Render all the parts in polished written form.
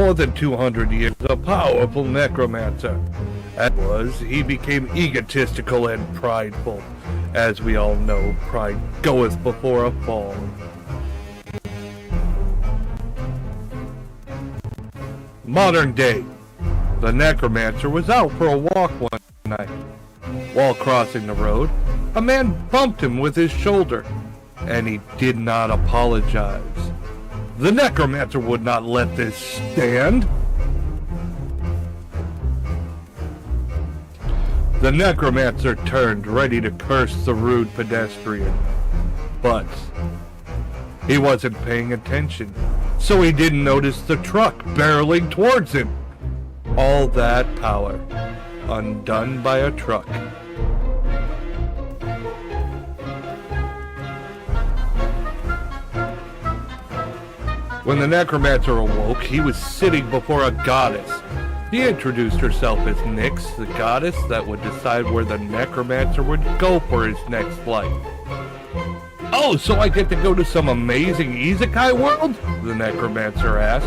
more than 200 years, a powerful necromancer. As he became egotistical and prideful. As we all know, pride goeth before a fall. Modern day. The necromancer was out for a walk one night. While crossing the road, a man bumped him with his shoulder, and he did not apologize. The necromancer would not let this stand. The necromancer turned, ready to curse the rude pedestrian. But he wasn't paying attention, so he didn't notice the truck barreling towards him. All that power, undone by a truck. When the necromancer awoke, he was sitting before a goddess. He introduced herself as Nyx, the goddess that would decide where the necromancer would go for his next flight. Oh, so I get to go to some amazing isekai world? The necromancer asked.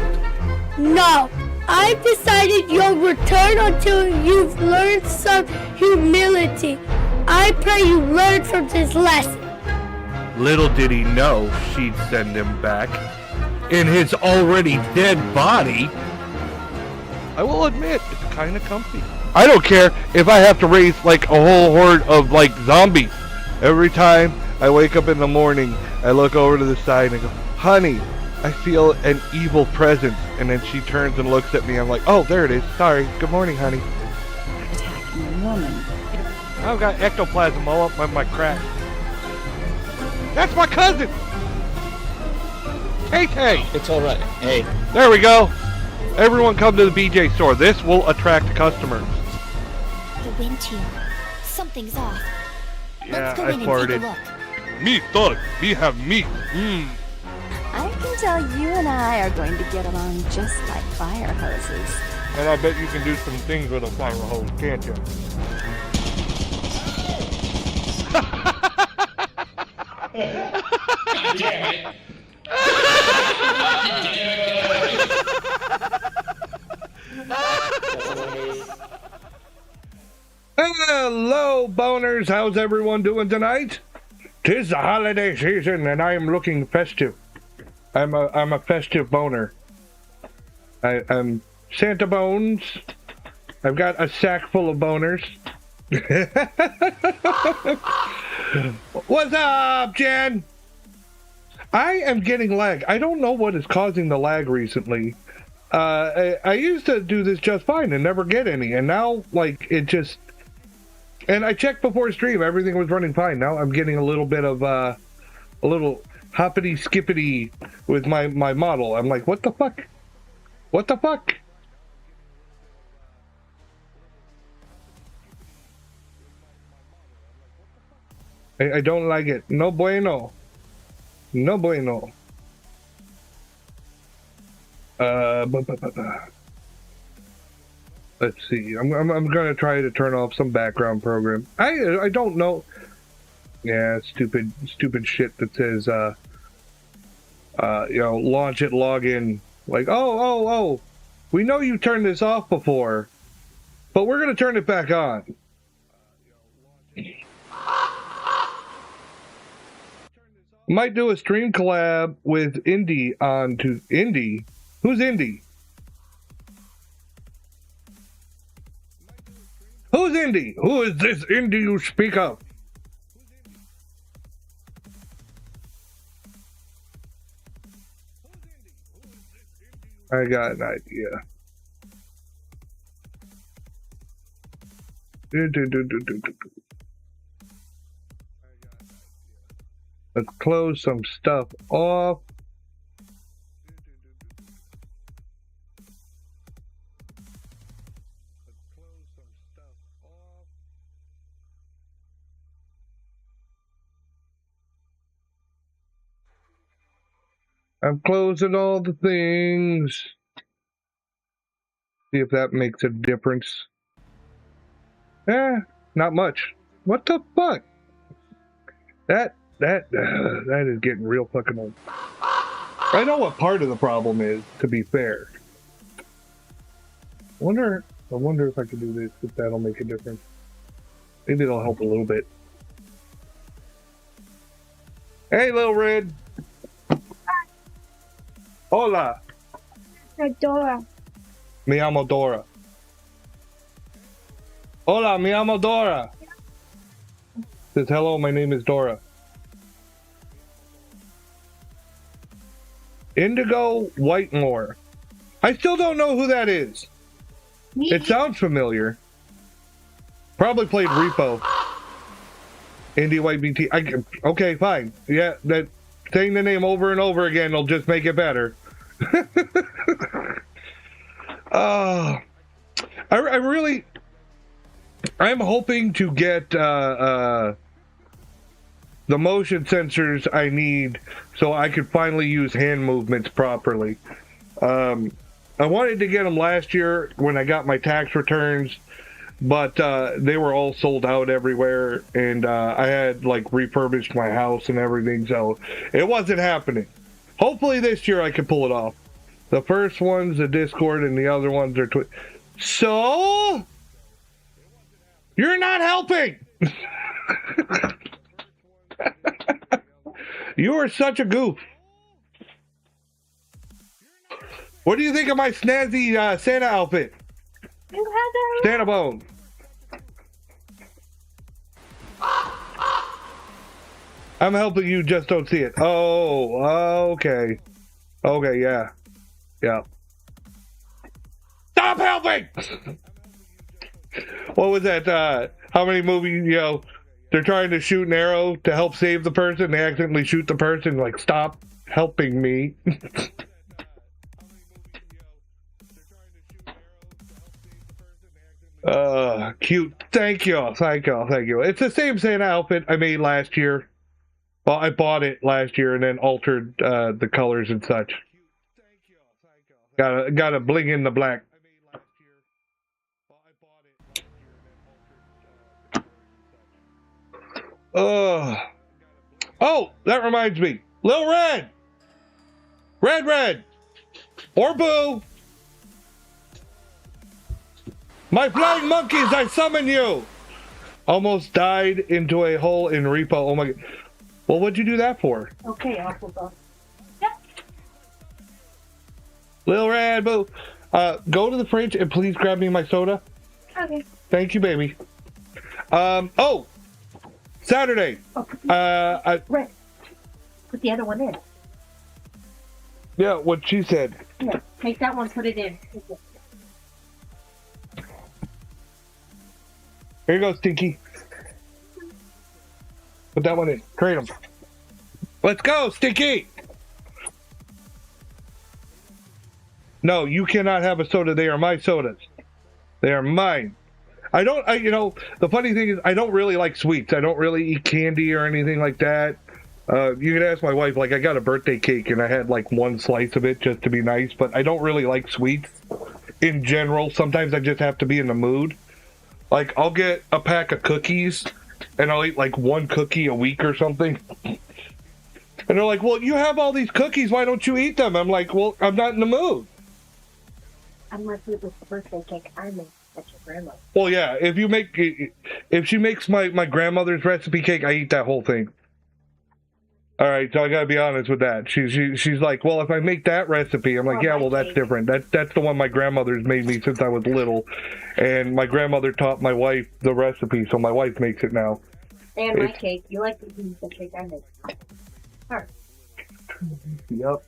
No, I've decided you'll return until you've learned some humility. I pray you learn from this lesson. Little did he know she'd send him back. In his already dead body. I will admit, it's kind of comfy. I don't care if I have to raise like a whole horde of like zombies. Every time I wake up in the morning, I look over to the side and I go, honey, I feel an evil presence. And then she turns and looks at me. I'm like, oh, there it is. Sorry. Good morning, honey. Attacking a woman. I've got ectoplasm all up my crack. That's my cousin! Tay-Tay! It's alright. Hey. There we go. Everyone come to the BJ store. This will attract customers. The wind here. Something's off. Yeah, Let's go I in and farted. take a look. Meat, dog. We have meat. I can tell you and I are going to get along just like fire hoses. And I bet you can do some things with a fire hose, can't you? Damn it. Hello, boners. How's everyone doing tonight? 'Tis the holiday season, and I am looking festive. I'm a festive boner. I'm Santa Bones. I've got a sack full of boners. What's up, Jen? I am getting lag. I don't know what is causing the lag recently. I used to do this just fine and never get any, and now, like, it just... And I checked before stream, everything was running fine. Now I'm getting a little bit of, a little hoppity-skippity with my model. I'm like, what the fuck? What the fuck? I don't like it. No bueno. No bueno. Let's see. I'm gonna try to turn off some background program. I don't know. Yeah, stupid shit that says you know, launch it, log in. Like, oh, we know you turned this off before, but we're gonna turn it back on. Might do a stream collab with Indy on to Indy. Who's Indy? Who's Indy? Who is this Indy you speak of? I got an idea. Let's close some stuff off. I'm closing all the things. See if that makes a difference. Not much. What the fuck? That is getting real fucking old. I know what part of the problem is, to be fair. I wonder if I can do this, if that'll make a difference. Maybe it'll help a little bit. Hey, little Red. Hola. Dora. Me llamo Dora. Hola, me llamo Dora. Says, hello, my name is Dora. Indigo Whitemore. I still don't know who that is. It sounds familiar. Probably played Repo. Indie White BT. Okay, fine. Yeah, that saying the name over and over again will just make it better. I'm hoping to get the motion sensors I need so I could finally use hand movements properly. I wanted to get them last year when I got my tax returns, but they were all sold out everywhere, and I had like refurbished my house and everything, so it wasn't happening. Hopefully this year I can pull it off. The first one's a Discord and the other ones are Twitch. So? You're not helping! You are such a goof. What do you think of my snazzy Santa outfit? Santa Bone. I'm helping you, just don't see it. Oh, okay. Okay, yeah. Yeah. Stop helping! What was that? How many movies, they're trying to shoot an arrow to help save the person, they accidentally shoot the person, like, stop helping me. Cute. Thank you. It's the same Santa outfit I made last year. Well, I bought it last year and then altered the colors and such. Gotta bling in the black. Oh, that reminds me. Lil Red! Red! Or Boo! My flying monkeys, I summon you! Almost died into a hole in Repo. Oh my god. Well, what'd you do that for? Okay, Uncle Bob. Lil Red, Boo. Go to the fridge and please grab me my soda. Okay. Thank you, baby. Saturday. Right. Put the other one in. Yeah, what she said. Yeah. Take that one, put it in. Here you go, Stinky. Put that one in. Trade them. Let's go, Stinky! No, you cannot have a soda. They are my sodas. They are mine. The funny thing is, I don't really like sweets. I don't really eat candy or anything like that. You can ask my wife, like, I got a birthday cake and I had like one slice of it just to be nice, but I don't really like sweets in general. Sometimes I just have to be in the mood. Like, I'll get a pack of cookies and I'll eat like one cookie a week or something. And they're like, well, you have all these cookies, why don't you eat them? I'm like, well, I'm not in the mood. Unless it was the birthday cake I made at your grandma's. Well, yeah, if she makes my grandmother's recipe cake, I eat that whole thing. All right, so I gotta be honest with that. She's like, well, if I make that recipe, I'm like, yeah, well, that's different. That's the one my grandmother's made me since I was little, and my grandmother taught my wife the recipe, so my wife makes it now. And my cake, you like the cake I made. All right. Yep.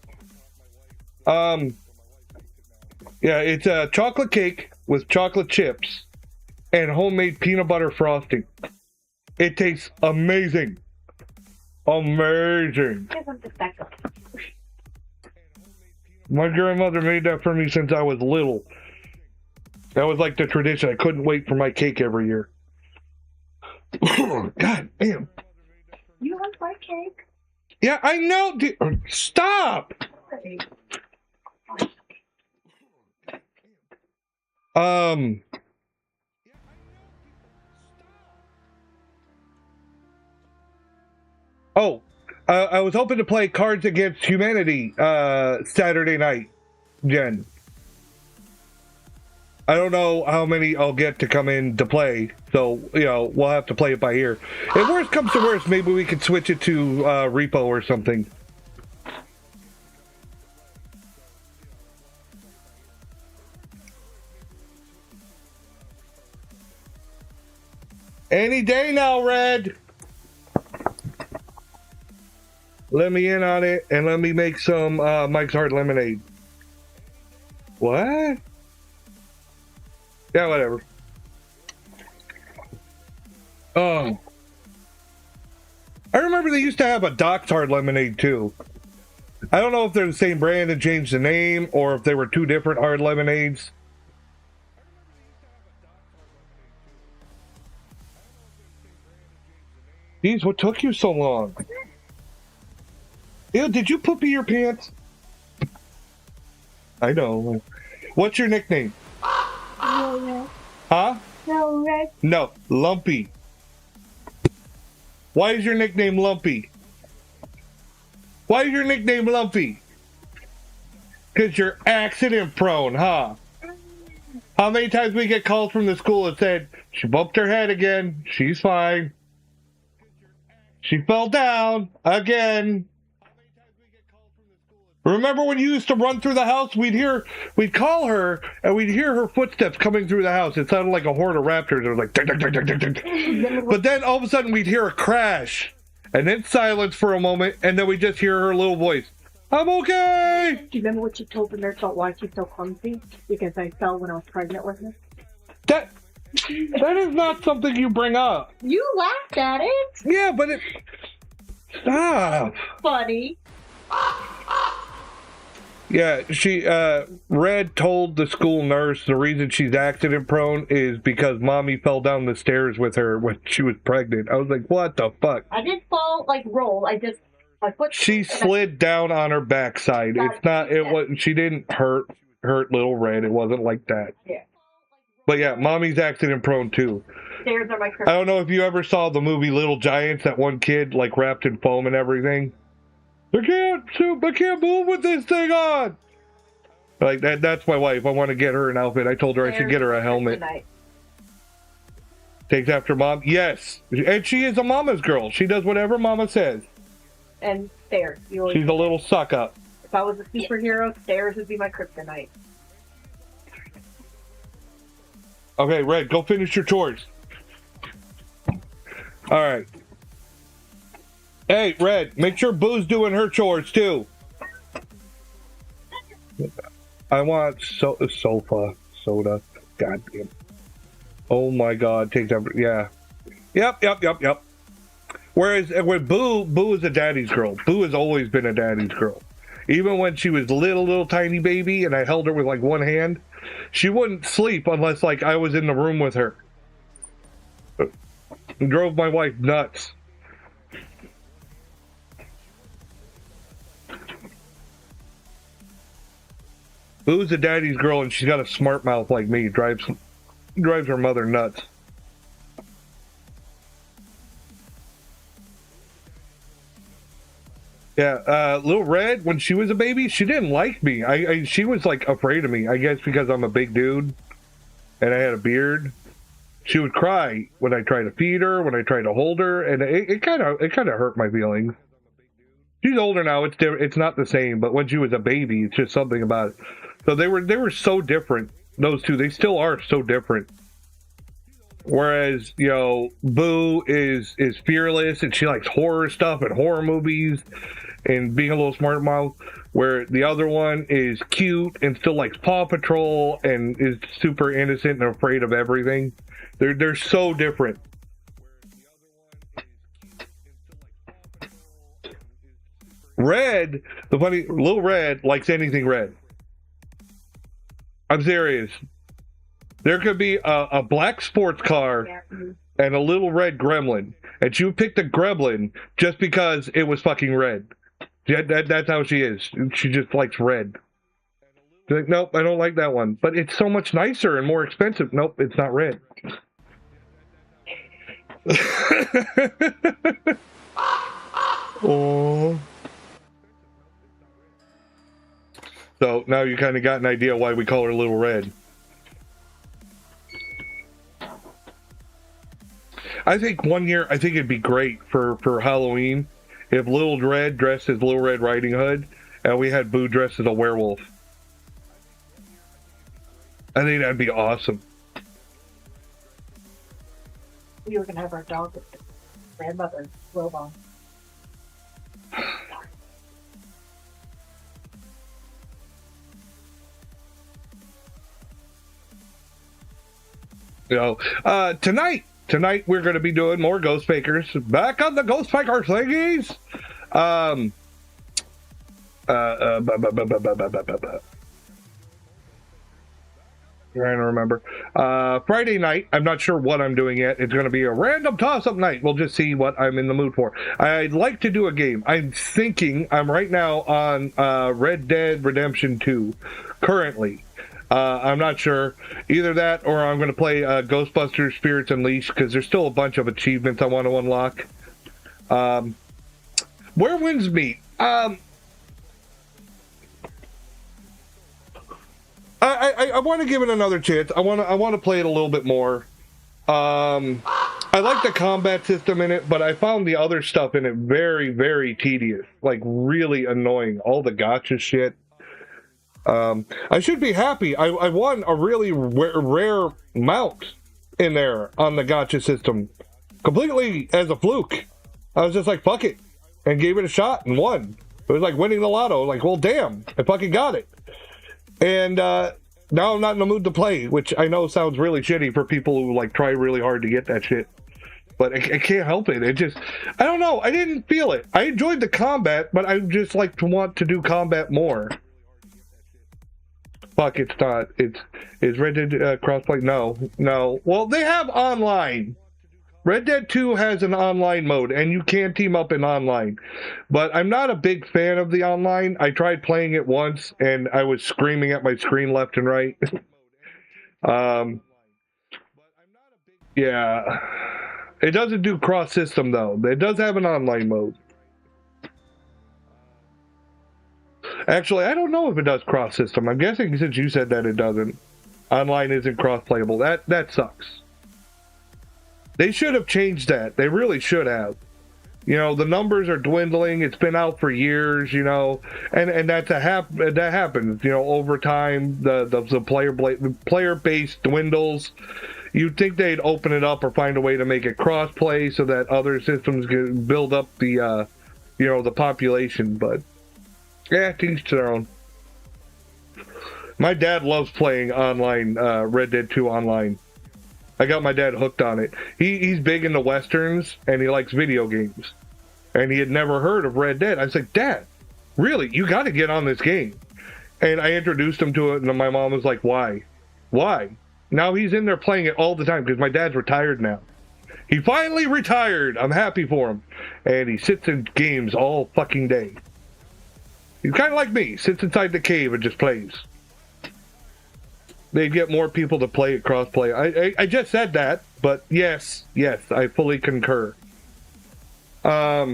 Yeah, it's a chocolate cake with chocolate chips and homemade peanut butter frosting. It tastes amazing. Amazing. My grandmother made that for me since I was little. That was like the tradition. I couldn't wait for my cake every year. God damn. You like my cake? Yeah, I know. Stop. I was hoping to play Cards Against Humanity Saturday night, Jen. I don't know how many I'll get to come in to play, so, you know, we'll have to play it by ear. If worst comes to worst, maybe we could switch it to repo or something. Any day now, Red. Let me in on it, and let me make some Mike's Hard Lemonade. What? Yeah, whatever. Oh. I remember they used to have a Doc's Hard Lemonade, too. I don't know if they're the same brand and changed the name, or if they were two different hard lemonades. Jeez, what took you so long? Ew, did you poopy your pants? I know. What's your nickname? No, Huh? no, Red. No, Lumpy. Why is your nickname Lumpy? Why is your nickname Lumpy? Because you're accident prone, huh? How many times we get calls from the school that said, she bumped her head again, she's fine. She fell down again. Remember when you used to run through the house? We'd call her, and we'd hear her footsteps coming through the house. It sounded like a horde of raptors. It was like, ding, ding, ding, ding, ding, ding. But then all of a sudden we'd hear a crash, and then silence for a moment, and then we just hear her little voice. I'm okay! Do you remember what you told the nurse about why she's so clumsy? Because I fell when I was pregnant with her. That is not something you bring up. You laughed at it. Yeah, but it... Stop. Funny. Yeah, Red told the school nurse the reason she's accident prone is because mommy fell down the stairs with her when she was pregnant. I was like, what the fuck? I didn't fall, like, roll. My foot... She slid down on her backside. She didn't hurt little Red. It wasn't like that. Yeah. But yeah, mommy's accident prone too. Stairs are my curse. I don't know if you ever saw the movie Little Giants, that one kid, like, wrapped in foam and everything. I can't move with this thing on. Like that's my wife. I want to get her an outfit. I told her I should get her a helmet. Takes after mom. Yes. And she is a mama's girl. She does whatever mama says. And stairs. She's a little suck up. If I was a superhero, stairs would be my kryptonite. Okay, Red, go finish your chores. All right. Hey, Red, make sure Boo's doing her chores, too. I want soda. God damn. Oh, my God. Take that. Yeah. Yep. Whereas with Boo is a daddy's girl. Boo has always been a daddy's girl. Even when she was little tiny baby and I held her with, like, one hand, she wouldn't sleep unless, like, I was in the room with her. It drove my wife nuts. Boo's a daddy's girl, and she's got a smart mouth like me. Drives her mother nuts. Yeah, Little Red, when she was a baby, she didn't like me. She was, like, afraid of me. I guess because I'm a big dude, and I had a beard. She would cry when I tried to feed her, when I tried to hold her, and it kind of hurt my feelings. She's older now. It's not the same, but when she was a baby, it's just something about it. So they were so different. Those two, they still are so different. Whereas, you know, Boo is fearless and she likes horror stuff and horror movies and being a little smart mouth. Where the other one is cute and still likes Paw Patrol and is super innocent and afraid of everything. They're so different. Red, Little Red likes anything red. I'm serious. There could be a black sports car and a little red gremlin, and she would pick the gremlin just because it was fucking red. Yeah, that's how she is. She just likes red. She's like, nope, I don't like that one. But it's so much nicer and more expensive. Nope, it's not red. Oh. So now you kind of got an idea why we call her Little Red. I think one year, I think it'd be great for Halloween if Little Red dressed as Little Red Riding Hood and we had Boo dressed as a werewolf. I think that'd be awesome. We were gonna have our dog with the grandmother robe on. You know, tonight we're going to be doing more Ghost Fakers. Back on the Ghost Faker thingies. Trying to remember. Friday night, I'm not sure what I'm doing yet. It's going to be a random toss-up night. We'll just see what I'm in the mood for. I'd like to do a game. I'm right now on Red Dead Redemption 2 currently. I'm not sure. Either that or I'm going to play Ghostbusters Spirits Unleashed because there's still a bunch of achievements I want to unlock. Where Winds Meet. I want to give it another chance. I want to play it a little bit more. I like the combat system in it, but I found the other stuff in it very, very tedious. Like, really annoying. All the gotcha shit. I should be happy. I won a really rare mount in there on the gotcha system. Completely as a fluke. I was just like, fuck it. And gave it a shot and won. It was like winning the lotto. Like, well, damn. I fucking got it. And now I'm not in the mood to play, which I know sounds really shitty for people who like try really hard to get that shit. But I can't help it. It just, I don't know. I didn't feel it. I enjoyed the combat, but I just like to want to do combat more. Fuck, it's not. Is Red Dead crossplay? No. Well, they have online. Red Dead 2 has an online mode, and you can team up in online. But I'm not a big fan of the online. I tried playing it once, and I was screaming at my screen left and right. Yeah. It doesn't do cross-system, though. It does have an online mode. Actually, I don't know if it does cross-system. I'm guessing since you said that it doesn't. Online isn't cross-playable. That sucks. They should have changed that. They really should have. You know, the numbers are dwindling. It's been out for years, you know, and that happens. You know, over time, the player base dwindles. You'd think they'd open it up or find a way to make it cross-play so that other systems can build up the, you know, the population, but... yeah, teach their own. My dad loves playing online, Red Dead 2 online. I got my dad hooked on it. He's big into Westerns, and he likes video games. And he had never heard of Red Dead. I was like, Dad, really? You got to get on this game. And I introduced him to it, and my mom was like, why? Why? Now he's in there playing it all the time, because my dad's retired now. He finally retired. I'm happy for him. And he sits in games all fucking day. He's kind of like me, sits inside the cave and just plays. They get more people to play at crossplay. I just said that, but yes, I fully concur. I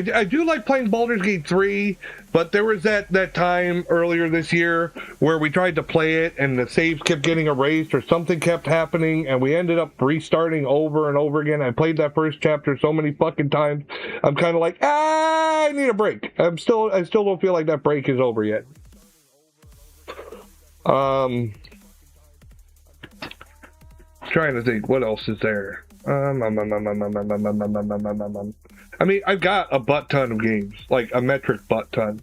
do like playing Baldur's Gate 3, but there was that time earlier this year where we tried to play it and the saves kept getting erased or something kept happening and we ended up restarting over and over again. I played that first chapter so many fucking times. I'm kind of like, I need a break. I still don't feel like that break is over yet. Trying to think, what else is there? I mean, I've got a butt ton of games, like a metric butt ton.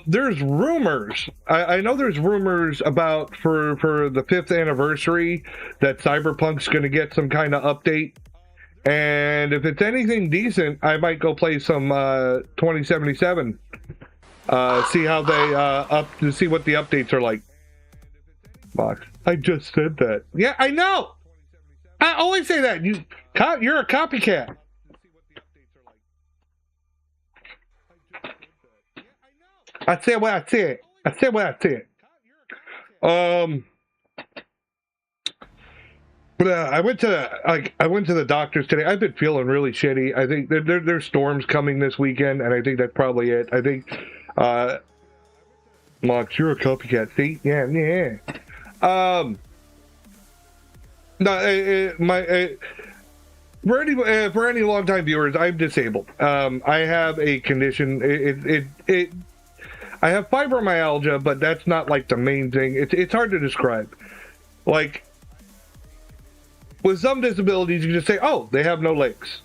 There's rumors. I know there's rumors about for the 5th anniversary that Cyberpunk's going to get some kind of update. And if it's anything decent, I might go play some 2077. See how they see what the updates are like. Box. I just said that. Yeah, I know. I always say that. You're a copycat. I said what I said. I said what I said. But I went to the doctors today. I've been feeling really shitty. I think there's storms coming this weekend, and I think that's probably it. I think, Mox, you're a copycat. See? Yeah. No, for any longtime viewers, I'm disabled. I have a condition. I have fibromyalgia, but that's not like the main thing. It's hard to describe. Like, with some disabilities, you just say, "Oh, they have no legs."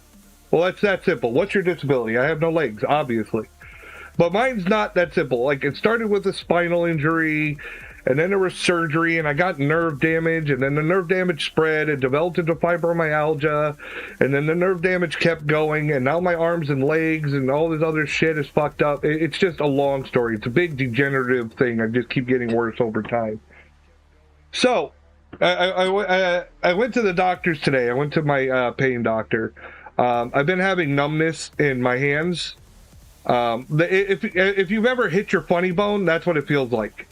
Well, that's that simple. What's your disability? I have no legs, obviously. But mine's not that simple. Like, it started with a spinal injury, and then there was surgery, and I got nerve damage, and then the nerve damage spread and developed into fibromyalgia, and then the nerve damage kept going, and now my arms and legs and all this other shit is fucked up. It's just a long story. It's a big degenerative thing. I just keep getting worse over time. So, I went to the doctors today. I went to my pain doctor. I've been having numbness in my hands. If you've ever hit your funny bone, that's what it feels like.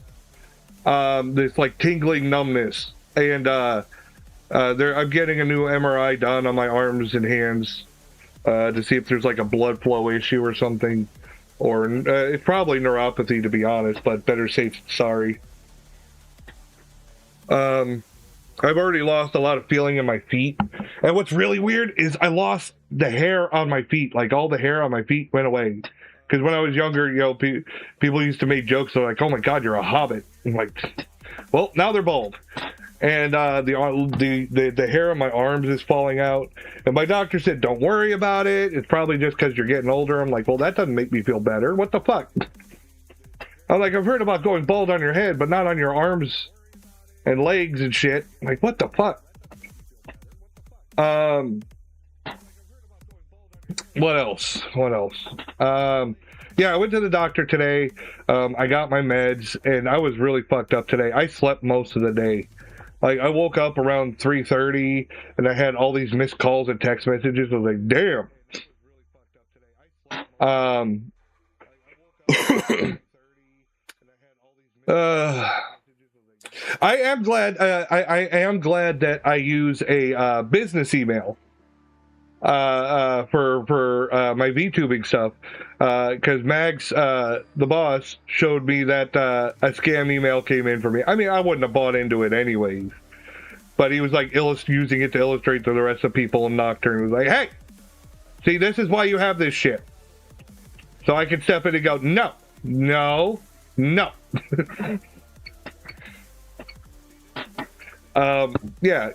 This like tingling numbness, and I'm getting a new MRI done on my arms and hands to see if there's like a blood flow issue or something, or it's probably neuropathy, to be honest, but better safe than sorry. I've already lost a lot of feeling in my feet, and what's really weird is I lost the hair on my feet. Like, all the hair on my feet went away. Because when I was younger, you know, people used to make jokes. They're like, "Oh my God, you're a hobbit." I'm like, well, now they're bald, and the hair on my arms is falling out. And my doctor said, "Don't worry about it. It's probably just because you're getting older." I'm like, well, that doesn't make me feel better. What the fuck? I'm like, I've heard about going bald on your head, but not on your arms and legs and shit. I'm like, what the fuck? What else? Yeah, I went to the doctor today. I got my meds, and I was really fucked up today. I slept most of the day. Like, I woke up around 3:30, and I had all these missed calls and text messages. I was like, damn. I am glad. I am glad that I use a business email for my VTubing stuff, because Max, the boss, showed me that a scam email came in for me. I mean, I wouldn't have bought into it anyways, but he was like using it to illustrate to the rest of people in Nocturne. He was like, "Hey, see, this is why you have this shit." So I could step in and go, "No, no, no." Yeah,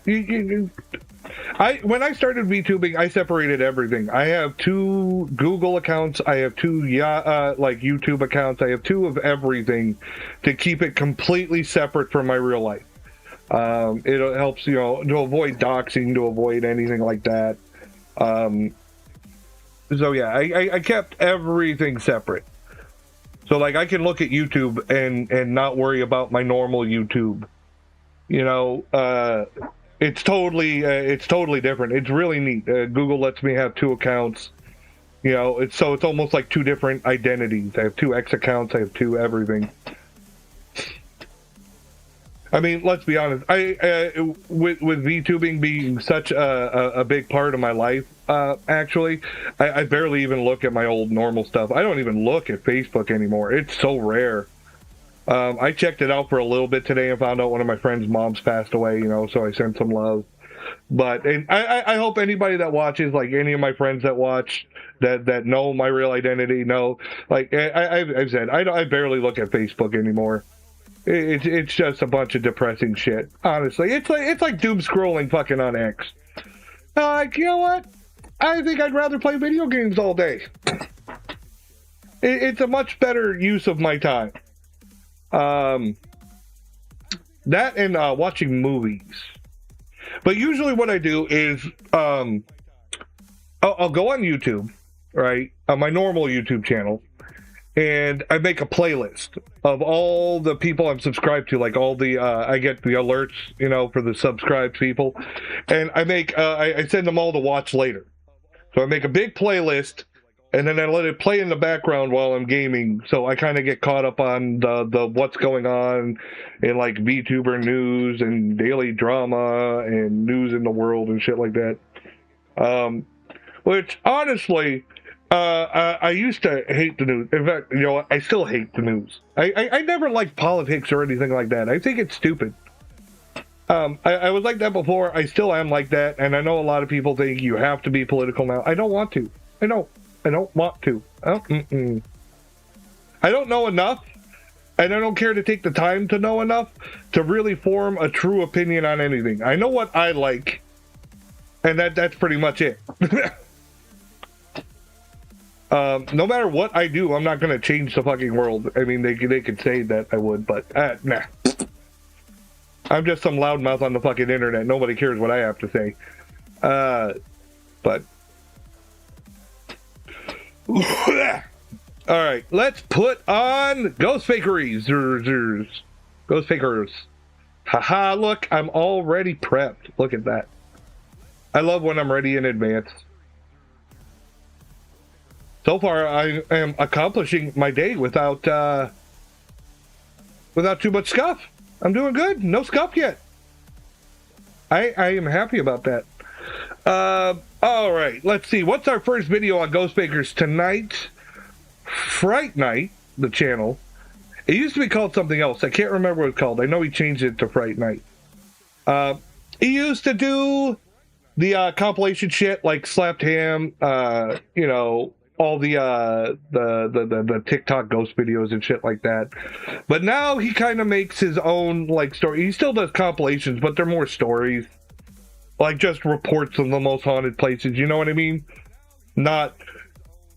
when I started VTubing, I separated everything. I have 2 Google accounts. I have 2 like YouTube accounts. I have 2 of everything to keep it completely separate from my real life. It helps, you know, to avoid doxing, to avoid anything like that. So yeah, I kept everything separate. So like, I can look at YouTube and not worry about my normal YouTube. You know, it's totally different. It's really neat. Google lets me have 2 accounts. You know, it's almost like 2 different identities. I have 2 X accounts. I have 2 everything. I mean, let's be honest. With VTubing being such a big part of my life, actually, I barely even look at my old normal stuff. I don't even look at Facebook anymore. It's so rare. I checked it out for a little bit today and found out one of my friend's moms passed away, you know, so I sent some love. But and I hope anybody that watches, like any of my friends that watch, that know my real identity, know, like I've said, I barely look at Facebook anymore. It's just a bunch of depressing shit. Honestly, it's like doom scrolling fucking on X. Like, you know what? I think I'd rather play video games all day. It's a much better use of my time. That and watching movies. But usually what I do is I'll go on YouTube, right, on my normal YouTube channel, and I make a playlist of all the people I'm subscribed to, like all the I get the alerts, you know, for the subscribed people, and I make I send them all to watch later. So I make a big playlist, and then I let it play in the background while I'm gaming, so I kind of get caught up on the what's going on in like VTuber news and daily drama and news in the world and shit like that. Which honestly, I used to hate the news. In fact, you know, I still hate the news. I never liked politics or anything like that. I think it's stupid. I was like that before. I still am like that, and I know a lot of people think you have to be political now. I don't want to. I don't want to. I don't know enough, and I don't care to take the time to know enough to really form a true opinion on anything. I know what I like, and that's pretty much it. No matter what I do, I'm not going to change the fucking world. I mean, they could say that I would, but nah. I'm just some loudmouth on the fucking internet. Nobody cares what I have to say. But all right, let's put on Ghost Fakeries. Ghost Fakers. Haha, look, I'm already prepped. Look at that. I love when I'm ready in advance. So far, I am accomplishing my day without too much scuff. I'm doing good. No scuff yet. I am happy about that. All right, let's see. What's our first video on Ghost Fakers tonight? Fright Night, the channel. It used to be called something else. I can't remember what it's called. I know he changed it to Fright Night. He used to do the compilation shit like Slapped Ham, you know, all the TikTok ghost videos and shit like that. But now he kind of makes his own like story. He still does compilations, but they're more stories. Like just reports of the most haunted places, you know what I mean? Not,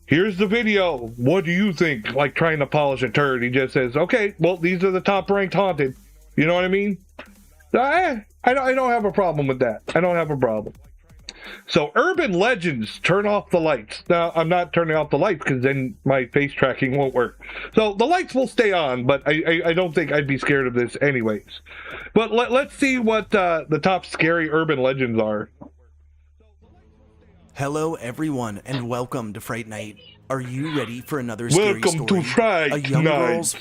here's the video, what do you think? Like trying to polish a turd. He just says, okay, well, these are the top ranked haunted. You know what I mean? I don't have a problem with that. I don't have a problem. So, urban legends, turn off the lights. Now, I'm not turning off the lights because then my face tracking won't work. So, the lights will stay on, but I don't think I'd be scared of this anyways. But let's see what the top scary urban legends are. Hello, everyone, and welcome to Fright Night. Are you ready for another scary Welcome story? to Fright A young Night. Girl's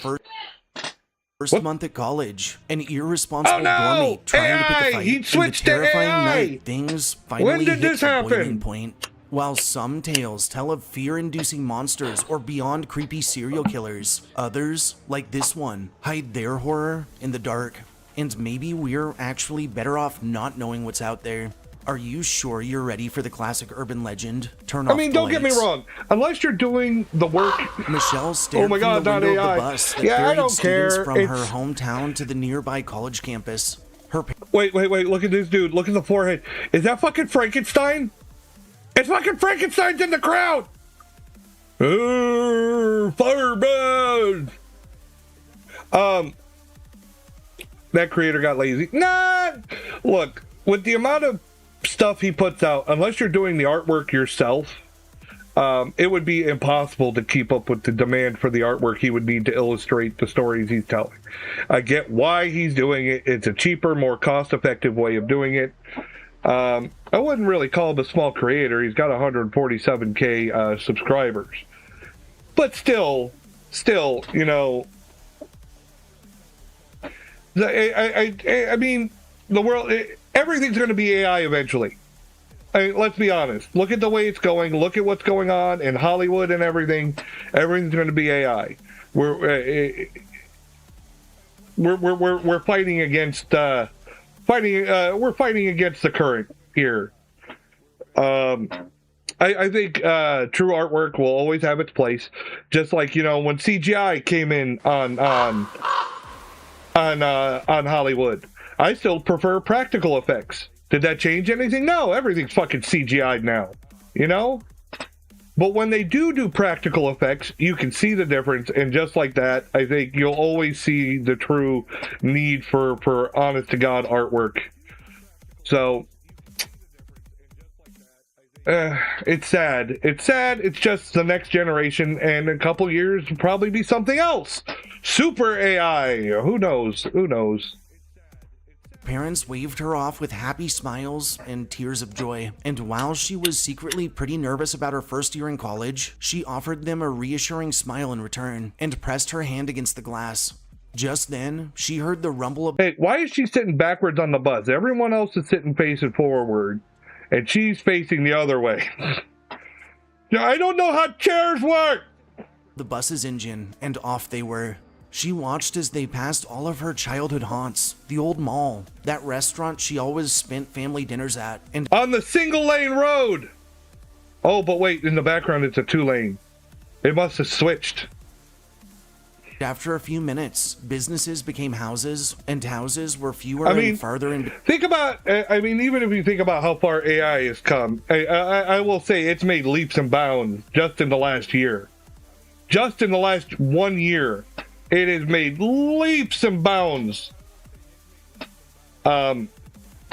first month at college, an irresponsible Oh, no! gourmet trying to pick AI! a fight, He and the switched to terrifying AI! night things finally When did hit this the happen? boiling point. While some tales tell of fear-inducing monsters or beyond creepy serial killers, others, like this one, hide their horror in the dark. And maybe we're actually better off not knowing what's out there. Are you sure you're ready for the classic urban legend? Turn off the Don't get me lights. wong. Unless you're doing the work. Michelle stared Oh my God, from the not window AI. of the bus that Yeah, I ferried don't students care. from It's- her hometown to the nearby college campus. Her Wait. Look at this dude. Look at the forehead. Is that fucking Frankenstein? It's fucking Frankenstein's in the crowd. Firebird. That creator got lazy. Nah. Look, with the amount of stuff he puts out, unless you're doing the artwork yourself, it would be impossible to keep up with the demand for the artwork he would need to illustrate the stories he's telling. I get why he's doing it. It's a cheaper, more cost-effective way of doing it. I wouldn't really call him a small creator. He's got 147K subscribers. But still, you know, I mean, the world, everything's going to be AI eventually. Let's be honest. Look at the way it's going. Look at what's going on in Hollywood and everything. Everything's going to be AI. We're fighting against we're fighting against the current here. I think true artwork will always have its place. Just like, you know, when CGI came in on Hollywood, I still prefer practical effects. Did that change anything? No, everything's fucking CGI'd now, you know? But when they do practical effects, you can see the difference, and just like that, I think you'll always see the true need for honest-to-God artwork. So, it's sad. It's sad. It's just the next generation, and in a couple years, will probably be something else. Super AI. Who knows? Who knows? parents waved her off with happy smiles and tears of joy. And while she was secretly pretty nervous about her first year in college, she offered them a reassuring smile in return and pressed her hand against the glass. Just then, she heard the rumble of— Hey, why is she sitting backwards on the bus? Everyone else is sitting facing forward, and she's facing the other way. I don't know how chairs work! the bus's engine, and off they were. She watched as they passed all of her childhood haunts, the old mall, that restaurant she always spent family dinners at, and on the single lane road. Oh, but wait, in the background it's a 2-lane. It must have switched. after a few minutes, businesses became houses, and houses were fewer and farther in. Think about, even if you think about how far AI has come, I will say it's made leaps and bounds just in the last year. Just in the last 1 year, it has made leaps and bounds. I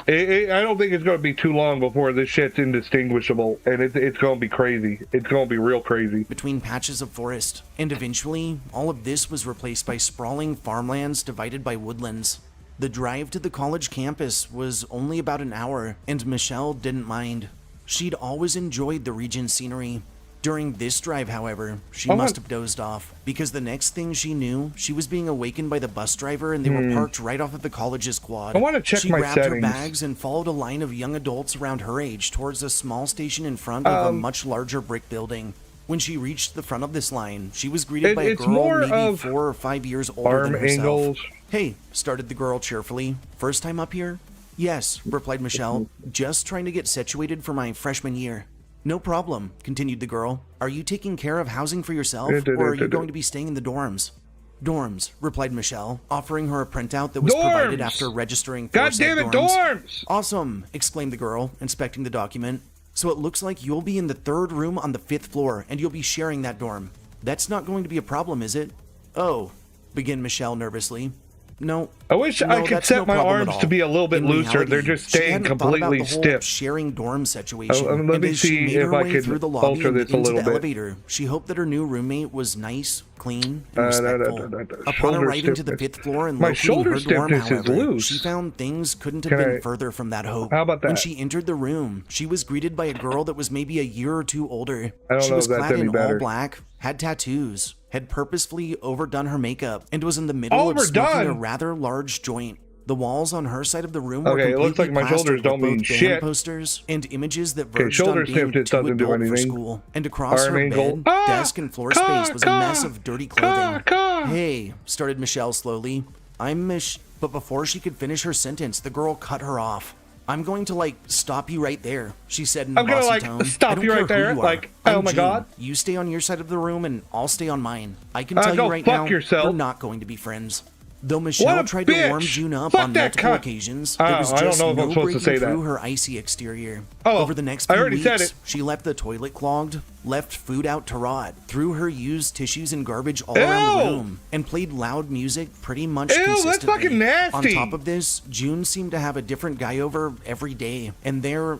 don't think it's going to be too long before this shit's indistinguishable, and it's going to be crazy. It's going to be real crazy. Between patches of forest, and eventually, all of this was replaced by sprawling farmlands divided by woodlands. The drive to the college campus was only about an hour, and Michelle didn't mind. She'd always enjoyed the region's scenery. During this drive, however, she must have dozed off, because the next thing she knew, she was being awakened by the bus driver and they were parked right off of the college's quad. I want to check my settings. She grabbed her bags and followed a line of young adults around her age towards a small station in front of a much larger brick building. When she reached the front of this line, she was greeted by a girl maybe 4 or 5 years older than herself. Angles. "Hey," started the girl cheerfully. "First time up here?" "Yes," replied Michelle. "Just trying to get situated for my freshman year." "No problem," continued the girl. "Are you taking care of housing for yourself, or are you going to be staying in the dorms?" "Dorms," replied Michelle, offering her a printout that was provided after registering for said dorms. Dorms! "Awesome," exclaimed the girl, inspecting the document. "So it looks like you'll be in the 3rd room on the 5th floor, and you'll be sharing that dorm. That's not going to be a problem, is it?" "Oh," began Michelle nervously. No, I wish I could set my arms to be a little bit looser. They're just staying completely stiff. Sharing dorm situation. Let me see if I can alter this a little bit. Elevator, she hoped that her new roommate was nice, clean, and respectful. Upon arriving to the 5th floor and locating her dorm, however, she found things couldn't have been further from that hope. How about that? When she entered the room, she was greeted by a girl that was maybe a year or two older. I don't she know was if that's clad any in better. all black, had tattoos, had purposefully overdone her makeup, and was in the middle of smoking a rather large joint. The walls on her side of the room were completely it looks like my shoulders don't mean shit. Posters and images that verged on being too doesn't do adult anything. for school. And across her bed, desk, and floor space was a mess of dirty clothing. "Hey," started Michelle slowly. "I'm Mich..." But before she could finish her sentence, the girl cut her off. "I'm going to, stop you right there," she said in a bossy tone. Stop you right there? Oh my God. You stay on your side of the room and I'll stay on mine. I can tell you right now, we're not going to be friends." Though Michelle tried to warm June up on multiple occasions, there was just no breaking through her icy exterior. Over the next few weeks, she left the toilet clogged, left food out to rot, threw her used tissues and garbage all around the room, and played loud music pretty much consistently. That's fucking nasty! On top of this, June seemed to have a different guy over every day, and their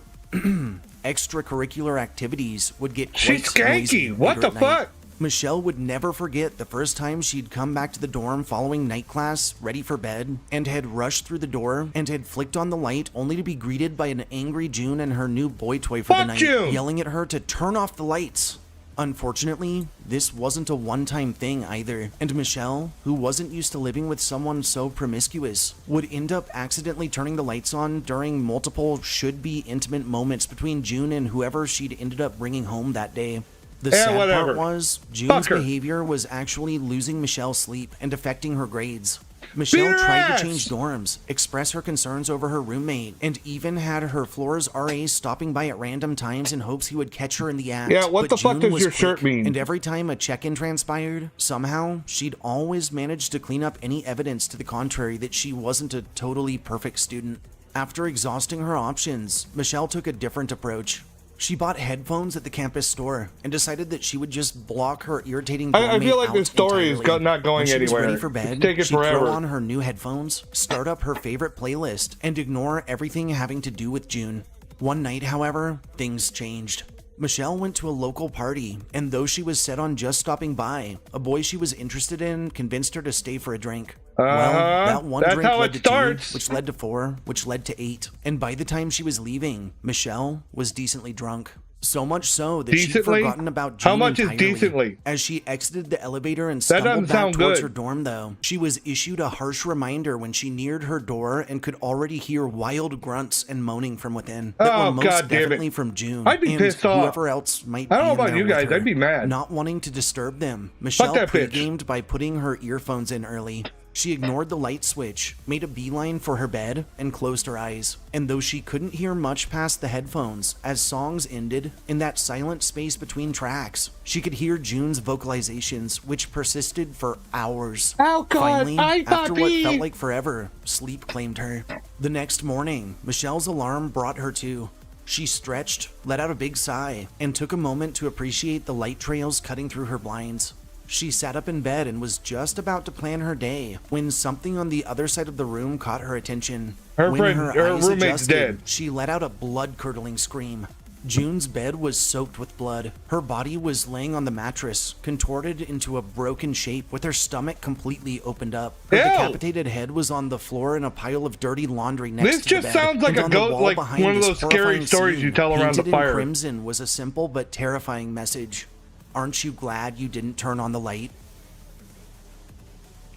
extracurricular activities would get quite noisy. What the fuck? Michelle would never forget the first time she'd come back to the dorm following night class, ready for bed, and had rushed through the door and had flicked on the light only to be greeted by an angry June and her new boy toy for the night, yelling at her to turn off the lights. Unfortunately, this wasn't a one-time thing either, and Michelle, who wasn't used to living with someone so promiscuous, would end up accidentally turning the lights on during multiple should-be intimate moments between June and whoever she'd ended up bringing home that day. The sad part was, June's behavior was actually losing Michelle's sleep and affecting her grades. Michelle tried to change dorms, express her concerns over her roommate, and even had her floor's RAs stopping by at random times in hopes he would catch her in the act. Yeah, what the fuck does your shirt mean? And every time a check-in transpired, somehow, she'd always managed to clean up any evidence to the contrary that she wasn't a totally perfect student. After exhausting her options, Michelle took a different approach. She bought headphones at the campus store and decided that she would just block her irritating roommate I feel like this story is not going anywhere. When she was ready for bed, she'd throw on her new headphones, start up her favorite playlist, and ignore everything having to do with June. One night, however, things changed. Michelle went to a local party, and though she was set on just stopping by, a boy she was interested in convinced her to stay for a drink. Well, that one drink led to 2, which led to 4, which led to 8. And by the time she was leaving, Michelle was decently drunk. So much so that she'd Decently? forgotten about June How much is entirely. decently? As she exited the elevator and That stumbled doesn't back sound towards good. her dorm, though, she was issued a harsh reminder when she neared her door and could already hear wild grunts and moaning from within that Oh, were most God damn it. definitely from June I'd be and pissed off. whoever else might I don't be know in about there you with guys, her. I'd be mad. Not wanting to disturb them, Michelle that bitch. pre-gamed by putting her earphones in early. She ignored the light switch, made a beeline for her bed, and closed her eyes. And though she couldn't hear much past the headphones, as songs ended, in that silent space between tracks, she could hear June's vocalizations, which persisted for hours. Oh, God, Finally, I after what papi. felt like forever, sleep claimed her. The next morning, Michelle's alarm brought her to. She stretched, let out a big sigh, and took a moment to appreciate the light trails cutting through her blinds. She sat up in bed and was just about to plan her day when something on the other side of the room caught her attention. Her When friend- her eyes roommate's adjusted, dead. she let out a blood-curdling scream. June's bed was soaked with blood. Her body was laying on the mattress, contorted into a broken shape with her stomach completely opened up. Her Ew. decapitated head was on the floor in a pile of dirty laundry next This to the just bed. sounds like And a on the goat, wall like behind one of this those scary horrifying stories you scene, tell around the painted in fire. crimson was a simple but terrifying message. Aren't you glad you didn't turn on the light?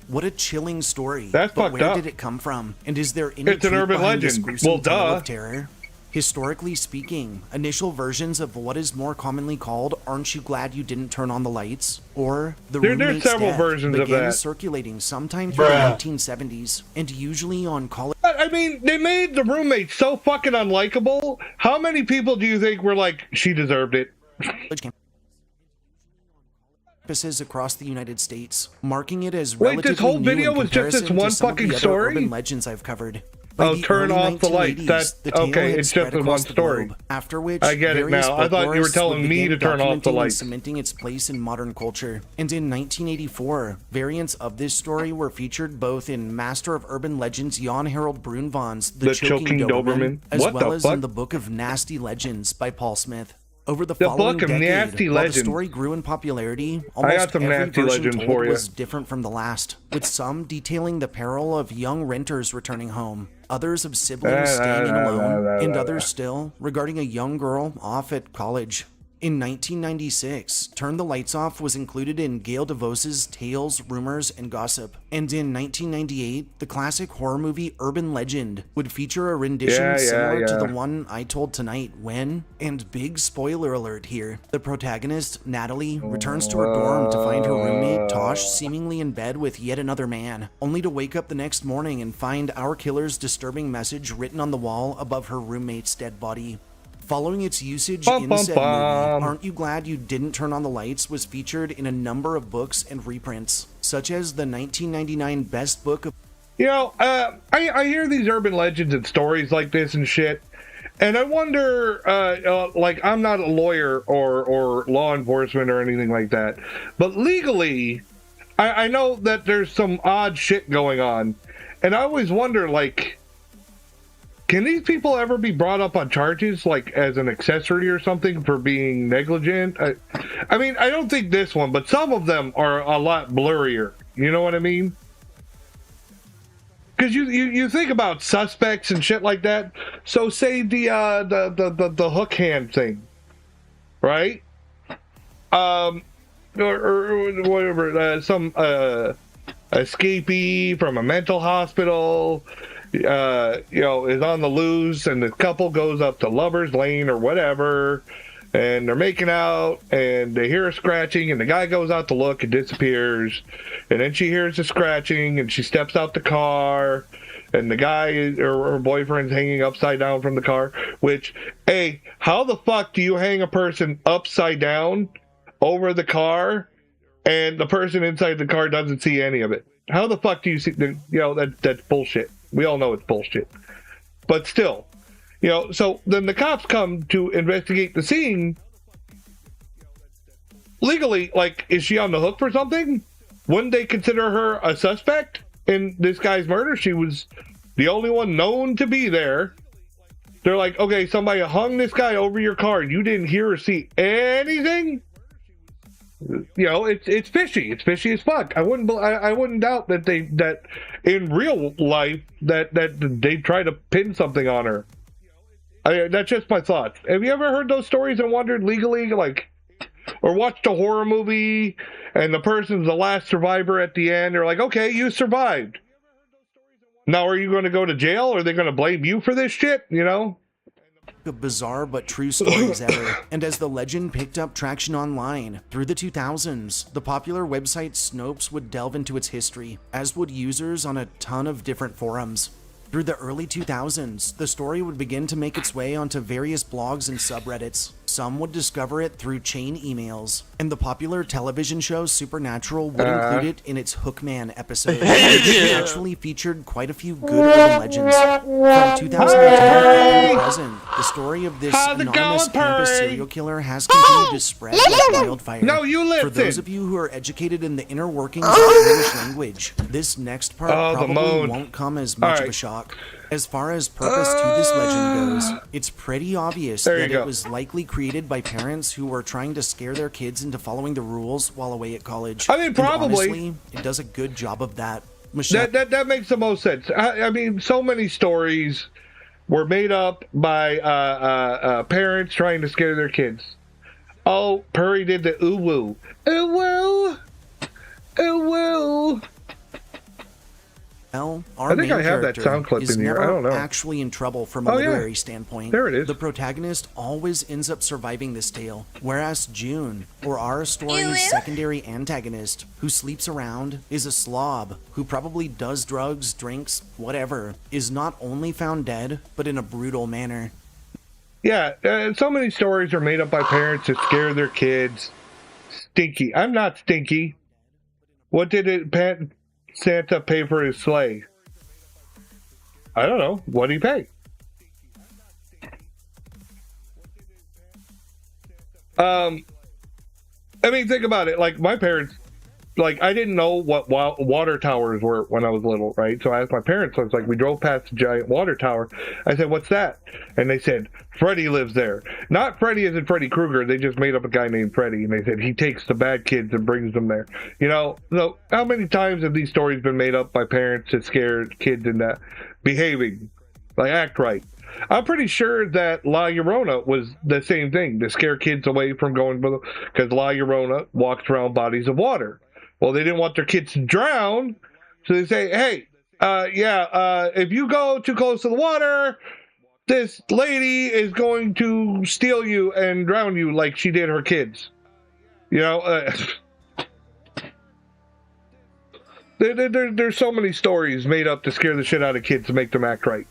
What a chilling story. That's but fucked where up. did it come from? And is there any It's an truth urban behind this legend. gruesome Well, tale duh. of terror? Historically speaking, initial versions of what is more commonly called "Aren't you glad you didn't turn on the lights?" or "The There's roommate's several death" versions of began that. circulating sometime through the 1970s, and usually on college I mean, they made the roommate so fucking unlikable. How many people do you think were like, she deserved it? campuses across the United States, marking it as Wait, relatively this whole new video in was just this comparison to one some of fucking the other story? urban legends I've covered. By Oh, the turn early off the light. 1980s, That- the tale okay, had it's spread just in across one the story. globe, after which I get it various now. I thought you were folklorists telling would me begin to turn off the documenting and lights. cementing its place in modern culture. And in 1984, variants of this story were featured both in Master of Urban Legends Jan Harold Brunvon's The Choking Doberman, as What well the as fuck? in the Book of Nasty Legends by Paul Smith. Over the The following Book of decade, Nasty while the Legends. story grew in popularity, I almost got some every nasty version legends told for you. was different from the last, with some detailing the peril of young renters returning home, others of siblings staying in alone, and others still regarding a young girl off at college. In 1996, Turn the Lights Off was included in Gail DeVose's Tales, Rumors, and Gossip. And in 1998, the classic horror movie Urban Legend would feature a rendition similar to the one I told tonight when, and big spoiler alert here, the protagonist, Natalie, returns to her dorm to find her roommate, Tosh, seemingly in bed with yet another man, only to wake up the next morning and find our killer's disturbing message written on the wall above her roommate's dead body. Following its usage in said movie, Aren't You Glad You Didn't Turn on the Lights was featured in a number of books and reprints, such as the 1999 Best Book of... You know, I hear these urban legends and stories like this and shit, and I wonder, like, I'm not a lawyer or law enforcement or anything like that, but legally, I know that there's some odd shit going on, and I always wonder, like, can these people ever be brought up on charges, like, as an accessory or something for being negligent? I mean, I don't think this one, but some of them are a lot blurrier. You know what I mean? Because you think about suspects and shit like that. So say the hook hand thing, right? Or whatever, some escapee from a mental hospital, you know, is on the loose, and the couple goes up to Lover's Lane or whatever, and they're making out, and they hear a scratching, and the guy goes out to look and disappears, and then she hears the scratching, and she steps out the car, and the guy or her boyfriend's hanging upside down from the car, which, hey, how the fuck do you hang a person upside down over the car, and the person inside the car doesn't see any of it? How the fuck do you see, you know, that's bullshit. We all know it's bullshit. But still, you know, so then the cops come to investigate the scene. Legally, like, is she on the hook for something? Wouldn't they consider her a suspect in this guy's murder? She was the only one known to be there. They're like, okay, somebody hung this guy over your car and you didn't hear or see anything? You know, it's fishy. It's fishy as fuck. I wouldn't doubt that in real life that they try to pin something on her. That's just my thoughts. Have you ever heard those stories and wondered legally, like, or watched a horror movie and the person's the last survivor at the end? They're like, okay, you survived. Now, are you going to go to jail? Or are they going to blame you for this shit? You know? Of bizarre but true stories ever. And as the legend picked up traction online, through the 2000s, the popular website Snopes would delve into its history, as would users on a ton of different forums. Through the early 2000s, the story would begin to make its way onto various blogs and subreddits. Some would discover it through chain emails, and the popular television show Supernatural would include it in its Hookman episode. It actually featured quite a few good urban legends. From 2010 to the present, the story of this anonymous campus serial killer has continued to spread like wildfire. No, you listen. For those of you who are educated in the inner workings of the English language, this next part probably won't come as much of a shock. As far as purpose to this legend goes, it's pretty obvious that it was likely created by parents who were trying to scare their kids into following the rules while away at college. I mean, probably. And honestly, it does a good job of that. Michelle, that makes the most sense. I mean, so many stories were made up by parents trying to scare their kids. Oh, Purry did the ooh-woo. Ooh-woo. Ooh-woo. our I think main I have that character sound clip is in here. never I don't know. actually in trouble from a literary standpoint. There it is. The protagonist always ends up surviving this tale, whereas June, or our story's secondary antagonist, who sleeps around, is a slob, who probably does drugs, drinks, whatever, is not only found dead, but in a brutal manner. Yeah, so many stories are made up by parents to scare their kids. Stinky. I'm not stinky. What did Santa pay for his sleigh? I don't know. What did he pay? I mean, think about it. Like, my parents, like, I didn't know what water towers were when I was little, right? So I asked my parents, I was like, we drove past a giant water tower. I said, what's that? And they said, Freddy lives there. Not Freddy as in Freddy Krueger. They just made up a guy named Freddy, and they said he takes the bad kids and brings them there. You know, so how many times have these stories been made up by parents to scare kids into behaving, like act right? I'm pretty sure that La Llorona was the same thing, to scare kids away from going, because La Llorona walks around bodies of water. Well, they didn't want their kids to drown, so they say, hey, if you go too close to the water, this lady is going to steal you and drown you like she did her kids. You know, there's so many stories made up to scare the shit out of kids to make them act right.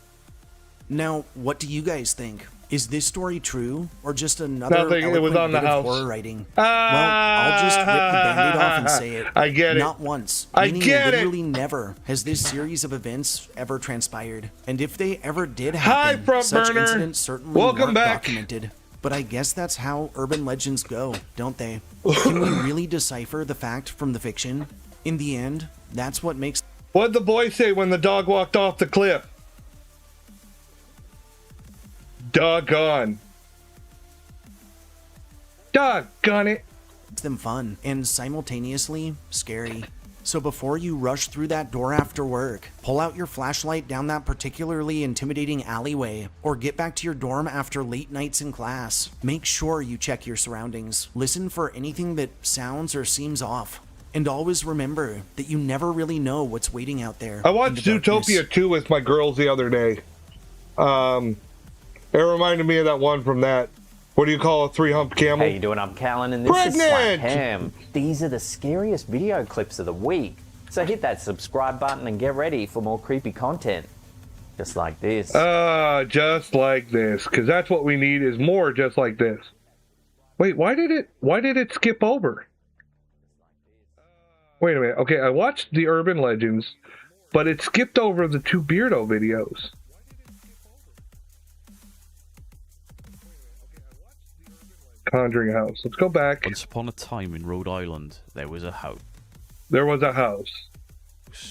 Now, what do you guys think? Is this story true, or just another Nothing, it was on the house. horror writing? Well, I'll just rip the Band-Aid off and say it. I get it. Not once, I meaning get literally it. never has this series of events ever transpired. And if they ever did Hi, happen, front such burner. incidents certainly Welcome weren't back. documented. But I guess that's how urban legends go, don't they? Can we really decipher the fact from the fiction? In the end, that's what makes... What'd the boy say when the dog walked off the cliff? Doggone. Doggone it. them fun and simultaneously scary. So before you rush through that door after work, pull out your flashlight down that particularly intimidating alleyway, or get back to your dorm after late nights in class. Make sure you check your surroundings. Listen for anything that sounds or seems off. And always remember that you never really know what's waiting out there. I watched Zootopia 2 with my girls the other day. It reminded me of that one from that. What do you call a three-humped camel? How you doing? I'm Callan, and this is Slap Ham. These are the scariest video clips of the week. So hit that subscribe button and get ready for more creepy content. Just like this. Just like this. Because that's what we need, is more just like this. Wait, why did it skip over? Wait a minute. Okay, I watched the Urban Legends, but it skipped over the 2 Beardo videos. Conjuring house. Let's go back. Once upon a time in Rhode Island, there was a house. There was a house.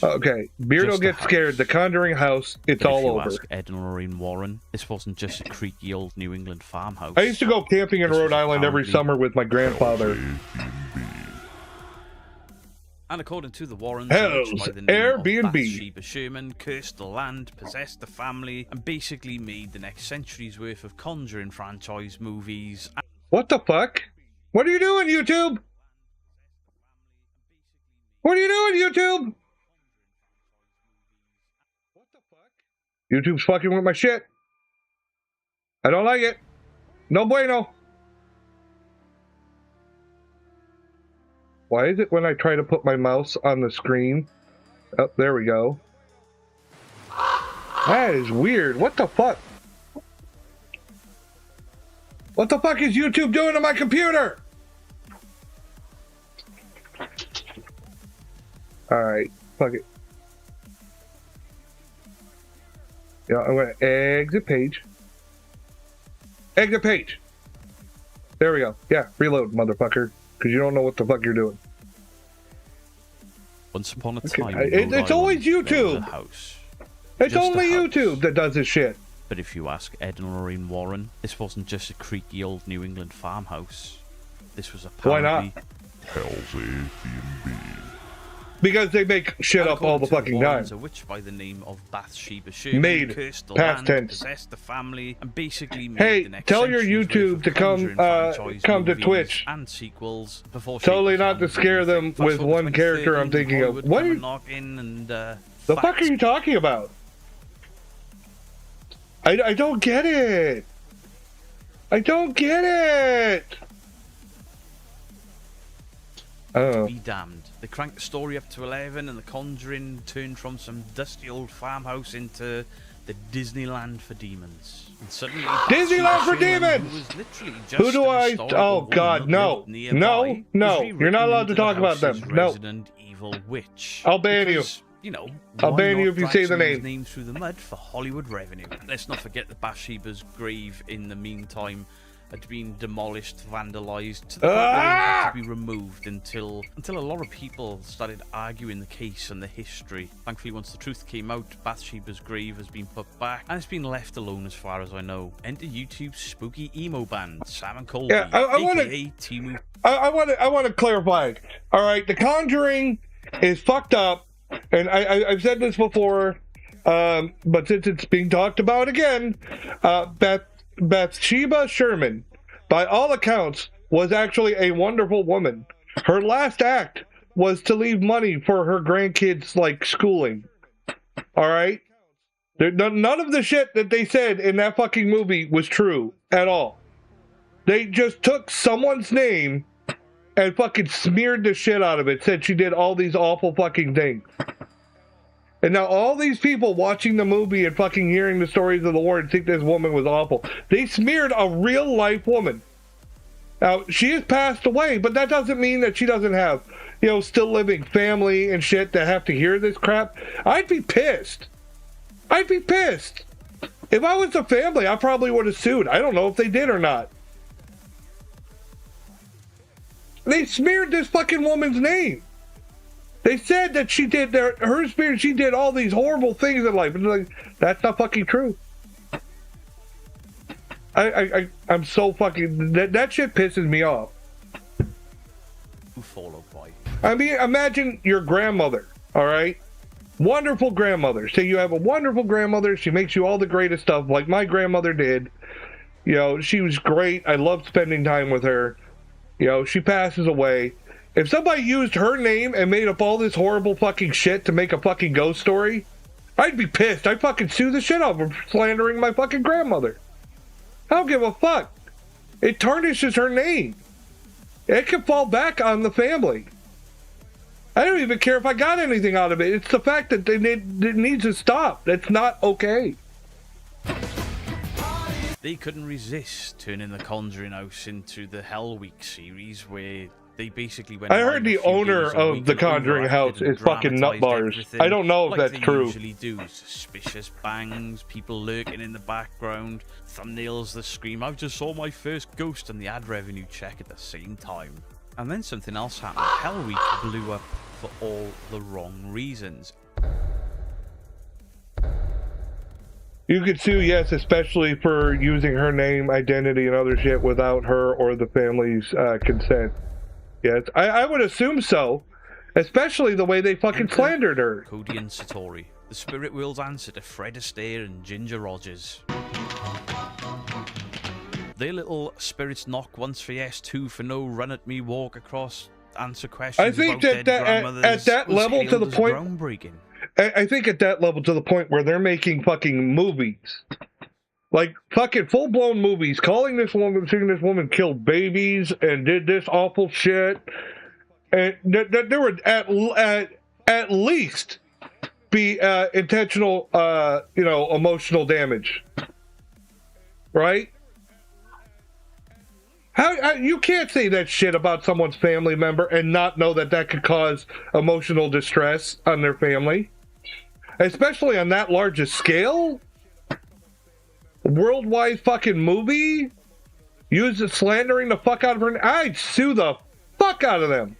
Okay, Beardo gets scared. The Conjuring house. It's all over. If you ask Ed and Lorraine Warren, this wasn't just a creaky old New England farmhouse. I used to go camping in Rhode Island every summer with my grandfather. And according to the Warrens, Hell's a witch by the name Airbnb. of Bathsheba Sherman cursed the land, possessed the family, and basically made the next century's worth of Conjuring franchise movies. What the fuck? What are you doing, YouTube? What are you doing, YouTube? What the fuck? YouTube's fucking with my shit. I don't like it. No bueno. Why is it when I try to put my mouse on the screen? Oh, there we go. That is weird. What the fuck? What the fuck is YouTube doing to my computer? Alright, fuck it. Yeah, I'm gonna exit page. Exit page! There we go. Yeah, reload, motherfucker. Because you don't know what the fuck you're doing. Once upon a Okay, time, it's always YouTube. It's only YouTube that does this shit. But if you ask Ed and Lorraine Warren, this wasn't just a creaky old New England farmhouse. This was apparently Hell's Airbnb. Because they make shit up all the fucking time. A witch by the name of Bathsheba Sherman Made cursed the past land, tense. possessed the family, and basically made Hey, the next tell your century's YouTube worth to of come Conjuring come to franchise Twitch. and sequels before Totally shaking not to hands scare with them Fast with forward one character I'm 2013, thinking of. Hollywood What come are and you, knock in and, the fuck facts. are you talking about? I don't get it. I don't get it. Oh. Be damned. They cranked the story up to 11 and the Conjuring turned from some dusty old farmhouse into the Disneyland for demons. And suddenly, Disneyland for demons! Who was literally just Who do an I? historical Oh woman God, that no, lived nearby, no, was no! rewritten You're not allowed to into the talk about them. house's No, resident evil witch. I'll ban Because, you know, I'll why ban you not if you drag say the someone's name. name through the mud for Hollywood revenue. Let's not forget that Bathsheba's grave, in the meantime, had been demolished, vandalized, to the point where it had to be removed until a lot of people started arguing the case and the history. Thankfully, once the truth came out, Bathsheba's grave has been put back, and it's been left alone as far as I know. Enter YouTube's spooky emo band, Sam and Colby, Yeah, I wanna- aka Timu. I want to clarify. All right, The Conjuring is fucked up, and I've said this before, but since it's being talked about again, Bathsheba Sherman, by all accounts, was actually a wonderful woman. Her last act was to leave money for her grandkids' like schooling. All right, none of the shit that they said in that fucking movie was true at all. They just took someone's name and fucking smeared the shit out of it, said she did all these awful fucking things. And now all these people watching the movie and fucking hearing the stories of the Lord think this woman was awful. They smeared a real life woman. Now, she has passed away, but that doesn't mean that she doesn't have, you know, still living family and shit that have to hear this crap. I'd be pissed. I'd be pissed. If I was the family, I probably would have sued. I don't know if they did or not. They smeared this fucking woman's name. They said that she did her spirit. She did all these horrible things in life. And like, that's not fucking true. I'm so fucking that shit pisses me off. Followed by. I mean, imagine your grandmother. All right, wonderful grandmother. Say you have a wonderful grandmother. She makes you all the greatest stuff, like my grandmother did. You know, she was great. I loved spending time with her. You know, she passes away. If somebody used her name and made up all this horrible fucking shit to make a fucking ghost story, I'd be pissed. I'd fucking sue the shit out of her for slandering my fucking grandmother. I don't give a fuck. It tarnishes her name. It can fall back on the family. I don't even care if I got anything out of it. It's the fact that it needs to stop. That's not okay. They couldn't resist turning the Conjuring house into the Hell Week series, where they basically went. I heard the owner of the Conjuring house is fucking nut bars. I don't know if that's true. Usually do suspicious bangs, people lurking in the background, thumbnails that scream, "I've just saw my first ghost," and the ad revenue check at the same time. And then something else happened. Hell Week blew up for all the wrong reasons. You could sue, yes, especially for using her name, identity, and other shit without her or the family's consent. Yes, I would assume so. Especially the way they fucking slandered her. Cody and Satori, the spirit world's answer to Fred Astaire and Ginger Rogers. Their little spirits knock once for yes, two for no, run at me, walk across, answer questions. I think about that at that level to the point. Groundbreaking. I think at that level to the point where they're making fucking movies. Like fucking full-blown movies, calling this woman, saying this woman killed babies and did this awful shit. And there would at least be intentional, emotional damage, right? How you can't say that shit about someone's family member and not know that could cause emotional distress on their family, especially on that large a scale. Worldwide fucking movie, slandering the fuck out of her. I'd sue the fuck out of them.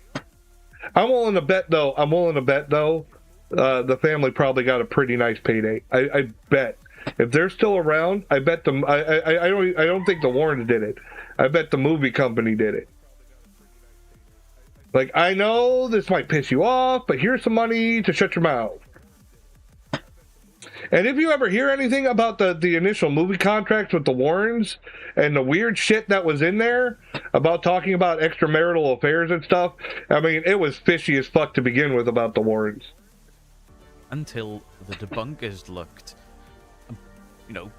I'm willing to bet though. The family probably got a pretty nice payday. I bet if they're still around, I bet them. I don't think the Warrens did it. I bet the movie company did it. Like, I know this might piss you off, but here's some money to shut your mouth. And if you ever hear anything about the initial movie contracts with the Warrens and the weird shit that was in there about talking about extramarital affairs and stuff, I mean, it was fishy as fuck to begin with about the Warrens. Until the debunkers looked.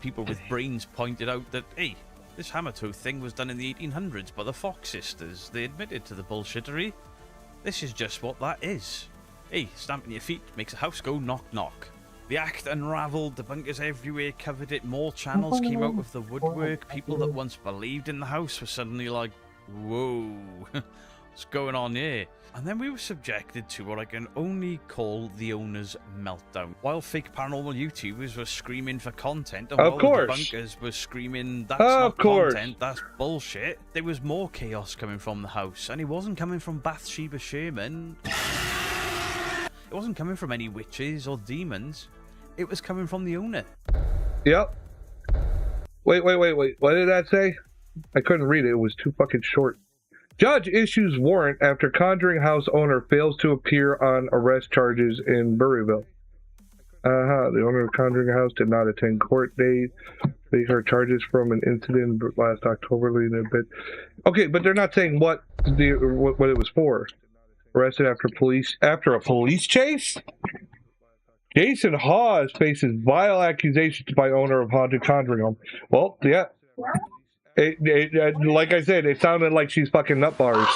People with brains pointed out that, hey, this Hammertoe thing was done in the 1800s by the Fox sisters. They admitted to the bullshittery. This is just what that is. Hey, stamping your feet makes a house go knock knock. The act unraveled, debunkers everywhere covered it, more channels came out of the woodwork, people that once believed in the house were suddenly like, whoa, what's going on here? And then we were subjected to what I can only call the owner's meltdown. While fake paranormal YouTubers were screaming for content, and while the debunkers were screaming, that's not content, that's bullshit, there was more chaos coming from the house, and it wasn't coming from Bathsheba Sherman. It wasn't coming from any witches or demons. It was coming from the owner. Yep. Wait. What did that say? I couldn't read it. It was too fucking short. Judge issues warrant after Conjuring House owner fails to appear on arrest charges in Burryville. The owner of Conjuring House did not attend court date. They heard charges from an incident last October leading a bit. Okay, but they're not saying what it was for. Arrested after a police chase? Jason Hawes faces vile accusations by owner of haunted conjuring home. Well, yeah. Like I said, it sounded like she's fucking nut bars.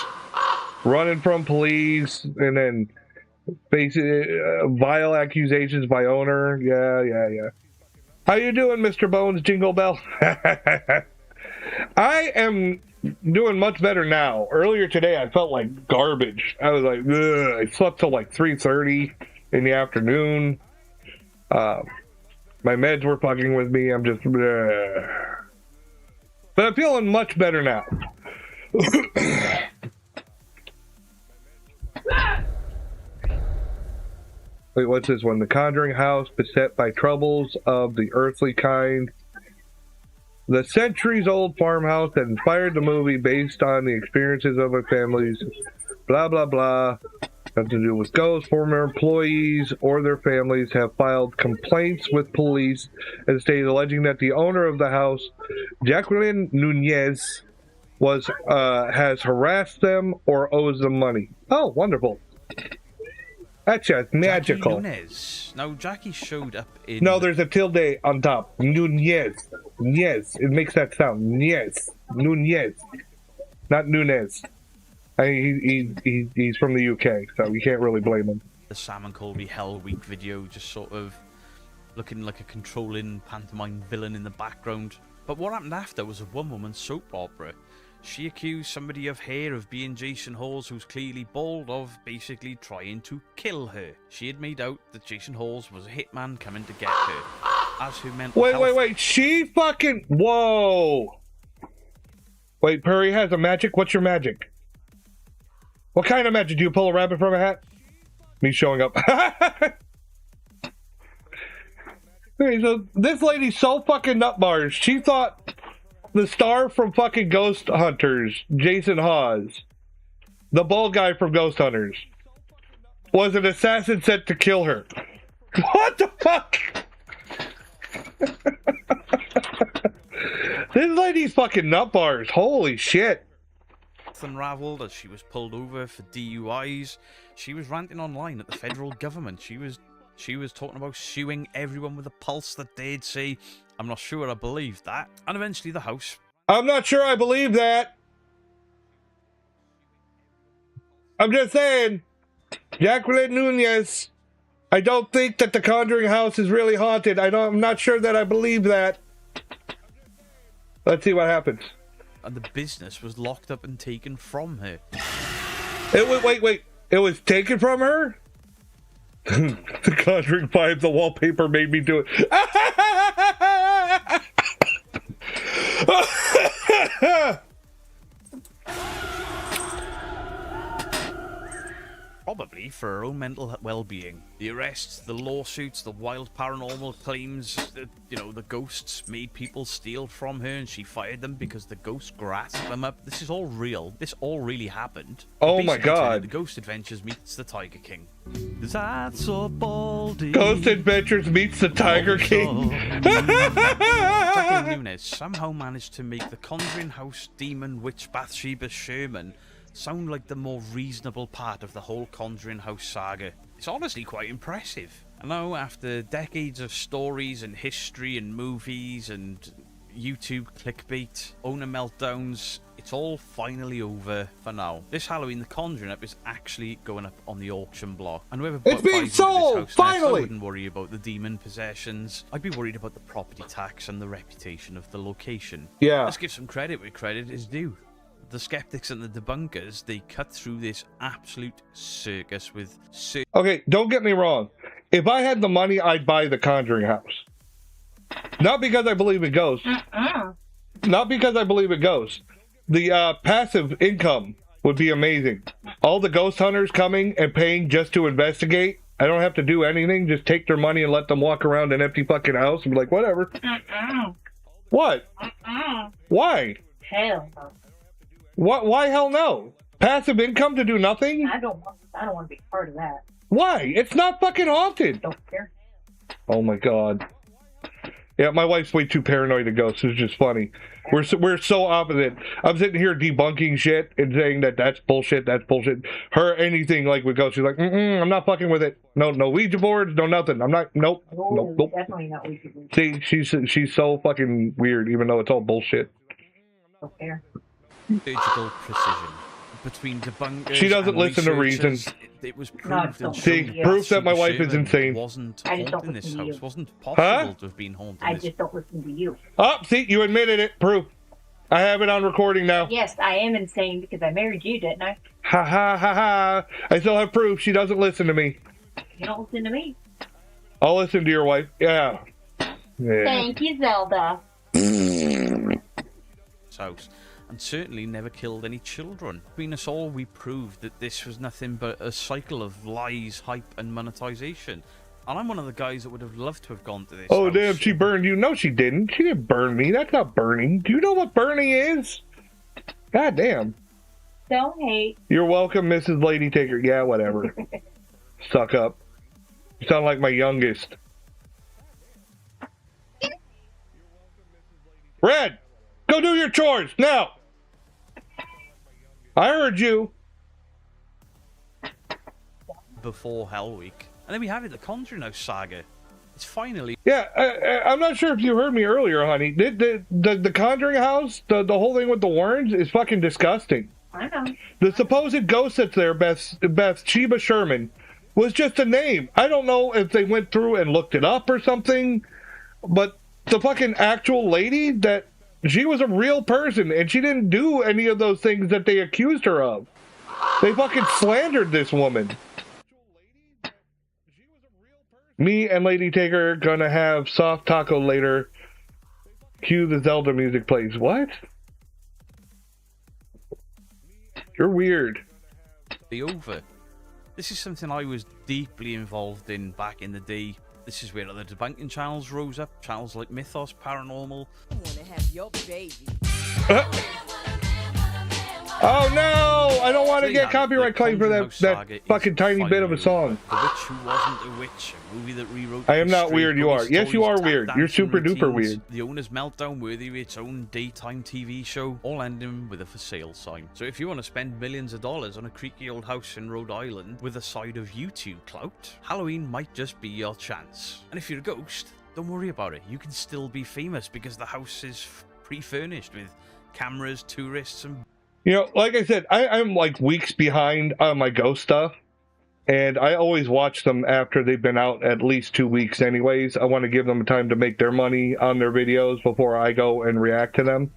Running from police and then facing vile accusations by owner. Yeah. How you doing, Mr. Bones Jingle Bell? I am doing much better now. Earlier today, I felt like garbage. I was like, ugh. I slept till like 3:30 in the afternoon. My meds were fucking with me. I'm just, ugh. But I'm feeling much better now. Wait, what's this one? The Conjuring House, beset by troubles of the earthly kind. The centuries-old farmhouse that inspired the movie based on the experiences of our families. Blah, blah, blah. Nothing to do with ghosts. Former employees or their families have filed complaints with police and stated alleging that the owner of the house, Jacqueline Nunez, has harassed them or owes them money. Oh, wonderful. That's just magical. Nunez. Now, Jackie showed up in... No, there's a tilde on top. Nunez. Yes, it makes that sound. Yes. Nunez. Not Nunez. He's from the UK, so you can't really blame him. The Sam and Colby Hell Week video just sort of looking like a controlling pantomime villain in the background. But what happened after was a one-woman soap opera. She accused somebody of hair of being Jason Hawes, who's clearly bald, of basically trying to kill her. She had made out that Jason Hawes was a hitman coming to get her. As her mental health... Wait. She fucking... Whoa. Wait, Perry has a magic? What's your magic? What kind of magic? Do you pull a rabbit from a hat? Me showing up. Okay, so this lady's so fucking nutbars. She thought the star from fucking Ghost Hunters, Jason Hawes, the bald guy from Ghost Hunters, was an assassin sent to kill her. What the fuck? This lady's fucking nut bars. Holy shit. Unraveled as she was pulled over for DUIs. She was ranting online at the federal government. She was talking about suing everyone with a pulse that they'd say, I'm not sure I believe that. And eventually the house. I'm not sure I believe that. I'm just saying, Jacqueline Nunez, I don't think that the Conjuring house is really haunted. I'm not sure that I believe that. Let's see what happens. And the business was locked up and taken from her. Wait. It was taken from her? The Conjuring 5, the wallpaper made me do it. Probably for her own mental well-being. The arrests, the lawsuits, the wild paranormal claims, the ghosts made people steal from her and she fired them because the ghosts grasped them up. This is all real. This all really happened. Oh my God. The Ghost Adventures meets the Tiger King. That's a baldy. Ghost Adventures meets the Tiger King. Jacqueline Nunez somehow managed to make the Conjuring House demon witch Bathsheba Sherman sound like the more reasonable part of the whole Conjuring House saga. It's honestly quite impressive. I know after decades of stories and history and movies and YouTube clickbait, owner meltdowns, it's all finally over for now. This Halloween, the Conjuring app is actually going up on the auction block. And whoever it's being sold! Finally! I wouldn't worry about the demon possessions. I'd be worried about the property tax and the reputation of the location. Yeah. Let's give some credit where credit is due. The skeptics and the debunkers, they cut through this absolute circus with... Okay, don't get me wrong. If I had the money, I'd buy the Conjuring house. Not because I believe in ghosts. Not because I believe in ghosts. The passive income would be amazing. All the ghost hunters coming and paying just to investigate. I don't have to do anything. Just take their money and let them walk around an empty fucking house and be like, whatever. What? Why? Hell no. What? Why hell no? Passive income to do nothing? I don't want to be part of that. Why? It's not fucking haunted. Don't care. Oh my God. Yeah, my wife's way too paranoid to ghosts. It's just funny. We're so opposite. I'm sitting here debunking shit and saying that that's bullshit. Her, anything like with ghosts, she's like, I'm not fucking with it. No Ouija boards, no nothing. I'm not. Nope. Definitely not Ouija boards. See, she's so fucking weird, even though it's all bullshit. Don't care. Surgical precision between debunkers. She doesn't and listen to reason. It was proved and See, shown proof that my wife is Sherman insane. Wasn't I just haunted don't in this listen to house. you. Wasn't possible to have been haunted. I just don't listen to you. Oh, see, you admitted it. Proof. I have it on recording now. Yes, I am insane because I married you, didn't I? Ha ha ha ha. I still have proof. She doesn't listen to me. You don't listen to me. I'll listen to your wife. Yeah. Thank you, Zelda. House. And certainly never killed any children. Between us all, we proved that this was nothing but a cycle of lies, hype, and monetization. And I'm one of the guys that would have loved to have gone to this Oh, house. damn, she burned you. No, she didn't. She didn't burn me. That's not burning. Do you know what burning is? God damn. Don't hate. You're welcome, Mrs. Lady Taker. Yeah, whatever. Suck up. You sound like my youngest. Red, go do your chores, now! I heard you. Before Hell Week. And then we have it, the Conjuring House saga. It's finally... Yeah, I'm not sure if you heard me earlier, honey. The Conjuring House, the whole thing with the Warrens is fucking disgusting. I know. The supposed ghost that's there, Bathsheba Sherman, was just a name. I don't know if they went through and looked it up or something, but the fucking actual lady, that she was a real person, and she didn't do any of those things that they accused her of. They fucking slandered this woman. Me and Lady Taker gonna have soft taco later. Cue the Zelda music plays. What? You're weird. over. This is something I was deeply involved in back in the day. This is where other debunking channels rose up, channels like Mythos, Paranormal. Oh no! I don't want to So get yeah, copyright the claim for Conjuring that House saga fucking is tiny bit of a finally song. over. The Witch Who Wasn't a Witch, a movie that rewrote I am not history, weird, you ghost are. Yes, you stories, are tap weird. You're dancing super duper routines, weird. The Owner's Meltdown, worthy of its own daytime TV show, all ending with a for sale sign. So if you want to spend millions of dollars on a creaky old house in Rhode Island with a side of YouTube clout, Halloween might just be your chance. And if you're a ghost, don't worry about it. You can still be famous because the house is pre-furnished with cameras, tourists, and... You know, like I said, I'm like weeks behind on my ghost stuff. And I always watch them after they've been out at least 2 weeks anyways. I want to give them time to make their money on their videos before I go and react to them.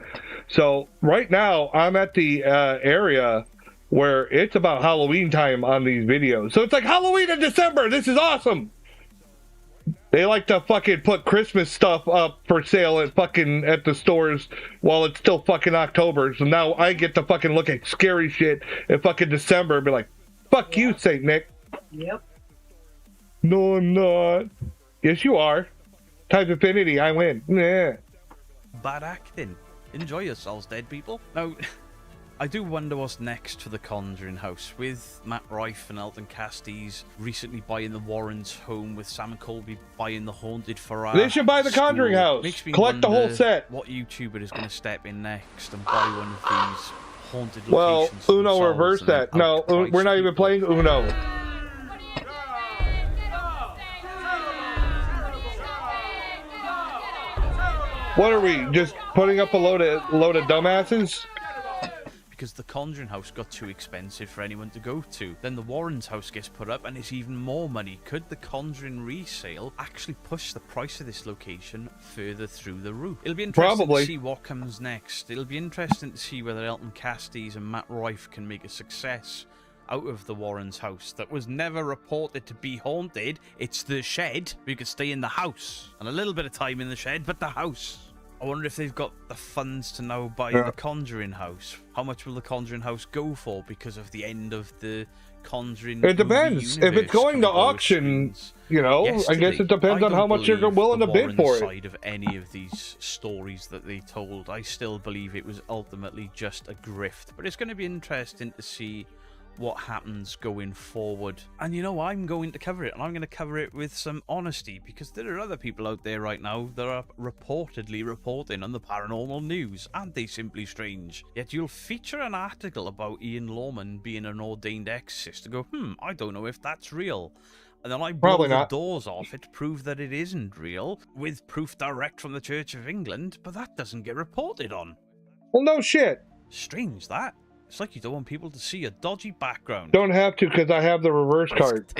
So right now, I'm at the area where it's about Halloween time on these videos. So it's like Halloween in December. This is awesome. They like to fucking put Christmas stuff up for sale at the stores while it's still fucking October. So now I get to fucking look at scary shit in fucking December and be like, fuck you, Saint Nick. Yep. No, I'm not. Yes, you are. Type Infinity, I win. Yeah. bad acting. Enjoy yourselves, dead people. Now, I do wonder what's next for the Conjuring House, with Matt Rife and Elton Castis recently buying the Warrens' home, with Sam and Colby buying the Haunted Farrar. They should buy the school. Conjuring House. Makes me Collect the whole wonder set. What YouTuber is going to step in next and buy one of these haunted Well, locations for Uno themselves reverse and then that. No, outprice we're not even people? playing Uno. What are we, just putting up a load of dumbasses? Because the Conjuring House got too expensive for anyone to go to. Then the Warrens' house gets put up and it's even more money. Could the Conjuring resale actually push the price of this location further through the roof? It'll be interesting to see what comes next. It'll be interesting to see whether Elton Castis and Matt Rife can make a success out of the Warrens' house that was never reported to be haunted. It's the shed. You could stay in the house and a little bit of time in the shed, but the house. I wonder if they've got the funds to now buy the Conjuring House. How much will the Conjuring House go for because of the end of the Conjuring? It depends. If it's going to auction, you know, I guess it depends on how much you're willing to bid for it. Side of any of these stories that they told, I still believe it was ultimately just a grift. But it's going to be interesting to see what happens going forward. And you know, I'm going to cover it, and I'm going to cover it with some honesty, because there are other people out there right now that are reportedly reporting on the paranormal news. Aren't they simply strange? Yet you'll feature an article about Ian Lawman being an ordained exorcist to go, I don't know if that's real. And then I blow the doors off it to prove that it isn't real, with proof direct from the Church of England, but that doesn't get reported on. Well, no shit. Strange, that. It's like you don't want people to see a dodgy background. Don't have to, because I have the reverse card.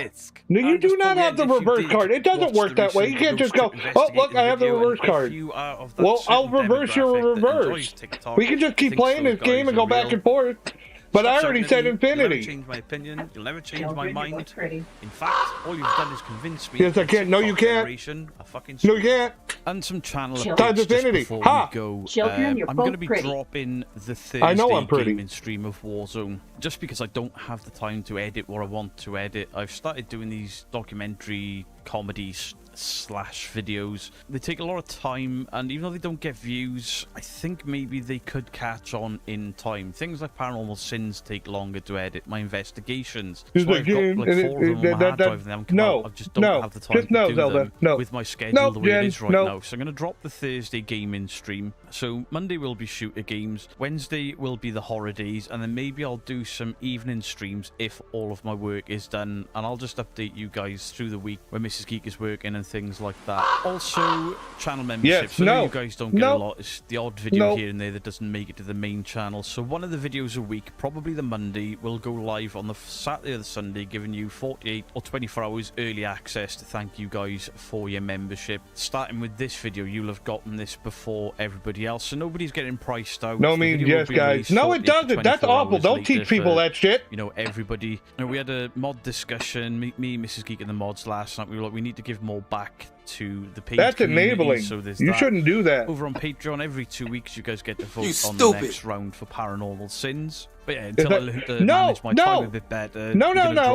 No, you do not have the reverse card. It doesn't work that way. You can't just go, oh, look, I have the reverse card. Well, I'll reverse your reverse. We can just keep playing this game and go back and forth. But I already said infinity. You'll never change my opinion. You'll never change my mind. In fact, all you've done is convince me. Yes, I can't. No, you can't. No, you can't. And some channel Times updates infinity. Before Ha! we go. Children, you're I'm both going to be pretty. dropping the I know I'm Thursday pretty. gaming stream of Warzone, just because I don't have the time to edit what I want to edit. I've started doing these documentary comedies slash videos. They take a lot of time, and even though they don't get views, I think maybe they could catch on in time. Things like Paranormal Sins take longer to edit. My investigations. So I've got like 4 of them on my hard drive, and they haven't come out. I just don't have the time to do them with my schedule the way it is right now. So I'm going to drop the Thursday gaming stream. So Monday will be shooter games, Wednesday will be the horror days, and then maybe I'll do some evening streams if all of my work is done, and I'll just update you guys through the week when Mrs. Geek is working and things like that. Also, channel membership. So you guys don't get a lot. It's the odd video here and there that doesn't make it to the main channel. So one of the videos a week, probably the Monday, will go live on the Saturday or the Sunday, giving you 48 or 24 hours early access to thank you guys for your membership. Starting with this video, you'll have gotten this before everybody else, so nobody's getting priced out. No means yes, guys. No, it doesn't. That's awful. Don't teach people that shit. You know, everybody. You know, we had a mod discussion, me, Mrs. Geek, and the mods last night. We were like, we need to give more back to the paid That's community, enabling. So there's You that. shouldn't do that. Over on Patreon, every 2 weeks, you guys get to vote on the next round for Paranormal Sins. But yeah, until I learn to manage my time a bit better,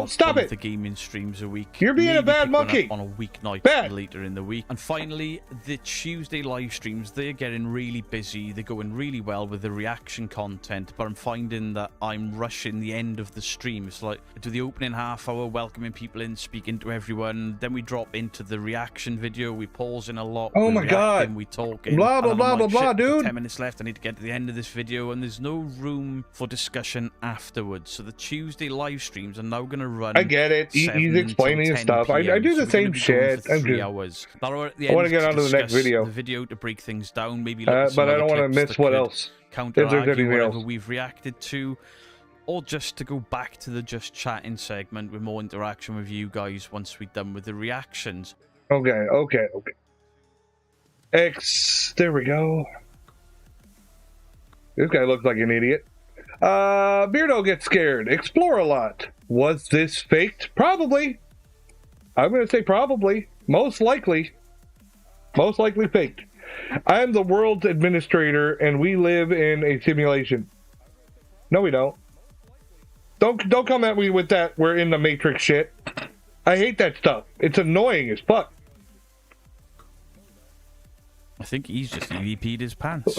Stop it. the gaming streams a week. You're being a Maybe bad pick one monkey. up on a weeknight Bad. later in the week. And finally, the Tuesday live streams, they're getting really busy. They're going really well with the reaction content, but I'm finding that I'm rushing the end of the stream. It's like I do the opening half hour, welcoming people in, speaking to everyone. Then we drop into the reaction video. We pause in a lot. Oh we my God. We talk. Blah, blah, blah, blah, blah, dude. 10 minutes left. I need to get to the end of this video, and there's no room for discussion afterwards. So the Tuesday live streams are now going to run. I get it. He's explaining his stuff. I do the same shit. I'm 3 hours. I want to get on to the next video. The video to break things down. Maybe but I don't want to miss what else. Counteract whatever we've reacted to, or just to go back to the just chatting segment with more interaction with you guys once we're done with the reactions. Okay. There we go. This guy looks like an idiot. Beardo gets scared. Explore a lot. Was this faked? Probably. I'm going to say probably. Most likely. Most likely faked. I am the world's administrator, and we live in a simulation. No, we don't. Don't come at me with that. We're in the Matrix shit. I hate that stuff. It's annoying as fuck. I think he's just EVP'd his pants.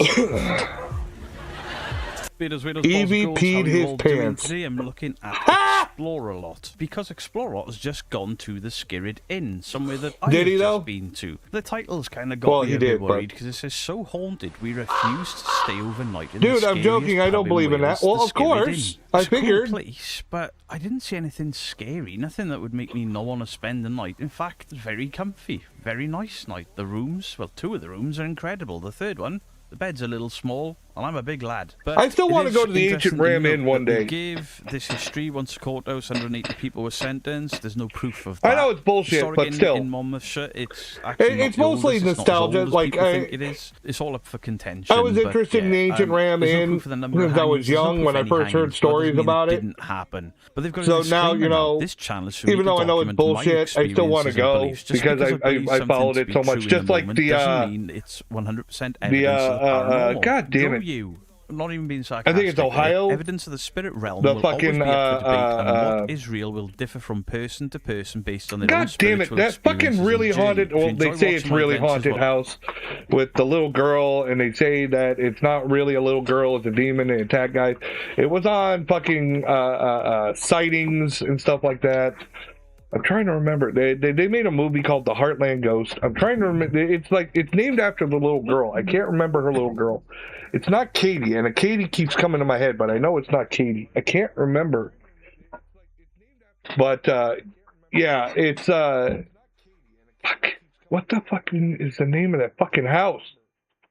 EVP'd his pants. Today I'm looking at Explore a Lot, because Explore a Lot has just gone to the Skirrid Inn, somewhere that I have just been to. The title's kind of got me a bit worried because it says, so haunted we refuse to stay overnight in Dude, I'm joking. I don't believe in that. Well, of course. I figured. Cool place, but I didn't see anything scary. Nothing that would make me not want to spend the night. In fact, very comfy. Very nice night. The rooms, well, 2 of the rooms are incredible. The third one, the bed's a little small, and I'm a big lad. But I still want to go to the ancient Ram Inn one day. Give this history. Once a courthouse, 180 people were sentenced. There's no proof of that. I know it's bullshit, but still. In Monmouthshire, it's actually it's mostly nostalgia. Like think it is. It's all up for contention. I was interested in the ancient Ram Inn because I was young when I first heard stories about it. Didn't happen. But they've got so now you know. This channel is even though I know it's bullshit, I still want to go because I followed it so much. Just like the it's 100% evidence. God damn it. I'm not even being sarcastic. I think it's Ohio. Evidence of the spirit realm the will fucking, always be up for debate, and what is real will differ from person to person based on their own God damn it! That fucking really haunted. Well, they say it's really haunted house with the little girl, and they say that it's not really a little girl; it's a demon and attack guys. It was on fucking sightings and stuff like that. I'm trying to remember. They made a movie called The Heartland Ghost. I'm trying to remember. It's named after the little girl. I can't remember her little girl. It's not Katie, and a Katie keeps coming to my head, but I know it's not Katie. I can't remember. But yeah, it's fuck. What the fucking is the name of that fucking house?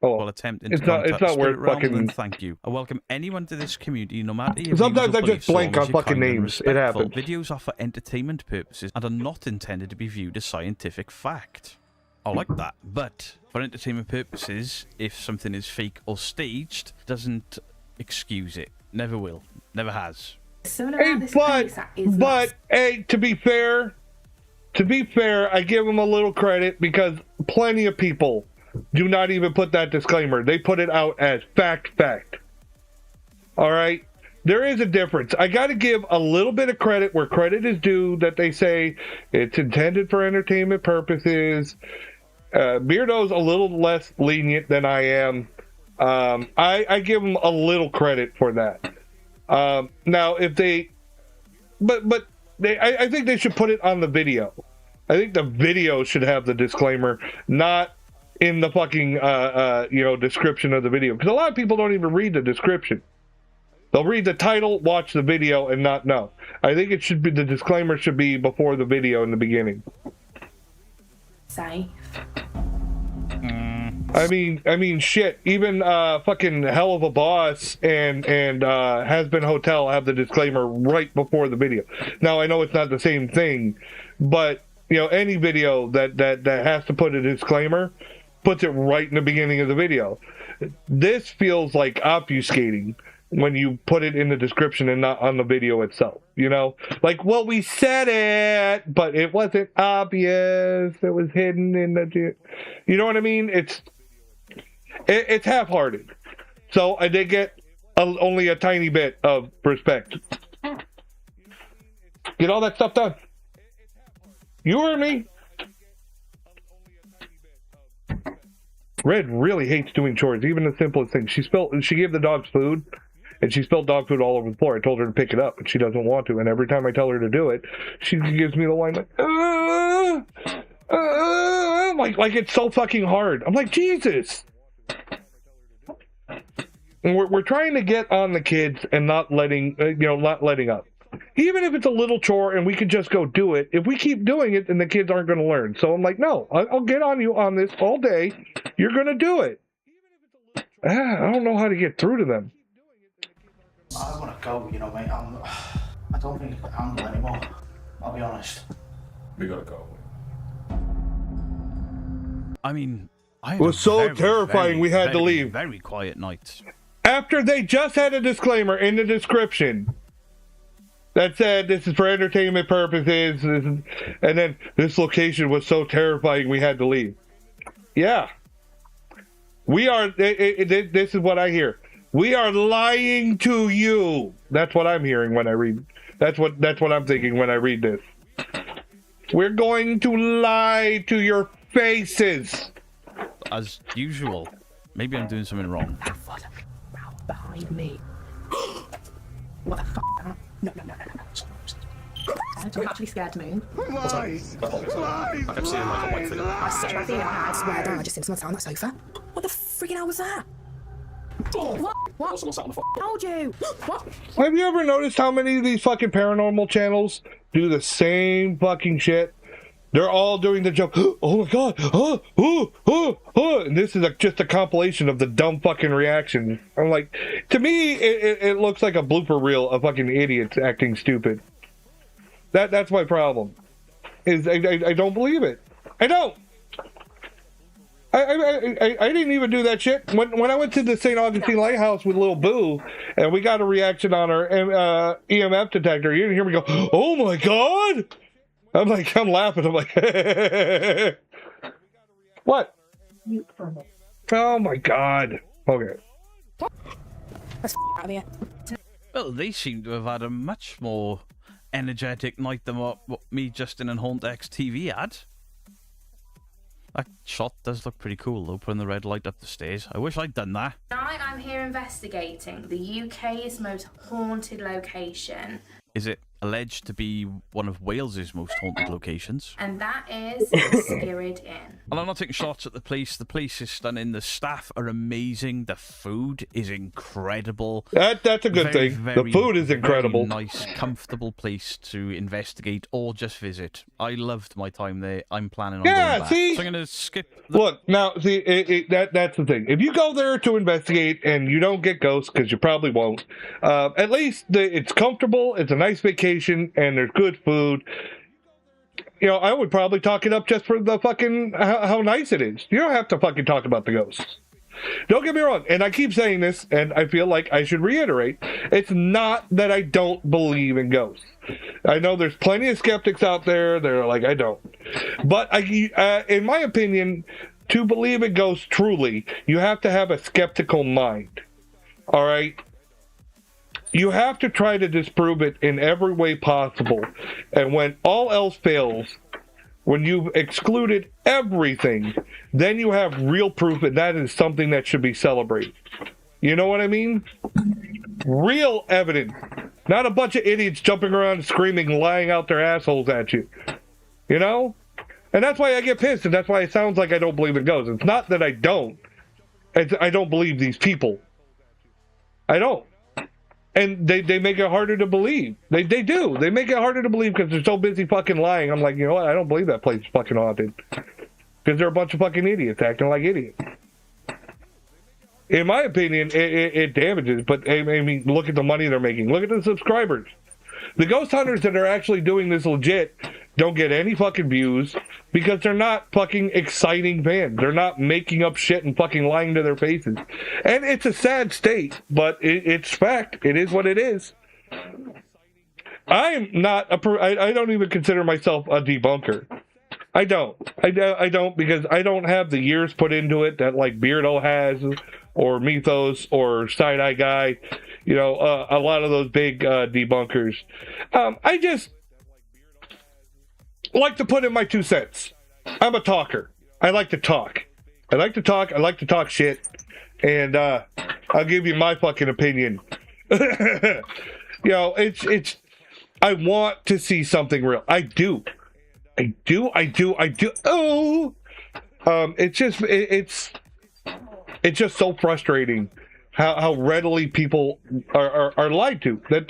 Oh, well, attempt it's not worth fucking. Thank you. I welcome anyone to this community, no matter your Sometimes I views or just blank on beliefs, fucking names. It happens. Videos are for entertainment purposes and are not intended to be viewed as scientific fact. I like that, but for entertainment purposes, if something is fake or staged, doesn't excuse it. Never will. Never has. Hey, but hey, to be fair, I give them a little credit because plenty of people do not even put that disclaimer. They put it out as fact. All right? There is a difference. I got to give a little bit of credit where credit is due, that they say it's intended for entertainment purposes. Beardo's a little less lenient than I am. I give them a little credit for that. Now, if they... But I think they should put it on the video. I think the video should have the disclaimer, not in the fucking description of the video, because a lot of people don't even read the description. They'll read the title, watch the video, and not know. I think it should be, the disclaimer should be before the video in the beginning. Safe. I mean, shit. Even fucking Hell of a Boss and Has Been Hotel have the disclaimer right before the video. Now I know it's not the same thing, but you know, any video that has to put a disclaimer puts it right in the beginning of the video. This feels like obfuscating. when you put it in the description and not on the video itself, you know? Like, well, we said it, but it wasn't obvious. It was hidden in the... You know what I mean? It's half-hearted. So I did get only a tiny bit of respect. Get all that stuff done. You heard me? Red really hates doing chores, even the simplest things. She gave the dogs food, and she spilled dog food all over the floor. I told her to pick it up, but she doesn't want to. And every time I tell her to do it, she gives me the line like it's so fucking hard. I'm like, Jesus. And we're trying to get on the kids and not letting up. Even if it's a little chore and we could just go do it, if we keep doing it, then the kids aren't going to learn. So I'm like, no, I'll get on you on this all day. You're going to do it. I don't know how to get through to them. I want to go, you know, mate. I don't think I can handle anymore. I'll be honest. We gotta go. I mean, it was so terrifying we had to leave. Very quiet night. After they just had a disclaimer in the description that said this is for entertainment purposes, and then this location was so terrifying we had to leave. Yeah. We are, this is what I hear. We are lying to you. That's what I'm hearing when I read. That's what I'm thinking when I read this. We're going to lie to your faces. As usual. Maybe I'm doing something wrong. Behind me. What the fuck? No. You're actually scared to move. Lies! I kept seeing like a white figure. I such a bad feeling. I swear down, I just seen someone sat on that sofa. What the freaking hell was that? What? Someone sat on the floor. Told you. What? Have you ever noticed how many of these fucking paranormal channels do the same fucking shit? They're all doing the jump. Oh my god! And this is just a compilation of the dumb fucking reactions. I'm like, to me, it looks like a blooper reel of fucking idiots acting stupid. That's my problem. Is I don't believe it. I don't. I didn't even do that shit. When I went to the St. Augustine Lighthouse with Lil Boo, and we got a reaction on our EMF detector, you didn't hear me go, oh my god! I'm laughing. I'm like, what? Oh my god. Okay. Let's out of here. Well, they seem to have had a much more energetic night than what me, Justin, and Haunt X TV had. That shot does look pretty cool, though, putting the red light up the stairs. I wish I'd done that. Tonight I'm here investigating the UK's most haunted location. Is it alleged to be one of Wales's most haunted locations? And that is the Spirit Inn. And I'm not taking shots at the place. The place is stunning. The staff are amazing. The food is incredible. That's a good thing. The food is incredible. Very nice, comfortable place to investigate or just visit. I loved my time there. I'm planning on going back. See? So I'm going to skip... Look, now, see, that's the thing. If you go there to investigate and you don't get ghosts, because you probably won't, at least it's comfortable, it's a nice vacation, and there's good food. You know, I would probably talk it up just for the fucking how nice it is. You don't have to fucking talk about the ghosts. Don't get me wrong, and I keep saying this, and I feel like I should reiterate, it's not that I don't believe in ghosts. I know there's plenty of skeptics out there that are like, I don't. But in my opinion, to believe in ghosts truly, you have to have a skeptical mind. All right? You have to try to disprove it in every way possible. And when all else fails, when you've excluded everything, then you have real proof that is something that should be celebrated. You know what I mean? Real evidence. Not a bunch of idiots jumping around screaming, lying out their assholes at you. You know? And that's why I get pissed, and that's why it sounds like I don't believe in ghosts. It's not that I don't. I don't believe these people. I don't. And they make it harder to believe. They do. They make it harder to believe because they're so busy fucking lying. I'm like, you know what? I don't believe that place is fucking haunted. Because they're a bunch of fucking idiots acting like idiots. In my opinion, it damages. But, I mean, look at the money they're making. Look at the subscribers. The ghost hunters that are actually doing this legit don't get any fucking views because they're not fucking exciting fans. They're not making up shit and fucking lying to their faces. And it's a sad state, but it's fact. It is what it is. I'm not I don't even consider myself a debunker. I don't because I don't have the years put into it that like Beardo has or Mythos or Side Eye Guy, you know, a lot of those big debunkers. I just like to put in my 2 cents. I'm a talker. I like to talk. I like to talk shit. And I'll give you my fucking opinion. You know, it's I want to see something real. I do. Oh, it's just so frustrating how readily people are lied to, that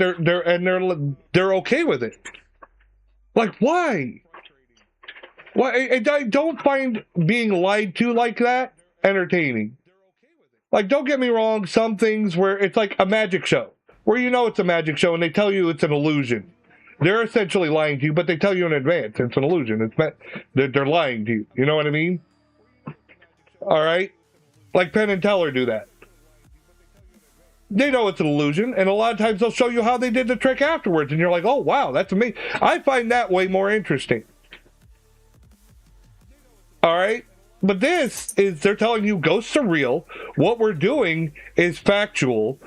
they're okay with it. Like, why? I don't find being lied to like that entertaining. Like, don't get me wrong, some things where it's like a magic show, where you know it's a magic show and they tell you it's an illusion. They're essentially lying to you, but they tell you in advance it's an illusion. They're lying to you. You know what I mean? All right? Like Penn and Teller do that. They know it's an illusion, and a lot of times they'll show you how they did the trick afterwards, and you're like, oh, wow, that's amazing. I find that way more interesting. All right? But this is, they're telling you ghosts are real. What we're doing is factual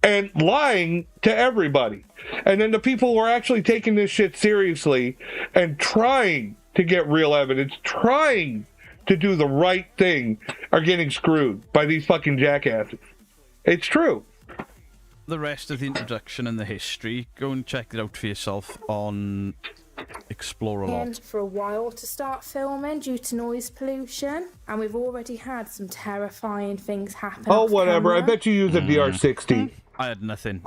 and lying to everybody. And then the people who are actually taking this shit seriously and trying to get real evidence, trying to do the right thing, are getting screwed by these fucking jackasses. It's true. The rest of the introduction and the history, go and check it out for yourself on Explore a Lot. For a while to start filming due to noise pollution, and we've already had some terrifying things happen. Oh, whatever. I bet you use a DR60. I had nothing.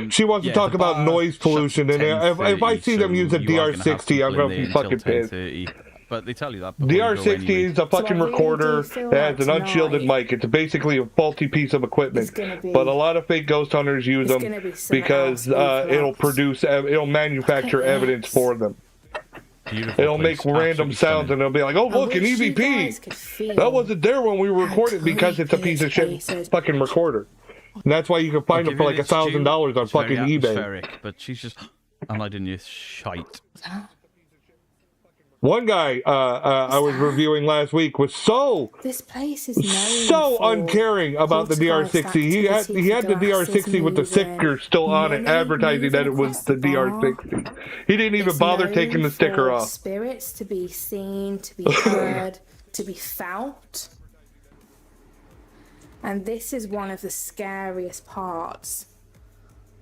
She wants to talk about noise pollution, and if I see them use a DR60, I'm going to be fucking pissed. But they tell you that. DR60 is a fucking recorder that has an unshielded mic. It's basically a faulty piece of equipment. But a lot of fake ghost hunters use them because it'll manufacture evidence for them. It'll make random sounds and it'll be like, oh, look, an EVP. That wasn't there when we recorded, because it's a piece of shit fucking recorder. And that's why you can find them for like $1,000 on fucking eBay. But she's just, and I didn't use shite. One guy I was reviewing last week was so uncaring about the DR60. He had the DR60 with the sticker still on it, advertising that it was the DR60. He didn't even bother taking the sticker off. Spirits to be seen, to be heard, to be felt. And this is one of the scariest parts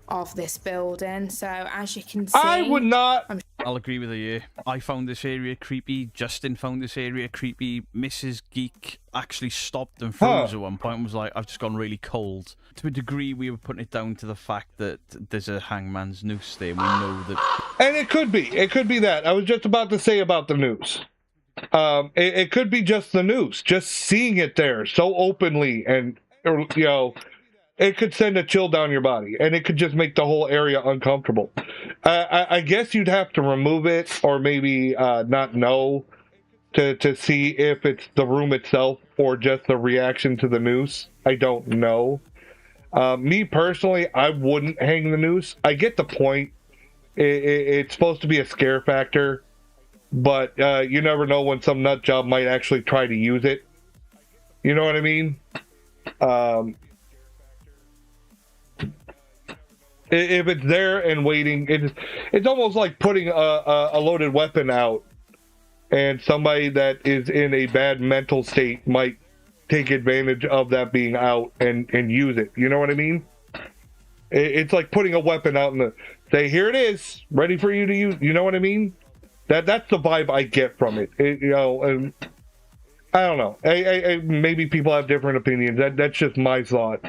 of this building. So as you can see, I would not. I'll agree with you. I found this area creepy. Justin found this area creepy. Mrs. Geek actually stopped and froze at one point and was like, I've just gone really cold. To a degree, we were putting it down to the fact that there's a hangman's noose there. We know that. And it could be. It could be that. I was just about to say about the noose. It could be just the noose. Just seeing it there so openly, and, you know, it could send a chill down your body, and it could just make the whole area uncomfortable. I guess you'd have to remove it, or maybe not know to see if it's the room itself or just the reaction to the noose. I don't know. Me personally, I wouldn't hang the noose. I get the point. It's supposed to be a scare factor, but you never know when some nut job might actually try to use it. You know what I mean? If it's there and waiting, it's almost like putting a loaded weapon out, and somebody that is in a bad mental state might take advantage of that being out and use it. You know what I mean? It's like putting a weapon out and say, here it is, ready for you to use. You know what I mean? That's the vibe I get from it. You know, and I don't know. Maybe people have different opinions. That's just my thought.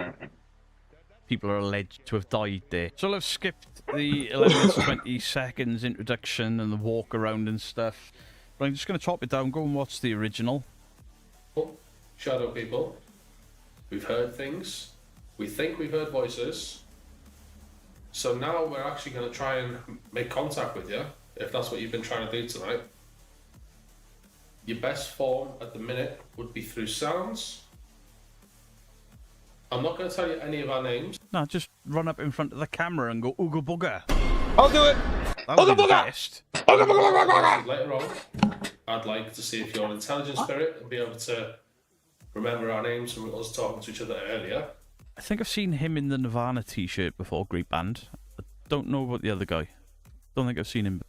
People are alleged to have died there. So I've skipped the 11 to 20 seconds introduction and the walk around and stuff. But I'm just going to chop it down, go and watch the original. Shadow people. We've heard things. We think we've heard voices. So now we're actually going to try and make contact with you, if that's what you've been trying to do tonight. Your best form at the minute would be through sounds. I'm not going to tell you any of our names. No, just run up in front of the camera and go ooga booga. I'll do it. That would be the best. Later on, I'd like to see if you're an intelligent spirit and be able to remember our names from us talking to each other earlier. I think I've seen him in the Nirvana t-shirt before, Great Band. I don't know about the other guy. Don't think I've seen him.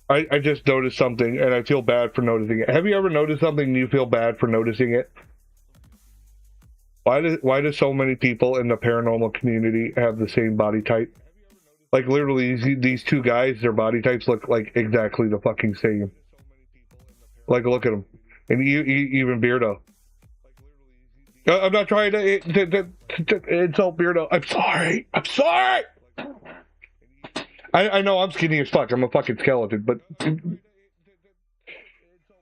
I just noticed something, and I feel bad for noticing it. Have you ever noticed something and you feel bad for noticing it? Why do so many people in the paranormal community have the same body type? Like, literally, these two guys, their body types look like exactly the fucking same. Like, look at them. And even Beardo. I'm not trying to insult Beardo. I'm sorry. I'm sorry. I know I'm skinny as fuck. I'm a fucking skeleton, but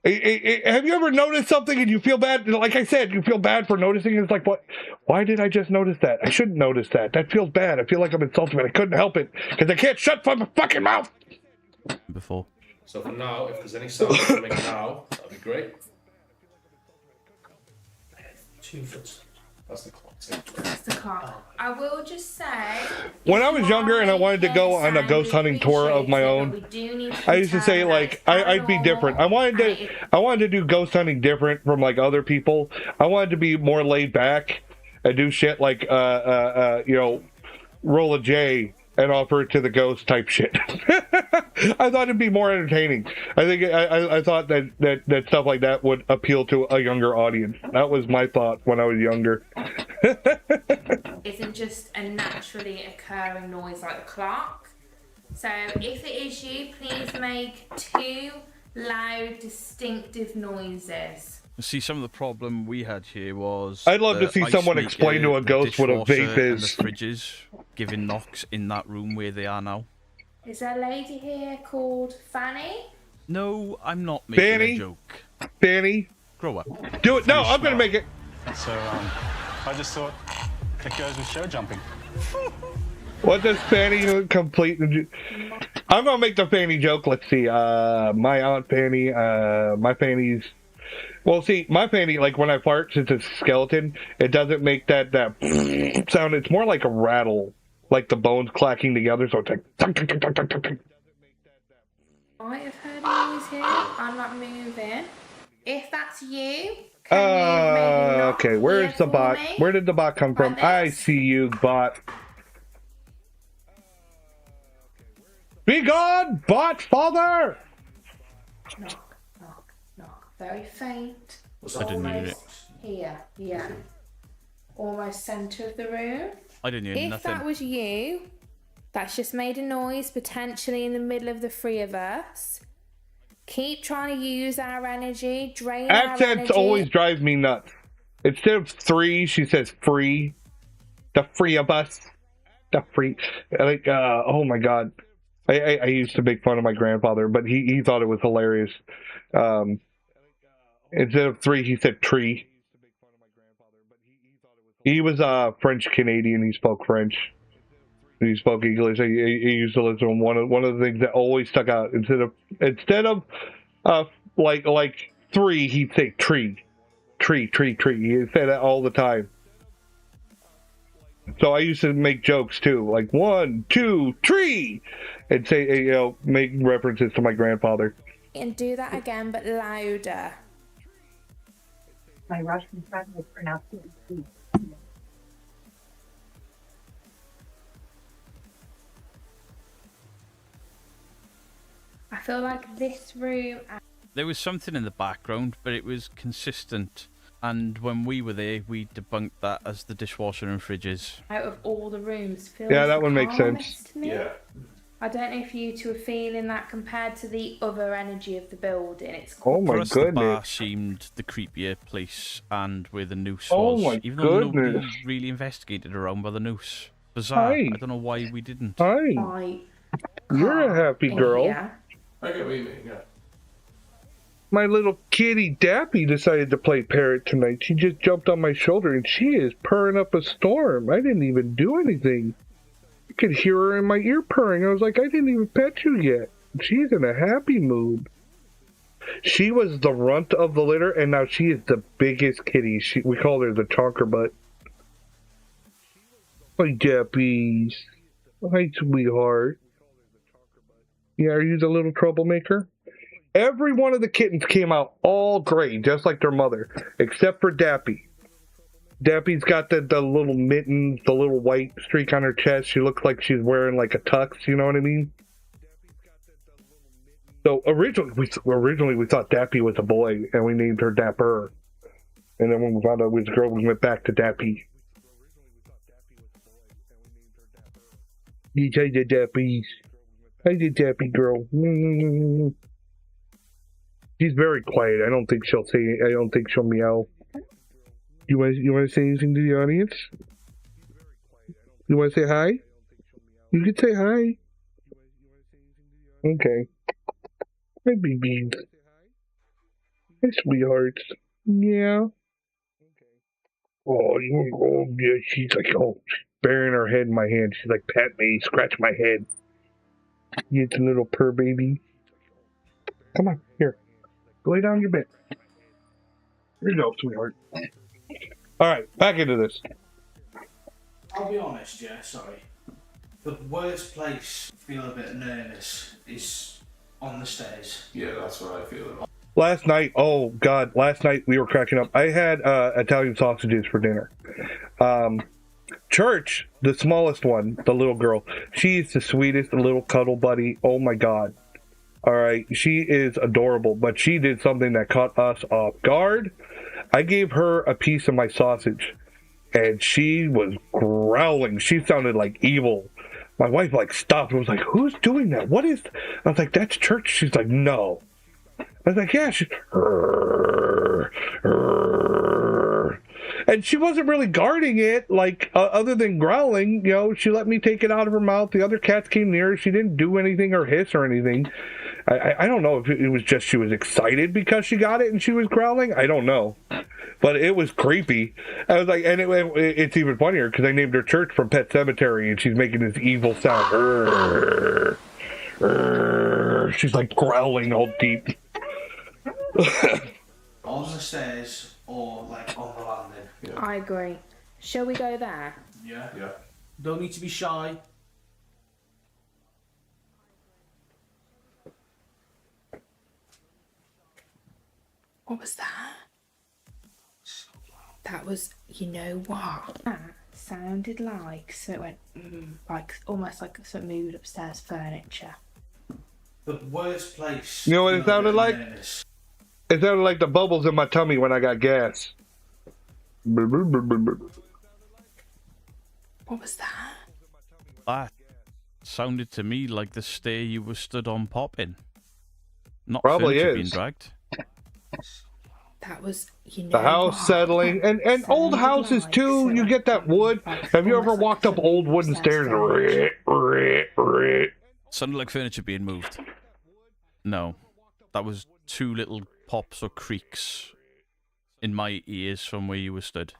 have you ever noticed something and you feel bad? Like I said, you feel bad for noticing. It's like, what? Why did I just notice that? I shouldn't notice that. That feels bad. I feel like I'm insulting, but I couldn't help it because I can't shut my fucking mouth. Before. So for now, if there's any sound you can make now, that'd be great. 2 foot. That's the clock. That's the clock. I will just say, when I was younger and I wanted to go on a ghost hunting tour of my own, I used to say like I'd be different. I wanted to do ghost hunting different from like other people. I wanted to be more laid back and do shit like you know, roll a J and offer it to the ghost type shit. I thought it'd be more entertaining. I think I thought that stuff like that would appeal to a younger audience. That was my thought when I was younger. isn't just a naturally occurring noise like the clock. So if it is you, please make 2 loud, distinctive noises. See, some of the problem we had here was... I'd love to see someone explain to a ghost what a vape is. The fridges giving knocks in that room where they are now. Is there a lady here called Fanny? No, I'm not making Fanny? a joke. Fanny? Grow up. Do it. No, I'm going to make it. So, I just thought it goes with show jumping. What does Fanny complete? I'm going to make the Fanny joke. Let's see. My Aunt Fanny, my Fanny's... Well, see, my Fanny, like when I fart, since it's a skeleton, it doesn't make that sound. It's more like a rattle, like the bones clacking together. So it's like. I have heard a noise here. I'm not moving. If that's you, can you maybe knock okay. Where's the bot? me? Where did the bot come from? I see you, bot. Be gone, bot father. Knock. Very faint. I didn't hear it. Here, yeah. Almost centre of the room. I didn't hear If nothing. that was you, that's just made a noise potentially in the middle of the 3 of us. Keep trying to use our energy, drain our Accents energy. always drive me nuts. Instead of 3, she says free. The free of us. The free. Like, oh my god. I used to make fun of my grandfather, but he thought it was hilarious. Instead of 3, he said tree. He was French Canadian. He spoke French. He spoke English. He used to listen to him. One of the things that always stuck out, instead of like 3, he'd say tree. Tree. He'd say that all the time. So I used to make jokes too, like 1, 2, 3, and say, you know, make references to my grandfather. And do that again, but louder. My Russian friend was pronouncing it. I feel like this room... There was something in the background, but it was consistent. And when we were there, we debunked that as the dishwasher and fridges. out of all the rooms feels Yeah, that the one makes calmest sense. to me. Yeah. I don't know if you two are feeling that compared to the other energy of the building. It's Oh my For us, the bar goodness. seemed the creepier place, and where the noose Oh was. my Even though nobody goodness. really investigated around by the noose. Bizarre. Hi. I don't know why we didn't. Hi. my You're a happy in girl. here. I get what you mean, yeah. My little kitty Dappy decided to play parrot tonight. She just jumped on my shoulder and she is purring up a storm. I didn't even do anything. I could hear her in my ear purring. I was like, I didn't even pet you yet. She's in a happy mood. She was the runt of the litter, and now she is the biggest kitty. We call her the chonker butt. Hi, Dappies. Hi, sweetheart. Yeah, are you the little troublemaker? Every one of the kittens came out all gray, just like their mother, except for Dappy. Dappy's got the little mittens, the little white streak on her chest. She looks like she's wearing like a tux, you know what I mean? So originally we thought Dappy was a boy, and we named her Dapper. And then when we found out it was a girl, we went back to Dappy. Hi, the Dappies. Hi, the Dappy girl. She's very quiet. I don't think she'll meow. You want to say anything to the audience? You want to say hi? You can say hi. Okay. Hi, babies. Hi, sweethearts. Yeah. Oh, yeah, she's like, she's burying her head in my hand. She's like, pat me, scratch my head. It's a little purr baby. Come on, here. Go lay down in your bed. Here you go, sweetheart. Alright, back into this. I'll be honest, yeah, sorry. The worst place I feel a bit nervous is on the stairs. Yeah, that's what I feel. Last night we were cracking up. I had Italian sausages for dinner. Church, the smallest one, the little girl, she's the sweetest little cuddle buddy. Oh my god. Alright, she is adorable, but she did something that caught us off guard. I gave her a piece of my sausage, and she was growling. She sounded like evil. My wife stopped and was like, who's doing that? What is... I was like, that's Church. She's like, no. I was like, yeah. She's... And she wasn't really guarding it, other than growling. You know, she let me take it out of her mouth. The other cats came near her. She didn't do anything or hiss or anything. I don't know if it was just she was excited because she got it and she was growling. I don't know. But it was creepy. I was like, and it's even funnier because I named her Church from Pet Cemetery, and she's making this evil sound. She's like growling all deep. On the stairs or on the landing. Yeah. I agree. Shall we go there? Yeah. Don't need to be shy. What was that? That was, you know what? That sounded like, so it went, almost like some moved upstairs furniture. The worst place. You know what it sounded like? It sounded like the bubbles in my tummy when I got gas. What was that? That sounded to me like the stair you were stood on popping. Not probably furniture is being dragged. That was, you know, the house settling, and old houses too. You get that wood. Have you ever walked up old wooden stairs? Sounded like furniture being moved. No, that was two little pops or creaks in my ears from where you were stood.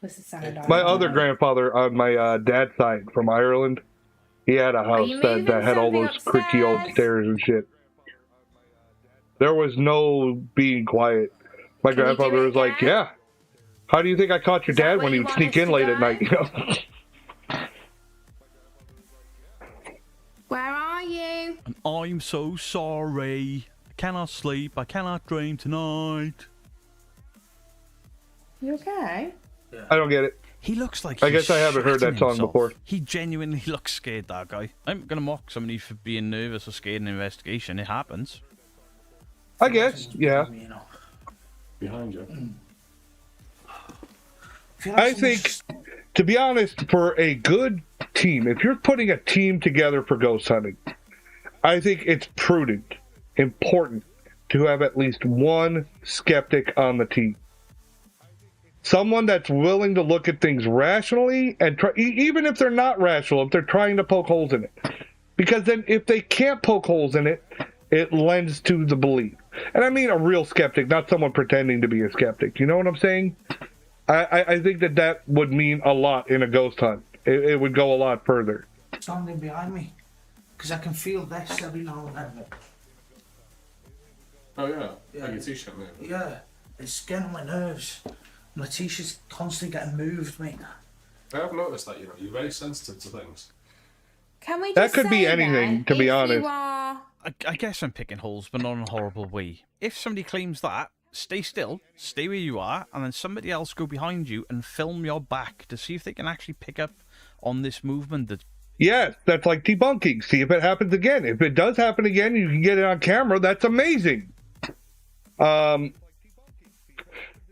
What's the sound? My other grandfather on my dad's side from Ireland, he had a house that had all those creaky old stairs and shit. There was no being quiet. My grandfather was like, yeah. How do you think I caught your dad when he would sneak in late at night? You know? Where are you? And I'm so sorry. I cannot sleep. I cannot dream tonight. You okay? I don't get it. He looks like I guess I haven't heard that song before. He genuinely looks scared, that guy. I'm going to mock somebody for being nervous or scared in an investigation. It happens. I guess, yeah. Behind you. I think, to be honest, for a good team, if you're putting a team together for ghost hunting, I think it's prudent, important, to have at least one skeptic on the team. Someone that's willing to look at things rationally, and try, even if they're not rational, if they're trying to poke holes in it. Because then if they can't poke holes in it, it lends to the belief. And I mean a real skeptic, not someone pretending to be a skeptic. You know what I'm saying? I think that would mean a lot in a ghost hunt. It would go a lot further. Standing behind me, because I can feel this every now and then. Oh yeah, like your t-shirt, mate. Yeah, it's getting on my nerves. My t-shirt's constantly getting moved, mate. I have noticed that, you know, you're very sensitive to things. Can we just That could be say anything, then, to be if honest. You are... I guess I'm picking holes, but not in a horrible way. If somebody claims that, stay still, stay where you are, and then somebody else go behind you and film your back to see if they can actually pick up on this movement. Yes, that's like debunking. See if it happens again. If it does happen again, you can get it on camera. That's amazing.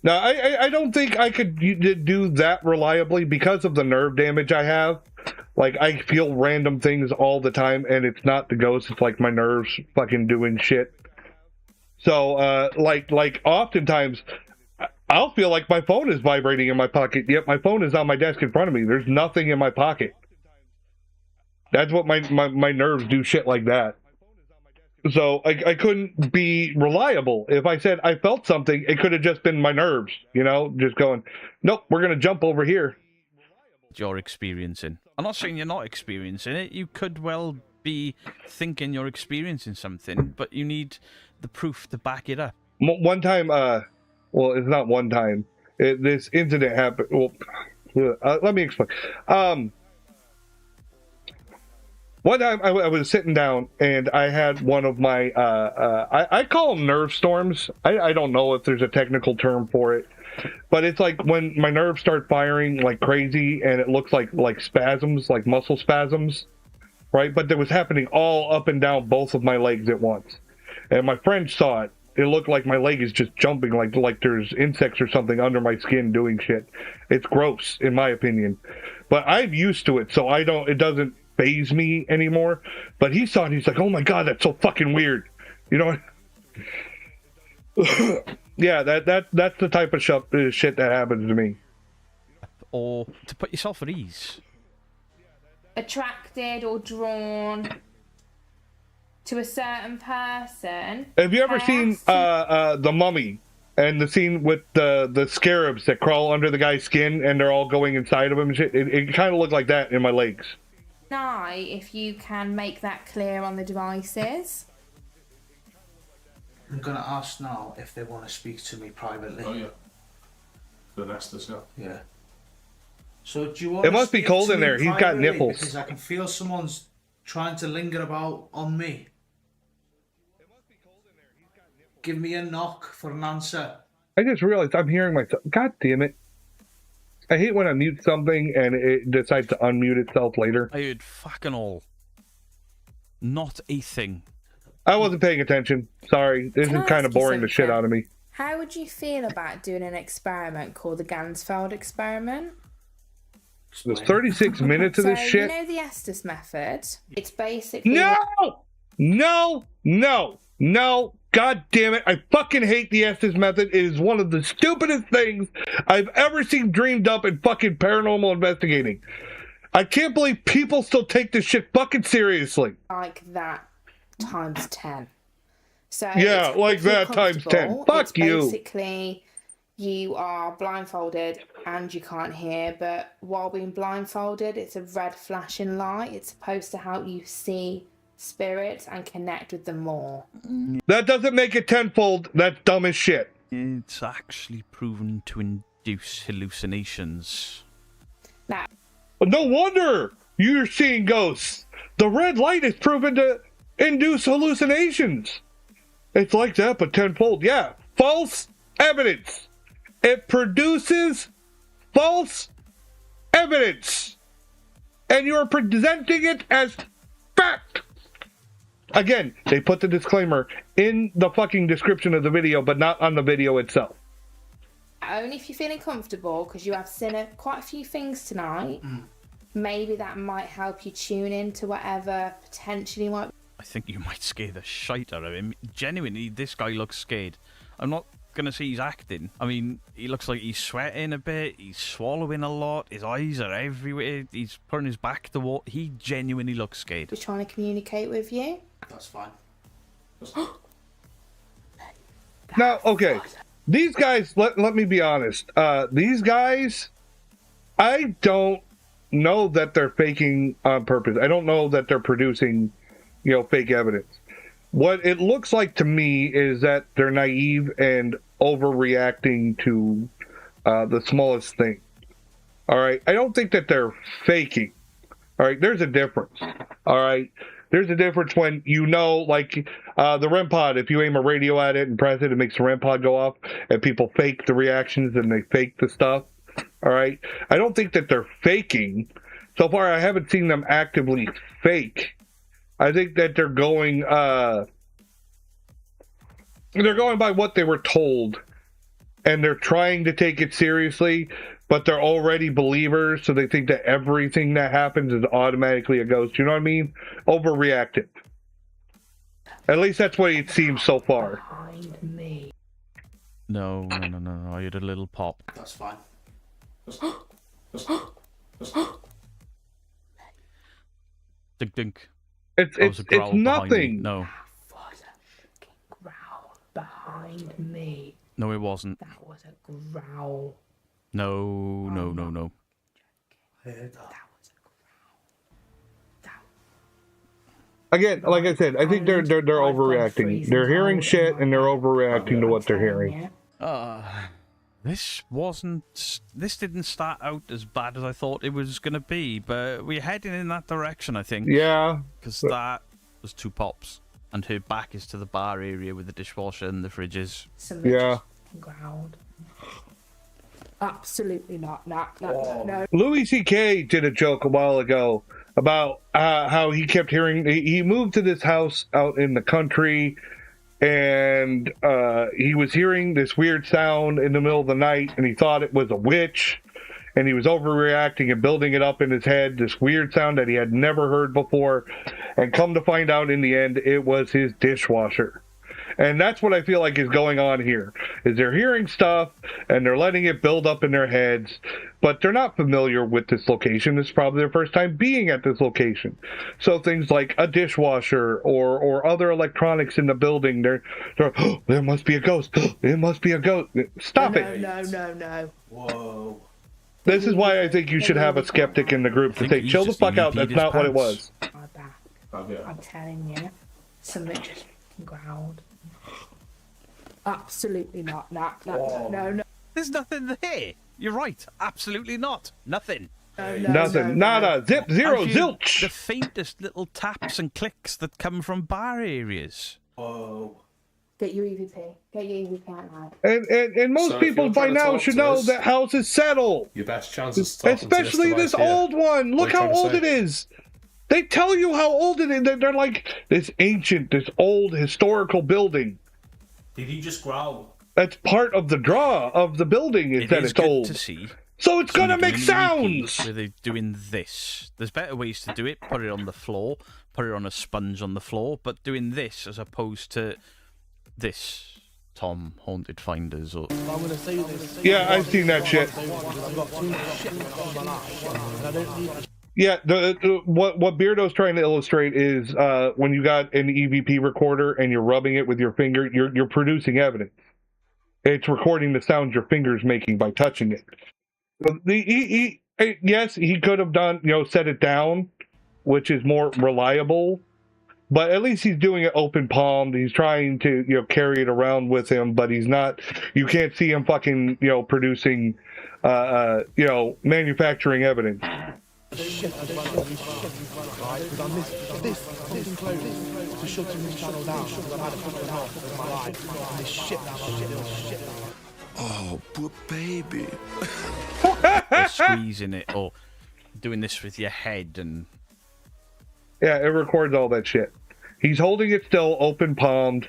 Now, I don't think I could do that reliably because of the nerve damage I have. Like, I feel random things all the time, and it's not the ghost. It's like my nerves fucking doing shit. So, like oftentimes, I'll feel like my phone is vibrating in my pocket, yet my phone is on my desk in front of me. There's nothing in my pocket. That's what my nerves do, shit like that. So I couldn't be reliable. If I said I felt something, it could have just been my nerves, you know, just going, nope, we're going to jump over here. You're experiencing. I'm not saying you're not experiencing it. You could well be thinking you're experiencing something, but you need the proof to back it up. One time, well, it's not one time. This incident happened. Well, let me explain. One time I was sitting down and I had one of my, I call them nerve storms. I don't know if there's a technical term for it, but it's like when my nerves start firing like crazy and it looks like spasms, like muscle spasms, right? But it was happening all up and down both of my legs at once. And my friend saw it. It looked like my leg is just jumping like there's insects or something under my skin doing shit. It's gross, in my opinion. But I'm used to it, so it doesn't faze me anymore. But he saw it and he's like, oh my god, that's so fucking weird. You know what? Yeah, that's the type of shit that happens to me. Or to put yourself at ease. Attracted or drawn to a certain person. Have you ever seen The Mummy and the scene with the scarabs that crawl under the guy's skin and they're all going inside of him and shit? It kind of looked like that in my legs. If you can make that clear on the devices. I'm going to ask now if they want to speak to me privately. Oh, yeah. The Nestus, yeah. Yeah. So do you want It must be cold in there. He's got nipples. Because I can feel someone's trying to linger about on me. Give me a knock for an answer. I just realized I'm hearing myself. God damn it. I hate when I mute something and it decides to unmute itself later. I heard fucking all. Not a thing. I wasn't paying attention. Sorry. This is kind of boring the shit out of me. How would you feel about doing an experiment called the Gansfeld experiment? There's 36 minutes of this shit. You know the Estes method? It's basically... No! God damn it. I fucking hate the Estes method. It is one of the stupidest things I've ever seen dreamed up in fucking paranormal investigating. I can't believe people still take this shit fucking seriously. Like that times 10. So yeah, like that times 10. Fuck you. Basically, you are blindfolded and you can't hear, but while being blindfolded, it's a red flashing light. It's supposed to help you see spirits and connect with them more. That doesn't make it tenfold. That's dumb as shit. It's actually proven to induce hallucinations. Now, no wonder you're seeing ghosts. The red light is proven to induce hallucinations. It's like that, but tenfold. Yeah, false evidence. It produces false evidence. And you're presenting it as fact. Again, they put the disclaimer in the fucking description of the video, but not on the video itself. Only if you're feeling comfortable, because you have seen quite a few things tonight. Maybe that might help you tune into whatever potentially might... I think you might scare the shite out of him. Genuinely, this guy looks scared. I'm not going to say he's acting. I mean, he looks like he's sweating a bit, he's swallowing a lot, his eyes are everywhere, he's putting his back to what he genuinely looks scared. We're trying to communicate with you. That's fine. Now, okay, these guys, let me be honest. These guys, I don't know that they're faking on purpose. I don't know that they're producing, fake evidence. What it looks like to me is that they're naive and overreacting to the smallest thing. All right? I don't think that they're faking. All right? There's a difference. All right? There's a difference when like the REM pod, if you aim a radio at it and press it, it makes the REM pod go off, and people fake the reactions and they fake the stuff. All right? I don't think that they're faking. So far, I haven't seen them actively fake. I think that they're going by what they were told, and they're trying to take it seriously, but they're already believers, so they think that everything that happens is automatically a ghost. You know what I mean? Overreactive. At least that's what it seems so far. No. I heard a little pop. That's fine. Dink dink. It's nothing. No. Growl behind me. No, it wasn't. That was a growl. No. I heard that. Again, like I said, I think they're overreacting. They're hearing shit and they're overreacting to what they're hearing. This didn't start out as bad as I thought it was going to be, but we're heading in that direction, I think. Yeah. Because that was 2 pops, and her back is to the bar area with the dishwasher and the fridges. Yeah. Growled. Absolutely not. No. Louis C.K. did a joke a while ago about how he kept hearing. He moved to this house out in the country, and he was hearing this weird sound in the middle of the night, and he thought it was a witch, and he was overreacting and building it up in his head, this weird sound that he had never heard before, and come to find out in the end, it was his dishwasher. And that's what I feel like is going on here, is they're hearing stuff, and they're letting it build up in their heads, but they're not familiar with this location. This is probably their first time being at this location. So things like a dishwasher or other electronics in the building, they're oh, there must be a ghost. It must be a ghost. Stop it. No. Whoa. This is why I think you should have a skeptic in the group to say, chill the fuck out, that's not what it was. I'm telling you, something just growled. Absolutely not. No. There's nothing there. You're right. Absolutely not. Nothing. Nothing. Nada. Zip. Zero. Zilch. The faintest little taps and clicks that come from bar areas. Whoa. Get your EVP. Get your EVP out now. And most people by now should know that houses settle. Your best chance is talking especially to this old one. Look how old it is. They tell you how old it is. They're like this ancient, this old historical building. Did he just growl? That's part of the draw of the building, is that it's old. To see. So it's gonna make sounds! Where they're doing this. There's better ways to do it. Put it on the floor. Put it on a sponge on the floor. But doing this as opposed to this. Tom, Haunted Finders, or... Yeah, I've seen that shit. Yeah, what Beardo's trying to illustrate is when you got an EVP recorder and you're rubbing it with your finger, you're producing evidence. It's recording the sounds your finger's making by touching it. Yes, he could have done, set it down, which is more reliable, but at least he's doing it open palmed. He's trying to, carry it around with him, but he's not. You can't see him fucking, producing, manufacturing evidence. Oh, poor baby. Or squeezing it, or doing this with your head, and yeah, it records all that shit. He's holding it still, open palmed.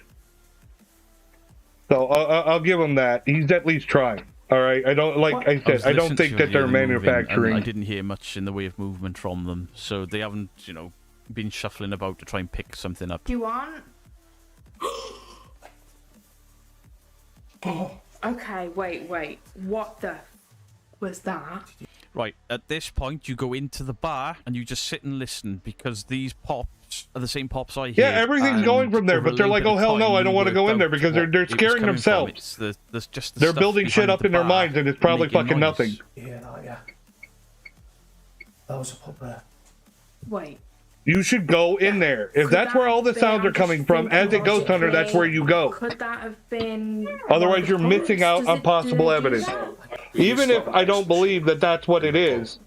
So I'll give him that. He's at least trying. All right, I don't I don't think that they're manufacturing. I didn't hear much in the way of movement from them, so they haven't, been shuffling about to try and pick something up. Do you want? Oh, okay, wait. What the was that? Right, at this point, you go into the bar and you just sit and listen because these pops are the same pops I hear. Yeah, everything's going from there, but they're like, oh, hell no, I don't want to go in there because they're scaring themselves. They're building shit up in their minds and it's probably fucking nothing. Yeah, yeah. That was a pop there. Wait. You should go in there. If that's where all the sounds are coming from, as a ghost hunter, that's where you go. Could that have been... Otherwise, you're missing out on possible evidence. Even if I don't believe that that's what it is,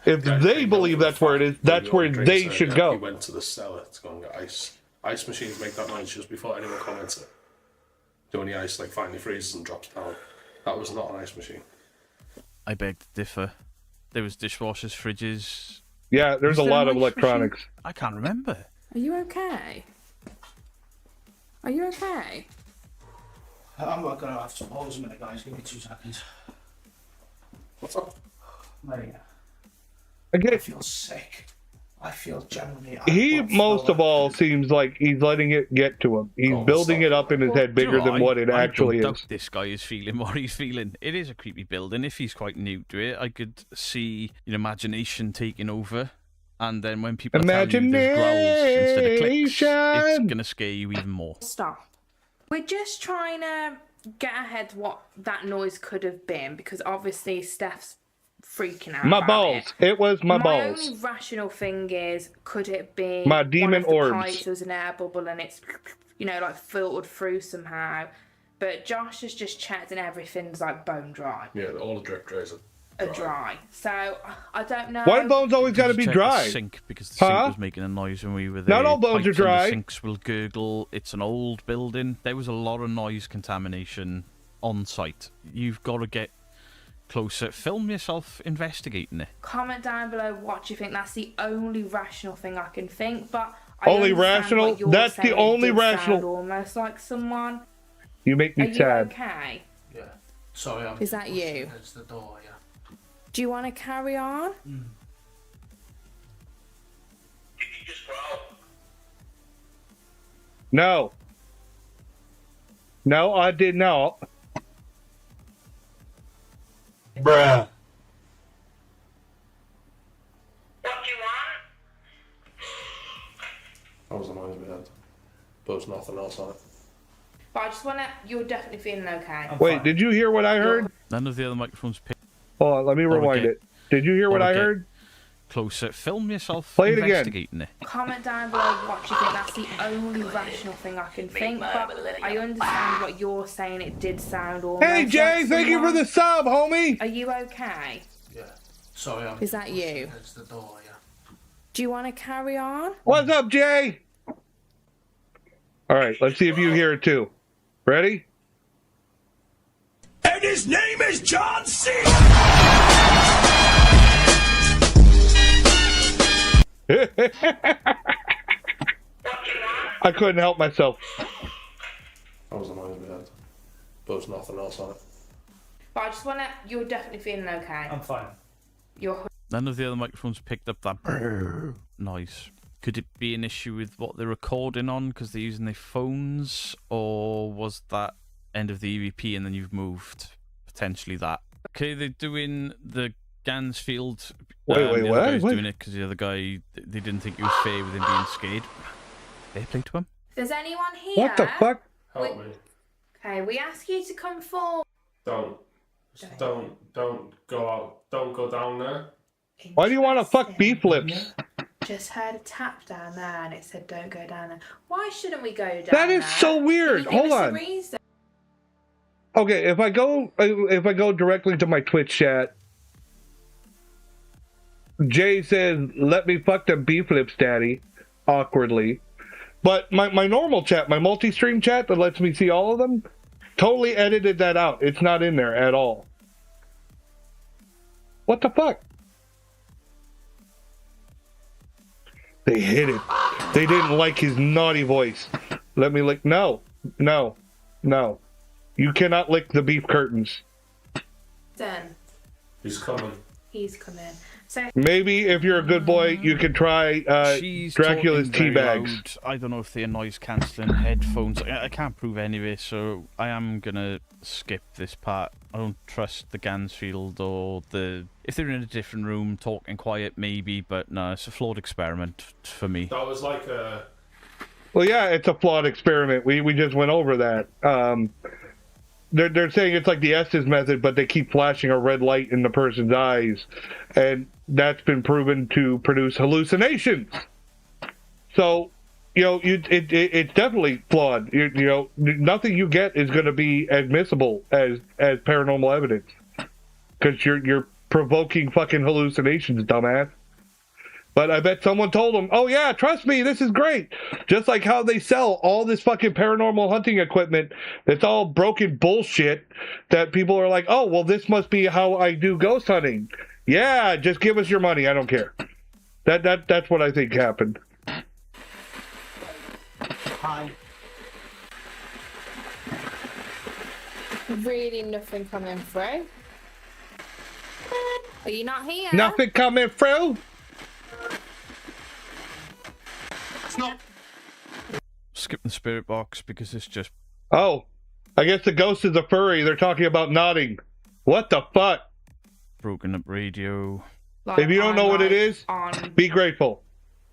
if they believe that's where it is, that's where they should We go. went to the cellar to go and get ice. Ice machines make that noise just before anyone comments it. Do any ice like finally freezes and drops down. That was not an ice machine. I beg to differ. There was dishwashers, fridges. Yeah, there's a lot of electronics. I can't remember. Are you okay? Are you okay? I'm not gonna have to pause a minute, guys. Give me 2 seconds. What's up? Mate, Again, I feel sick. I feel genuinely... he most of all seems like he's letting it get to him. He's building it up in his head bigger than what it actually I don't is. doubt this guy is feeling what he's feeling. It is a creepy building. If he's quite new to it, I could see your imagination taking over. And then when people tell you there's growls instead of clicks, it's going to scare you even more. Stop. We're just trying to get ahead what that noise could have been, because obviously Steph's freaking out My about balls. It was my balls. My only rational thing is, could it be My demon one of the orbs. pipes was an air bubble and it's, you know, like filtered through somehow? But Josh has just checked and everything's like bone dry. Yeah, all the drip trays are dry. So I don't know. Why do bones always got to be Check dry? The sink, because the sink was making a noise when we were there. Not all bones are Pipes on dry. The sinks will gurgle. It's an old building. There was a lot of noise contamination on site. You've got to get closer. Film yourself investigating it. Comment down below what you think. That's the only rational thing I can think. But I Only understand rational? what you're That's the saying. It only did rational. sound almost like someone. You make me Are sad. you okay? Yeah. Sorry, I'm... Is that you? It's the door, yeah. Do you want to carry on? No. No, I did not. Bruh. That was the noise we had. But there's nothing else on it. But I just want to... You're definitely feeling okay. Wait, did you hear what I heard? None of the other microphones pick. Hold on, let me rewind it. Did you hear what I heard? Closer. Film yourself Play it again. investigating it. Comment down below what you think. That's the only rational thing I can think. But I understand what you're saying. It did sound almost Hey, Jay, like thank you for someone. the sub, homie. Are you okay? Yeah. Sorry, I'm... Is that you? It's the door, yeah. Do you want to carry on? What's up, Jay? All right, let's see if you hear it too. Ready? And his name is John C. I couldn't help myself. That was the noise we had. But there's nothing else on it. But I just want to... You're definitely feeling okay. I'm fine. You're... None of the other microphones picked up that noise. Could it be an issue with what they're recording on because they're using their phones, or was that end of the EVP and then you've moved? Potentially that. Okay, they're doing the Gansfield. Wait, the other what? guy's What? doing it because the other guy, they didn't think it was fair with him being scared. They played to him. Does anyone here... What the fuck? Help me. Okay, we ask you to come forward. Don't go out. Don't go down there. Why do you want to fuck beef lips? Just heard a tap down there and it said don't go down there. Why shouldn't we go down That is there? so weird. Can you give Hold us a on. reason? Okay, if I go directly to my Twitch chat, Jay says, "Let me fuck them beef lips, daddy," awkwardly. But my normal chat, my multi-stream chat that lets me see all of them, totally edited that out. It's not in there at all. What the fuck? They hit it. They didn't like his naughty voice. Let me lick. No. You cannot lick the beef curtains. Then He's coming. he's come in. So Maybe if you're a good boy, you could try She's Dracula's talking tea very bags. loud. I don't know if they're noise cancelling headphones. I can't prove any of it, so I am gonna skip this part. I don't trust the Gansfield or the. If they're in a different room talking quiet, maybe, but no, it's a flawed experiment for me. That was like a. Well, yeah, it's a flawed experiment. We just went over that. They're saying it's like the Estes method, but they keep flashing a red light in the person's eyes, and that's been proven to produce hallucinations. So, it's definitely flawed. Nothing you get is going to be admissible as paranormal evidence, because you're provoking fucking hallucinations, dumbass. But I bet someone told them, oh yeah, trust me, this is great. Just like how they sell all this fucking paranormal hunting equipment that's all broken bullshit that people are like, oh, well, this must be how I do ghost hunting. Yeah, just give us your money. I don't care. That's what I think happened. Hi. Really nothing coming through. Are you not here? Nothing coming through? Skip the spirit box because it's just. Oh, I guess the ghost is a furry. They're talking about nodding. What the fuck? Broken up radio. If you don't know what it is, be grateful.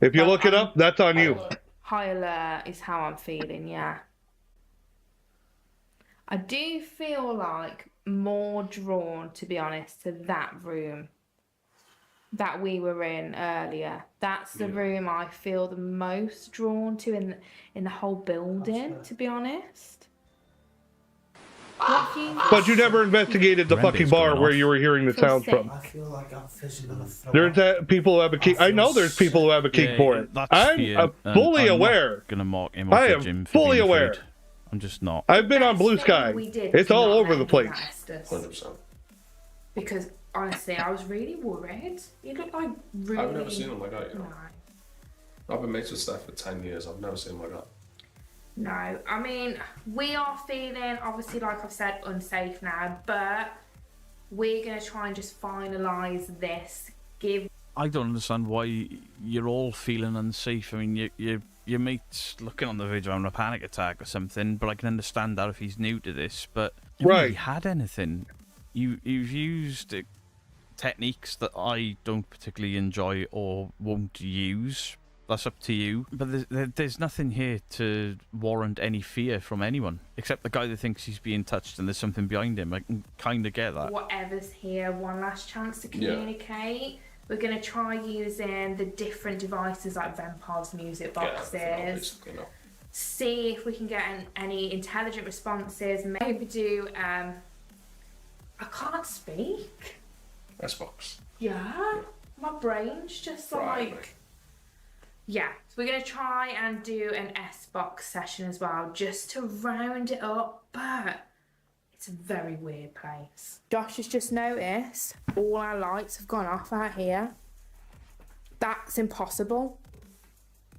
If you look it up, that's on you. High alert is how I'm feeling, yeah. I do feel like more drawn, to be honest, to that room that we were in earlier. That's the room I feel the most drawn to in the whole building, to be honest. But you never investigated the fucking bar where you were hearing the sounds from. I feel like I'm physically gonna throw There's people who have a kink. I know there's people who have a kink for it. I'm fully aware. Gonna mock him off I the am gym for fully being aware. afraid. I'm just not. I've been on Blue Sky. It's all over the place. 100%. Because honestly, I was really worried. You look like really. I've never seen him like that. No. I've been mates with Steph for 10 years. I've never seen him like that. No, I mean, we are feeling, obviously, like I've said, unsafe now, but we're going to try and just finalise this. I don't understand why you're all feeling unsafe. I mean, your mate's looking on the video having a panic attack or something, but I can understand that if he's new to this. But you haven't really had anything. You've used techniques that I don't particularly enjoy or won't use. That's up to you. But there's nothing here to warrant any fear from anyone, except the guy that thinks he's being touched and there's something behind him. I can kind of get that. Whatever's here, one last chance to communicate. We're going to try using the different devices like Vempav's music boxes. See if we can get any intelligent responses. Maybe do, I can't speak. S-Box. Yeah, my brain's just like... Yeah, so we're going to try and do an S-Box session as well, just to round it up, but it's a very weird place. Josh has just noticed all our lights have gone off out here. That's impossible.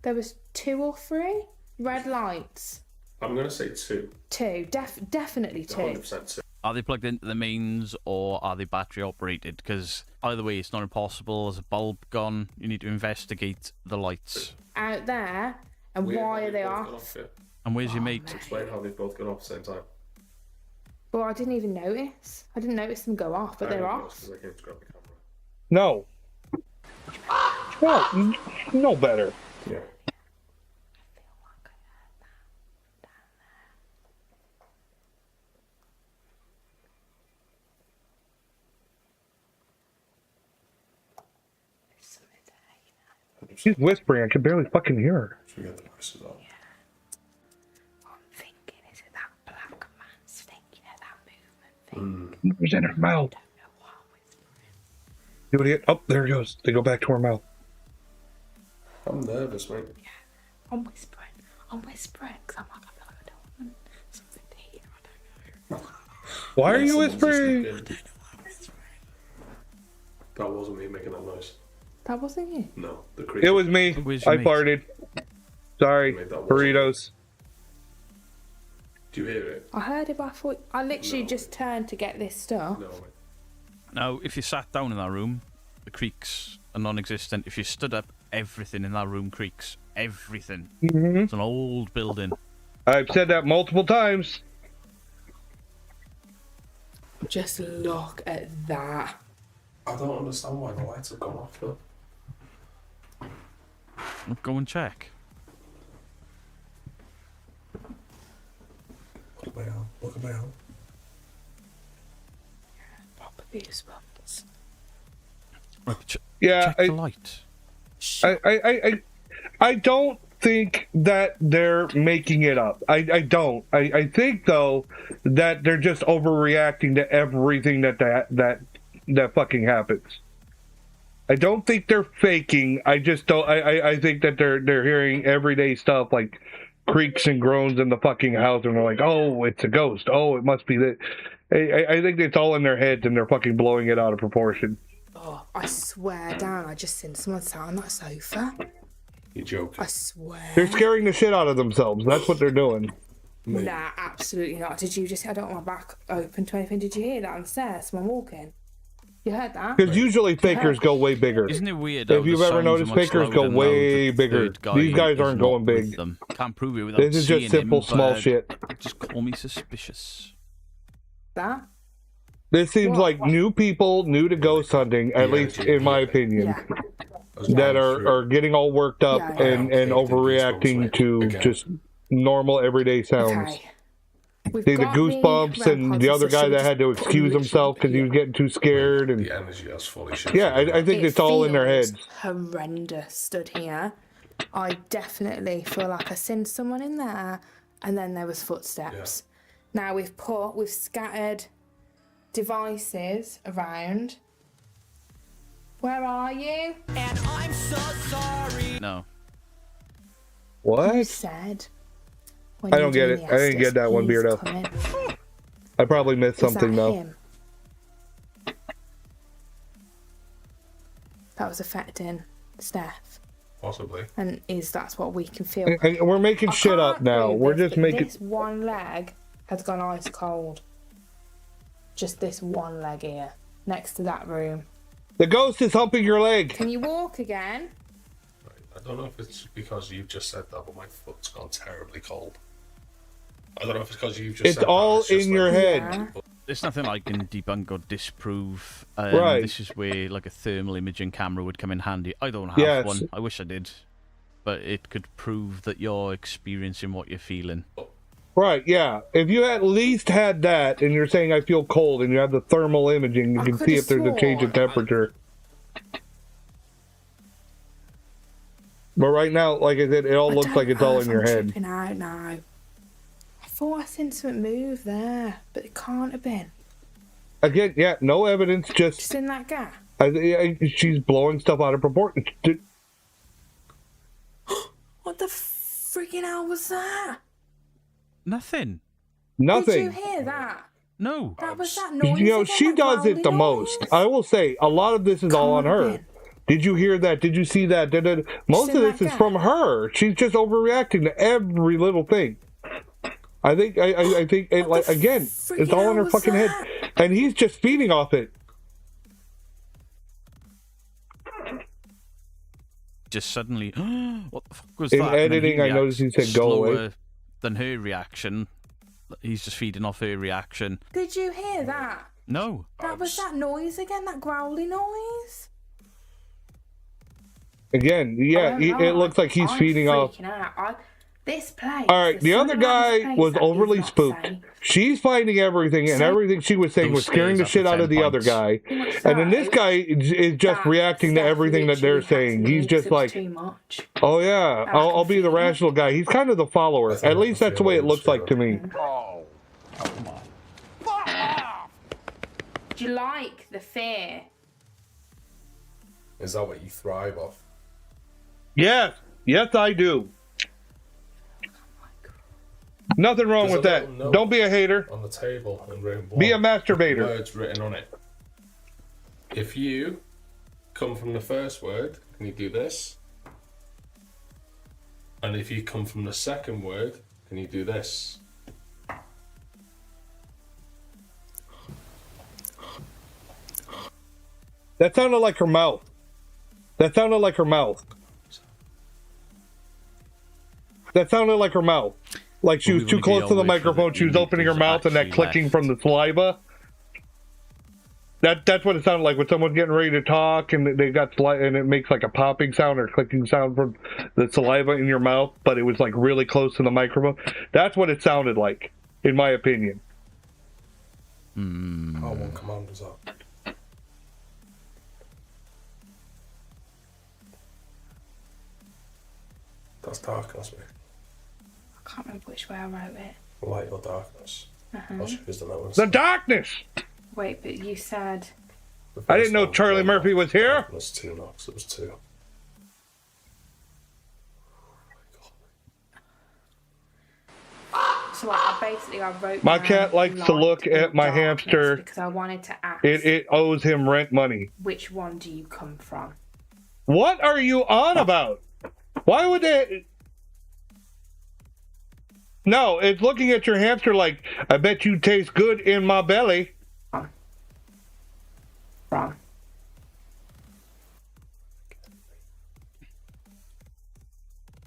There was 2 or 3 red lights. I'm going to say 2. 2, definitely 2. 100% 2. Are they plugged into the mains or are they battery operated? Because either way, it's not impossible. There's a bulb gone. You need to investigate the lights. Out there, and why are they off? And where's your mate? Explain how they've both gone off at the same time. Well, I didn't even notice. I didn't notice them go off, but they're off. No. Well, no better. Yeah. She's whispering. I can barely fucking hear her. Should we get the voices up? I'm thinking, is it that black man's thing? You know, that movement thing? It was in her mouth. See what he get? Oh, there it goes. They go back to her mouth. I'm nervous, mate. Yeah, I'm whispering because I'm like, I feel like I don't want something to hear. I don't know. Why are you whispering? I don't know why I'm whispering. That wasn't me making that noise. That wasn't you? No, the It was me. I farted. Sorry. Burritos. Do you hear it? I heard it, but I thought I literally just turned to get this stuff. No. Now, if you sat down in that room, the creaks are non-existent. If you stood up, everything in that room creaks. Everything. Mm-hmm. It's an old building. I've said that multiple times. Just look at that. I don't understand why the lights have gone off though. Go and check. Look at my arm. Look at my arm. Proper goosebumps. Yeah, check the light. I don't think that they're making it up. I don't. I think though that they're just overreacting to everything that fucking happens. I don't think they're faking. I just don't. I think that they're hearing everyday stuff like creaks and groans in the fucking house, and they're like, "Oh, it's a ghost. Oh, it must be that." I think it's all in their heads, and they're fucking blowing it out of proportion. Oh, I swear down, I just seen someone sat on that sofa. You joking? I swear. They're scaring the shit out of themselves. That's what they're doing. Nah, absolutely not. Did you just? I don't want my back open to anything. Did you hear that on the stairs? Someone walking. You heard that? Because usually fakers go way bigger. Isn't it weird? If you've ever noticed, fakers go way bigger. These guys aren't going big. Them. Can't prove it without This is just simple, small shit. Just call me suspicious. That? This seems like new people, new to ghost hunting, at least in my opinion, that are getting all worked up and overreacting to just normal everyday sounds. See the goosebumps and the other guy that had to excuse himself because he was getting too scared. And the energy has fully shifted. Yeah, I think it's all in their heads. Horrendous stood here. I definitely feel like I seen someone in there, and then there was footsteps. Now we've scattered devices around. Where are you? And I'm so sorry. No. What? You said. I don't get it. I didn't get that one, Beardo. I probably missed something though. Him? That was affecting Steph. Possibly. And that's what we can feel. And we're making shit up now. We're just making. This one leg has gone ice cold. Just this one leg here, next to that room. The ghost is humping your leg. Can you walk again? I don't know if it's because you've just said that, but my foot's gone terribly cold. I don't know if it's because you've just It's said all that. in your head. There's nothing I can debunk or disprove. Right. This is where like a thermal imaging camera would come in handy. I don't have one. I wish I did. But it could prove that you're experiencing what you're feeling. Right, yeah. If you at least had that, and you're saying I feel cold, and you have the thermal imaging, you can see if there's a change in temperature. But right now, like I said, it all looks like it's all in your head. Tripping out now. I thought I seen something move there, but it can't have been. Again, yeah, no evidence, just in that gap. She's blowing stuff out of proportion. What the freaking hell was that? Nothing. Nothing. Did you hear that? No. That was that noise. You know, again, she that does it the growly most. noise? I will say, a lot of this is all on her. Did you hear that? Did you see that? Most of this is from her. She's just overreacting to every little thing. I think, like, again, it's all in her fucking head. And he's just feeding off it. Just suddenly, what the fuck was In that? And then he editing, I noticed he said, "Go away." slower than her reaction. He's just feeding off her reaction. Did you hear that? No. That was that noise again, that growly noise. Again, yeah, it looks like he's feeding off. This place. All right, the other guy was overly spooked. She's finding everything, and everything she was saying was scaring the shit out of the other guy. And then this guy is just reacting to everything that they're saying. He's just like, oh yeah, I'll be the rational guy. He's kind of the follower. At least that's the way it looks like to me. Oh, come on. Do you like the fear? Is that what you thrive off? Yes, yes, I do. Nothing wrong with that. Don't be a hater. On the table in room one. Be a masturbator. Words written on it. If you come from the first word, can you do this? And if you come from the second word, can you do this? That sounded like her mouth. That sounded like her mouth. That sounded like her mouth. Like she was too close to the microphone. She was opening her mouth and that clicking from the saliva. That's what it sounded like when someone's getting ready to talk and they got and it makes like a popping sound or clicking sound from the saliva in your mouth, but it was like really close to the microphone. That's what it sounded like, in my opinion. How one command was that? That's darkness, mate. I can't remember which way I wrote it. Light or darkness? I'll show you the notes. The darkness! Wait, but you said... I didn't know Charlie Murphy was here. Darkness 2 knocks, it was 2. So I wrote My down cat likes to look at my hamster. because I wanted to ask It owes him rent money. which one do you come from? What are you on about? Why would they... No, it's looking at your hamster like, I bet you taste good in my belly. Wrong.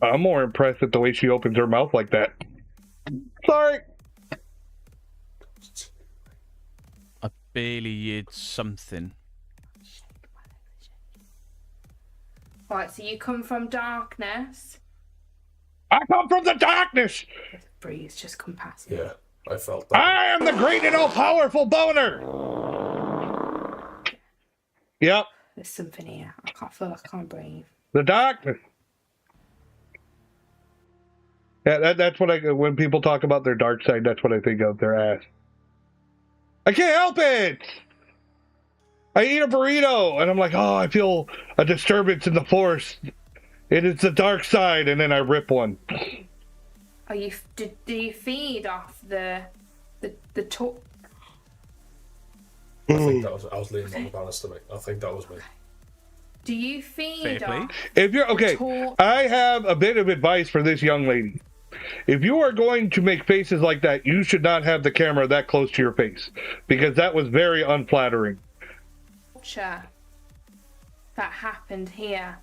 I'm more impressed at the way she opens her mouth like that. Sorry. I barely heard something. Right, so you come from darkness. I come from the darkness. The breeze just come past. Yeah, I felt that. I am the great and all-powerful boner. Yep. There's something here. I can't feel like I can't breathe. The darkness. Yeah, that's what when people talk about their dark side, that's what I think of, their ass. I can't help it! I eat a burrito, and I'm like, oh, I feel a disturbance in the force. It is the dark side, and then I rip one. Are you? Do you feed off the talk? I think that was. I was leaning on the banister, mate. I think that was me. Do you feed off? If you're okay, I have a bit of advice for this young lady. If you are going to make faces like that, you should not have the camera that close to your face, because that was very unflattering. That happened here.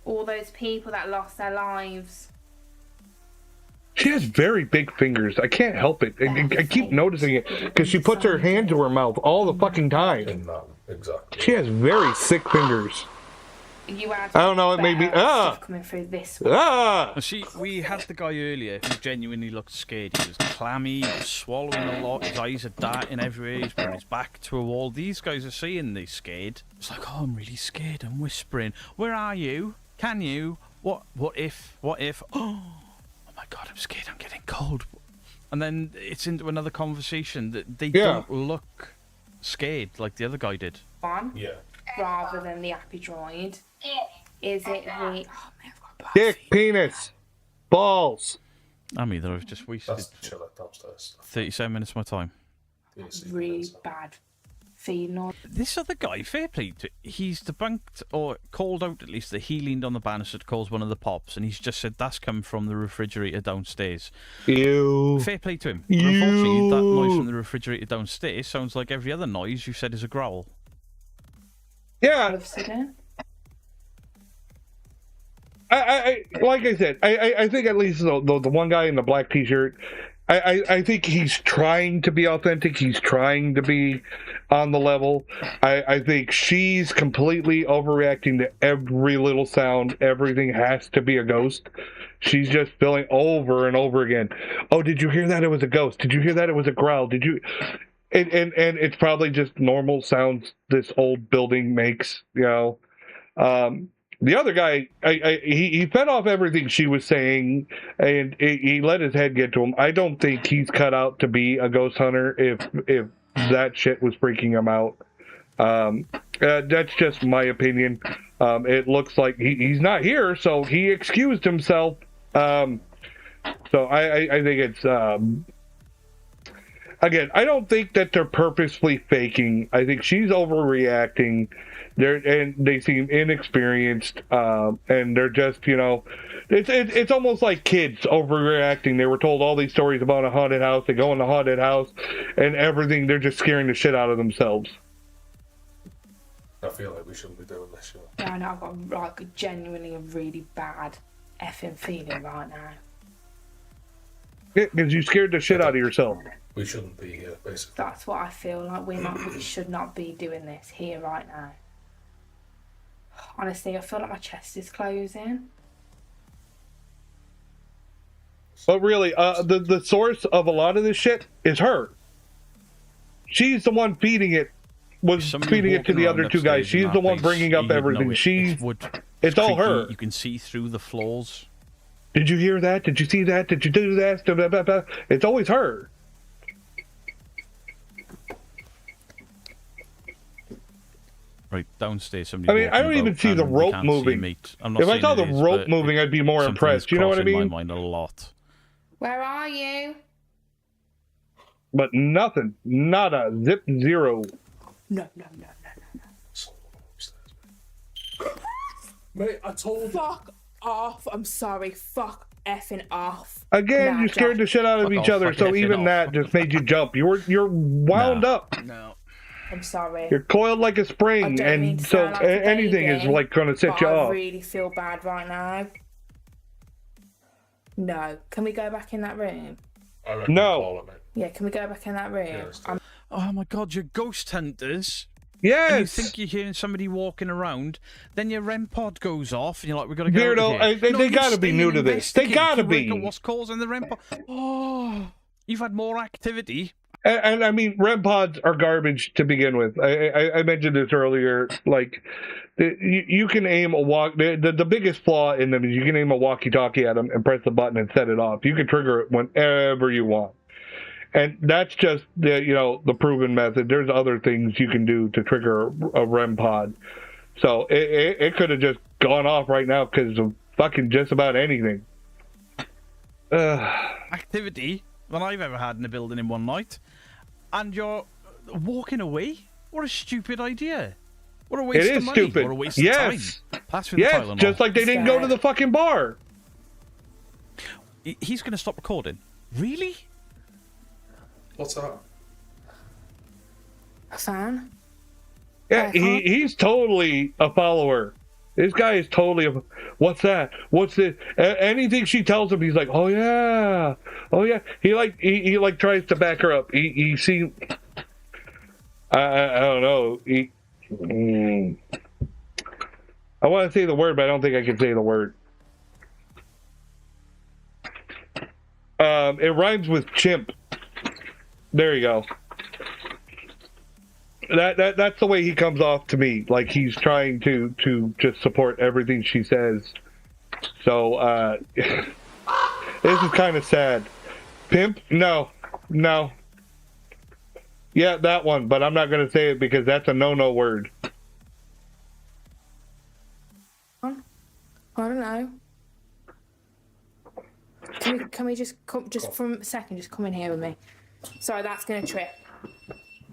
All those people that lost their lives. She has very big fingers. I can't help it. I keep noticing it because she puts her hand to her mouth all the fucking time. Exactly. She has very thick fingers. You had I don't know. It made me stuff coming through this way. We had the guy earlier who genuinely looked scared. He was clammy, he was swallowing a lot, his eyes are darting everywhere, he's putting his back to a wall. These guys are saying they're scared. It's like, oh, I'm really scared. I'm whispering. Where are you? Can you? What if? Oh my God, I'm scared. I'm getting cold. And then it's into another conversation that they don't look scared like the other guy did. One. Yeah. Rather than the appy droid. Is it the... Oh, man, I've got black Dick, feet. penis, balls. I'm either. I've just wasted 37 minutes of my time. Really bad feeding on. This other guy, fair play to, he's debunked or called out at least that he leaned on the banister to cause one of the pops, and he's just said that's come from the refrigerator downstairs. Ew. Fair play to him. But unfortunately, that noise from the refrigerator downstairs sounds like every other noise you said is a growl. Yeah. I like I said, I think at least the one guy in the black t-shirt, I think he's trying to be authentic. He's trying to be on the level. I think she's completely overreacting to every little sound. Everything has to be a ghost. She's just feeling over and over again. Oh, did you hear that? It was a ghost. Did you hear that? It was a growl. Did you? And it's probably just normal sounds this old building makes, you know. The other guy, he fed off everything she was saying, and he let his head get to him. I don't think he's cut out to be a ghost hunter if that shit was freaking him out. That's just my opinion. It looks like he's not here, so he excused himself. So I think it's... Again, I don't think that they're purposefully faking. I think she's overreacting. They seem inexperienced, and they're just, you know, it's almost like kids overreacting. They were told all these stories about a haunted house. They go in the haunted house, and everything, they're just scaring the shit out of themselves. I feel like we shouldn't be doing this, you know. Yeah, I know, I've got like genuinely a really bad effing feeling right now. Yeah, because you scared the shit out of yourself. We shouldn't be here, basically. That's what I feel like. We should not be doing this here right now. Honestly, I feel like my chest is closing. But really, the source of a lot of this shit is her. She's the one feeding it. Was feeding it to the other two guys. She's the one bringing up everything. It's all her. You can see through the floors. Did you hear that? Did you see that? Did you do that? Blah, blah, blah. It's always her. Right, downstairs, somebody. I don't even see the rope moving. If I saw the rope moving, I'd be more impressed. You know what I mean? My mind a lot. Where are you? But nothing. Nada. Zip zero. No. Mate, I told you. Fuck off. I'm sorry. Fuck effing off. Again, you scared the shit out of each other, so even that just made you jump. You're wound up. No. I'm sorry. You're coiled like a spring, and so anything is like going to set you off. I really feel bad right now. No. Can we go back in that room? No. Yeah, can we go back in that room? Yeah, oh my god, you're ghost hunters. Yes. And you think you're hearing somebody walking around, then your REM pod goes off, and you're like, "We gotta go." Beardo, they gotta be new to this. They gotta be. What's causing the REM pod? Oh, you've had more activity. And I mean, REM pods are garbage to begin with. I mentioned this earlier. Like, you can aim a walk. The biggest flaw in them is you can aim a walkie-talkie at them and press the button and set it off. You can trigger it whenever you want. And that's just the proven method. There's other things you can do to trigger a REM pod. So it could have just gone off right now because of fucking just about anything. Activity than I've ever had in a building in one night. And you're walking away? What a stupid idea. What a waste of money. Stupid. What a waste of time. Pass me the Tylenol. Just like they didn't go to the fucking bar. He's going to stop recording. Really? What's that? A fan? Yeah, he's totally a follower. This guy is totally a... What's that? What's this? Anything she tells him, he's like, oh yeah. He tries to back her up. He seems... I don't know. I want to say the word, but I don't think I can say the word. It rhymes with chimp. There you go. That's the way he comes off to me. Like he's trying to just support everything she says. So this is kind of sad. Pimp? No. Yeah, that one, but I'm not going to say it because that's a no word. I don't know. Can we just come from a second? Just come in here with me. Sorry, that's gonna trip.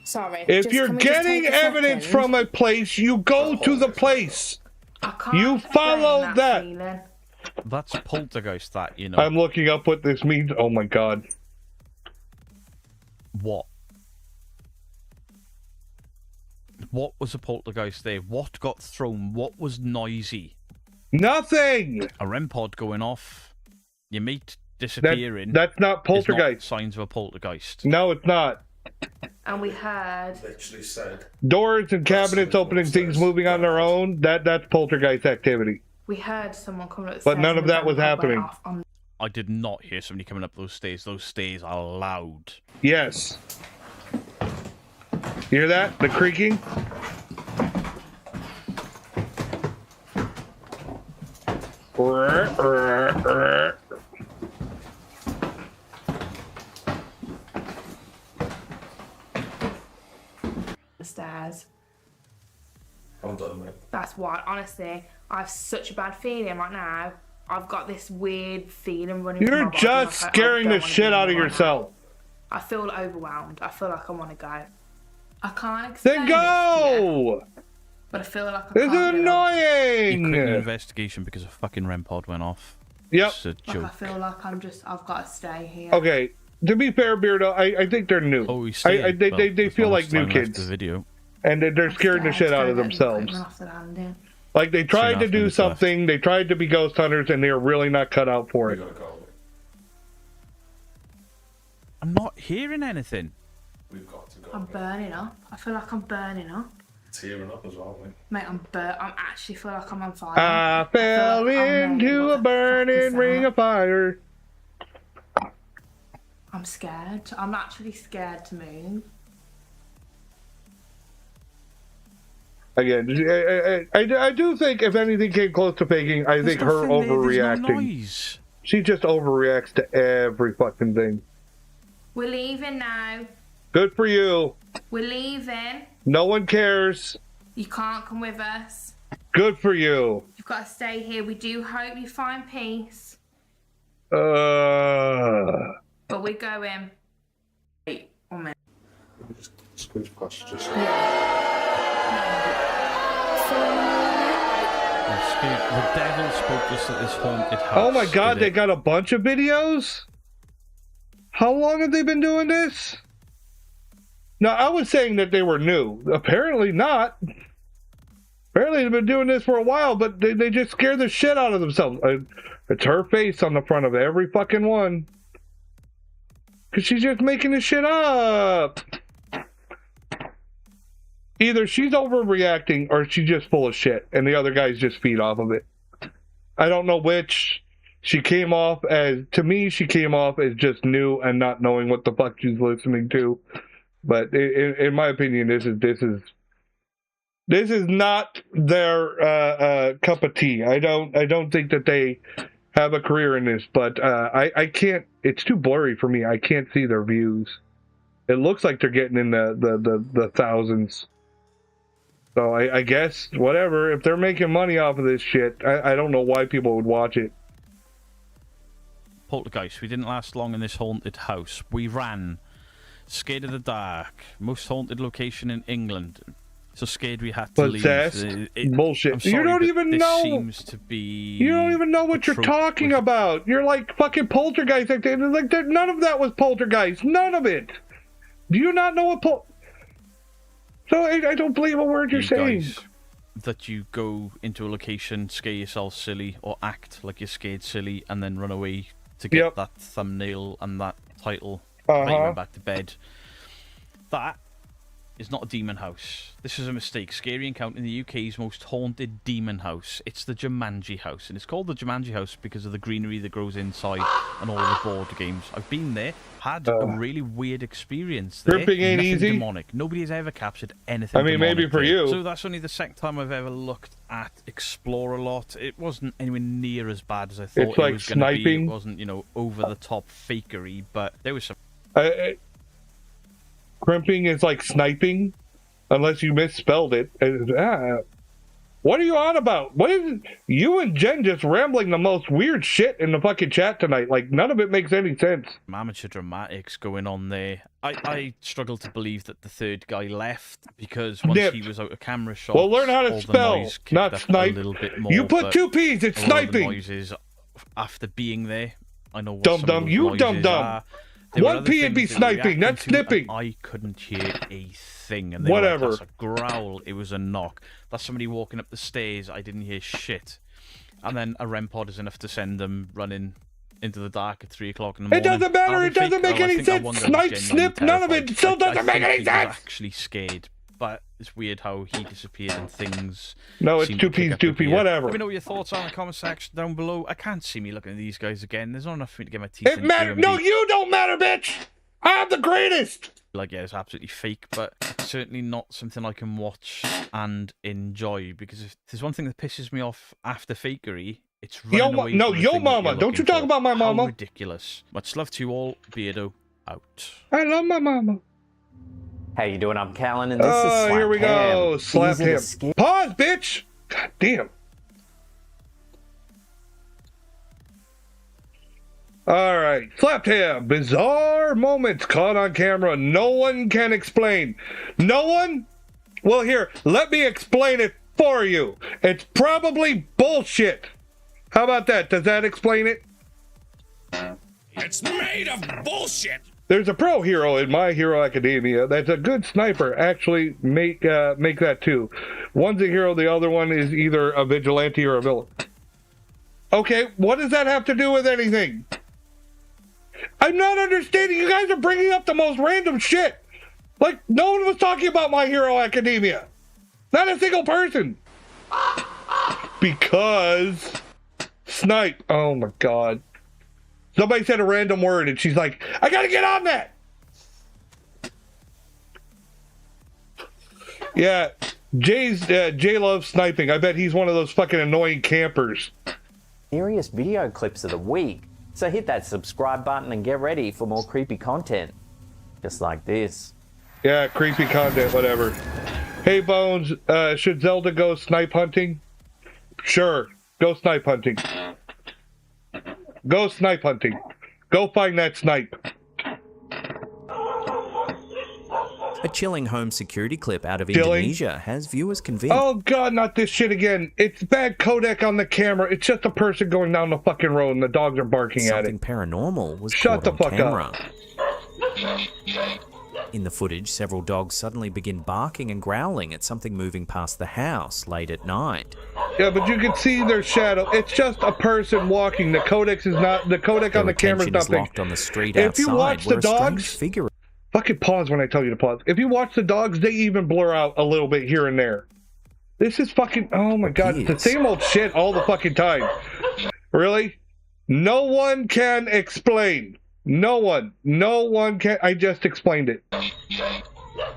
Sorry. If you're getting evidence from a place, you go to the place. You follow that. That's poltergeist, that, you know. I'm looking up what this means. Oh my god. What? What was a poltergeist there? What got thrown? What was noisy? Nothing! A REM pod going off. Your mate disappearing. That's not poltergeist. Not signs of a poltergeist. No, it's not. And we heard... Literally said... Doors and cabinets opening, things moving on their own. That's poltergeist activity. We heard someone coming up the stairs. But stairs none of that was happening. I did not hear somebody coming up those stairs. Those stairs are loud. Yes. You hear that? The creaking? The stairs. I'm done, mate. That's why, honestly, I have such a bad feeling right now. I've got this weird feeling running through my You're body, just like, scaring the shit out of yourself. I feel overwhelmed. I feel like I want to go. I can't explain. Then go! But I feel like I this can't. This is annoying! You quit an investigation because a fucking REM pod went off. Yep. It's a joke. Like I feel like I've got to stay here. Okay, to be fair, Beardo, I think they're new. Oh, they feel like new kids. The video. and they're scaring the shit out of themselves. Like they tried to do something, they tried to be ghost hunters, and they're really not cut out for it. I'm not hearing anything. We've got to go. I'm burning up. I feel like I'm burning up. It's tearing up as well, mate. Mate, I'm actually feel like I'm on fire. I fell like into a burning ring of fire. I'm scared. I'm actually scared to move. Again, I do think if anything came close to faking, I think her overreacting. No noise. She just overreacts to every fucking thing. We're leaving now. Good for you. We're leaving. No one cares. You can't come with us. Good for you. You've got to stay here. We do hope you find peace. But we're going. Wait, 1 minute. Scrooge past just. The devil spoke to us at this haunted house. Oh my god, they got a bunch of videos? How long have they been doing this? Now, I was saying that they were new. Apparently not. Apparently they've been doing this for a while, but they just scare the shit out of themselves. It's her face on the front of every fucking one. Because she's just making this shit up. Either she's overreacting or she's just full of shit and the other guys just feed off of it. I don't know which. She came off as, to me, she came off as just new and not knowing what the fuck she's listening to. But in my opinion, this is not their cup of tea. I don't think that they have a career in this, but I can't, it's too blurry for me. I can't see their views. It looks like they're getting in the thousands. So I guess, whatever, if they're making money off of this shit, I don't know why people would watch it. Poltergeist, we didn't last long in this haunted house. We ran. Scared of the dark. Most haunted location in England. So scared we had to Possessed? leave. Bullshit. I'm sorry, you don't even this know. Seems to be You don't even know what you're talking about. You're like fucking Poltergeist. Like none of that was Poltergeist. None of it. Do you not know what So I don't believe a word you're saying. Guys, that you go into a location, scare yourself silly, or act like you're scared silly, and then run away to get that thumbnail and that title. Right, you went back to bed. That is not a demon house. This is a mistake. Scary Encounter in the UK's most haunted demon house. It's the Jumanji house, and it's called the Jumanji house because of the greenery that grows inside and all of the board games. I've been there, had a really weird experience there. Gripping ain't Nothing easy. Demonic. Nobody has ever captured anything. I mean, maybe for you. So that's only the second time I've ever looked at Explore a lot. It wasn't anywhere near as bad as I thought It's like it was going to be. sniping. It wasn't, over the top fakery, but there was some. Crimping is like sniping, unless you misspelled it. What are you on about? What is you and Jen just rambling the most weird shit in the fucking chat tonight? Like none of it makes any sense. Amateur dramatics going on there. I struggle to believe that the third guy left because once he was out of camera shot. Well, learn how to spell, not snipe. A little bit more, you put two P's. It's sniping. Noises after being there. I know what dumb some dumb. of You those dumb noises dumb. are. One P would be sniping. That's snipping. I couldn't hear a thing. And they whatever. Were like, that's a growl. It was a knock. That's somebody walking up the stairs. I didn't hear shit. And then a REM pod is enough to send them running into the dark at 3 o'clock in the morning. It doesn't matter. It doesn't make any sense. Snipe, snip, none of it. Still doesn't make any sense. Actually scared. But it's weird how he disappeared and things. No, it's 2P's, 2P, whatever. Let me know what your thoughts are in the comment section down below. I can't see me looking at these guys again. There's not enough for me to get my teeth into. It matters. No, you don't matter, bitch. I'm the greatest. Like, yeah, it's absolutely fake, but it's certainly not something I can watch and enjoy. Because if there's one thing that pisses me off after fakery, it's running away. No, your mama. Don't you talk about my mama. How ridiculous. Much love to you all. Beardo out. I love my mama. How you doing? I'm Callan, and this is Slap here we go. Slap him. Pause, bitch. God damn. All right. Slapped him. Bizarre moments caught on camera. No one can explain. No one? Well, here, let me explain it for you. It's probably bullshit. How about that? Does that explain it? It's made of bullshit. There's a pro hero in My Hero Academia that's a good sniper. Actually, make that too. One's a hero, the other one is either a vigilante or a villain. Okay, what does that have to do with anything? I'm not understanding. You guys are bringing up the most random shit. Like, no one was talking about My Hero Academia. Not a single person. Because snipe. Oh my god. Somebody said a random word and she's like, I gotta get on that. Yeah, Jay loves sniping. I bet he's one of those fucking annoying campers. Scariest video clips of the week. So hit that subscribe button and get ready for more creepy content. Just like this. Yeah, creepy content, whatever. Hey Bones, should Zelda go snipe hunting? Sure, go snipe hunting. Go snipe hunting. Go find that snipe. A chilling home security clip out of Indonesia has viewers convinced. Oh god, not this shit again. It's bad codec on the camera. It's just a person going down the fucking road and the dogs are barking at it. Something paranormal was Shut the caught on fuck camera. up. In the footage, several dogs suddenly begin barking and growling at something moving past the house late at night. Yeah, but you can see their shadow. It's just a person walking. The codec is not. The codec on the camera is not big. Locked on the street if you watch the dogs, figure. Fucking pause when I tell you to pause. If you watch the dogs, they even blur out a little bit here and there. This is fucking. Oh my god, it's the same old shit all the fucking time. Really? No one can explain. No one can. I just explained it.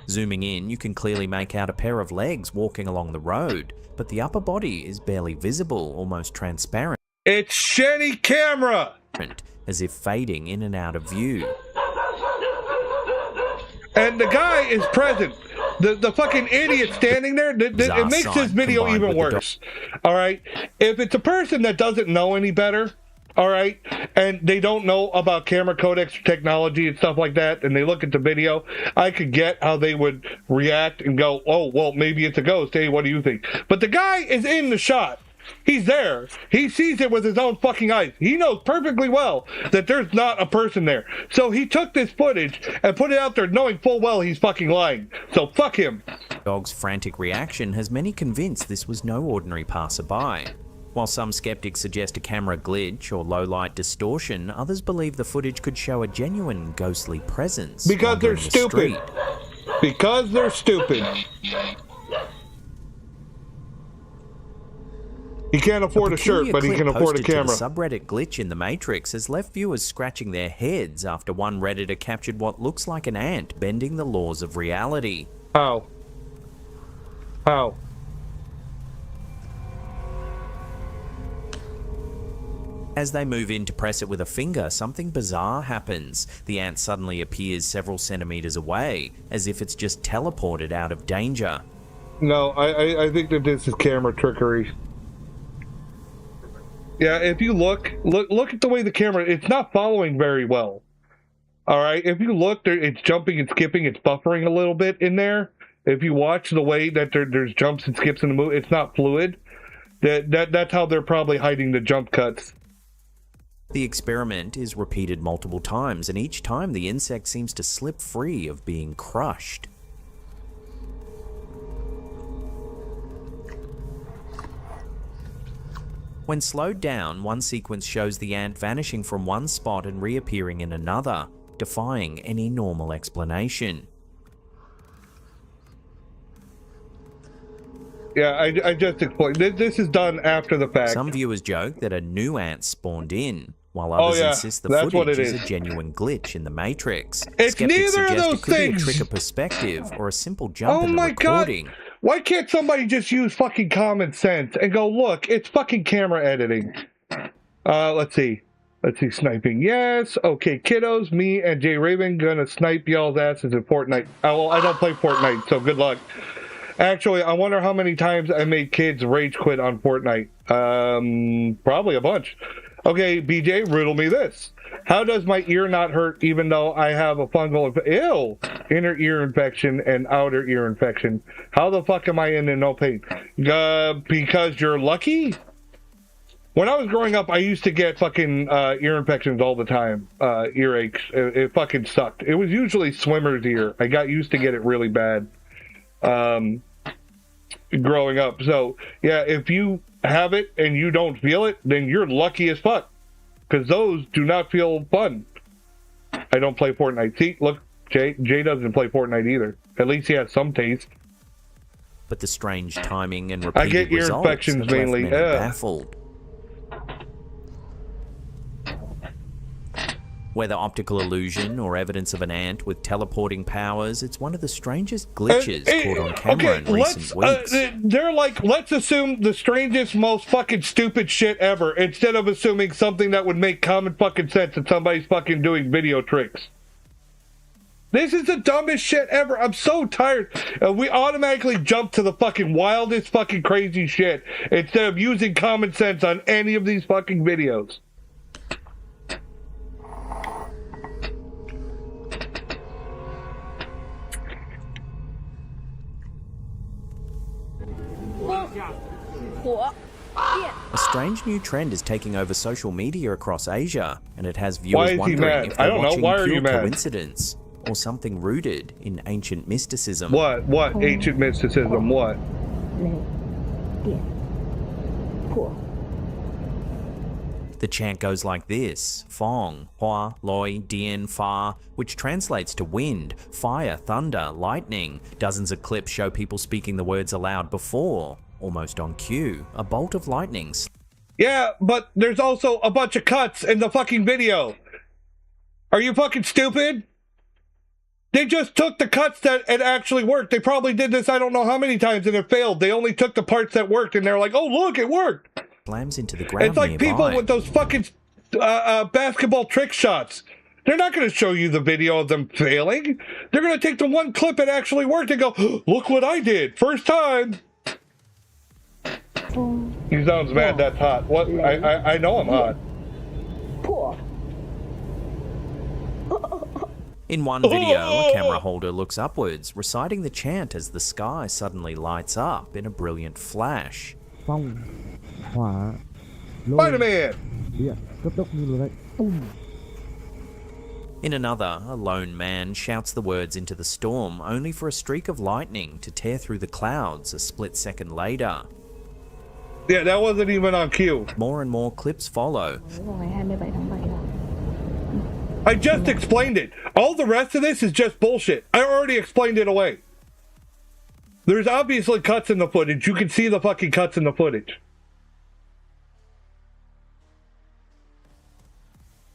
Zooming in, you can clearly make out a pair of legs walking along the road, but the upper body is barely visible, almost transparent. It's shitty camera! As if fading in and out of view. And the guy is present. The fucking idiot standing there, it makes this video even worse. Alright? If it's a person that doesn't know any better, alright, and they don't know about camera codecs technology and stuff like that, and they look at the video, I could get how they would react and go, oh, well, maybe it's a ghost. Hey, what do you think? But the guy is in the shot. He's there. He sees it with his own fucking eyes. He knows perfectly well that there's not a person there. So he took this footage and put it out there knowing full well he's fucking lying. So fuck him. Dog's frantic reaction has many convinced this was no ordinary passerby. While some skeptics suggest a camera glitch or low-light distortion, others believe the footage could show a genuine ghostly presence. Because they're stupid. Because they're stupid. He can't afford a shirt, but he can afford a camera. The subreddit glitch in the Matrix has left viewers scratching their heads after one Redditor captured what looks like an ant bending the laws of reality. How? How? As they move in to press it with a finger, something bizarre happens. The ant suddenly appears several centimeters away, as if it's just teleported out of danger. No, I think that this is camera trickery. Yeah, if you look at the way the camera, it's not following very well. All right, if you look, it's jumping and skipping, it's buffering a little bit in there. If you watch the way that there's jumps and skips in the movie, it's not fluid. That's how they're probably hiding the jump cuts. The experiment is repeated multiple times, and each time the insect seems to slip free of being crushed. When slowed down, one sequence shows the ant vanishing from one spot and reappearing in another, defying any normal explanation. Yeah, I just explained. This is done after the fact. Some viewers joke that a new ant spawned in, while others insist the footage is a genuine glitch in the Matrix. It's Skeptics neither of suggest those it could things. be a trick of perspective or a simple jump in the recording. God. Why can't somebody just use fucking common sense and go, look, it's fucking camera editing. Let's see, sniping. Yes, okay, kiddos, me and Jay Raven gonna snipe y'all's asses in Fortnite. Oh, well, I don't play Fortnite, so good luck. Actually, I wonder how many times I made kids rage quit on Fortnite. Probably a bunch. Okay, BJ, riddle me this. How does my ear not hurt even though I have a fungal inner ear infection and outer ear infection? How the fuck am I in no pain? Because you're lucky? When I was growing up, I used to get fucking ear infections all the time, earaches. It fucking sucked. It was usually swimmer's ear. I got used to get it really bad growing up. So, yeah, if you have it and you don't feel it, then you're lucky as fuck. Because those do not feel fun. I don't play Fortnite. See, look, Jay doesn't play Fortnite either. At least he has some taste. But the strange timing and repeated I get ear results infections have left mainly. many baffled. Whether optical illusion or evidence of an ant with teleporting powers, it's one of the strangest glitches caught on camera in recent weeks. They're like, let's assume the strangest, most fucking stupid shit ever, instead of assuming something that would make common fucking sense that somebody's fucking doing video tricks. This is the dumbest shit ever. I'm so tired. We automatically jump to the fucking wildest fucking crazy shit instead of using common sense on any of these fucking videos. A strange new trend is taking over social media across Asia, and it has viewers wondering if I they're don't know. watching Why are pure you mad? coincidence or something rooted in ancient mysticism. What? Ancient mysticism? What? The chant goes like this: Fong, Hua, Loi, Dian, Fa, which translates to wind, fire, thunder, lightning. Dozens of clips show people speaking the words aloud before, almost on cue, a bolt of lightning. Yeah, but there's also a bunch of cuts in the fucking video. Are you fucking stupid? They just took the cuts that it actually worked. They probably did this I don't know how many times and it failed. They only took the parts that worked and they're like, oh look, it worked. Slams into the ground. It's like nearby. people with those fucking basketball trick shots. They're not going to show you the video of them failing. They're going to take the one clip that actually worked and go, look what I did. First time. He sounds mad that's hot. What? I know I'm hot. In one video, a camera holder looks upwards, reciting the chant as the sky suddenly lights up in a brilliant flash. Spider-Man! In another, a lone man shouts the words into the storm, only for a streak of lightning to tear through the clouds a split second later. Yeah, that wasn't even on cue. More and more clips follow. I just explained it. All the rest of this is just bullshit. I already explained it away. There's obviously cuts in the footage. You can see the fucking cuts in the footage.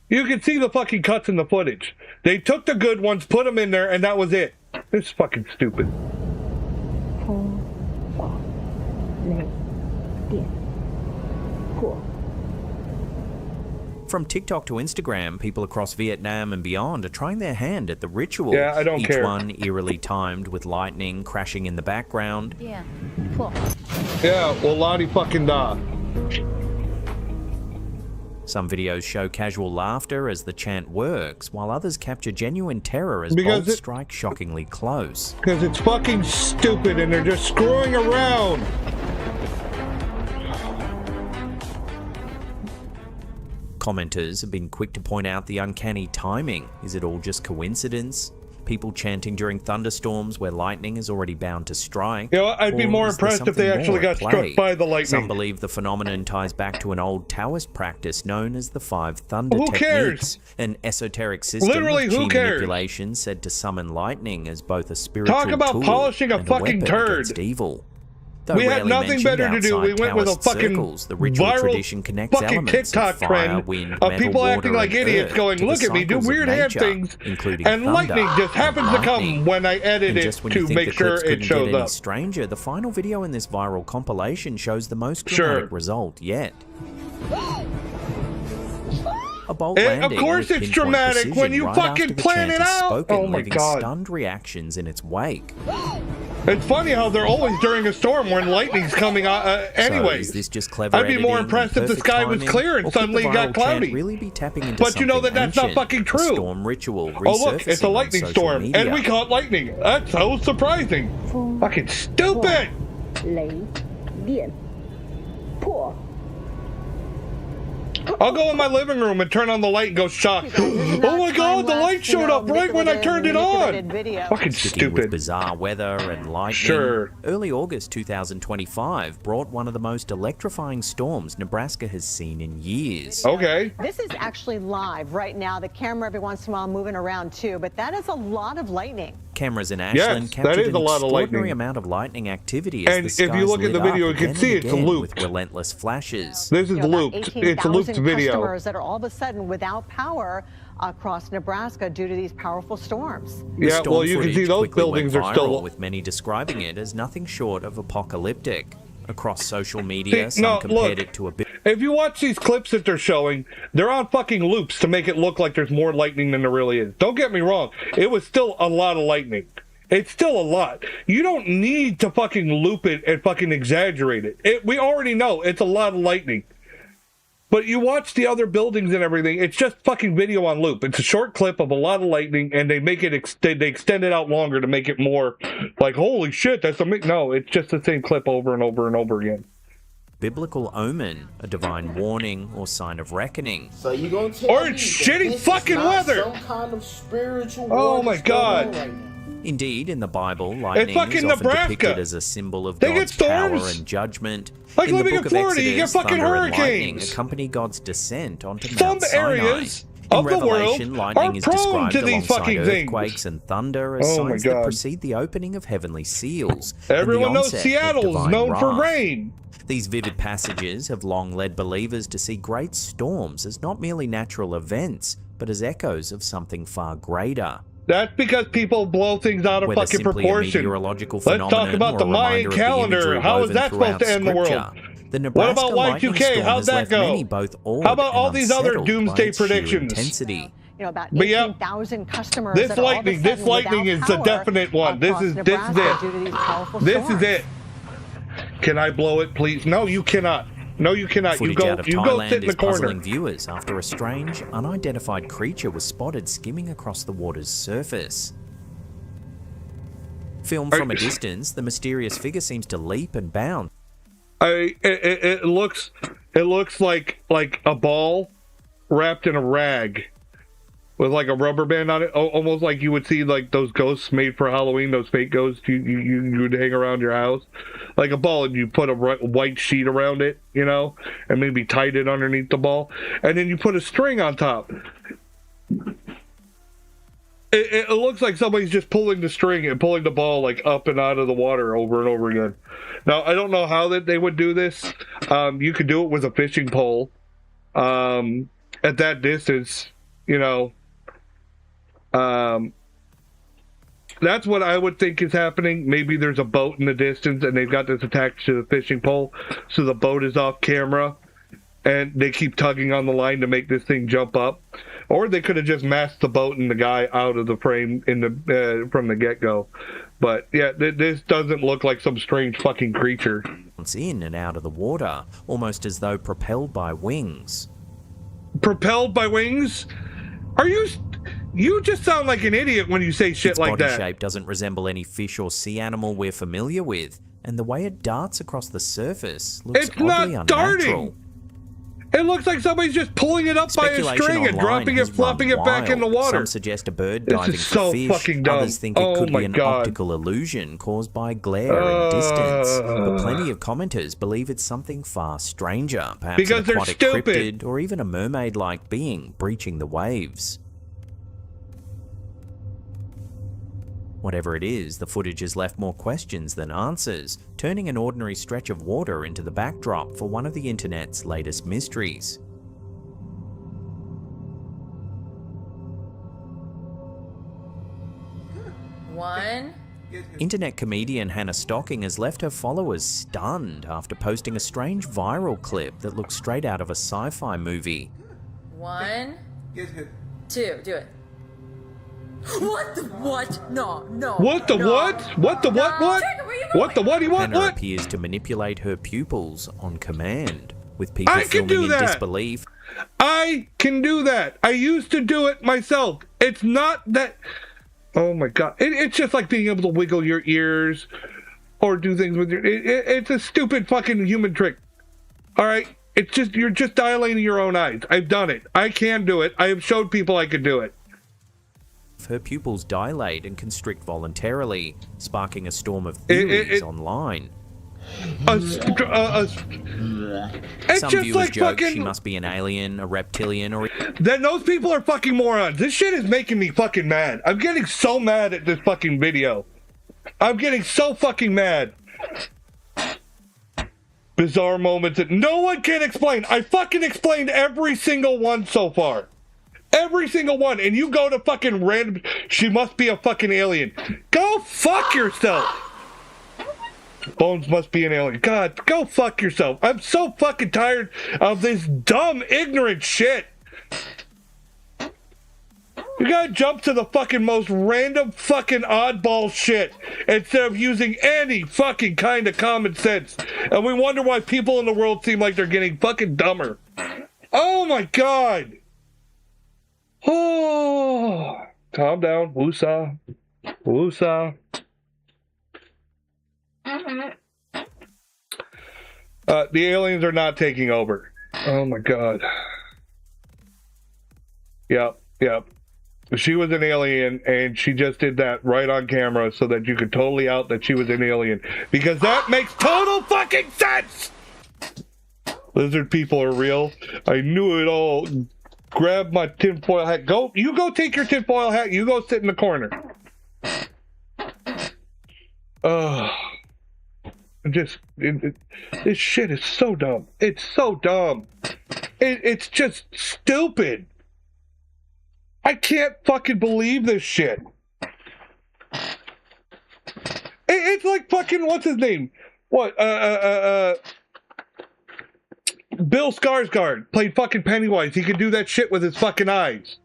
You can see the fucking cuts in the footage. They took the good ones, put them in there, and that was it. This is fucking stupid. From TikTok to Instagram, people across Vietnam and beyond are trying their hand at the ritual. Yeah, I don't Each care. one eerily timed with lightning crashing in the background. Yeah, cool. Yeah, well, Lottie fucking da. Some videos show casual laughter as the chant works, while others capture genuine terror as Because bolts strike shockingly close. Because it's fucking stupid and they're just screwing around. Commenters have been quick to point out the uncanny timing. Is it all just coincidence? People chanting during thunderstorms where lightning is already bound to strike. You know, I'd be Or more is there impressed if they something actually more at got struck play? by the lightning. Some believe the phenomenon ties back to an old Taoist practice known as the 5 Thunder Who Techniques, cares? an esoteric system Literally, of who chi cares? manipulation said to summon lightning as both a spiritual Talk about tool polishing a and fucking weapon turd. against evil. Though We had rarely nothing mentioned better to do. We outside went with a Taoist fucking circles, the ritual viral tradition connects fucking elements TikTok of fire, trend wind, of metal, people acting water, like and idiots earth going, to the look at me, do cycles of weird hand nature, things. including And thunder lightning just happens to come lightning. when I edit And it just when you to think make the sure clips it couldn't shows get any up. stranger, the final video in this viral compilation shows the most Sure. dramatic result yet. A bolt Of landing course with it's pinpoint dramatic precision when you right fucking after the plan chant it is out. spoken, Oh my leaving God. stunned reactions in its wake. It's funny how they're always during a storm when lightning's coming on. So anyways, is this just clever I'd be more editing impressed and if the perfect sky was timing, clear or and could the suddenly it got viral cloudy. chant really be tapping into But you know that something that's not ancient, fucking a true. storm ritual Oh look, it's a resurfacing on lightning social storm, media. and we caught lightning. That's so surprising. Fucking stupid. I'll go in my living room and turn on the light and go shocked. Oh my god, the light showed up right when I turned it on. Fucking Sticking with stupid. bizarre weather and lightning. Sure. Early August 2025 brought one of the most electrifying storms Nebraska has seen in years. Okay. This is actually live right now. The camera every once in a while moving around too, but that is a lot of lightning. Cameras in Yes, Ashland that captured is an a lot of extraordinary lightning. amount of lightning activity as And the if you skies look at the lit video, up you can again see and it's again looped. with relentless flashes. This is You know, looped. about It's a looped 18,000 video. customers that are all of a sudden without power across Nebraska due to these powerful storms. The Yeah, storm well, you can see footage those quickly buildings went are viral, still. with many describing it as nothing short of apocalyptic. Across social media, See, some no, compared look. it to a bit. If you watch these clips that they're showing, they're on fucking loops to make it look like there's more lightning than there really is. Don't get me wrong. It was still a lot of lightning. It's still a lot. You don't need to fucking loop it and fucking exaggerate it. We already know it's a lot of lightning. But you watch the other buildings and everything, it's just fucking video on loop. It's a short clip of a lot of lightning, and they make it they extend it out longer to make it more like, holy shit, that's amazing. No, it's just the same clip over and over and over again. Biblical omen, a divine warning or sign of reckoning. So you gonna tell Or me it's that shitty this fucking is not weather. Some kind of spiritual Oh war my that's going on God. right now? Indeed, in the Bible, lightning fucking is often Nebraska. depicted as a symbol of They get God's power storms. and judgment. Like in the living book in of Florida, you get Exodus, fucking thunder and lightning hurricanes. accompany God's descent onto Some Mount Sinai. areas In of the world Revelation, lightning are is prone described to these alongside fucking things. earthquakes and thunder as Oh my signs that God. precede the opening of heavenly seals. and the Everyone knows onset of Seattle's divine known for wrath. rain. These vivid passages have long led believers to see great storms as not merely natural events, but as echoes of something far greater. That's because people blow things out of Whether fucking simply a proportion. meteorological Let's talk phenomenon about or the a Mayan reminder of the calendar. imagery How is woven that supposed throughout to end the world? Scripture. The What Nebraska about lightning Y2K? storm How'd has that left go? many both awed How about and all these other unsettled by doomsday its sheer predictions? intensity. You know, about But yeah, 18,000 customers This that are all of a lightning sudden is without the power definite one. This across is Nebraska due to it. these powerful This storms. is it. Can I blow it, please? No, you cannot. No, you cannot. Footage You out of go Thailand sit in the is corner. puzzling viewers after a strange, unidentified creature was spotted skimming across the water's surface. Filmed from a distance, the mysterious figure seems to leap and bound. It looks like a ball wrapped in a rag with like a rubber band on it, almost like you would see like those ghosts made for Halloween, those fake ghosts you would hang around your house, like a ball, and you put a white sheet around it, you know, and maybe tied it underneath the ball, and then you put a string on top. It looks like somebody's just pulling the string and pulling the ball like up and out of the water over and over again. Now, I don't know how that they would do this. You could do it with a fishing pole at that distance, you know. That's what I would think is happening. Maybe there's a boat in the distance and they've got this attached to the fishing pole, so the boat is off camera and they keep tugging on the line to make this thing jump up. Or they could have just masked the boat and the guy out of the frame from the get-go. But yeah, this doesn't look like some strange fucking creature. It's in and out of the water, almost as though propelled by wings. Propelled by wings? Are you... You just sound like an idiot when you say shit Its like body that. shape doesn't resemble any fish or sea animal we're familiar with, and the way it darts across the surface looks It's oddly not unnatural. darting. It looks like somebody's just pulling it up by a Speculation string and online dropping it, has flopping run it back in the wild. water. Some suggest a bird This diving is for so fish. fucking dumb. Others think it Oh could my be an God. optical illusion caused by glare and distance. But plenty of commenters believe it's something far stranger, perhaps Because an they're aquatic stupid. cryptid or even a mermaid-like being breaching the waves. Whatever it is, the footage has left more questions than answers, turning an ordinary stretch of water into the backdrop for one of the internet's latest mysteries. One. Internet comedian Hannah Stocking has left her followers stunned after posting a strange viral clip that looks straight out of a sci-fi movie. One. Two. Do it. What the what? No. What the what? What the what? What? What the what? What? Hannah What? appears to manipulate her pupils on command, with people I can filming do in that. disbelief. I can do that. I used to do it myself. It's not that... Oh my God. It's just like being able to wiggle your ears or do things with your... it's a stupid fucking human trick. All right? It's just, you're just dilating your own eyes. I've done it. I can do it. I have showed people I can do it. Her pupils dilate and constrict voluntarily, sparking a storm of theories online. Some viewers joke she must be an alien, a reptilian, or... Then those people are fucking morons. This shit is making me fucking mad. I'm getting so mad at this fucking video. I'm getting so fucking mad. Bizarre moments that no one can explain. I fucking explained every single one so far. Every single one. And you go to fucking random... She must be a fucking alien. Go fuck yourself. Bones must be an alien. God, go fuck yourself. I'm so fucking tired of this dumb, ignorant shit. You gotta jump to the fucking most random fucking oddball shit instead of using any fucking kind of common sense. And we wonder why people in the world seem like they're getting fucking dumber. Oh my god. Oh, calm down. Woosah. Woosah. The aliens are not taking over. Oh my god. Yep. She was an alien, and she just did that right on camera so that you could totally out that she was an alien. Because that makes total fucking sense! Lizard people are real. I knew it all. Grab my tinfoil hat. You go take your tinfoil hat. You go sit in the corner. This shit is so dumb. It's so dumb. It's just stupid. I can't fucking believe this shit. It's like fucking, what's his name? What, Bill Skarsgård played fucking Pennywise. He could do that shit with his fucking eyes.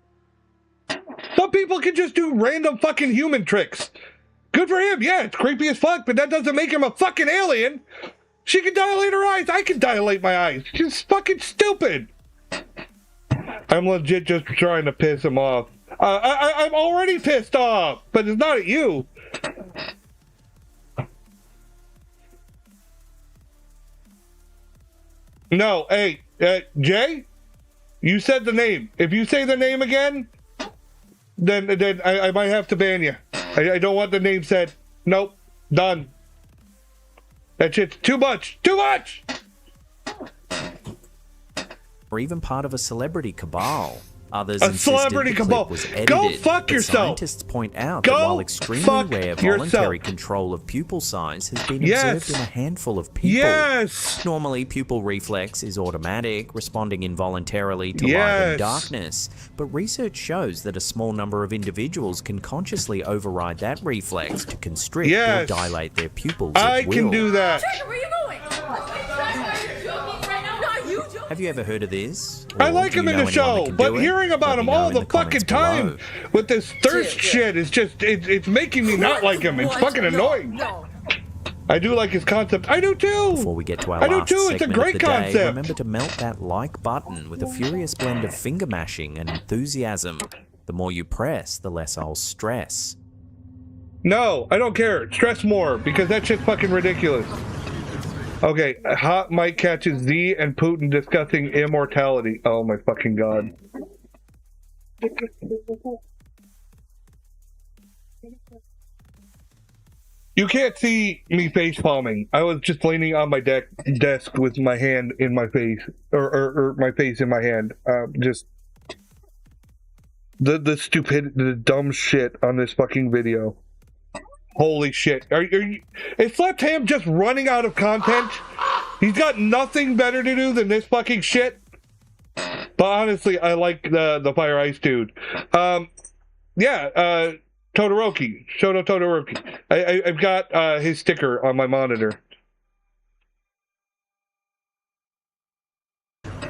Some people can just do random fucking human tricks. Good for him. Yeah, it's creepy as fuck, but that doesn't make him a fucking alien. She can dilate her eyes. I can dilate my eyes. She's fucking stupid. I'm legit just trying to piss him off. I'm already pissed off, but it's not at you. No, hey, Jay, you said the name. If you say the name again, then I might have to ban you. I don't want the name said. Nope, done. That shit's too much. Too much! Or even part of a celebrity cabal. Others a celebrity cabal. Was edited, go fuck yourself. Scientists point out that while extremely rare, voluntary control of pupil size has been observed in a handful of people. Yes. Normally, pupil reflex is automatic, responding involuntarily to light and darkness. But research shows that a small number of individuals can consciously override that reflex to constrict or dilate their pupils at will. I can do that. Where are you going? Have you ever heard of this? I like him in the show, but hearing about him all the fucking time with this thirst shit is just, it's making me not like him. It's fucking annoying. I do like his concept. I do too. Before we get to our last segment it's a great concept. Day, remember to melt that like button with a furious blend of finger mashing and enthusiasm. The more you press, the less I'll stress. No, I don't care. Stress more, because that shit's fucking ridiculous. Okay, hot mic catches Z and Putin discussing immortality. Oh my fucking god. You can't see me face palming. I was just leaning on my desk with my hand in my face, or my face in my hand. Just the stupid, the dumb shit on this fucking video. Holy shit. Are you, is Left Ham just running out of content? He's got nothing better to do than this fucking shit? But honestly, I like the Fire Ice dude. Yeah, Todoroki. Shoto Todoroki. I've got his sticker on my monitor.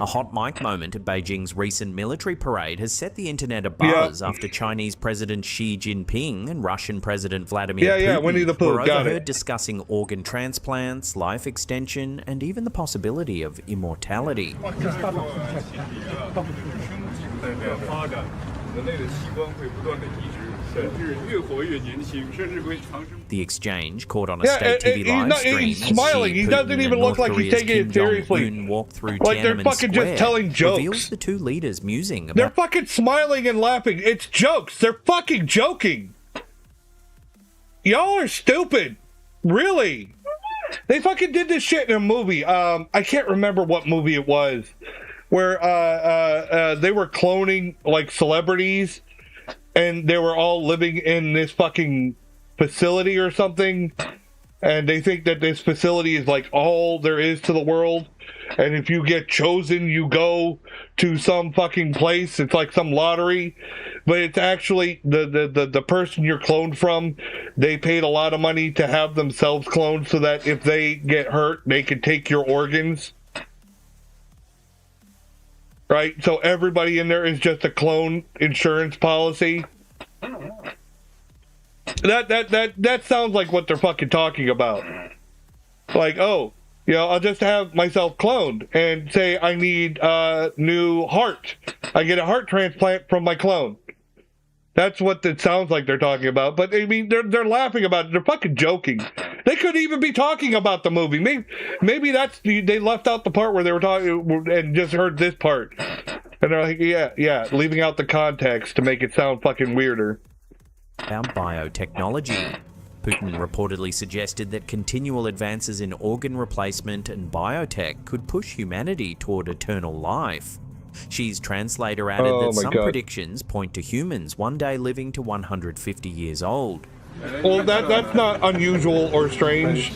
A hot mic moment at Beijing's recent military parade has set the internet abuzz after Chinese President Xi Jinping and Russian President Vladimir Putin Winnie the Pooh, were overheard discussing organ transplants, life extension, and even the possibility of immortality. The exchange, caught on a state TV live stream, he's smiling. He doesn't even look like he's taking it seriously. Like they're fucking just telling jokes. Reveals the two leaders musing about. They're fucking smiling and laughing. It's jokes. They're fucking joking. Y'all are stupid. Really. They fucking did this shit in a movie. I can't remember what movie it was, where they were cloning like celebrities, and they were all living in this fucking facility or something, and they think that this facility is like all there is to the world, and if you get chosen, you go to some fucking place. It's like some lottery, but it's actually the person you're cloned from. They paid a lot of money to have themselves cloned so that if they get hurt, they can take your organs. Right? So everybody in there is just a clone insurance policy. That sounds like what they're fucking talking about. Like, oh, you know, I'll just have myself cloned and say I need a new heart. I get a heart transplant from my clone. That's what it sounds like they're talking about. But I mean, they're laughing about it. They're fucking joking. They could even be talking about the movie. Maybe that's they left out the part where they were talking and just heard this part. And they're like, yeah, leaving out the context to make it sound fucking weirder. About biotechnology. Putin reportedly suggested that continual advances in organ replacement and biotech could push humanity toward eternal life. Xi's translator added that some predictions point to humans one day living to 150 years old. Well, that's not unusual or strange.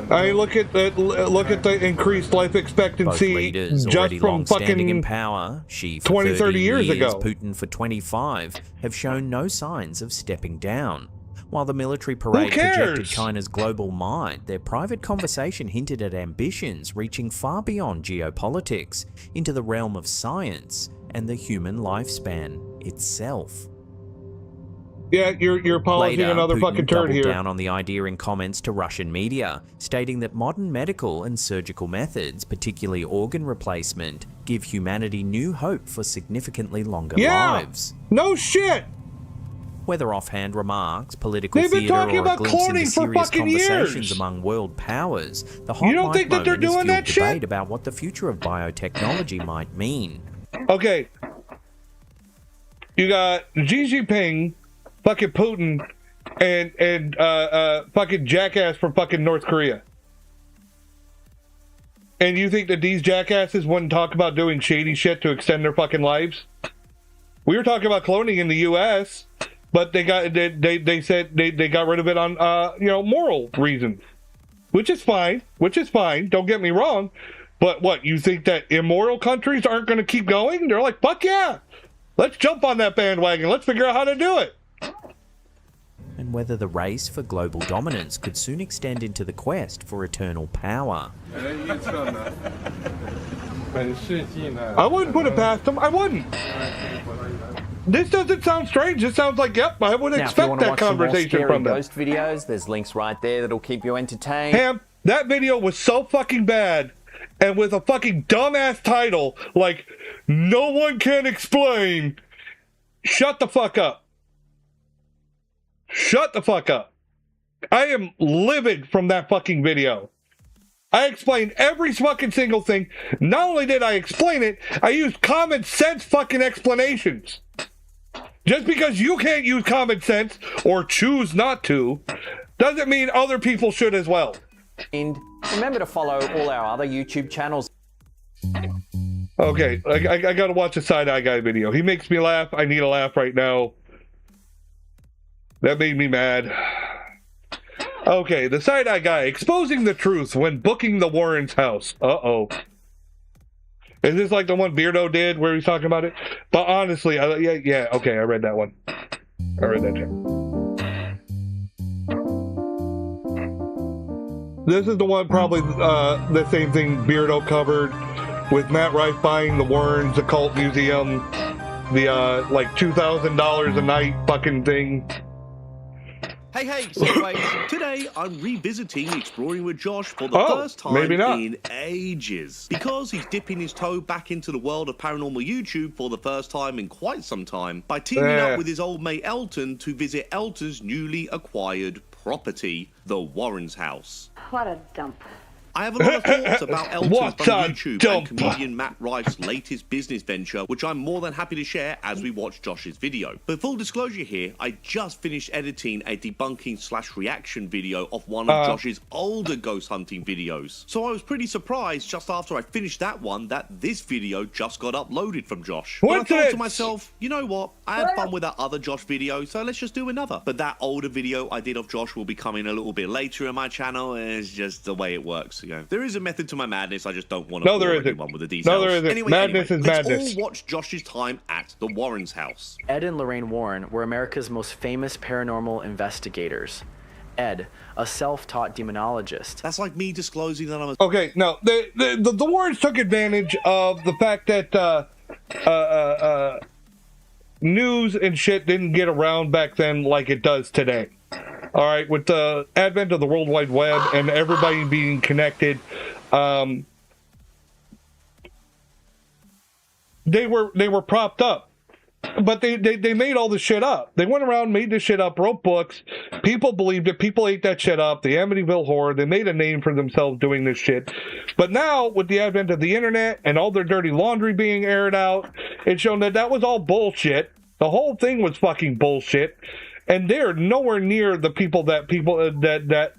I look at the increased life expectancy just from fucking in power, Xi for 20, 30 years ago. Putin for 25 have shown no signs of stepping down. While the military parade projected China's global might, their private conversation hinted at ambitions reaching far beyond geopolitics into the realm of science and the human lifespan itself. Yeah, you're polishing another Putin fucking turd here. Down on the idea in comments to Russian media, stating that modern medical and surgical methods, particularly organ replacement, give humanity new hope for significantly longer lives. No shit. Whether offhand remarks, political theater, or a glimpse into serious conversations among world powers, the hot mic moment is fueled debate about what the future of biotechnology might mean. Okay. You got Xi Jinping, fucking Putin, and fucking jackass from fucking North Korea. And you think that these jackasses wouldn't talk about doing shady shit to extend their fucking lives? We were talking about cloning in the U.S., but they said they got rid of it on moral reasons, which is fine. Don't get me wrong, but what, you think that immoral countries aren't going to keep going? They're like, fuck yeah, let's jump on that bandwagon. Let's figure out how to do it. And whether the race for global dominance could soon extend into the quest for eternal power. I wouldn't put it past them. I wouldn't. This doesn't sound strange. It sounds like, yep, I would expect that conversation from them. Ghost videos, there's links right there that'll keep you entertained. Ham, that video was so fucking bad, and with a fucking dumbass title like "No One Can Explain." Shut the fuck up. Shut the fuck up. I am livid from that fucking video. I explained every fucking single thing. Not only did I explain it, I used common sense fucking explanations. Just because you can't use common sense or choose not to, doesn't mean other people should as well. And remember to follow all our other YouTube channels. Okay, I gotta watch a side-eye guy video. He makes me laugh. I need a laugh right now. That made me mad. Okay, the side-eye guy exposing the truth when booking the Warrens' house. Uh-oh. Is this like the one Beardo did where he's talking about it? But honestly, yeah, okay, I read that one. I read that too. This is the one, probably the same thing Beardo covered with Matt Rife buying the Warrens Occult Museum, the like $2,000 a night fucking thing. Hey, Segways. Today, I'm revisiting Exploring with Josh for the first time in ages. Because he's dipping his toe back into the world of paranormal YouTube for the first time in quite some time by teaming up with his old mate Elton to visit Elton's newly acquired property, the Warrens' house. What a dump. I have a lot of thoughts about Elton from YouTube and comedian Matt Rife's latest business venture, which I'm more than happy to share as we watch Josh's video. But full disclosure here, I just finished editing a debunking/reaction video of one of Josh's older ghost hunting videos. So I was pretty surprised just after I finished that one that this video just got uploaded from Josh. But I thought to myself, you know what? I had fun with that other Josh video, so let's just do another. But that older video I did of Josh will be coming a little bit later in my channel, and it's just the way it works. You know, there is a method to my madness. I just don't want to bore anyone with the details. No, there isn't. Anyway, Madness is madness. Let's all watch Josh's time at the Warrens' house. Ed and Lorraine Warren were America's most famous paranormal investigators. Ed, a self-taught demonologist. That's like me disclosing that I'm a... Okay, no, the Warrens took advantage of the fact that news and shit didn't get around back then like it does today. All right, with the advent of the World Wide Web and everybody being connected, they were propped up. But they made all this shit up. They went around, made this shit up, wrote books. People believed it. People ate that shit up. The Amityville Horror. They made a name for themselves doing this shit. But now, with the advent of the internet and all their dirty laundry being aired out, it's shown that was all bullshit. The whole thing was fucking bullshit. And they're nowhere near the people that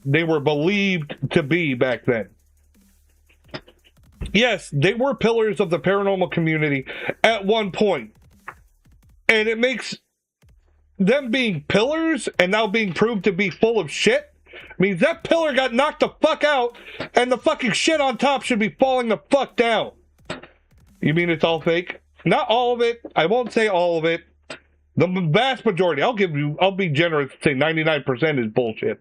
they were believed to be back then. Yes, they were pillars of the paranormal community at one point. And it makes them being pillars and now being proved to be full of shit means that pillar got knocked the fuck out and the fucking shit on top should be falling the fuck down. You mean it's all fake? Not all of it. I won't say all of it. The vast majority, I'll be generous and say 99% is bullshit.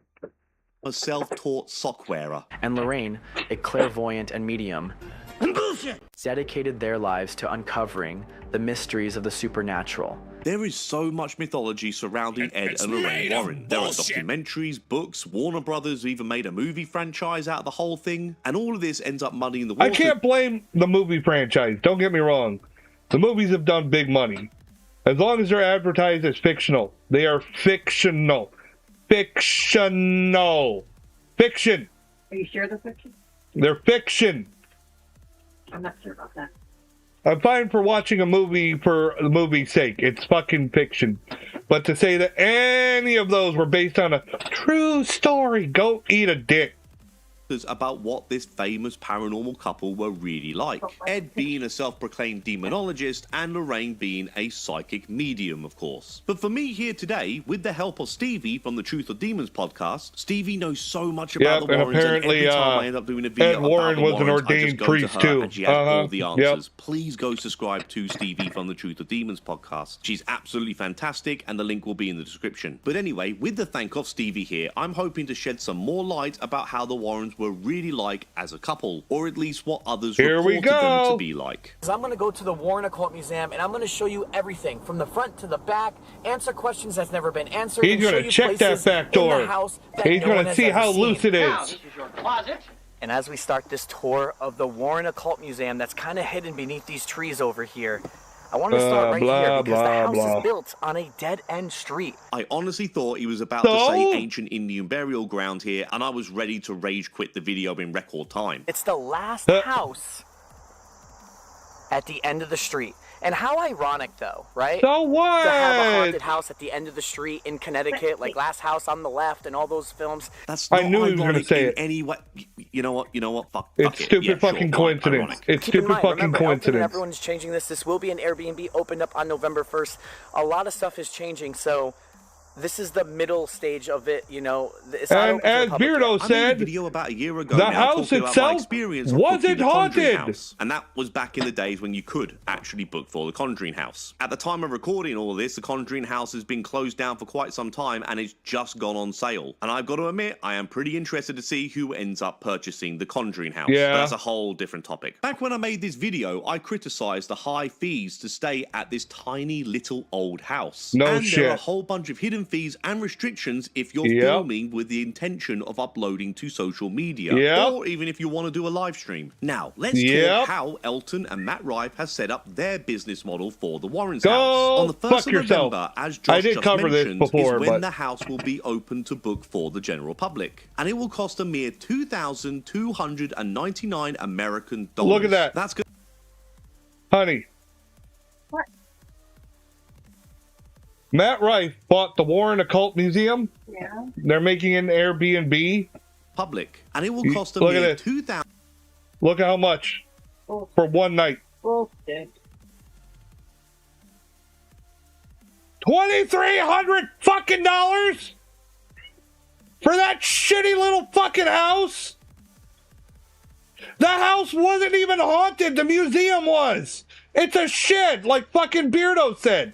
A self-taught sock wearer. And Lorraine, a clairvoyant and medium, bullshit, dedicated their lives to uncovering the mysteries of the supernatural. There is so much mythology surrounding Ed and Lorraine Warren. There are documentaries, books, Warner Brothers even made a movie franchise out of the whole thing, and all of this ends up muddying the water. I can't blame the movie franchise, don't get me wrong. The movies have done big money. As long as they're advertised as fictional. They are fictional. Fictional. Fiction. Are you sure they're fiction? They're fiction. I'm not sure about that. I'm fine for watching a movie for the movie's sake. It's fucking fiction. But to say that any of those were based on a true story, go eat a dick. About what this famous paranormal couple were really like. Ed being a self-proclaimed demonologist and Lorraine being a psychic medium, of course. But for me here today, with the help of Stevie from the Truth of Demons podcast, Stevie knows so much about the Warrens, and every time I end up doing a video Ed Warren about the was an Warrens, ordained priest too. And she has all the answers. Please go subscribe to Stevie from the Truth of Demons podcast. She's absolutely fantastic, and the link will be in the description. But anyway, with the thank of Stevie here, I'm hoping to shed some more light about how the Warrens were really like as a couple, or at least what others reported them to be like. I'm going to go to the Warren Occult Museum and I'm going to show you everything from the front to the back, answer questions that's never been answered. He's going to check that back door. He's going to see how loose it is. Now, this is your closet. And as we start this tour of the Warren Occult Museum that's kind of hidden beneath these trees over here, I want to start right here because the house is built on a dead-end street. I honestly thought he was about to say ancient Indian burial ground here, and I was ready to rage quit the video in record time. It's the last house at the end of the street. And how ironic, though, right? So what? To have a haunted house at the end of the street in Connecticut, like Last House on the Left and all those films. That's not I knew he was going to say it. Any way. You know what? Fuck it's it. stupid fucking coincidence. It's Keep in stupid mind, fucking remember, coincidence. Everyone's changing this. This will be an Airbnb opened up on November 1st. A lot of stuff is changing, so this is the middle stage of it, you know. And as Beardo said, I made a video about a year ago the now house itself wasn't haunted. House, and that was back in the days when you could actually book for the Conjuring House. At the time of recording all this, the Conjuring House has been closed down for quite some time and it's just gone on sale. And I've got to admit, I am pretty interested to see who ends up purchasing the Conjuring House. Yeah. But that's a whole different topic. Back when I made this video, I criticized the high fees to stay at this tiny little old house. No and shit. there are a whole bunch of hidden premium fees and restrictions if you're Yep. filming with the intention of uploading to social media, Yep. or even if you want to do a live stream. Now, let's Yep. talk how Elton and Matt Rife has set up their business model for the Warrens' Go house. On the 1st fuck of yourself. November, as I Josh did just cover this mentioned, before, is when but- the house will be open to book for the general public. And it will cost a mere $2,299 American dollars. Look at that. That's good. Honey. What? Matt Rife bought the Warren Occult Museum. Yeah. They're making an Airbnb. Public. And it will cost a Look at mere this. $2,000. Look at how much for one night. Bullshit. 2,300 fucking dollars for that shitty little fucking house. The house wasn't even haunted. The museum was. It's a shed, like fucking Beardo said.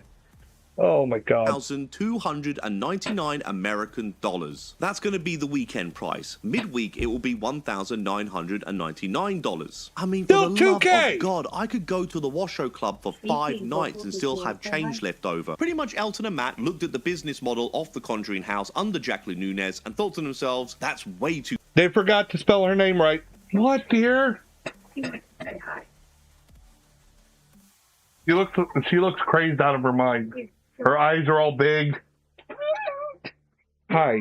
Oh my God. $1,299 American dollars. That's going to be the weekend price. Midweek, it will be $1,999. I mean, for Still the love $2K. of God, I could go to the Washoe Club for 5 nights and still have change left over. Pretty much Elton and Matt looked at the business model of the Conjuring House under Jacqueline Nunez and thought to themselves, that's way too... They forgot to spell her name right. What, dear? She looks crazed out of her mind. Her eyes are all big. Hi.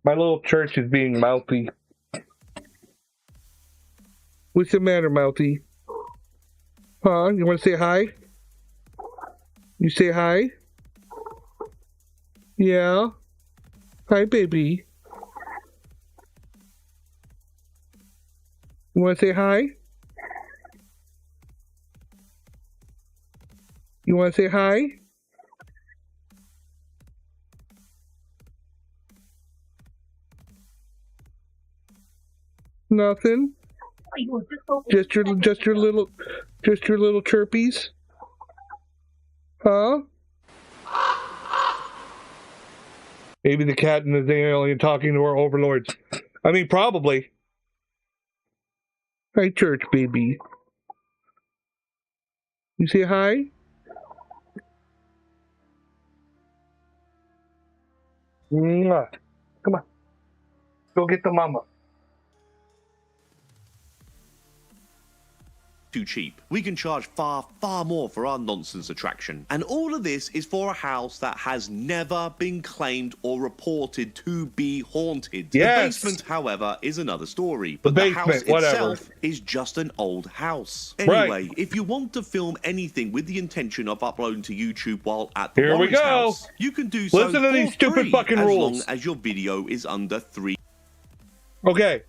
My little church is being mouthy. What's the matter, mouthy? Huh? You want to say hi? You say hi? Yeah? Hi, baby. You want to say hi? You want to say hi? Nothing. Just your little chirpies. Huh? Maybe the cat and the alien talking to our overlords. I mean, probably. Hi, church baby. You say hi? Mwah. Come on. Go get the mama. too cheap. We can charge far, far more for our nonsense attraction. And all of this is for a house that has never been claimed or reported to be haunted. Yes. The basement, however, is another story. But The the house basement, whatever. itself is just an old house. Anyway, if you want to film anything with the intention of uploading to YouTube while at the Here we Warren's go. house, you can do so Listen to these for stupid free, fucking as rules. long as your video is under 3. Okay.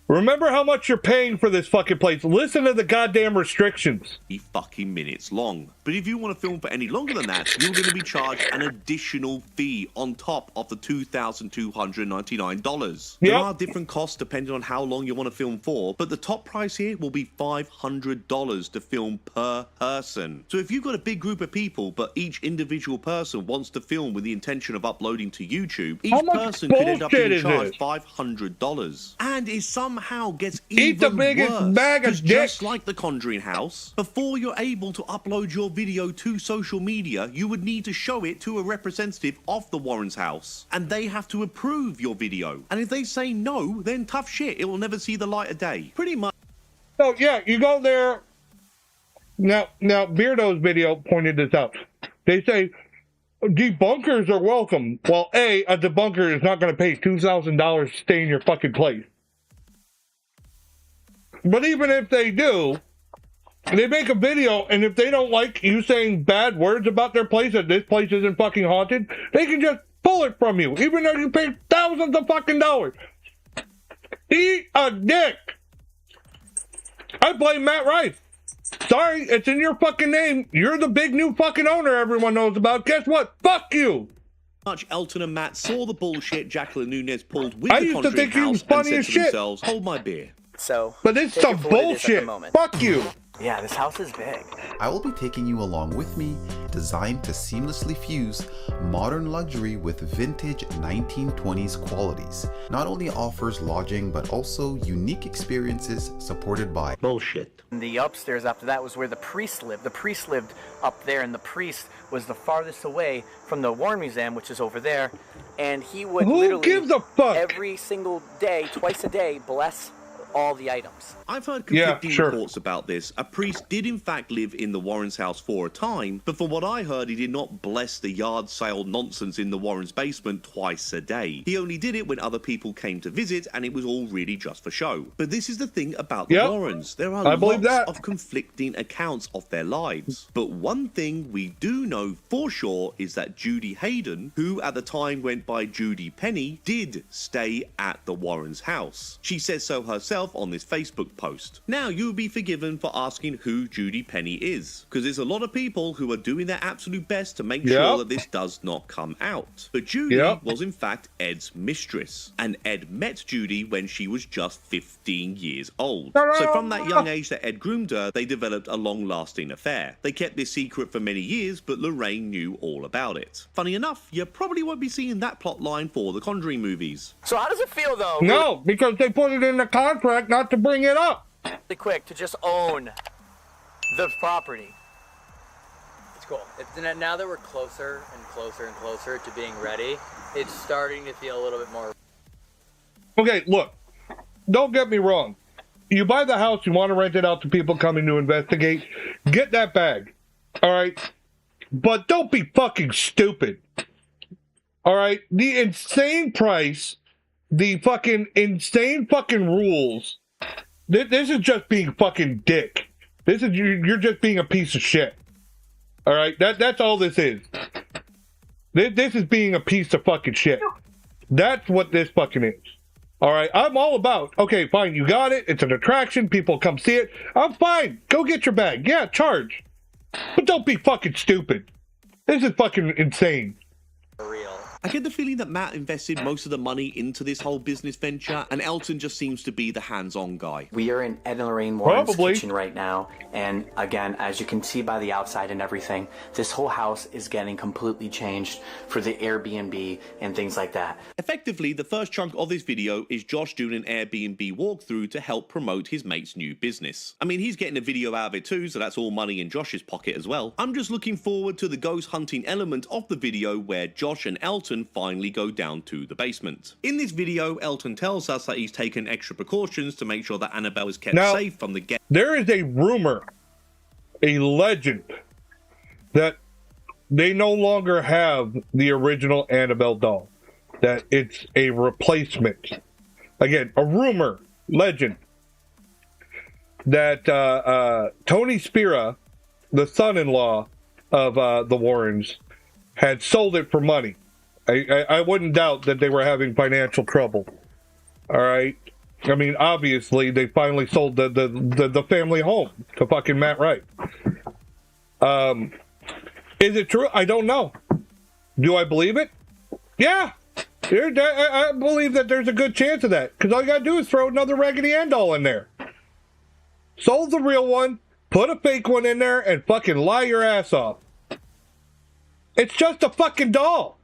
Remember how much you're paying for this fucking place. Listen to the goddamn restrictions. Fucking minutes long. But if you want to film for any longer than that, you're going to be charged an additional fee on top of the $2,299. There are different costs depending on how long you want to film for, but the top price here will be $500 to film per person. So if you've got a big group of people, but each individual person wants to film with the intention of uploading to YouTube, each person could end up bullshit being is charged this? $500. And it somehow gets Eat the even biggest worse. bag of 'Cause just like the Conjuring House, before you're able to upload your video to social media, you would need to show it to a representative of the Warren's house, and they have to approve your video. And if they say no, then tough shit, it will never see the light of day. Pretty much. Oh, yeah, you go there. Now, Beardo's video pointed this out. They say debunkers are welcome. Well, a debunker is not going to pay $2,000 to stay in your fucking place. But even if they do, they make a video, and if they don't like you saying bad words about their place, that this place isn't fucking haunted, they can just pull it from you, even though you paid thousands of fucking dollars. Eat a dick. I blame Matt Rife. Sorry, it's in your fucking name. You're the big new fucking owner everyone knows about. Guess what? Fuck you. Much Elton and Matt saw the bullshit Jacqueline Nunez pulled with I the used to Conjuring think he was House funny and as said to shit. themselves, hold my beer. So, But it's take some it for what it is at the bullshit. moment. Fuck you. Yeah, this house is big. I will be taking you along with me designed to seamlessly fuse modern luxury with vintage 1920s qualities. Not only offers lodging, but also unique experiences supported by bullshit. The upstairs after that was where the priest lived. The priest lived up there, and the priest was the farthest away from the Warren Museum, which is over there. And he would literally every single day, twice a day, bless all the items. I've heard conflicting reports about this. A priest did in fact live in the Warrens' house for a time, but from what I heard, he did not bless the yard sale nonsense in the Warrens' basement twice a day. He only did it when other people came to visit, and it was all really just for show. But this is the thing about the Warrens. There are lots of conflicting accounts of their lives. But one thing we do know for sure is that Judy Hayden, who at the time went by Judy Penny, did stay at the Warrens' house. She says so herself on this Facebook post. Now, you'll be forgiven for asking who Judy Penny is, because there's a lot of people who are doing their absolute best to make sure that this does not come out. But Judy was in fact Ed's mistress, and Ed met Judy when she was just 15 years old. So from that young age that Ed groomed her, they developed a long-lasting affair. They kept this secret for many years, but Lorraine knew all about it. Funny enough, you probably won't be seeing that plot line for the Conjuring movies. So how does it feel, though? No, because they put it in the contract not to bring it up. Really quick, to just own the property. It's cool. Now that we're closer and closer and closer to being ready, it's starting to feel a little bit more. Okay, look, don't get me wrong. You buy the house, you want to rent it out to people coming to investigate, get that bag, all right? But don't be fucking stupid, all right? The insane price, the fucking insane fucking rules. This is just being fucking dick. This is you're just being a piece of shit. All right, that's all this is. This is being a piece of fucking shit. That's what this fucking is. All right, I'm all about. Okay, fine, you got it. It's an attraction. People come see it. I'm fine. Go get your bag. Yeah, charge. But don't be fucking stupid. This is fucking insane. I get the feeling that Matt invested most of the money into this whole business venture, and Elton just seems to be the hands-on guy. We are in Ed and Lorraine Warren's kitchen right now, and again, as you can see by the outside and everything, this whole house is getting completely changed for the Airbnb and things like that. Effectively, the first chunk of this video is Josh doing an Airbnb walkthrough to help promote his mate's new business. I mean, he's getting a video out of it too, so that's all money in Josh's pocket as well. I'm just looking forward to the ghost hunting element of the video where Josh and Elton finally go down to the basement. In this video, Elton tells us that he's taken extra precautions to make sure that Annabelle is kept safe from the get. There is a rumor, a legend, that they no longer have the original Annabelle doll. That it's a replacement. Again, a rumor, legend, that Tony Spira, the son-in-law of the Warrens, had sold it for money. I wouldn't doubt that they were having financial trouble. All right. I mean, obviously, they finally sold the family home to fucking Matt Wright. Is it true? I don't know. Do I believe it? Yeah. I believe that there's a good chance of that. Because all you got to do is throw another Raggedy Ann doll in there. Sold the real one, put a fake one in there, and fucking lie your ass off. It's just a fucking doll.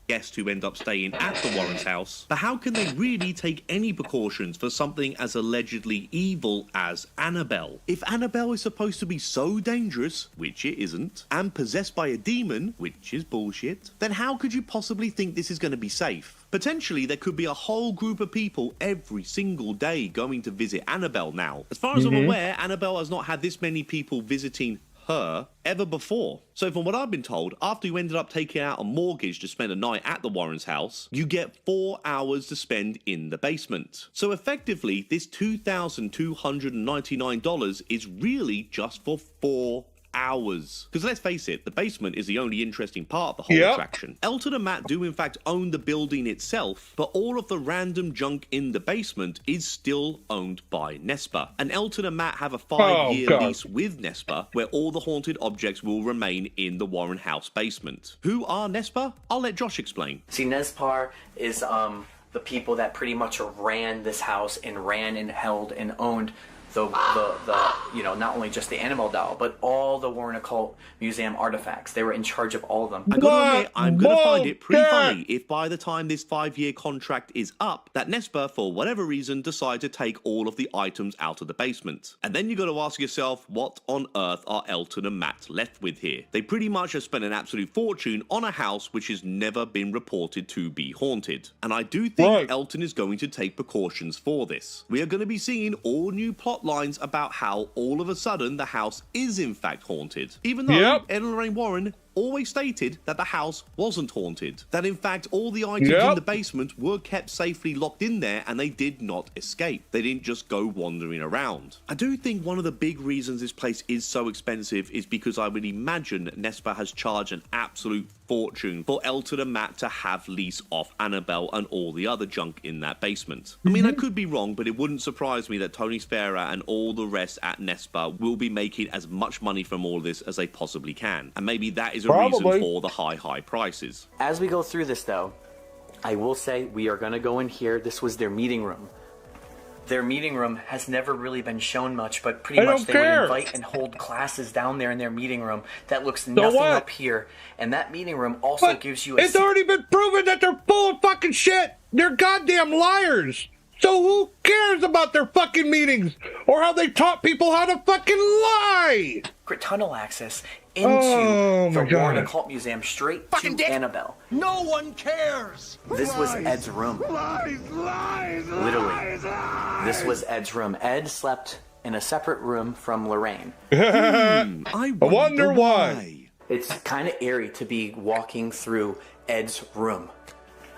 Guests who end up staying at the Warrens' house, but how can they really take any precautions for something as allegedly evil as Annabelle? If Annabelle is supposed to be so dangerous, which it isn't, and possessed by a demon, which is bullshit, then how could you possibly think this is going to be safe? Potentially, there could be a whole group of people every single day going to visit Annabelle now. As far as I'm aware, Annabelle has not had this many people visiting her ever before. So from what I've been told, after you ended up taking out a mortgage to spend a night at the Warrens' house, you get 4 hours to spend in the basement. So effectively, this $2,299 is really just for 4 hours. Because let's face it, the basement is the only interesting part of the whole attraction. Elton and Matt do in fact own the building itself, but all of the random junk in the basement is still owned by Nespa. And Elton and Matt have a 5-year lease with Nespa, where all the haunted objects will remain in the Warren house basement. Who are Nespa? I'll let Josh explain. See, Nespar is the people that pretty much ran this house and ran and held and owned the you know, not only just the Annabelle doll, but all the Warren Occult Museum artifacts. They were in charge of all of them. I gotta admit, I'm gonna find it pretty funny if by the time this 5-year contract is up, that Nespa, for whatever reason, decide to take all of the items out of the basement. And then you gotta ask yourself, what on earth are Elton and Matt left with here? They pretty much have spent an absolute fortune on a house which has never been reported to be haunted. And I do think Elton is going to take precautions for this. We are going to be seeing all new plot lines about how all of a sudden the house is in fact haunted. Even though Ed and Lorraine Warren always stated that the house wasn't haunted. That in fact all the items in the basement were kept safely locked in there and they did not escape. They didn't just go wandering around. I do think one of the big reasons this place is so expensive is because I would imagine Nespa has charged an absolute fortune for Elton and Matt to have lease off Annabelle and all the other junk in that basement. I mean, I could be wrong, but it wouldn't surprise me that Tony Sfera and all the rest at Nespa will be making as much money from all this as they possibly can. And maybe that is a reason for the high prices. As we go through this though, I will say we are going to go in here. This was their meeting room. Their meeting room has never really been shown much, but pretty much they would invite and hold classes down there in their meeting room that looks nothing up here. And that meeting room also gives you a... It's already been proven that they're full of fucking shit. They're goddamn liars. So who cares about their fucking meetings or how they taught people how to fucking lie? Tunnel access into the Warren Occult Museum straight to Annabelle. No one cares. This was Ed's room. Literally. This was Ed's room. Ed slept in a separate room from Lorraine. I wonder why. It's kind of eerie to be walking through Ed's room.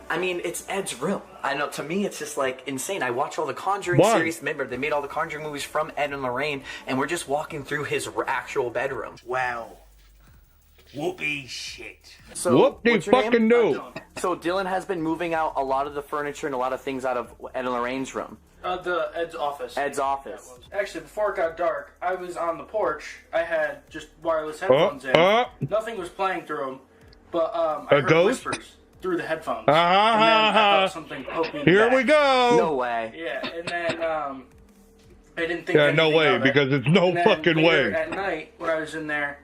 I mean, it's Ed's room. I know, to me, it's just like insane. I watch all the Conjuring series. Remember, they made all the Conjuring movies from Ed and Lorraine, and we're just walking through his actual bedroom. Wow. Whoopee shit. So, Whoop-de fucking do. So Dylan has been moving out a lot of the furniture and a lot of things out of Ed and Lorraine's room. The Ed's office. Ed's office. Actually, before it got dark, I was on the porch. I had just wireless headphones in. Nothing was playing through them, but I heard whispers through the headphones. And then I thought something poked me in the Here back. we go. No way. Yeah, and then I didn't think Yeah, no anything way, of it. because it's no And then fucking later way. At night, when I was in there,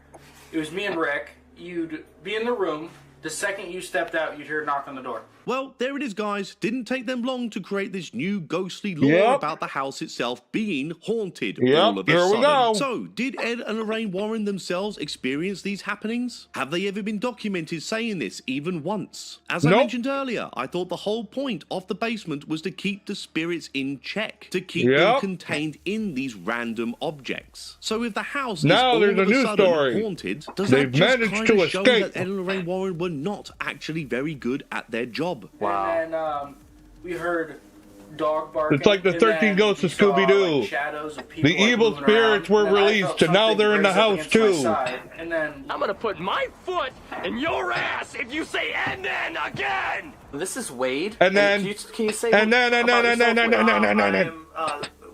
it was me and Rick. You'd be in the room. The second you stepped out, you'd hear a knock on the door. Well, there it is, guys. Didn't take them long to create this new ghostly lore about the house itself being haunted all of a sudden. go. So, did Ed and Lorraine Warren themselves experience these happenings? Have they ever been documented saying this even once? As I mentioned earlier, I thought the whole point of the basement was to keep the spirits in check, to keep them contained in these random objects. So if the house is all of a sudden haunted, does that just kind of show that Ed and Lorraine Warren were not actually very good at their job? Wow. And then we heard dog barking. It's like the 13 Ghosts of Scooby-Doo. Like, shadows of people, The evil spirits were released, and now they're in the house too. And then I'm gonna put my foot in your ass if you say "and then" again. This is Wade. And then, can you say and then,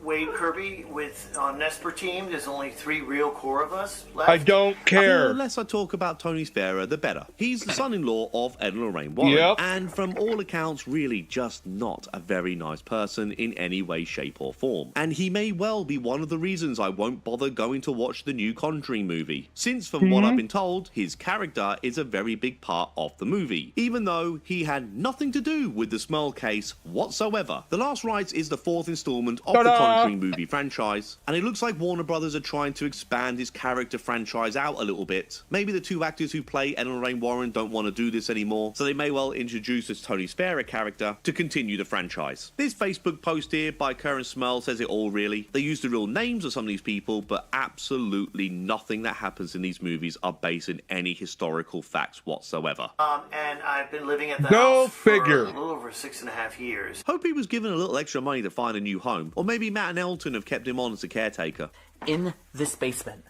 Wade Kirby with Nesper team. There's only 3 real core of us left. I don't care. The less I talk about Tony Sfera, the better. He's the son-in-law of Ed and Lorraine Warren, and from all accounts, really just not a very nice person in any way, shape, or form. And he may well be one of the reasons I won't bother going to watch the new Conjuring movie, since from what I've been told, his character is a very big part of the movie, even though he had nothing to do with the Smell case whatsoever. The Last Rites is the 4th installment of the Conjuring movie franchise, and it looks like Warner Brothers are trying to expand his character franchise out a little bit. Maybe the 2 actors who play Ed and Lorraine Warren don't want to do this anymore, so they may well introduce this Tony Sfera character to continue the franchise. This Facebook post here by Curran Smell says it all really. They use the real names of some of these people, but absolutely nothing that happens in these movies are based in any historical facts whatsoever. And I've been living at the house for a little over 6.5 years. Hope he was given a little extra money to find a new home, or maybe Matt and Elton have kept him on as a caretaker. In this basement,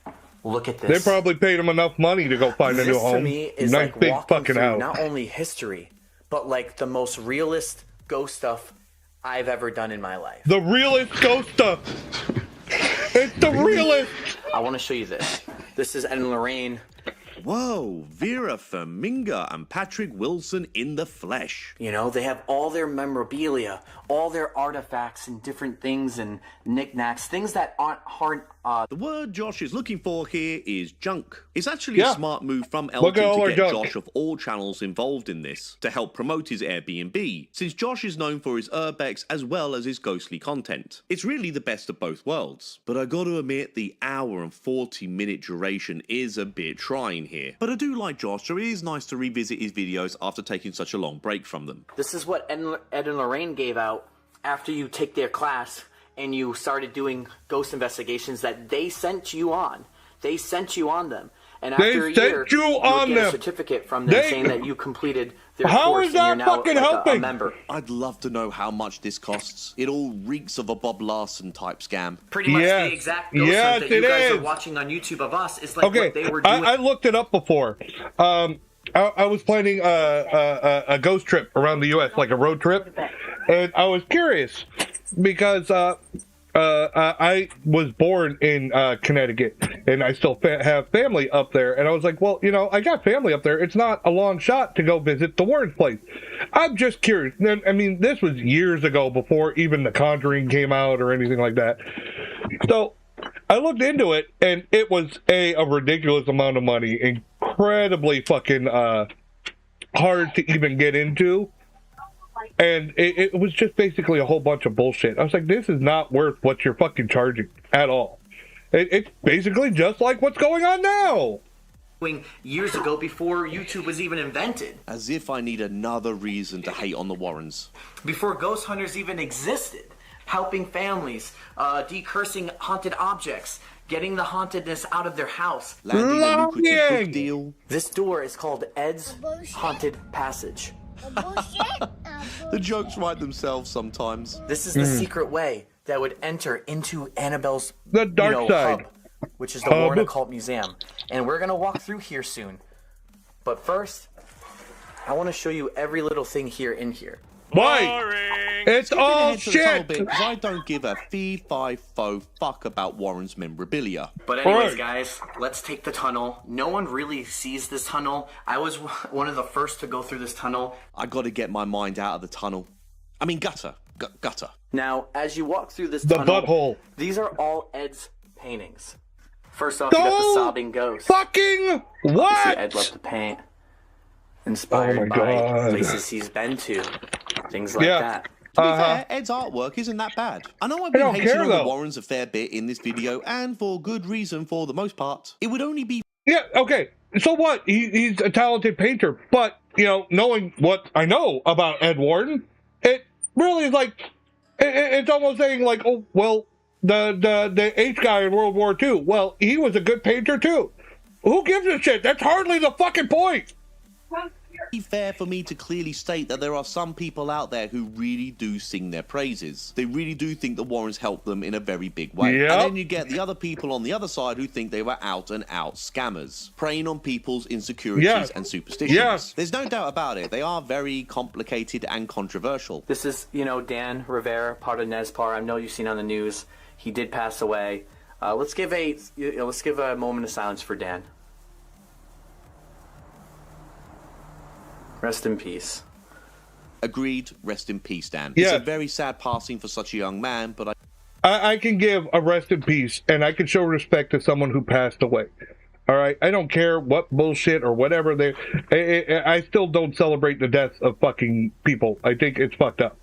look at this. They probably paid him enough money to go find a new home. This to me is nice like big walking fucking through house. not only history, but like the most realist ghost stuff I've ever done in my life. The realest ghost stuff. It's the realest. I want to show you this. This is Ed and Lorraine Whoa, Vera Farmiga and Patrick Wilson in the flesh. You know, they have all their memorabilia, all their artifacts and different things and knickknacks, things that aren't hard. The word Josh is looking for here is junk. It's actually a smart move from Elton to get Josh of all channels involved in this, to help promote his Airbnb, since Josh is known for his urbex as well as his ghostly content. It's really the best of both worlds. But I gotta admit, the hour and 40-minute duration is a bit trying here. But I do like Josh, so it is nice to revisit his videos after taking such a long break from them. This is what Ed and Lorraine gave out after you take their class and you started doing ghost investigations that they sent you on. They sent you on them. And after a year, you would get a certificate from them saying that you completed their course and you're now like a member. I'd love to know how much this costs. It all reeks of a Bob Larson type scam. Pretty much the exact ghost hunt that you guys are watching on YouTube of us is like what they were doing. I looked it up before. I was planning a ghost trip around the U.S., like a road trip, and I was curious because I was born in Connecticut, and I still have family up there, and I was like, well, you know, I got family up there. It's not a long shot to go visit the Warren's place. I'm just curious. I mean, this was years ago before even The Conjuring came out or anything like that. So I looked into it, and it was a ridiculous amount of money, incredibly fucking hard to even get into. And it was just basically a whole bunch of bullshit. I was like, this is not worth what you're fucking charging at all. It's basically just like what's going on now. Years ago before YouTube was even invented. As if I need another reason to hate on the Warrens. Before ghost hunters even existed. Helping families, decursing haunted objects, getting the hauntedness out of their house. Landing a lucrative book deal. This door is called Ed's Haunted Passage. The jokes write themselves sometimes. This is the secret way that would enter into Annabelle's dark side, hub, which is the Warren Occult Museum. And we're going to walk through here soon. But first, I want to show you every little thing here in here. Why? It's all shit. Because I don't give a fee-fi-fo fuck about Warren's memorabilia. But anyways, guys, let's take the tunnel. No one really sees this tunnel. I was one of the first to go through this tunnel. I got to get my mind out of the tunnel. I mean, gutter. Gutter. Now, as you walk through this tunnel, butthole. These are all Ed's paintings. First off, you got the sobbing ghost. Fucking what? You see Ed loved to paint. Inspired by places he's been to. Things like that. To be fair, Ed's artwork isn't that bad. I know I've been hating on the Warrens a fair bit in this video, and for good reason for the most part. It would only be... Yeah, okay. So what? He's a talented painter, but, you know, knowing what I know about Ed Warren, it really is like... It's almost saying like, oh, well, the H guy in World War II, well, he was a good painter too. Who gives a shit? That's hardly the fucking point. It's fair for me to clearly state that there are some people out there who really do sing their praises. They really do think the Warrens helped them in a very big way. Yep. And then you get the other people on the other side who think they were out and out scammers, preying on people's insecurities and superstitions. Yes. There's no doubt about it. They are very complicated and controversial. This is, you know, Dan Rivera, part of NESPAR. I know you've seen on the news. He did pass away. Let's give a moment of silence for Dan. Rest in peace. Agreed. Rest in peace, Dan. Yeah. It's a very sad passing for such a young man, but I can give a rest in peace, and I can show respect to someone who passed away. All right? I don't care what bullshit or whatever I still don't celebrate the deaths of fucking people. I think it's fucked up.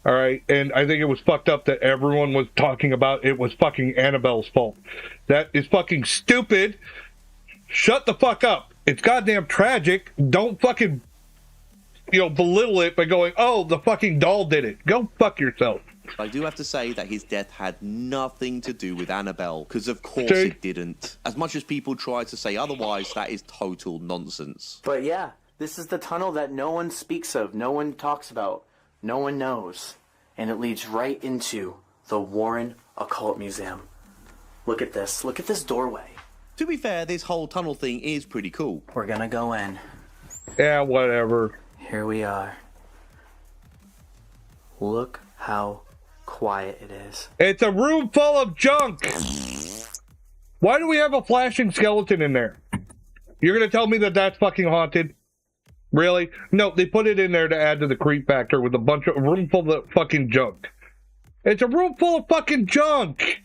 All right? And I think it was fucked up that everyone was talking about it was fucking Annabelle's fault. That is fucking stupid. Shut the fuck up. It's goddamn tragic. Don't fucking... belittle it by going, oh, the fucking doll did it. Go fuck yourself. I do have to say that his death had nothing to do with Annabelle, because of course it didn't. As much as people try to say otherwise, that is total nonsense. But yeah, this is the tunnel that no one speaks of, no one talks about, no one knows. And it leads right into the Warren Occult Museum. Look at this doorway. To be fair, this whole tunnel thing is pretty cool. We're gonna go in. Yeah, whatever. Here we are. Look how quiet it is. It's a room full of junk. Why do we have a flashing skeleton in there? You're gonna tell me that that's fucking haunted? Really? No, they put it in there to add to the creep factor with a room full of fucking junk. It's a room full of fucking junk!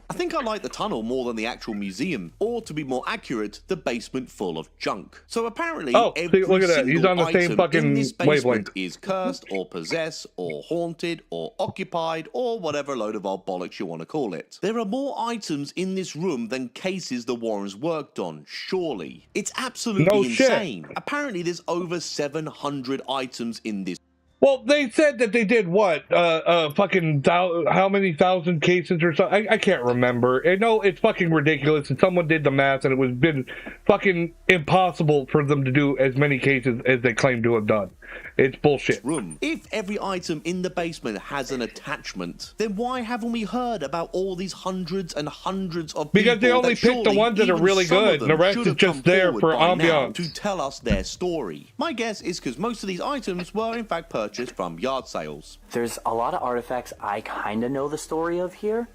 I think I like the tunnel more than the actual museum, or to be more accurate, the basement full of junk. So apparently, every look at that. single He's on the same item fucking in this basement wavelength. is cursed, or possessed, or haunted, or occupied, or whatever load of old bollocks you want to call it. There are more items in this room than cases the Warrens worked on, surely. It's absolutely insane. Apparently, there's over 700 items in this. Well, they said that they did what? Fucking how many thousand cases or something? I can't remember. I know it's fucking ridiculous, and someone did the math, and it was been fucking impossible for them to do as many cases as they claim to have done. It's bullshit. If every item in the basement has an attachment, then why haven't we heard about all these hundreds and hundreds of people? Because they only pick the ones that are really good, and the rest is just there for ambiance. To tell us their story. My guess is because most of these items were in fact purchased from yard sales. There's a lot of artifacts I kind of know the story of here,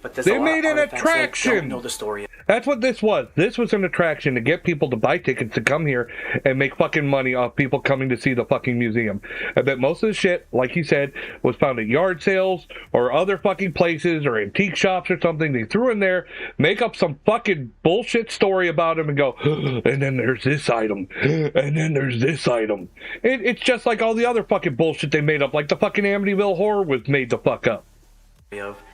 but there's They a lot made of an artifacts I attraction. don't know the story of. That's what this was. This was an attraction to get people to buy tickets to come here and make fucking money off people coming to see the fucking museum. I bet most of the shit, like you said, was found at yard sales or other fucking places or antique shops or something. They threw in there, make up some fucking bullshit story about them and go, and then there's this item, and then there's this item. It's just like all the other fucking bullshit they made up, like the fucking Amityville Horror was made the fuck up.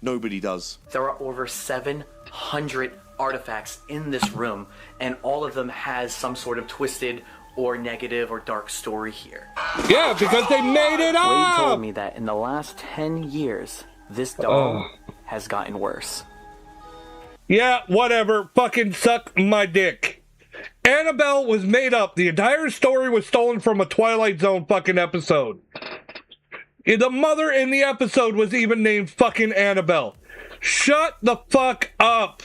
Nobody does. There are over 700 artifacts in this room, and all of them has some sort of twisted or negative or dark story here. Yeah, because they made it up! Wade told me that in the last 10 years, this doll has gotten worse. Yeah, whatever. Fucking suck my dick. Annabelle was made up. The entire story was stolen from a Twilight Zone fucking episode. The mother in the episode was even named fucking Annabelle. Shut the fuck up.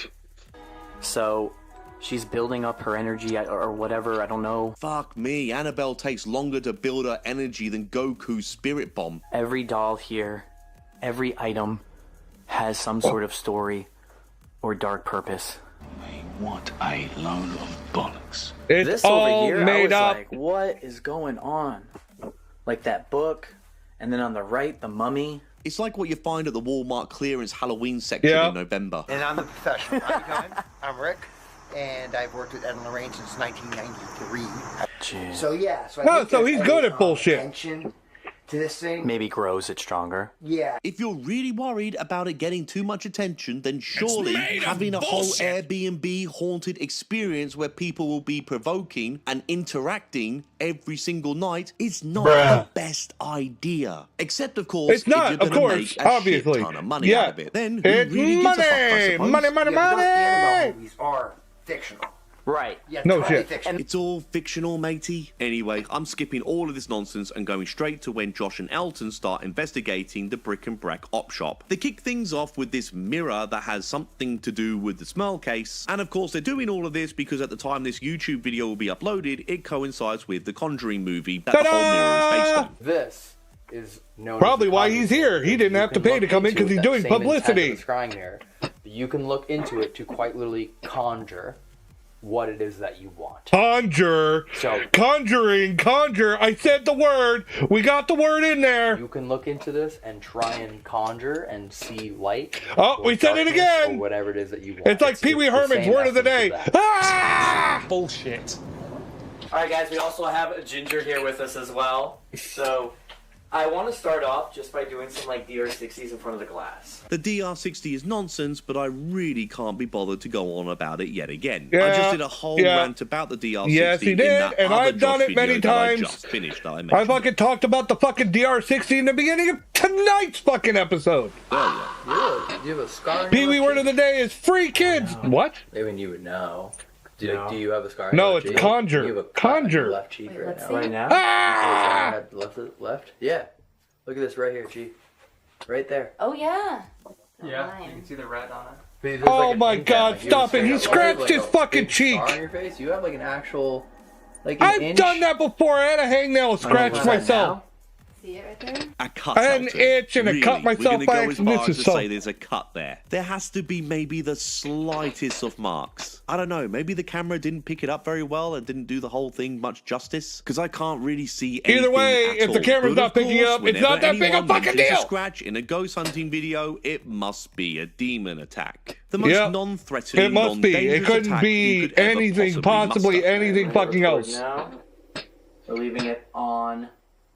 So, she's building up her energy or whatever, I don't know. Fuck me, Annabelle takes longer to build her energy than Goku's spirit bomb. Every doll here, every item, has some sort of story or dark purpose. What a load of bollocks. It's this all over here, made I was up. like, what is going on? Like that book, and then on the right, the mummy. It's like what you find at the Walmart clearance Halloween section in November. And I'm a professional. I'm Rick, and I've worked with Ed and Lorraine since 1993. Jeez. So yeah, So he's good at bullshit. Attention to this thing. Maybe grows it stronger. Yeah. If you're really worried about it getting too much attention, then surely having a whole Airbnb haunted experience where people will be provoking and interacting every single night is not the best idea. Except, of course, It's not, if you're of gonna course, make a obviously. shit ton of money Yeah. out of it. Then who It's really gives a fuck, I money! suppose? Money! Most Annabelle movies are fictional. Right. Yeah, No totally shit. fictional. It's all fictional, matey. Anyway, I'm skipping all of this nonsense and going straight to when Josh and Elton start investigating the Brick and Brack op shop. They kick things off with this mirror that has something to do with the smell case. And of course, they're doing all of this because at the time this YouTube video will be uploaded, it coincides with the Conjuring movie that the whole mirror is based on. This is known Probably as the why Conjuring he's here. Mirror. He didn't You have to can pay to look come in into because it, he's that doing same intent of publicity. the scrying mirror. You can look into it to quite literally conjure what it is that you want. Conjure. Conjure. I said the word. We got the word in there. You can look into this and try and conjure and see light. Oh, we said it darkness, again. Or whatever it is that you want. It's like Pee Wee Herman's same word of the day. essence of that. Ah! Bullshit. Alright guys, we also have Ginger here with us as well. So, I want to start off just by doing some like DR60s in front of the glass. The DR60 is nonsense, but I really can't be bothered to go on about it yet again. Yeah, I just did a whole rant about the DR60 Yes, he in did, that and other I've done Josh it many video that I times. just finished that I I mentioned. fucking talked about the fucking DR60 in the beginning of tonight's fucking episode. Really? Do you have a scar? on Pee your Wee left word of the day is free kids. What? cheek? Maybe you would know. Do you have a scar? on No, your it's cheek? conjure. You have a cut on your Conjure. left cheek right let's now. see. Right now? Ah! Left? Yeah. Look at this right here, G. Right there. Oh, yeah. Yeah, you can see the red on it. There's Oh like an my indent, God, like stop it. He straight up scratched like his a fucking big cheek. scar on your face. You have like an actual, like an I've inch. done that before. I had a hangnail scratch What's that myself. now? See it right there? A cut I had an Elton. itch and I Really? cut myself We're by gonna go as accident. far This as is to so- say there's a cut there. There has to be maybe the slightest of marks. I don't know, maybe the camera didn't pick it up very well and didn't do the whole thing much justice, because I can't really see anything. Either way, if the camera's not picking up, it's not that big a fucking deal. A scratch in a ghost hunting video, it must be a demon attack. The most non-threatening, it must be. It couldn't be anything, possibly anything fucking else. Now, we're leaving it on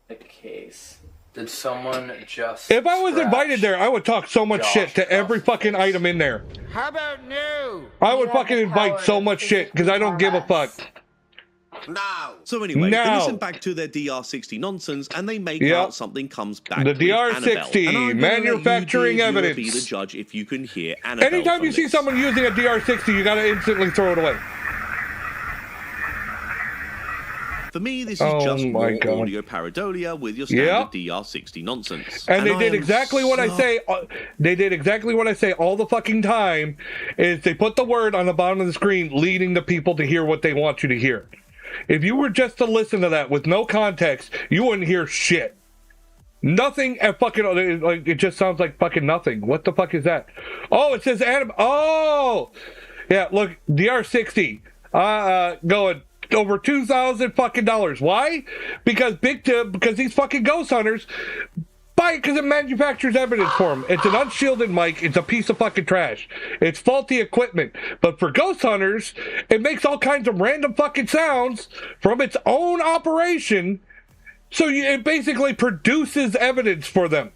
the case. Did someone just... If I was invited there, I would talk so much shit to every fucking item in there. How about new? I would fucking invite so much shit, because I don't give a fuck. Now. So anyway, they listen back to their DR60 nonsense, and they make out something comes back. The DR60 manufacturing evidence. Be the judge if you can hear Annabelle. Anytime you see someone using a DR60, you gotta instantly throw it away. For me, this is just more audio pareidolia with your standard DR60 nonsense. And they did exactly what I say. They did exactly what I say all the fucking time. Is they put the word on the bottom of the screen, leading the people to hear what they want you to hear. If you were just to listen to that with no context, you wouldn't hear shit. Nothing at fucking, like, it just sounds like fucking nothing. What the fuck is that? Oh, it says oh! Yeah, look, DR60, going over $2,000 fucking dollars. Why? Because because these fucking ghost hunters buy it because it manufactures evidence for them. It's an unshielded mic. It's a piece of fucking trash. It's faulty equipment. But for ghost hunters, it makes all kinds of random fucking sounds from its own operation. So it basically produces evidence for them.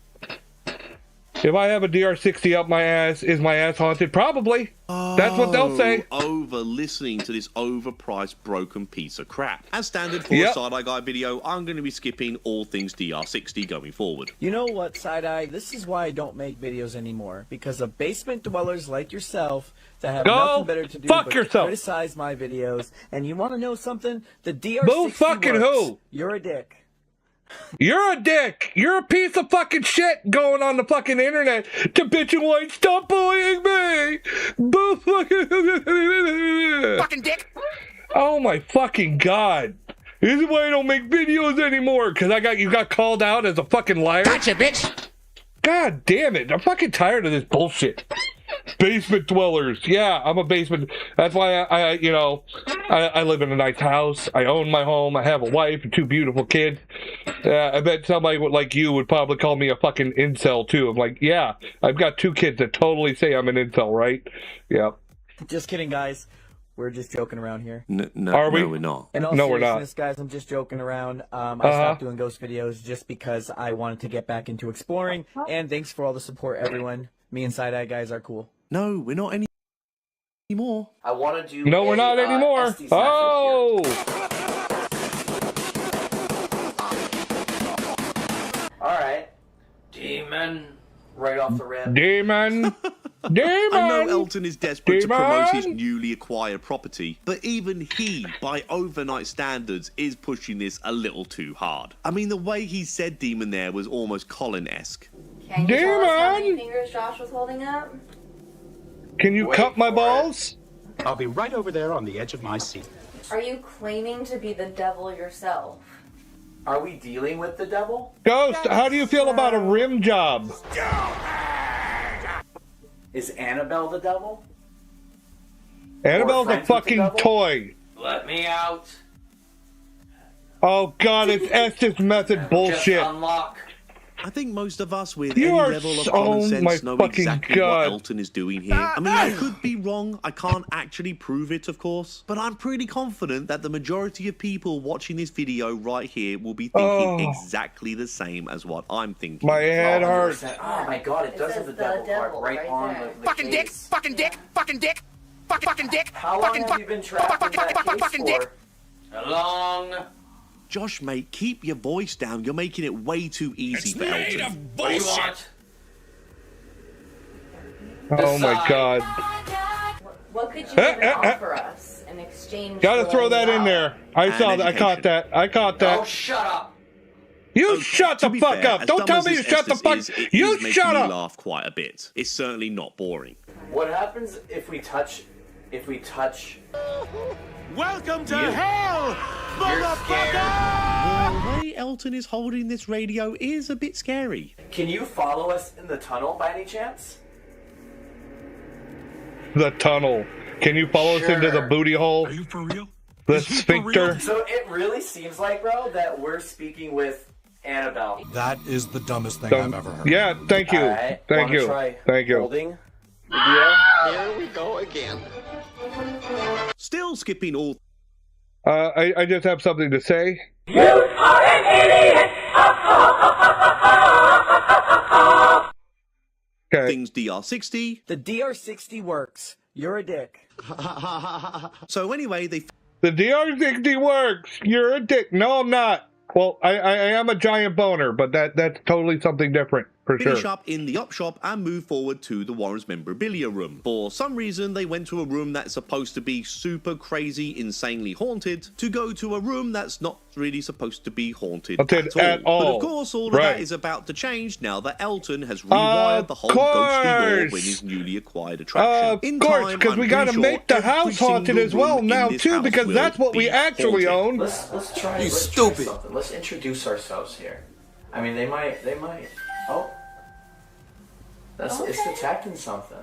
If I have a DR60 up my ass, is my ass haunted? Probably. That's what they'll say. Over listening to this overpriced, broken piece of crap. As standard for a Side-Eye Guy video, I'm going to be skipping all things DR60 going forward. You know what, Side-Eye? This is why I don't make videos anymore. Because of basement dwellers like yourself that have nothing better to do but criticize my videos. And you want to know something? The DR60 Boo fucking works. who? You're a dick. You're a dick. You're a piece of fucking shit going on the fucking internet to bitch and whine. Stop bullying me. Boo fucking dick. Oh my fucking god. This is why I don't make videos anymore. Because you got called out as a fucking liar. Gotcha, bitch. God damn it. I'm fucking tired of this bullshit. Basement dwellers. Yeah, I'm a basement. That's why I live in a nice house. I own my home. I have a wife and 2 beautiful kids. I bet somebody like you would probably call me a fucking incel too. I'm like, yeah, I've got 2 kids that totally say I'm an incel, right? Yeah. Just kidding, guys. We're just joking around here. Are we? No, we're not. In all No, we're seriousness, not. guys, I'm just joking around. I stopped doing ghost videos just because I wanted to get back into exploring. And thanks for all the support, everyone. Me and Side-Eye guys are cool. No, we're not anymore. I want to do. No, we're not anymore. Oh! All right. Demon. Right off the rip. Demon. Demon. I know Elton is desperate to promote his newly acquired property, but even he, by overnight standards, is pushing this a little too hard. I mean, the way he said demon there was almost Colin-esque. Can you tell us how many fingers Josh was holding up? Can you cut my balls? I'll be right over there on the edge of my seat. Are you claiming to be the devil yourself? Are we dealing with the devil? Ghost, how do you feel about a rim job? Is Annabelle the devil? Annabelle's a fucking toy. Let me out. Oh god, it's Estes method bullshit. Just unlock. I think most of us with You any are level of so- common oh sense my know fucking exactly God. what Elton is doing here. I mean, I could be wrong. I can't actually prove it, of course. But I'm pretty confident that the majority of people watching this video right here will be thinking exactly the same as what I'm thinking. My head hurts. Oh my god, it does have the devil part right on the Fucking dick. case. Fucking dick. Fucking dick. Fucking dick. How long have you been trapped in that case for? A long... Josh, mate, keep your voice down. You're making it way too easy for Elton. What do you want? Oh my god. What could you even offer us in exchange Gotta for throw that letting in me there. I saw that. I caught that. I caught that. Oh, shut up. You shut the fuck fair, up. as Don't dumb tell as me to this shut the Estes fuck. is, it You is making shut me up. laugh quite a bit. It's certainly not boring. What happens if we touch... Welcome to You. hell, motherfucker! The way Elton is holding this radio is a bit scary. Can you follow us in the tunnel by any chance? The tunnel. Can you follow us into the booty hole? Are you for real? The sphincter? So it really seems like, bro, that we're speaking with Annabelle. That is the dumbest thing I've ever heard. Yeah, thank you. Alright, Thank wanna you. try Thank you. holding the deal? Here we go again. Still skipping all I just have something to say. You are an idiot! Okay. things DR60. The DR60 works. You're a dick. So anyway, they The DR60 works. You're a dick. No, I'm not. Well, I am a giant boner, but that's totally something different, for finish sure. up in the up shop and move forward to the Warren's memorabilia room. For some reason, they went to a room that's supposed to be super crazy, insanely haunted, to go to a room that's not really supposed to be haunted at all. But of course, all of that is about to change now that Elton has rewired the whole ghostly lore with his newly acquired attraction. Of course, because we gotta make the house haunted as well now, too, because that's what we actually own. Let's try. Let's try something. Let's introduce ourselves here. I mean, they might. Oh, it's detecting something.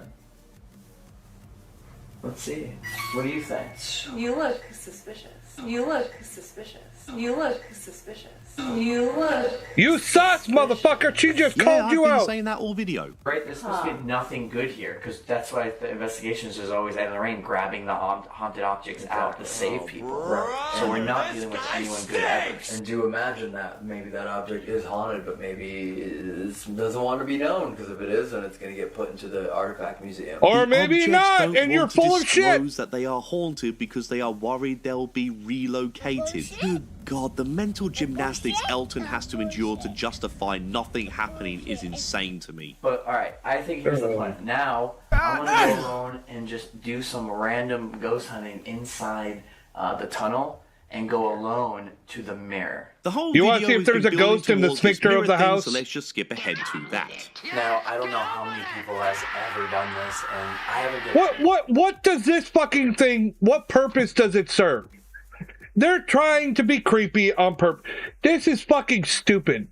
Let's see. What do you think? You look suspicious. You look suspicious. You look suspicious. You look. You sus, motherfucker! She just called you out. Saying that all video. Right, there's supposed to be nothing good here, because that's why the investigations is always Ed and Lorraine grabbing the haunted objects out to save people. Right. So we're not dealing with anyone good ever. And do imagine that maybe that object is haunted, but maybe it doesn't want to be known, because if it is, then it's going to get put into the artifact museum. Or maybe not, and you're full of shit. That they are haunted because they are worried they'll be relocated. Good God, the mental gymnastics Elton has to endure to justify nothing happening is insane to me. But alright, I think here's the plan. Now, I want to go alone and just do some random ghost hunting inside the tunnel and go alone to the mirror. The whole You want to see if there's a ghost in the sphincter of the house? So let's just skip ahead to that. Now, I don't know how many people has ever done this, and I haven't been... What does this fucking thing, what purpose does it serve? They're trying to be creepy on purpose. This is fucking stupid.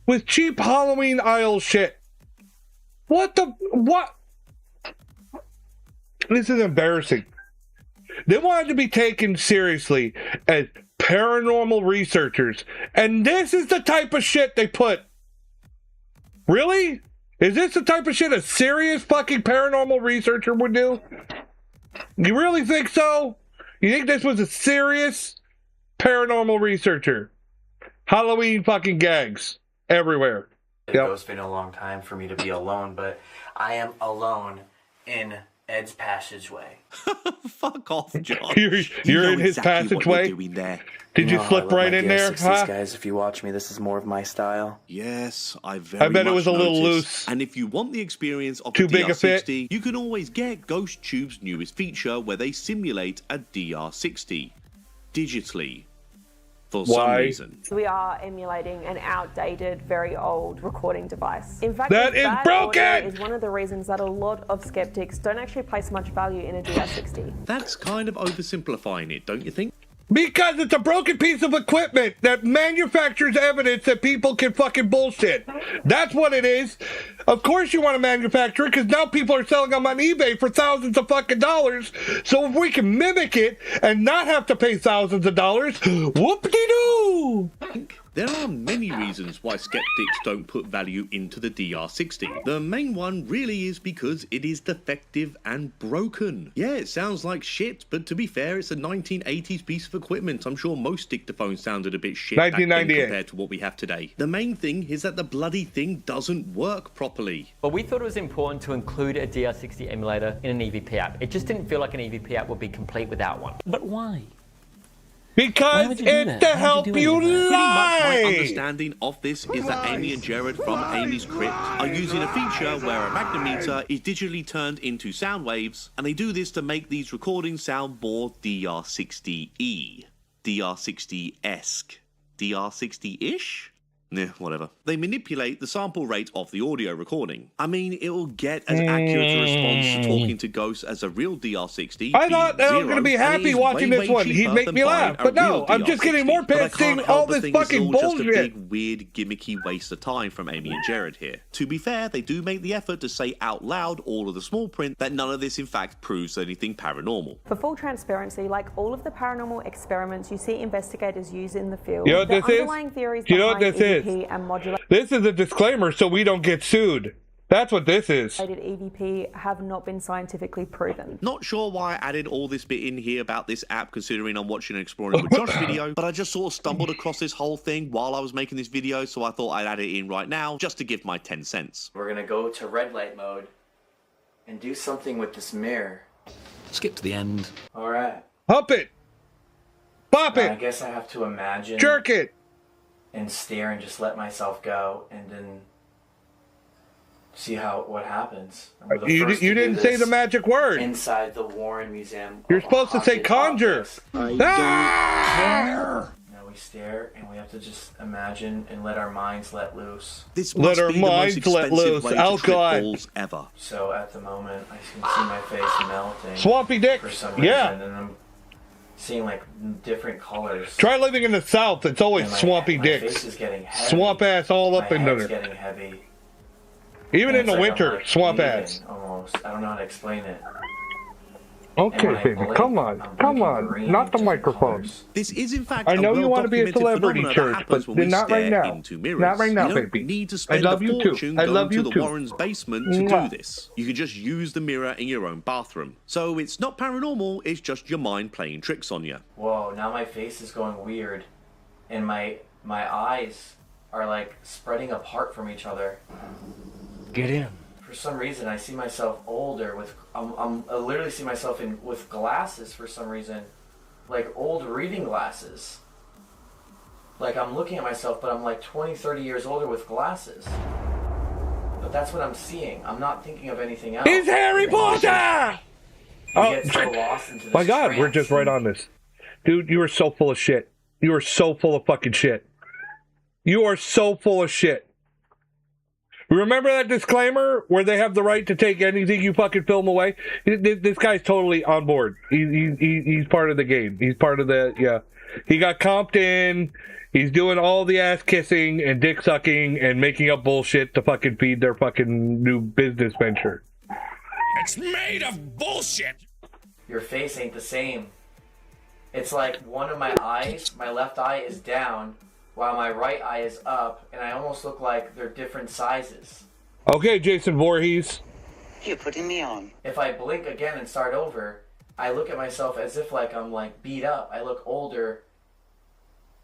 With cheap Halloween aisle shit. What? This is embarrassing. They wanted to be taken seriously as paranormal researchers. And this is the type of shit they put. Really? Is this the type of shit a serious fucking paranormal researcher would do? You really think so? You think this was a serious paranormal researcher? Halloween fucking gags everywhere. It's been a long time for me to be alone, but I am alone in Ed's passageway. Fuck off, John. You're in his passageway? Did you slip right in there? Huh? Guys, if you watch me, this is more of my style. Yes, I bet it was a little loose. And if you want the experience of Too the big a fit? DR60, you can always get Ghost Tube's newest feature where they simulate a DR60 digitally. For some reason. We are emulating an outdated, very old recording device. In fact, that is broken! Audio is one of the reasons that a lot of skeptics don't actually place much value in a DR60. That's kind of oversimplifying it, don't you think? Because it's a broken piece of equipment that manufactures evidence that people can fucking bullshit. That's what it is. Of course you want to manufacture it, because now people are selling them on eBay for thousands of fucking dollars. So if we can mimic it and not have to pay thousands of dollars, whoop-de-doo! There are many reasons why skeptics don't put value into the DR60. The main one really is because it is defective and broken. Yeah, it sounds like shit, but to be fair, it's a 1980s piece of equipment. I'm sure most dictaphones sounded a bit shit back then compared to what we have today. The main thing is that the bloody thing doesn't work properly. But we thought it was important to include a DR60 emulator in an EVP app. It just didn't feel like an EVP app would be complete without one. But why? Because it's to help you lie! My understanding of this is that Amy and Jared from Amy's Crypt are using a feature where a magnometer is digitally turned into sound waves, and they do this to make these recordings sound more DR60-y. DR60-esque. DR60-ish? Yeah, whatever. They manipulate the sample rate of the audio recording. I mean, it will get as accurate a response to talking to ghosts as a real DR60. I thought I was going to be happy watching this one. He'd make me laugh. But no, I'm just getting more pissed seeing all this fucking bullshit. Just a big, weird, gimmicky waste of time from Amy and Jared here. To be fair, they do make the effort to say out loud all of the small print that none of this in fact proves anything paranormal. For full transparency, like all of the paranormal experiments you see investigators use in the field, you know what the this is? underlying theories You know what behind this is? EVP and modulated This is a disclaimer so we don't get sued. That's what this is. EVP have not been scientifically proven. Not sure why I added all this bit in here about this app, considering I'm watching an Exploring with Josh video, but I just sort of stumbled across this whole thing while I was making this video, so I thought I'd add it in right now, just to give my 10 cents. We're gonna go to red light mode and do something with this mirror. Skip to the end. Alright. Hump it! Pop it! I guess I have to imagine. Jerk it! And stare and just let myself go, and then see what happens. You didn't say the magic word. Inside the Warren Museum. You're supposed to say conjure. I don't care. Now we stare and we have to just imagine and let our minds let loose. This must be the most expensive way to trip balls ever. So at the moment, I can see my face melting. Swampy dick. For some reason, yeah. And I'm seeing like different colors. Try living in the South. It's always swampy dicks. Face is getting heavy. Swamp ass all up in there. My head's getting heavy. Even in the like winter, I'm swamp bleeding, ass. Almost. I don't know how to explain it. Okay, baby, come on, not the microphone. This is in fact I know you want to be a celebrity, Church, but not right now. Not right now, baby. You don't need to spend a fortune going to the Warrens' basement to do this. You can just use the mirror in your own bathroom. So it's not paranormal, it's just your mind playing tricks on you. Whoa, now my face is going weird, and my eyes are like spreading apart from each other. Get in. For some reason, I see myself older with. I literally see myself with glasses for some reason, like old reading glasses. Like I'm looking at myself, but I'm like 20, 30 years older with glasses. But that's what I'm seeing. I'm not thinking of anything else. It's Harry Potter! Get so lost into this my God, trance. we're just right on this. Dude, you are so full of shit. You are so full of fucking shit. You are so full of shit. Remember that disclaimer where they have the right to take anything you fucking film away? This guy's totally on board. He's part of the game. He's part of the, yeah. He got comped in. He's doing all the ass kissing and dick sucking and making up bullshit to fucking feed their fucking new business venture. It's made of bullshit. Your face ain't the same. It's like one of my eyes, my left eye is down, while my right eye is up, and I almost look like they're different sizes. Okay, Jason Voorhees. You're putting me on. If I blink again and start over, I look at myself as if like I'm like beat up. I look older,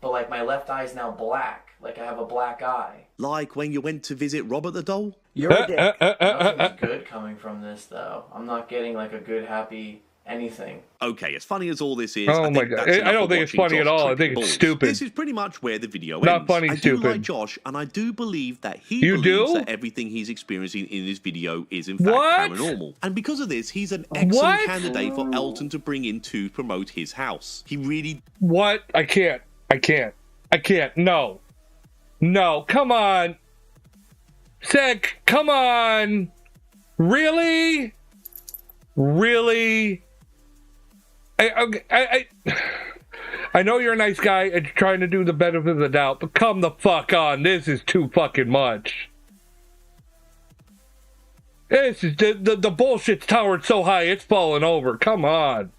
but like my left eye is now black. Like I have a black eye. Like when you went to visit Robert the Doll? You're a dick. Nothing's good coming from this, though. I'm not getting like a good, happy anything. Okay, as funny as all this is, oh my God, I don't think it's funny at all. I think it's stupid. This is pretty much where the video not ends. Funny, I stupid. do like Josh, and I do believe that he believes that everything he's experiencing in this video is in fact paranormal. And because of this, he's an excellent candidate for Elton to bring in to promote his house. He really... What? I can't. No. No, come on. Sick, come on. Really? I know you're a nice guy and you're trying to do the benefit of the doubt, but come the fuck on. This is too fucking much. This is the bullshit's towered so high it's falling over. Come on.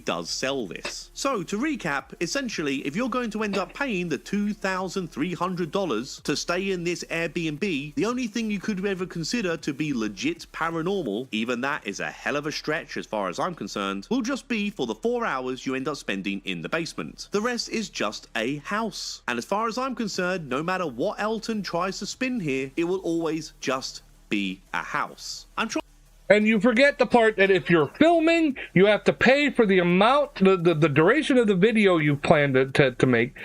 Does sell this. So to recap, essentially, if you're going to end up paying the $2,300 to stay in this Airbnb, the only thing you could ever consider to be legit paranormal, even that is a hell of a stretch as far as I'm concerned, will just be for the 4 hours you end up spending in the basement. The rest is just a house. And as far as I'm concerned, no matter what Elton tries to spin here, it will always just be a house. And you forget the part that if you're filming, you have to pay for the amount, the duration of the video you plan to make.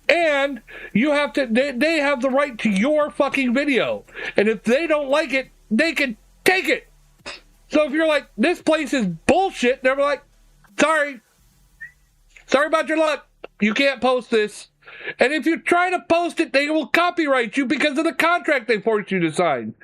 And you have to, they have the right to your fucking video. And if they don't like it, they can take it. So if you're like, this place is bullshit, they're like, sorry about your luck. You can't post this. And if you try to post it, they will copyright you because of the contract they forced you to sign.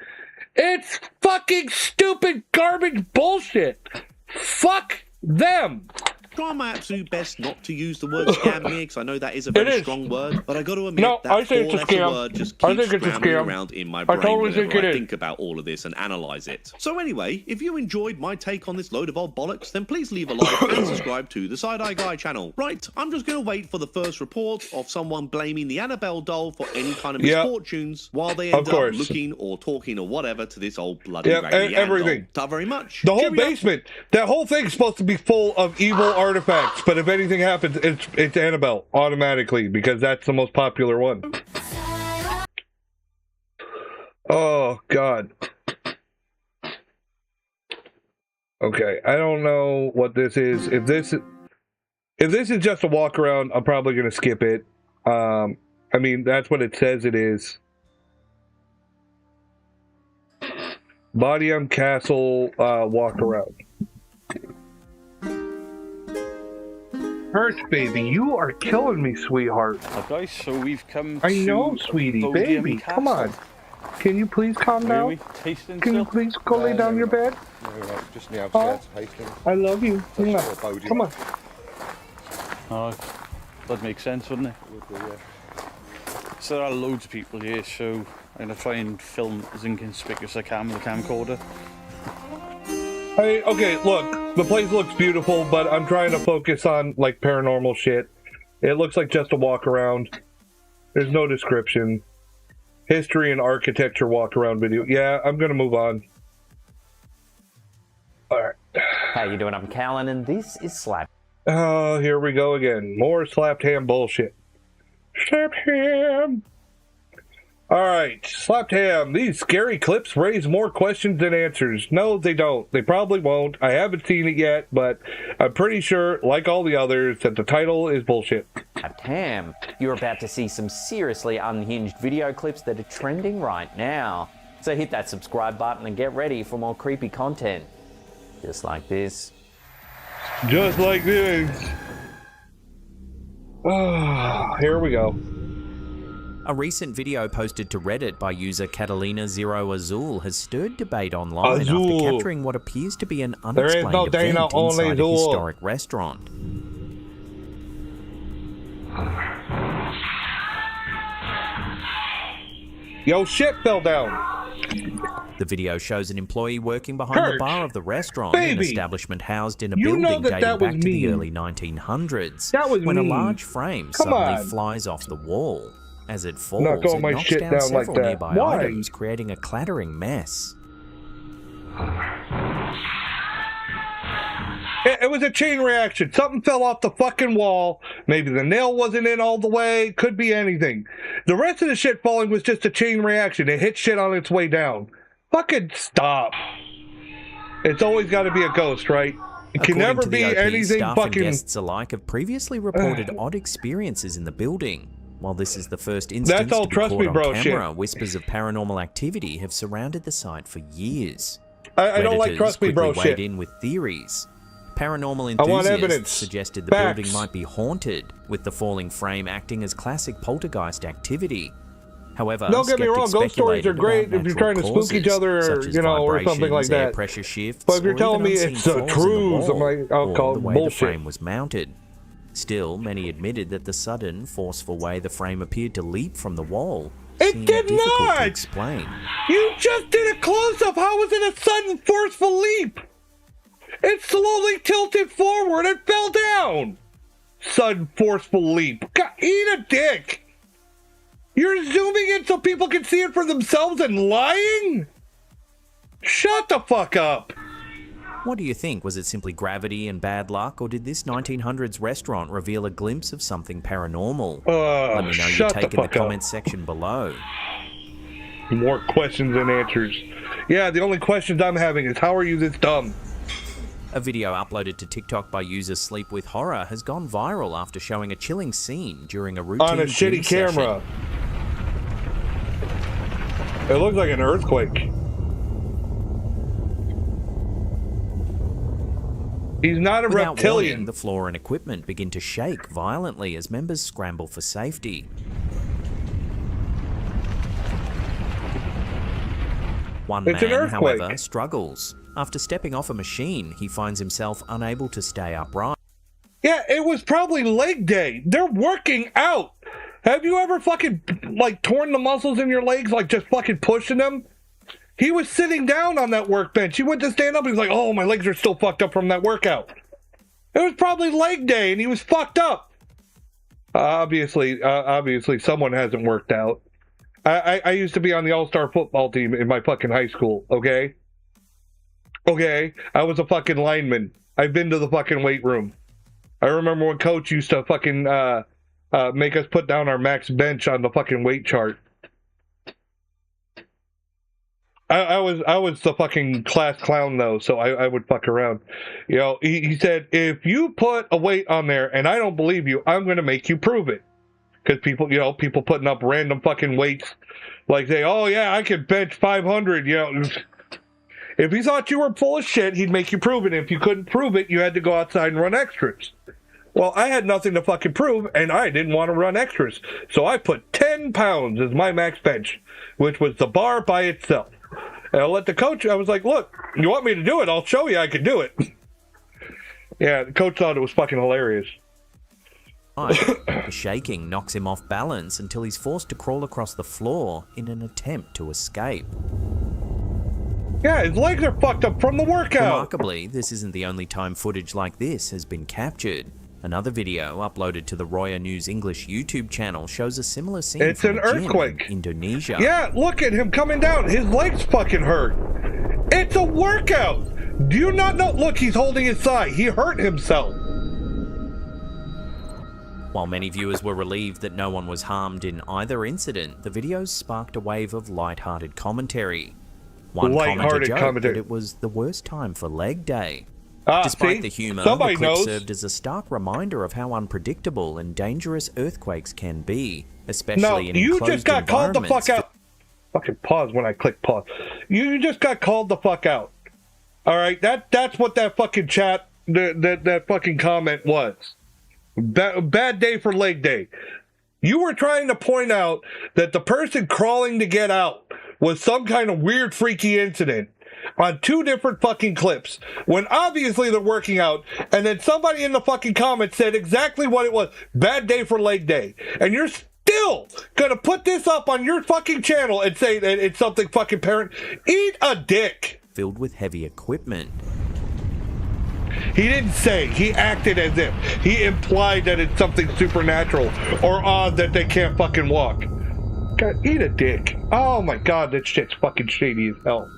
It's fucking stupid garbage bullshit. Fuck them. Try my absolute best not to use the word scam here, because I know that is a very strong word, but I got to admit that I say it's a four-letter scam. word just I keeps think it's a scrambling scam. around in my I brain totally whenever think it I is. think about all of this and analyse it. So anyway, if you enjoyed my take on this load of old bollocks, then please leave a like and subscribe to the Side Eye Guy channel. Right, I'm just going to wait for the first report of someone blaming the Annabelle doll for any kind of misfortunes while they end up looking or talking or whatever to this old bloody Raggedy Ann everything. doll. Not very much. The whole basement, that whole thing's supposed to be full of evil artifacts, but if anything happens, it's Annabelle automatically because that's the most popular one. Oh God. Okay, I don't know what this is. If this is just a walk around, I'm probably gonna skip it. I mean, that's what it says it is. Bodiam Castle walk around. Hurts, baby, you are killing me, sweetheart. Okay, so we've come I to know, sweetie, Bodiam baby, Castle. come on. Can you please calm Where are down? we? Hastings Can you still? please go lay down your bed? Just in the outskirts of Hastings. I love you. Come on. Oh, that'd make sense, wouldn't it? So there are loads of people here, so I'm going to try and film as inconspicuous as I can with the camcorder. Hey, okay, look, the place looks beautiful, but I'm trying to focus on, like, paranormal shit. It looks like just a walk around. There's no description. History and architecture walk around video. Yeah, I'm gonna move on. Alright. How you doing? I'm Callan, and this is Slap. Oh, here we go again. More slapped ham bullshit. Slapped ham! Alright, slapped ham. These scary clips raise more questions than answers. No, they don't. They probably won't. I haven't seen it yet, but I'm pretty sure, like all the others, that the title is bullshit. Slapped ham. You're about to see some seriously unhinged video clips that are trending right now. So hit that subscribe button and get ready for more creepy content. Just like this. Just like this. Oh, here we go. A recent video posted to Reddit by user Catalina0Azul has stirred debate online after capturing what appears to be an unexplained event inside a historic restaurant. Yo, shit fell down. The video shows an employee working behind the bar of the restaurant, an establishment housed in a You building know that dating that was back to the mean. early 1900s, That was when mean. a large frame Come suddenly on. flies off the wall. As it falls, Knock all it my knocks shit down down several like that. nearby Why? items, creating a clattering mess. It was a chain reaction. Something fell off the fucking wall. Maybe the nail wasn't in all the way. Could be anything. The rest of the shit falling was just a chain reaction. It hit shit on its way down. Fucking stop. It's always got to be a ghost, right? It can never be anything staff fucking... and guests alike have previously reported odd experiences in the building. While this is the first instance That's all to be trust caught me, on bro, camera, shit. whispers of paranormal activity have surrounded the site for years. I don't like Redditors trust me, bro, quickly weighed shit. in with theories. Paranormal I want enthusiasts evidence. suggested the Facts. building might be haunted, with the falling frame acting as classic poltergeist activity. However, Don't get me wrong, skeptics ghost stories are speculated great about if you're natural trying to spook each causes, other, such as you know, or something like vibrations, air that. pressure shifts, But if you're or telling even me unseen it's the flaws in the truths, I'm wall, like, I'll or call the it way the bullshit. frame was mounted. Still, many admitted that the sudden, forceful way the frame appeared to leap from the wall seemed did difficult not! to explain. You just did a close-up. How was it a sudden, forceful leap? It slowly tilted forward and fell down. Sudden, forceful leap. God, eat a dick. You're zooming in so people can see it for themselves and lying? Shut the fuck up. What do you think? Was it simply gravity and bad luck, or did this 1900s restaurant reveal a glimpse of something paranormal? Let me know your shut the take in the fuck up. comments section below. More questions than answers. Yeah, the only questions I'm having is how are you this dumb? A video uploaded to TikTok by user Sleep with Horror has gone viral after showing a chilling scene during a routine On a gym shitty camera. It looks like an earthquake. He's not a Without reptilian. warning, the floor and equipment begin to shake violently as members scramble for safety. One It's an man, earthquake. however, struggles. After stepping off a machine, he finds himself unable to stay upright. Yeah, it was probably leg day. They're working out. Have you ever fucking, like, torn the muscles in your legs, like, just fucking pushing them? He was sitting down on that workbench. He went to stand up. He was like, oh, my legs are still fucked up from that workout. It was probably leg day, and he was fucked up. Obviously, someone hasn't worked out. I used to be on the all-star football team in my fucking high school, okay? Okay? I was a fucking lineman. I've been to the fucking weight room. I remember when coach used to fucking make us put down our max bench on the fucking weight chart. I was the fucking class clown though, so I would fuck around. You know, he said, if you put a weight on there and I don't believe you, I'm going to make you prove it. Because people putting up random fucking weights, like say, oh yeah, I could bench 500, you know. If he thought you were full of shit, he'd make you prove it. If you couldn't prove it, you had to go outside and run extras. Well, I had nothing to fucking prove, and I didn't want to run extras. So I put 10 pounds as my max bench, which was the bar by itself. And I let the coach, I was like, look, you want me to do it? I'll show you I can do it. Yeah, the coach thought it was fucking hilarious. The shaking knocks him off balance until he's forced to crawl across the floor in an attempt to escape. Yeah, his legs are fucked up from the workout. Remarkably, this isn't the only time footage like this has been captured. Another video uploaded to the Roya News English YouTube channel shows a similar scene. It's from an a gym earthquake. in Indonesia. Yeah, look at him coming down. His legs fucking hurt. It's a workout. Do you not know? Look, he's holding his thigh. He hurt himself. While many viewers were relieved that no one was harmed in either incident, the videos sparked a wave of light-hearted commentary. One commenter joked that it was the worst time for leg day. Despite the humour, the clip served as a stark reminder of how unpredictable and dangerous earthquakes can be, especially in enclosed environments. You just got called the fuck out. Fucking pause when I click pause. You just got called the fuck out. All right, that's what that fucking chat, that fucking comment was. Bad day for leg day. You were trying to point out that the person crawling to get out was some kind of weird, freaky incident on two different fucking clips, when obviously they're working out, and then somebody in the fucking comments said exactly what it was. Bad day for leg day. And you're still gonna put this up on your fucking channel and say that it's something fucking parent. Eat a dick. Filled with heavy equipment. He didn't say. He acted as if. He implied that it's something supernatural or odd that they can't fucking walk. God, eat a dick. Oh my god, that shit's fucking shady as hell.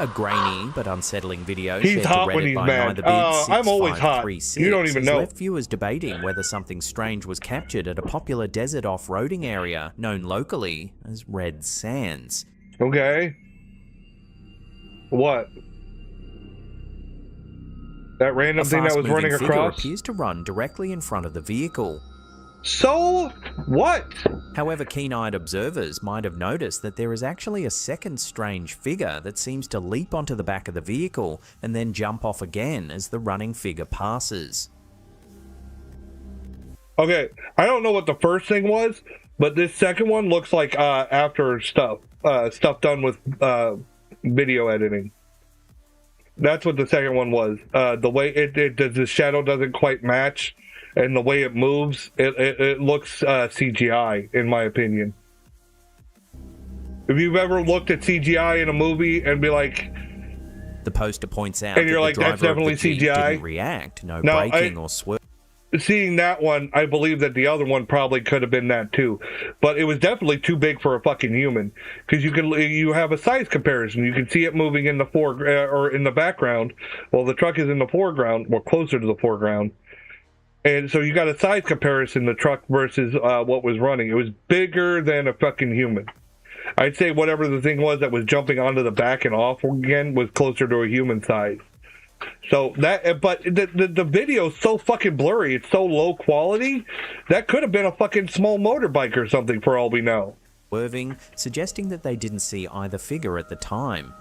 A grainy but unsettling video He's shared hot to when Reddit he's by mad. neither bid I'm always hot. 6536 You don't even has know. left viewers debating whether something strange was captured at a popular desert off-roading area known locally as Red Sands. Okay. What? That random thing that was running across? Appears to run directly in front of the vehicle. So what? However, keen-eyed observers might have noticed that there is actually a second strange figure that seems to leap onto the back of the vehicle and then jump off again as the running figure passes. Okay, I don't know what the first thing was, but this second one looks like after stuff done with video editing. That's what the second one was. The way the shadow doesn't quite match, and the way it moves, it looks CGI, in my opinion. If you've ever looked at CGI in a movie and be like... The poster points out and you're like, that's definitely CGI? Didn't react, no braking or swerve. Seeing that one, I believe that the other one probably could have been that too, but it was definitely too big for a fucking human, because you have a size comparison. You can see it moving in the or in the background, while the truck is in the foreground, or closer to the foreground, and so you got a size comparison: the truck versus what was running. It was bigger than a fucking human. I'd say whatever the thing was that was jumping onto the back and off again was closer to a human size. So that, but the video's so fucking blurry, it's so low quality, that could have been a fucking small motorbike or something for all we know. Swerving, suggesting that they didn't see either figure at the time.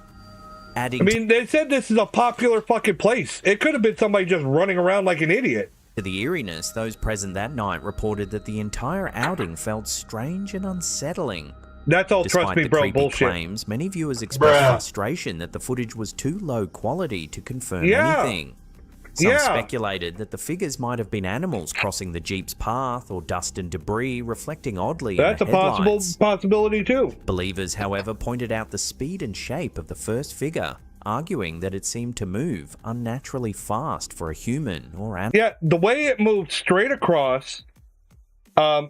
Adding I mean, they said this is a popular fucking place. It could have been somebody just running around like an idiot. to the eeriness, those present that night reported that the entire outing felt strange and unsettling. That's all, Despite trust me, the bro, creepy bullshit. claims, many viewers expressed frustration that the footage was too low quality to confirm anything. Some speculated that the figures might have been animals crossing the Jeep's path or dust and debris reflecting oddly That's in a the headlights. possibility too. Believers, however, pointed out the speed and shape of the first figure, arguing that it seemed to move unnaturally fast for a human or animal. Yeah, the way it moved straight across, I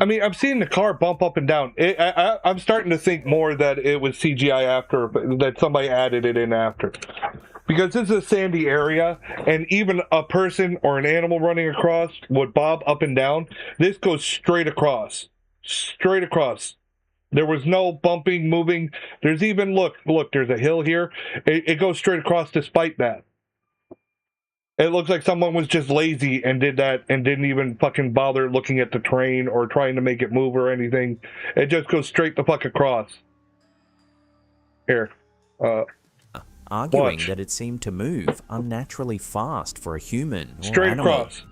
mean, I'm seeing the car bump up and down. I'm starting to think more that it was CGI after, that somebody added it in after. Because this is a sandy area, and even a person or an animal running across would bob up and down. This goes straight across. Straight across. There was no bumping, moving. There's even, look, there's a hill here. It goes straight across despite that. It looks like someone was just lazy and did that and didn't even fucking bother looking at the terrain or trying to make it move or anything. It just goes straight the fuck across. Here. Arguing that it seemed to move unnaturally fast for a human or straight animal. across.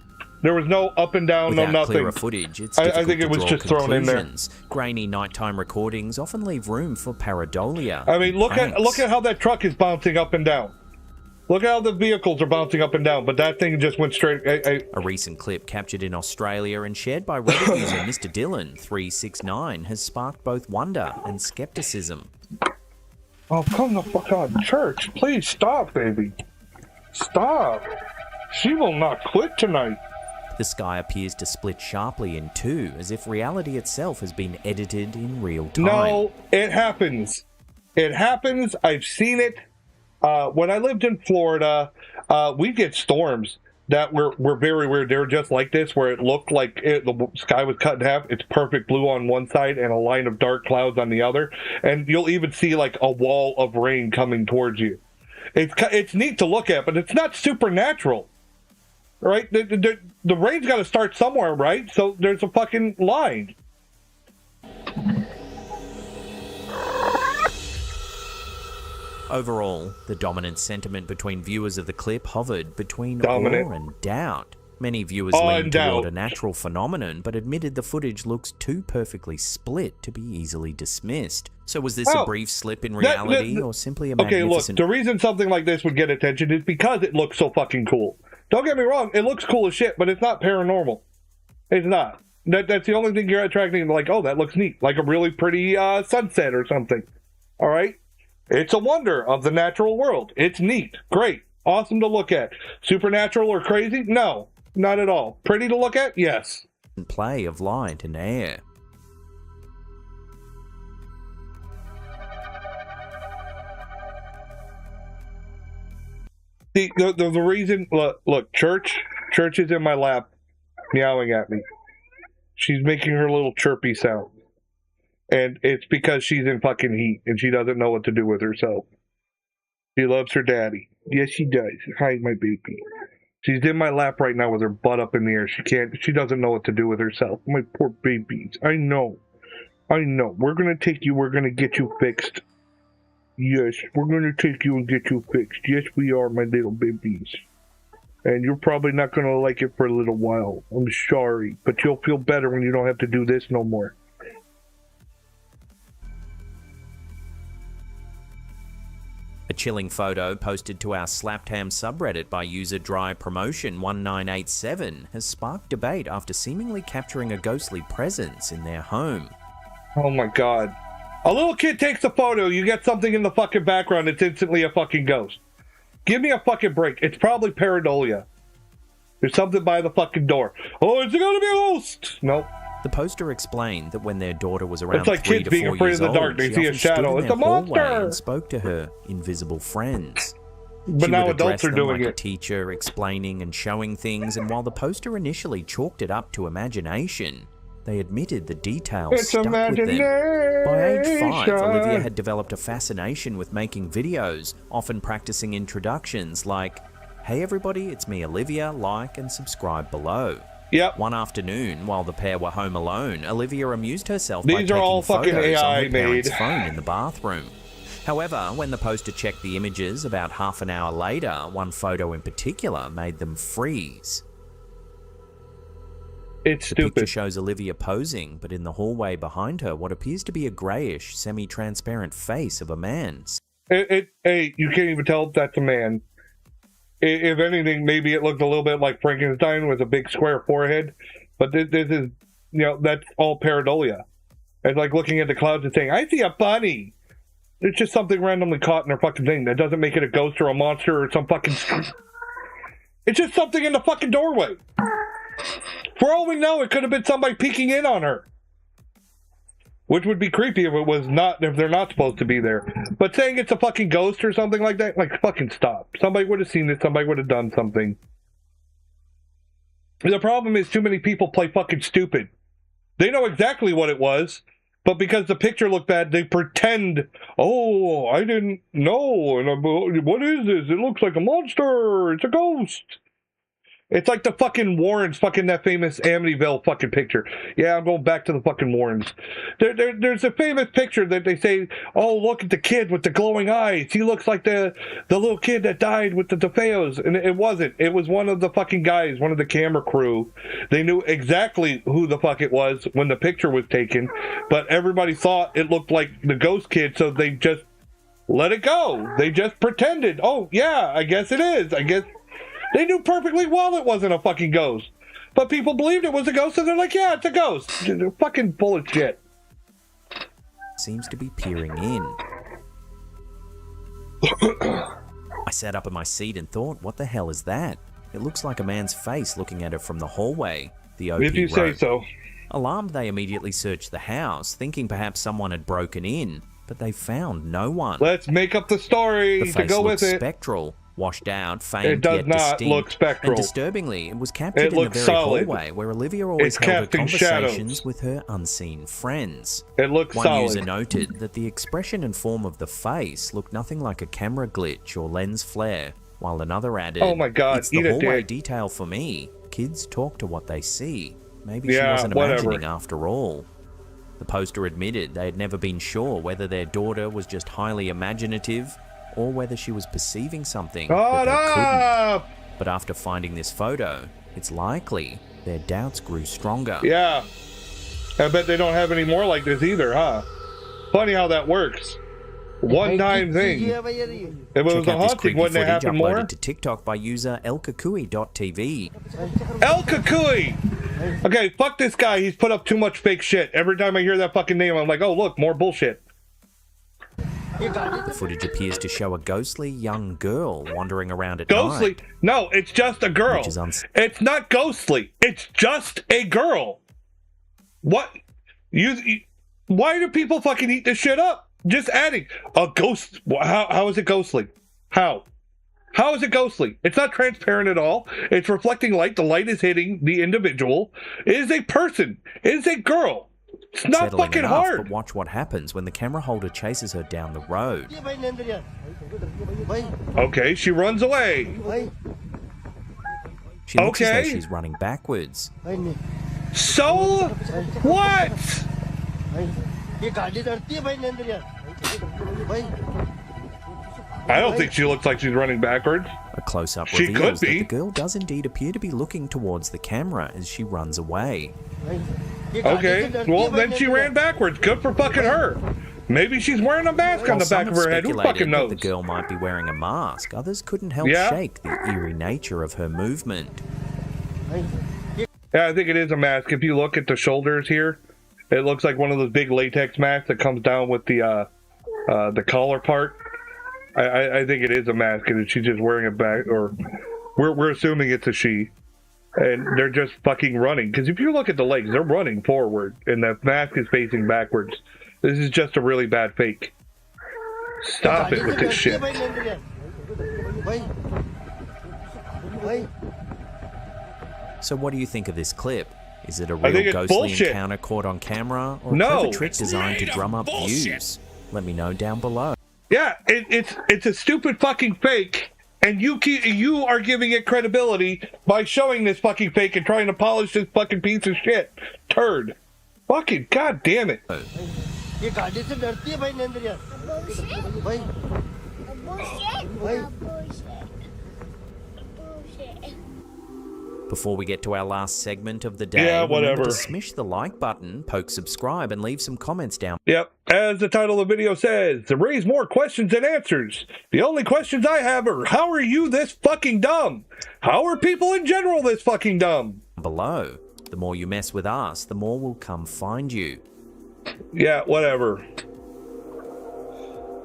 There was no up and down, Without no nothing. clearer footage, it's difficult I think to it was draw just thrown in there. conclusions. Grainy nighttime recordings often leave room for pareidolia. I mean, look pranks. at how that truck is bouncing up and down. Look at how the vehicles are bouncing up and down, but that thing just went straight. A recent clip captured in Australia and shared by Reddit user Mr. Dylan369 has sparked both wonder and skepticism. Oh, come the fuck on, church! Please stop, baby. Stop. She will not quit tonight. The sky appears to split sharply in two, as if reality itself has been edited in real time. No, it happens. It happens. I've seen it. When I lived in Florida, we get storms that were very weird. They were just like this, where it looked like the sky was cut in half. It's perfect blue on one side and a line of dark clouds on the other. And you'll even see like a wall of rain coming towards you. It's neat to look at, but it's not supernatural. Right? The rain's got to start somewhere, right? So there's a fucking line. Overall, the dominant sentiment between viewers of the clip hovered between awe and doubt. Many viewers leaned toward a natural phenomenon, but admitted the footage looks too perfectly split to be easily dismissed. So was this a brief slip in reality, or simply a magnificent... Okay, look, the reason something like this would get attention is because it looks so fucking cool. Don't get me wrong, it looks cool as shit, but it's not paranormal. It's not. That's the only thing you're attracting, like, oh, that looks neat. Like a really pretty sunset or something. All right? It's a wonder of the natural world. It's neat. Great. Awesome to look at. Supernatural or crazy? No. Not at all. Pretty to look at? Yes. Play of light and air. The reason... Look, Church is in my lap meowing at me. She's making her little chirpy sound. And it's because she's in fucking heat and she doesn't know what to do with herself. She loves her daddy. Yes, she does. Hi, my baby. She's in my lap right now with her butt up in the air. She doesn't know what to do with herself. My poor babies. I know. We're going to take you. We're going to get you fixed. Yes, we're going to take you and get you fixed. Yes, we are, my little babies. And you're probably not going to like it for a little while. I'm sorry. But you'll feel better when you don't have to do this no more. A chilling photo posted to our Slaptam subreddit by user DryPromotion1987 has sparked debate after seemingly capturing a ghostly presence in their home. Oh my god. A little kid takes a photo, you get something in the fucking background, it's instantly a fucking ghost. Give me a fucking break. It's probably pareidolia. There's something by the fucking door. Oh, it's gonna be a ghost! Nope. The poster explained that when their daughter was around it's like 3 kids to being 4 afraid years of the dark. old, They she see a often stood shadow. in It's their a monster! hallway and spoke to her invisible friends. But She now would adults address are them doing like a it. teacher, explaining and showing things, and while the poster initially chalked it up to imagination, they admitted the details stuck with them. By age 5, Olivia had developed a fascination with making videos, often practicing introductions like, "Hey everybody, it's me Olivia, like and subscribe below." Yep. One afternoon, while the pair were home alone, Olivia amused herself by These taking are all fucking photos AI on her parents' made. phone in the bathroom. However, when the poster checked the images about half an hour later, one photo in particular made them freeze. It's the stupid. picture shows Olivia posing, but in the hallway behind her, what appears to be a greyish, semi-transparent face of a man. Hey, you can't even tell if that's a man. If anything, maybe it looked a little bit like Frankenstein with a big square forehead. But this is, that's all pareidolia. It's like looking at the clouds and saying, I see a bunny. It's just something randomly caught in their fucking thing. That doesn't make it a ghost or a monster or some fucking... It's just something in the fucking doorway. For all we know, it could have been somebody peeking in on her. Which would be creepy if it was not, if they're not supposed to be there. But saying it's a fucking ghost or something like that, like, fucking stop. Somebody would have seen it, somebody would have done something. The problem is too many people play fucking stupid. They know exactly what it was, but because the picture looked bad, they pretend, oh, I didn't know, and what is this? It looks like a monster, it's a ghost. It's like the fucking Warrens, fucking that famous Amityville fucking picture. Yeah, I'm going back to the fucking Warrens. There's a famous picture that they say, oh, look at the kid with the glowing eyes. He looks like the little kid that died with the DeFeos. And it wasn't. It was one of the fucking guys, one of the camera crew. They knew exactly who the fuck it was when the picture was taken, but everybody thought it looked like the ghost kid, so they just let it go. They just pretended. Oh, yeah, I guess it is. I guess... They knew perfectly well it wasn't a fucking ghost. But people believed it was a ghost, so they're like, yeah, it's a ghost. They're fucking full of shit. Seems to be peering in. I sat up in my seat and thought, what the hell is that? It looks like a man's face looking at it from the hallway. The OP if you say so. Alarmed, they immediately searched the house, thinking perhaps someone had broken in, but they found no one. Let's make up the story to go with it. Spectral. Washed out, faint, it does yet not distinct, look spectral. And disturbingly, it was captured in the very hallway where Olivia always held her conversations with her unseen friends. It looks One solid. user noted that the expression and form of the face looked nothing like a camera glitch or lens flare, while another added, oh my God, it's the hallway detail for me. Kids talk to what they see. Maybe she wasn't imagining after all. The poster admitted they had never been sure whether their daughter was just highly imaginative or whether she was perceiving something that they couldn't. But after finding this photo, it's likely their doubts grew stronger. Yeah. I bet they don't have any more like this either, huh? Funny how that works. One-time thing. If it was a haunting, wouldn't it happen more? Uploaded to TikTok by user elkakui.tv. El Kakui! Okay, fuck this guy. He's put up too much fake shit. Every time I hear that fucking name, I'm like, oh, look, more bullshit. The footage appears to show a ghostly young girl wandering around at night. Ghostly? No, it's just a girl. It's not ghostly. It's just a girl. What? Why do people fucking eat this shit up? Just adding a ghost. How is it ghostly? How? How is it ghostly? It's not transparent at all. It's reflecting light. The light is hitting the individual. It is a person. It is a girl. It's not fucking enough, hard. But watch what happens when the camera holder chases her down the road. Okay, she runs away. She looks as though she's running backwards. So what? I don't think she looks like she's running backwards. A close-up reveals that the girl does indeed appear to be looking towards the camera as she runs away. Okay, well then she ran backwards. Good for fucking her. Maybe she's wearing a mask on the back of her head. Who fucking knows? The girl might be wearing a mask. Others couldn't help shake the eerie nature of her movement. Yeah, I think it is a mask. If you look at the shoulders here, it looks like one of those big latex masks that comes down with the collar part. I think it is a mask, and she's just wearing a back, or we're assuming it's a she. And they're just fucking running. Because if you look at the legs, they're running forward, and the mask is facing backwards. This is just a really bad fake. Stop it with this shit. So what do you think of this clip? Is it a real ghostly encounter caught on camera, or a clever trick designed to drum up views? Let me know down below. Yeah, it's a stupid fucking fake. And you are giving it credibility by showing this fucking fake and trying to polish this fucking piece of shit. Turd. Fucking goddamn it. ये गाड़ी से डरती है भाई another यार भाई Before we get to our last segment of the day, remember to smash the like button, poke subscribe, and leave some comments down. Yep, as the title of the video says, to raise more questions than answers. The only questions I have are, how are you this fucking dumb? How are people in general this fucking dumb? Below. The more you mess with us, the more we'll come find you. Yeah, whatever.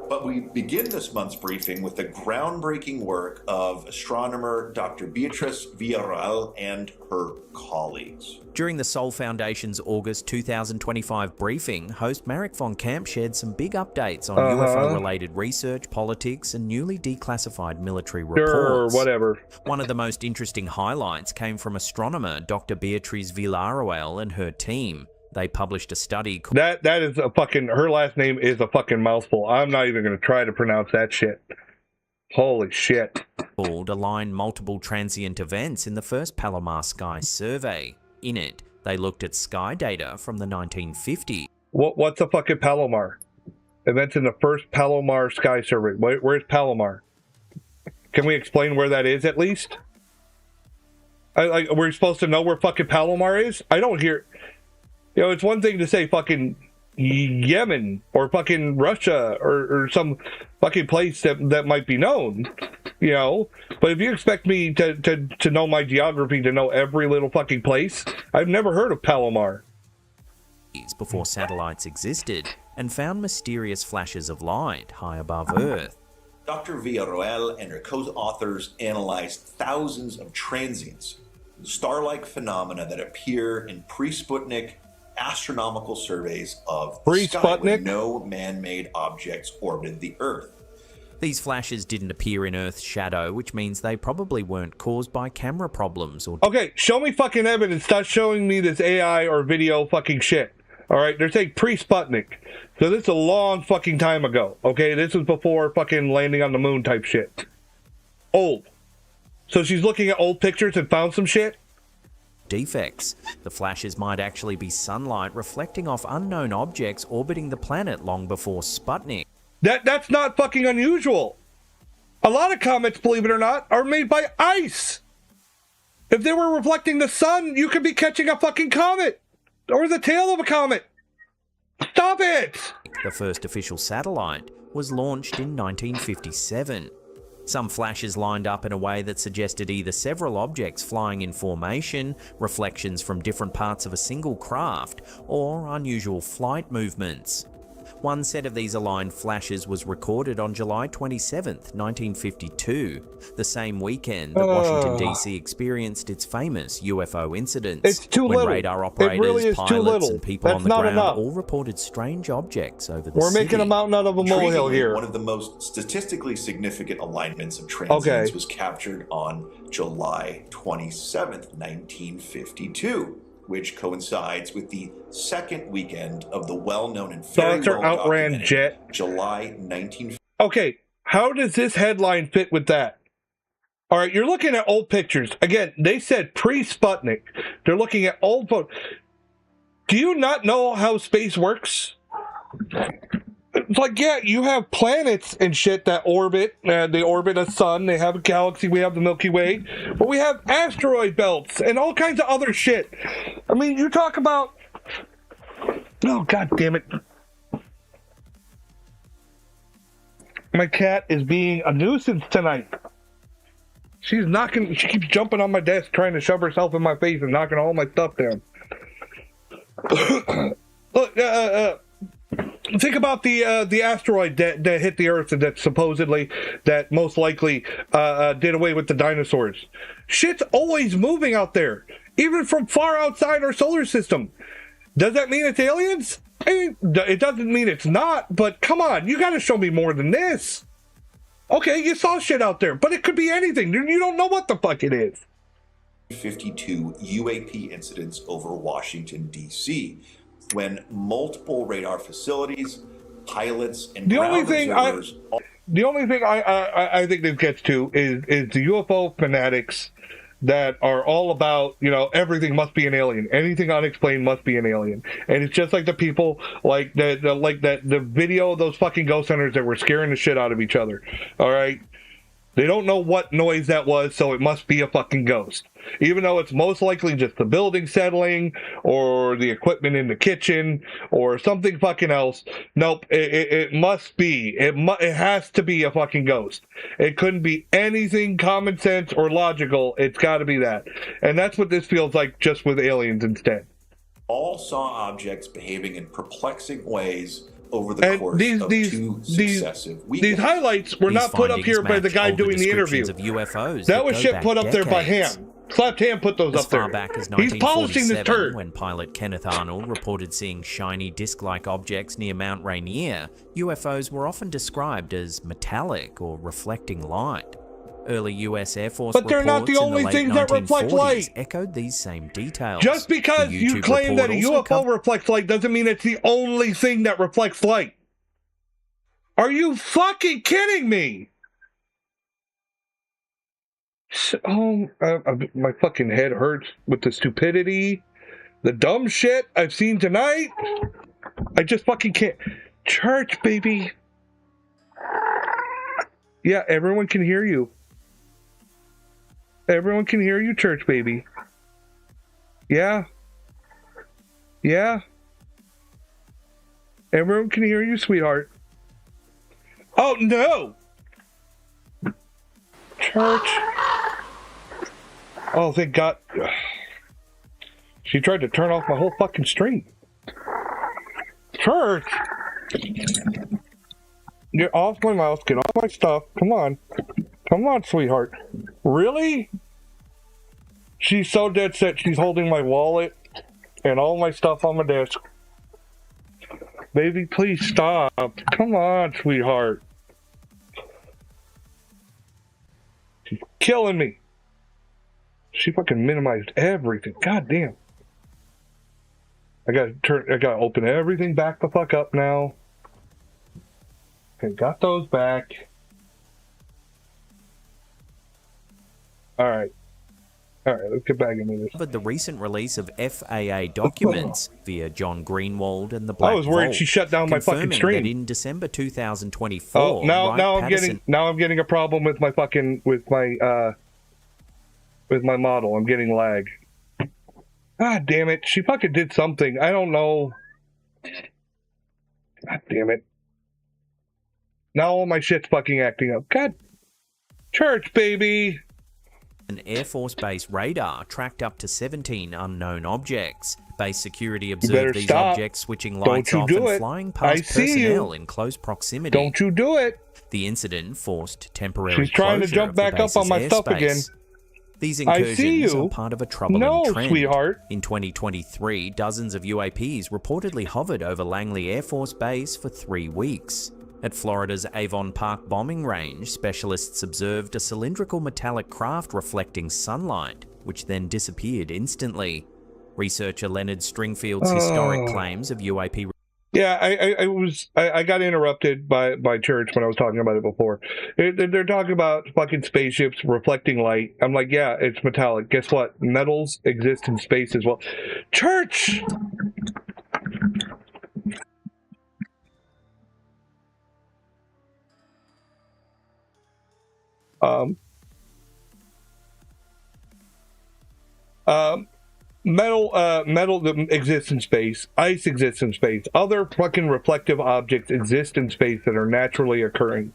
But we begin this month's briefing with the groundbreaking work of astronomer Dr. Beatriz Villarreal and her colleagues. During the Sol Foundation's August 2025 briefing, host Marek von Camp shared some big updates on UFO-related research, politics, and newly declassified military reports. Whatever. One of the most interesting highlights came from astronomer Dr. Beatriz Villarreal and her team. They published a study called... That is a fucking... Her last name is a fucking mouthful. I'm not even going to try to pronounce that shit. Holy shit. ...called Align Multiple Transient Events in the first Palomar Sky Survey. In it, they looked at sky data from the 1950s. What's a fucking Palomar? Events in the first Palomar Sky Survey. Where's Palomar? Can we explain where that is at least? We're supposed to know where fucking Palomar is? I don't hear... You know, it's one thing to say fucking Yemen or fucking Russia or some fucking place that might be known, you know. But if you expect me to know my geography, to know every little fucking place, I've never heard of Palomar. Before satellites existed, and found mysterious flashes of light high above Earth. Dr. Villarreal and her co-authors analyzed thousands of transients, star-like phenomena that appear in pre-Sputnik astronomical surveys of the sky where no man-made objects orbited the Earth. These flashes didn't appear in Earth's shadow, which means they probably weren't caused by camera problems or... Okay, show me fucking evidence. Stop showing me this AI or video fucking shit. Alright, they're saying pre-Sputnik. So this is a long fucking time ago. Okay, this was before fucking landing on the moon type shit. Old. So she's looking at old pictures and found some shit? Defects. The flashes might actually be sunlight reflecting off unknown objects orbiting the planet long before Sputnik. That's not fucking unusual. A lot of comets, believe it or not, are made by ice. If they were reflecting the sun, you could be catching a fucking comet. Or the tail of a comet. Stop it! The first official satellite was launched in 1957. Some flashes lined up in a way that suggested either several objects flying in formation, reflections from different parts of a single craft, or unusual flight movements. One set of these aligned flashes was recorded on July 27th, 1952, the same weekend that Washington, D.C. experienced its famous UFO incidents. It's too when little. radar operators, really pilots, and people That's on the not ground enough. all reported strange objects over the We're city. making a mountain out of a molehill here. One of the most statistically significant alignments of transients was captured on July 27th, 1952. Which coincides with the second weekend of the well-known and very outran jet. July 1950. Okay, how does this headline fit with that? All right, you're looking at old pictures. Again, they said pre-Sputnik. They're looking at old photos. Do you not know how space works? It's like, yeah, you have planets and shit that orbit. They orbit a sun. They have a galaxy. We have the Milky Way. But we have asteroid belts and all kinds of other shit. I mean, you talk about... Oh, God damn it. My cat is being a nuisance tonight. She's knocking... She keeps jumping on my desk trying to shove herself in my face and knocking all my stuff down. Look, think about the asteroid that hit the Earth and that supposedly, that most likely did away with the dinosaurs. Shit's always moving out there, even from far outside our solar system. Does that mean it's aliens? I mean, it doesn't mean it's not, but come on, you gotta show me more than this. Okay, you saw shit out there, but it could be anything. You don't know what the fuck it is. 52 UAP incidents over Washington, D.C., when multiple radar facilities, pilots, and the only ground thing observers... I think this gets to is the UFO fanatics that are all about, you know, everything must be an alien. Anything unexplained must be an alien. And it's just like the people, like the video of those fucking ghost hunters that were scaring the shit out of each other. All right? They don't know what noise that was, so it must be a fucking ghost. Even though it's most likely just the building settling or the equipment in the kitchen or something fucking else. Nope, it must be. It has to be a fucking ghost. It couldn't be anything common sense or logical. It's got to be that. And that's what this feels like, just with aliens instead. All saw objects behaving in perplexing ways over the course of two successive weekends. These highlights were not put up here by the guy doing the interview. Of UFOs that was shit put up there by Ham. Slapped Ham put those up there. As far back as He's polishing this turd. when pilot Kenneth Arnold reported seeing shiny disc-like objects near Mount Rainier, UFOs were often described as metallic or reflecting light. Early U.S. Air Force but they're not the only things that reflect light. Echoed these same details. Just because you claim that a UFO reflects light doesn't mean it's the only thing that reflects light. Are you fucking kidding me? Oh, my fucking head hurts with the stupidity, the dumb shit I've seen tonight. I just fucking can't. Church, baby. Yeah, everyone can hear you. Everyone can hear you, church baby. Yeah. Yeah. Everyone can hear you, sweetheart. Oh, no! Church. Oh, thank God. She tried to turn off my whole fucking stream. Church! Get off my mouse, get off my stuff. Come on. Come on, sweetheart. Really? She's so dead set she's holding my wallet and all my stuff on my desk. Baby, please stop. Come on, sweetheart. She's killing me. She fucking minimized everything. God damn. I gotta open everything back the fuck up now. Okay, got those back. Alright, let's get back into this. But the recent release of FAA documents via John Greenwald and the Black I was worried she shut down my fucking stream. That in December 2024, oh, now I'm getting a problem with my fucking with my model. I'm getting lag. God damn it! She fucking did something. I don't know. God damn it! Now all my shit's fucking acting up. God, church baby. An Air Force Base radar tracked up to 17 unknown objects. Base security observed these objects switching lights off and flying past personnel in close proximity. Don't you do it! The incident forced temporary She's trying to jump back up on my stuff again. These incursions are part of a troubling trend. Sweetheart. In 2023, dozens of UAPs reportedly hovered over Langley Air Force Base for 3 weeks. At Florida's Avon Park bombing range, specialists observed a cylindrical metallic craft reflecting sunlight, which then disappeared instantly. Researcher Leonard Stringfield's historic claims of UAP... Yeah, I got interrupted by church when I was talking about it before. They're talking about fucking spaceships reflecting light. I'm like, yeah, it's metallic. Guess what? Metals exist in space as well. Church! Metal that exists in space, ice exists in space, other fucking reflective objects exist in space that are naturally occurring.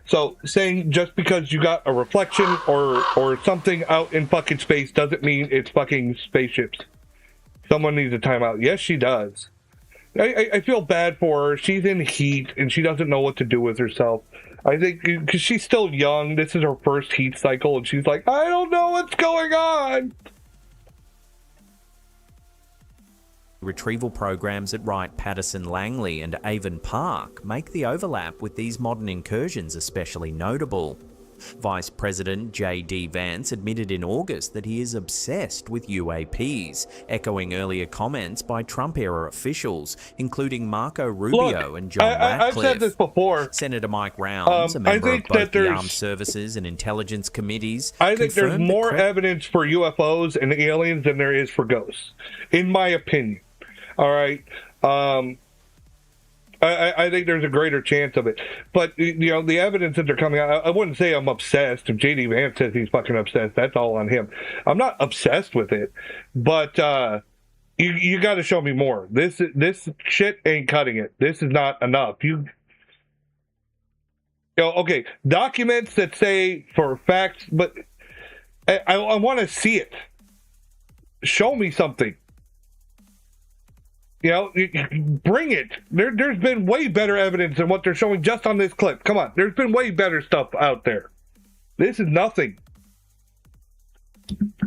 So saying just because you got a reflection or something out in fucking space doesn't mean it's fucking spaceships. Someone needs a timeout. Yes, she does. I feel bad for her. She's in heat and she doesn't know what to do with herself. I think because she's still young, this is her first heat cycle, and she's like, I don't know what's going on. Retrieval programs at Wright-Patterson Langley and Avon Park make the overlap with these modern incursions especially notable. Vice President J.D. Vance admitted in August that he is obsessed with UAPs, echoing earlier comments by Trump-era officials, including Marco Rubio and John Ratcliffe. I've said this before. Senator Mike Rounds, a member of both the Armed Services and Intelligence Committees, I think there's more evidence for UFOs and aliens than there is for ghosts, in my opinion. All right. I think there's a greater chance of it. But, you know, the evidence that they're coming out, I wouldn't say I'm obsessed. If J.D. Vance says he's fucking obsessed, that's all on him. I'm not obsessed with it. But you got to show me more. This shit ain't cutting it. This is not enough. You know, okay, documents that say for facts, but I want to see it. Show me something. You know, bring it. There's been way better evidence than what they're showing just on this clip. Come on, there's been way better stuff out there. This is nothing.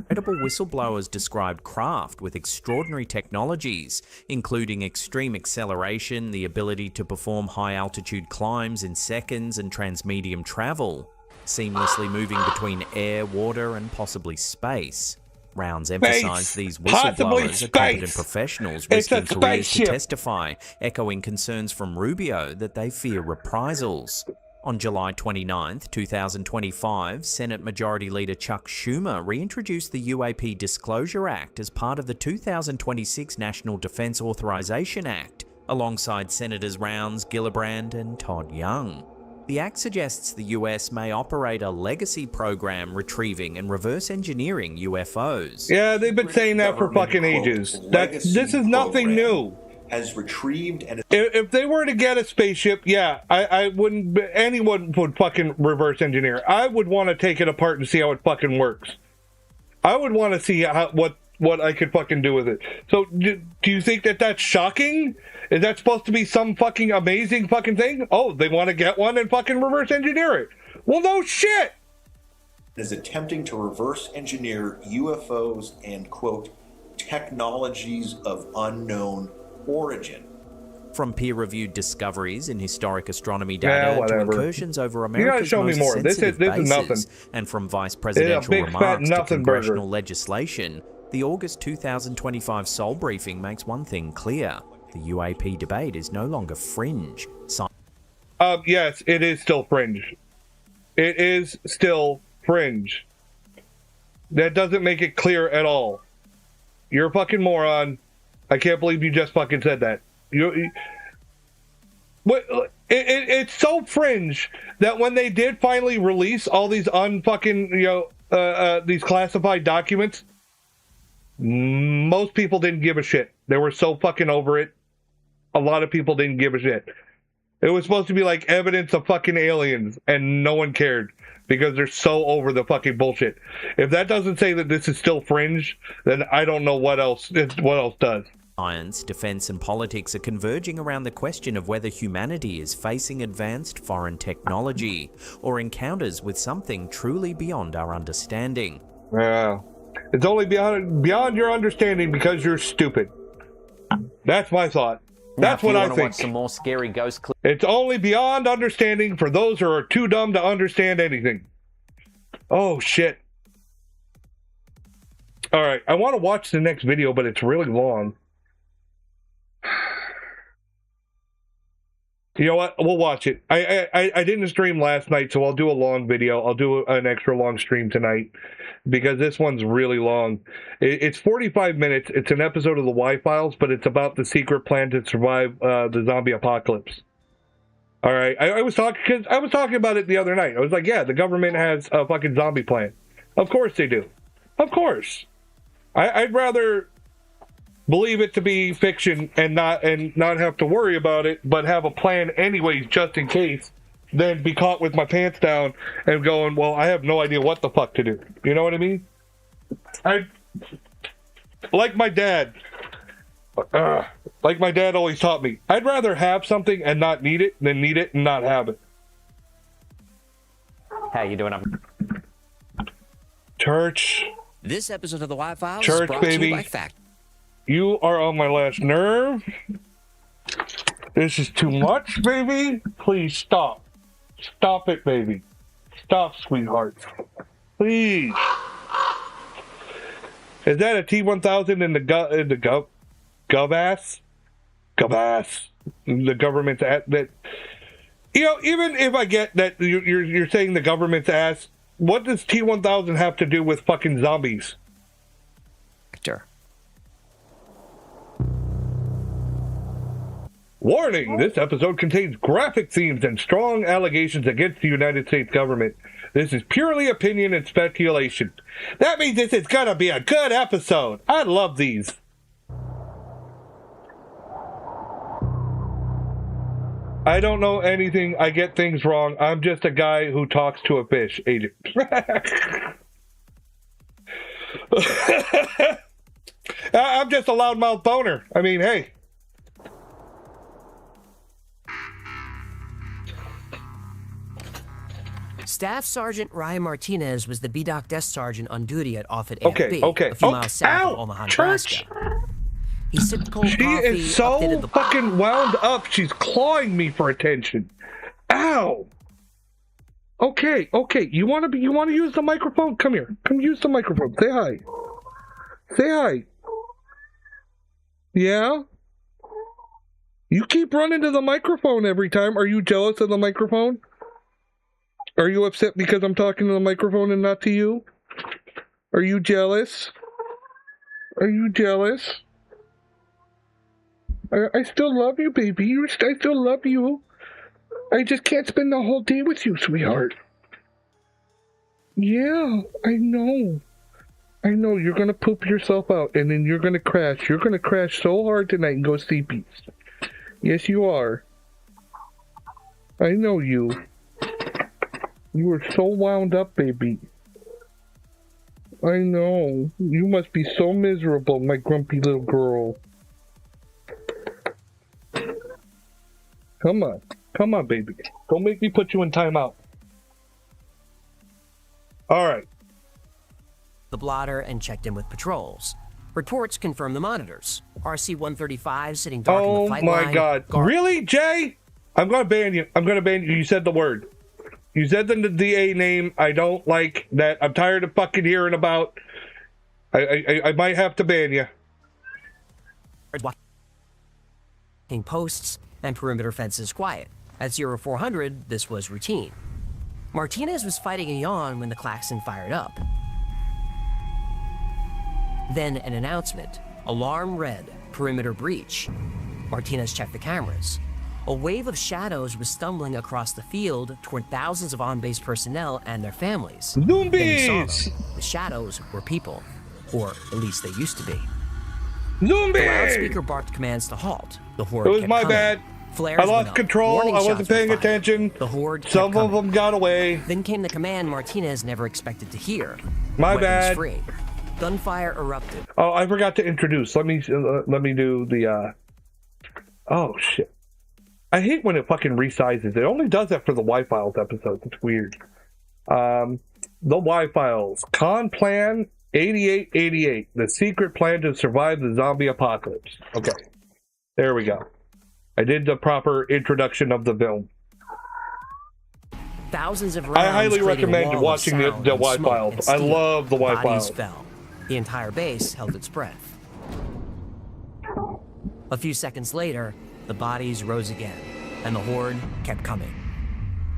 Credible whistleblowers described craft with extraordinary technologies, including extreme acceleration, the ability to perform high-altitude climbs in seconds, and transmedium travel, seamlessly moving between air, water, and possibly space. Rounds emphasized these whistleblowers are competent professionals risking careers to testify, echoing concerns from Rubio that they fear reprisals. On July 29, 2025, Senate Majority Leader Chuck Schumer reintroduced the UAP Disclosure Act as part of the 2026 National Defense Authorization Act, alongside Senators Rounds, Gillibrand, and Todd Young. The act suggests the US may operate a legacy program retrieving and reverse engineering UFOs. Yeah, they've been saying that for fucking ages. This is nothing new. Has retrieved and if they were to get a spaceship, yeah, I wouldn't. Anyone would fucking reverse engineer. I would want to take it apart and see how it fucking works. I would want to see what I could fucking do with it. So, do you think that that's shocking? Is that supposed to be some fucking amazing fucking thing? Oh, they want to get one and fucking reverse engineer it. Well, no shit. Is attempting to reverse engineer UFOs and, quote, technologies of unknown origin. From peer-reviewed discoveries in historic astronomy data to incursions over America's most sensitive bases, and from vice presidential remarks to congressional legislation, the August 2025 Sol briefing makes one thing clear. The UAP debate is no longer fringe. Yes, it is still fringe. It is still fringe. That doesn't make it clear at all. You're a fucking moron. I can't believe you just fucking said that. It's so fringe that when they did finally release all these these classified documents, most people didn't give a shit. They were so fucking over it. A lot of people didn't give a shit. It was supposed to be like evidence of fucking aliens, and no one cared because they're so over the fucking bullshit. If that doesn't say that this is still fringe, then I don't know what else does. Science, defense, and politics are converging around the question of whether humanity is facing advanced foreign technology or encounters with something truly beyond our understanding. Yeah. It's only beyond your understanding because you're stupid. That's my thought. That's what I think. Watch some more scary ghost clips. It's only beyond understanding for those who are too dumb to understand anything. Oh, shit. All right. I want to watch the next video, but it's really long. You know what? We'll watch it. I didn't stream last night, so I'll do a long video. I'll do an extra long stream tonight because this one's really long. It's 45 minutes. It's an episode of the Y-Files, but it's about the secret plan to survive the zombie apocalypse. All right. I was talking about it the other night. I was like, yeah, the government has a fucking zombie plan. Of course they do. Of course. I'd rather believe it to be fiction and not have to worry about it, but have a plan anyways, just in case, than be caught with my pants down and going, well, I have no idea what the fuck to do. You know what I mean? Like my dad always taught me, I'd rather have something and not need it than need it and not have it. How you doing? Church. This episode of the Y-Files Church, is brought baby. to you by Fact. You are on my last nerve. This is too much, baby. Please stop. Stop it, baby. Stop, sweetheart. Please. Is that a T-1000 in the gov-ass? Gov-ass. The government's ass. That, you know, even if I get that you're saying the government's ass, what does T-1000 have to do with fucking zombies? Warning! This episode contains graphic themes and strong allegations against the United States government. This is purely opinion and speculation. That means this is gonna be a good episode. I love these. I don't know anything. I get things wrong. I'm just a guy who talks to a fish, Agent. I'm just a loudmouth boner. I mean, hey. Staff Sergeant Ryan Martinez was the BDOC desk sergeant on duty at Offutt A&B, a few miles south of Omaha, Nebraska. He sipped cold coffee. She is so fucking wound up. She's clawing me for attention. Ow. Okay. You want to use the microphone? Come here. Come use the microphone. Say hi. Say hi. Yeah. You keep running to the microphone every time. Are you jealous of the microphone? Are you upset because I'm talking to the microphone and not to you? Are you jealous? Are you jealous? I still love you, baby. I still love you. I just can't spend the whole day with you, sweetheart. Yeah, I know. I know, you're gonna poop yourself out and then you're gonna crash. You're gonna crash so hard tonight and go sleepy. Yes, you are. I know you. You are so wound up, baby. I know. You must be so miserable, my grumpy little girl. Come on. Come on, baby. Don't make me put you in timeout. Alright. The blotter and checked in with patrols. Reports confirm the monitors. RC-135 sitting dark in the flight line. Oh my god. Really, Jay? I'm gonna ban you. I'm gonna ban you. You said the word. You said the DA name. I don't like that. I'm tired of fucking hearing about. I might have to ban you. Posts and perimeter fences quiet. At 0400, this was routine. Martinez was fighting a yawn when the klaxon fired up. Then an announcement. Alarm red. Perimeter breach. Martinez checked the cameras. A wave of shadows was stumbling across the field toward thousands of on-base personnel and their families. Zombies! The shadows were people. Or at least they used to be. Zombies! The loudspeaker barked commands to halt. The horde It was kept my coming. bad. Flares I lost went up. control. Warning I wasn't shots were paying fired. attention. The horde kept Some of coming. them got away. Then came the command Martinez never expected to hear. My Weapons bad. free. Gunfire erupted. Oh, I forgot to introduce. Let me do the. Oh shit! I hate when it fucking resizes. It only does that for the Y-Files episodes. It's weird. The Y-Files Con Plan 8888. The secret plan to survive the zombie apocalypse. Okay, there we go. I did the proper introduction of the film. Thousands of rounds. I highly creating a recommend wall of watching the sound and smoke Y-Files. and I steel. love the Bodies Y-Files. fell. The entire base held its breath. A few seconds later, the bodies rose again, and the horde kept coming.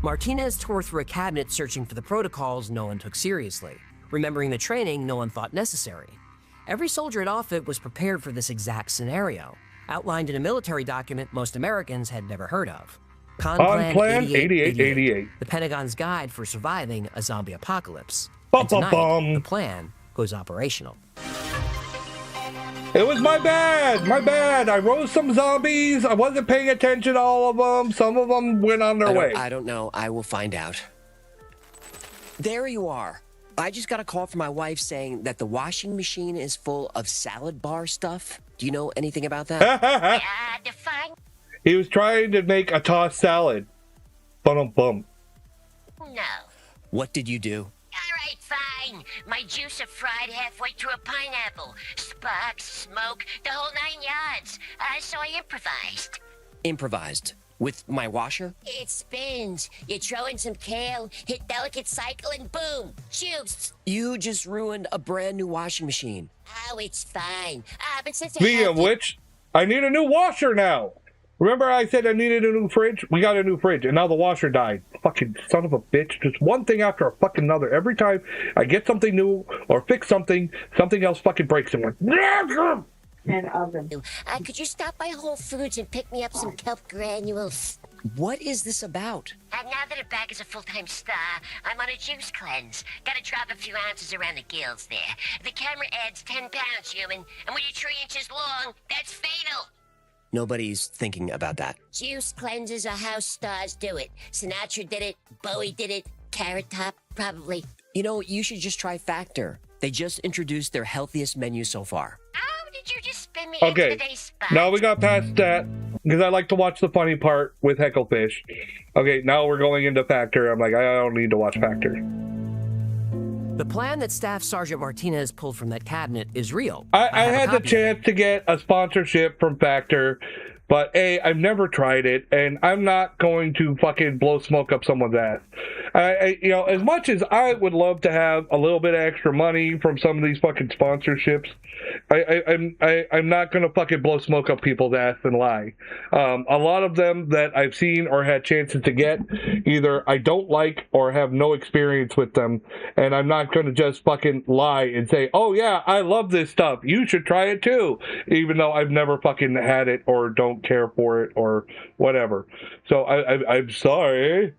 Martinez tore through a cabinet searching for the protocols no one took seriously, remembering the training no one thought necessary. Every soldier at Offutt was prepared for this exact scenario, outlined in a military document most Americans had never heard of. Con Plan 8888, the Pentagon's guide for surviving a zombie apocalypse. And tonight, the plan goes operational. It was my bad. My bad. I rose some zombies. I wasn't paying attention to all of them. Some of them went on their way. I don't know. I will find out. There you are. I just got a call from my wife saying that the washing machine is full of salad bar stuff. Do you know anything about that? He was trying to make a tossed salad. Bum. No. What did you do? All right, fine. My juice are fried halfway through a pineapple. Sparks, smoke, the whole 9 yards. So I improvised. Improvised. With my washer? It spins. You throw in some kale, hit delicate cycle, and boom, juice. You just ruined a brand new washing machine. Oh, it's fine. But since I Speaking have of you- which, I need a new washer now. Remember I said I needed a new fridge? We got a new fridge, and now the washer died. Fucking son of a bitch. Just one thing after a fucking another. Every time I get something new or fix something, something else fucking breaks. And like, and oven. Could you stop by Whole Foods and pick me up some kelp granules? What is this about? And now that a bag is a full-time star, I'm on a juice cleanse. Gotta drop a few ounces around the gills there. The camera adds 10 pounds, human. And when you're 3 inches long, that's fatal. Nobody's thinking about that. Juice cleanses are how stars do it. Sinatra did it. Bowie did it. Carrot Top, probably. You know, you should just try Factor. They just introduced their healthiest menu so far. Oh, did you just spin me okay, into today's spot? now we got past that, because I like to watch the funny part with Hecklefish. Okay, now we're going into Factor. I'm like, I don't need to watch Factor. The plan that Staff Sergeant Martinez pulled from that cabinet is real. I had the chance to get a sponsorship from Factor, but I've never tried it, and I'm not going to fucking blow smoke up someone's ass. You know, as much as I would love to have a little bit of extra money from some of these fucking sponsorships, I'm not gonna fucking blow smoke up people's ass and lie. A lot of them that I've seen or had chances to get, either I don't like or have no experience with them, and I'm not gonna just fucking lie and say, oh yeah, I love this stuff, you should try it too, even though I've never fucking had it or don't care for it or whatever. So I'm sorry.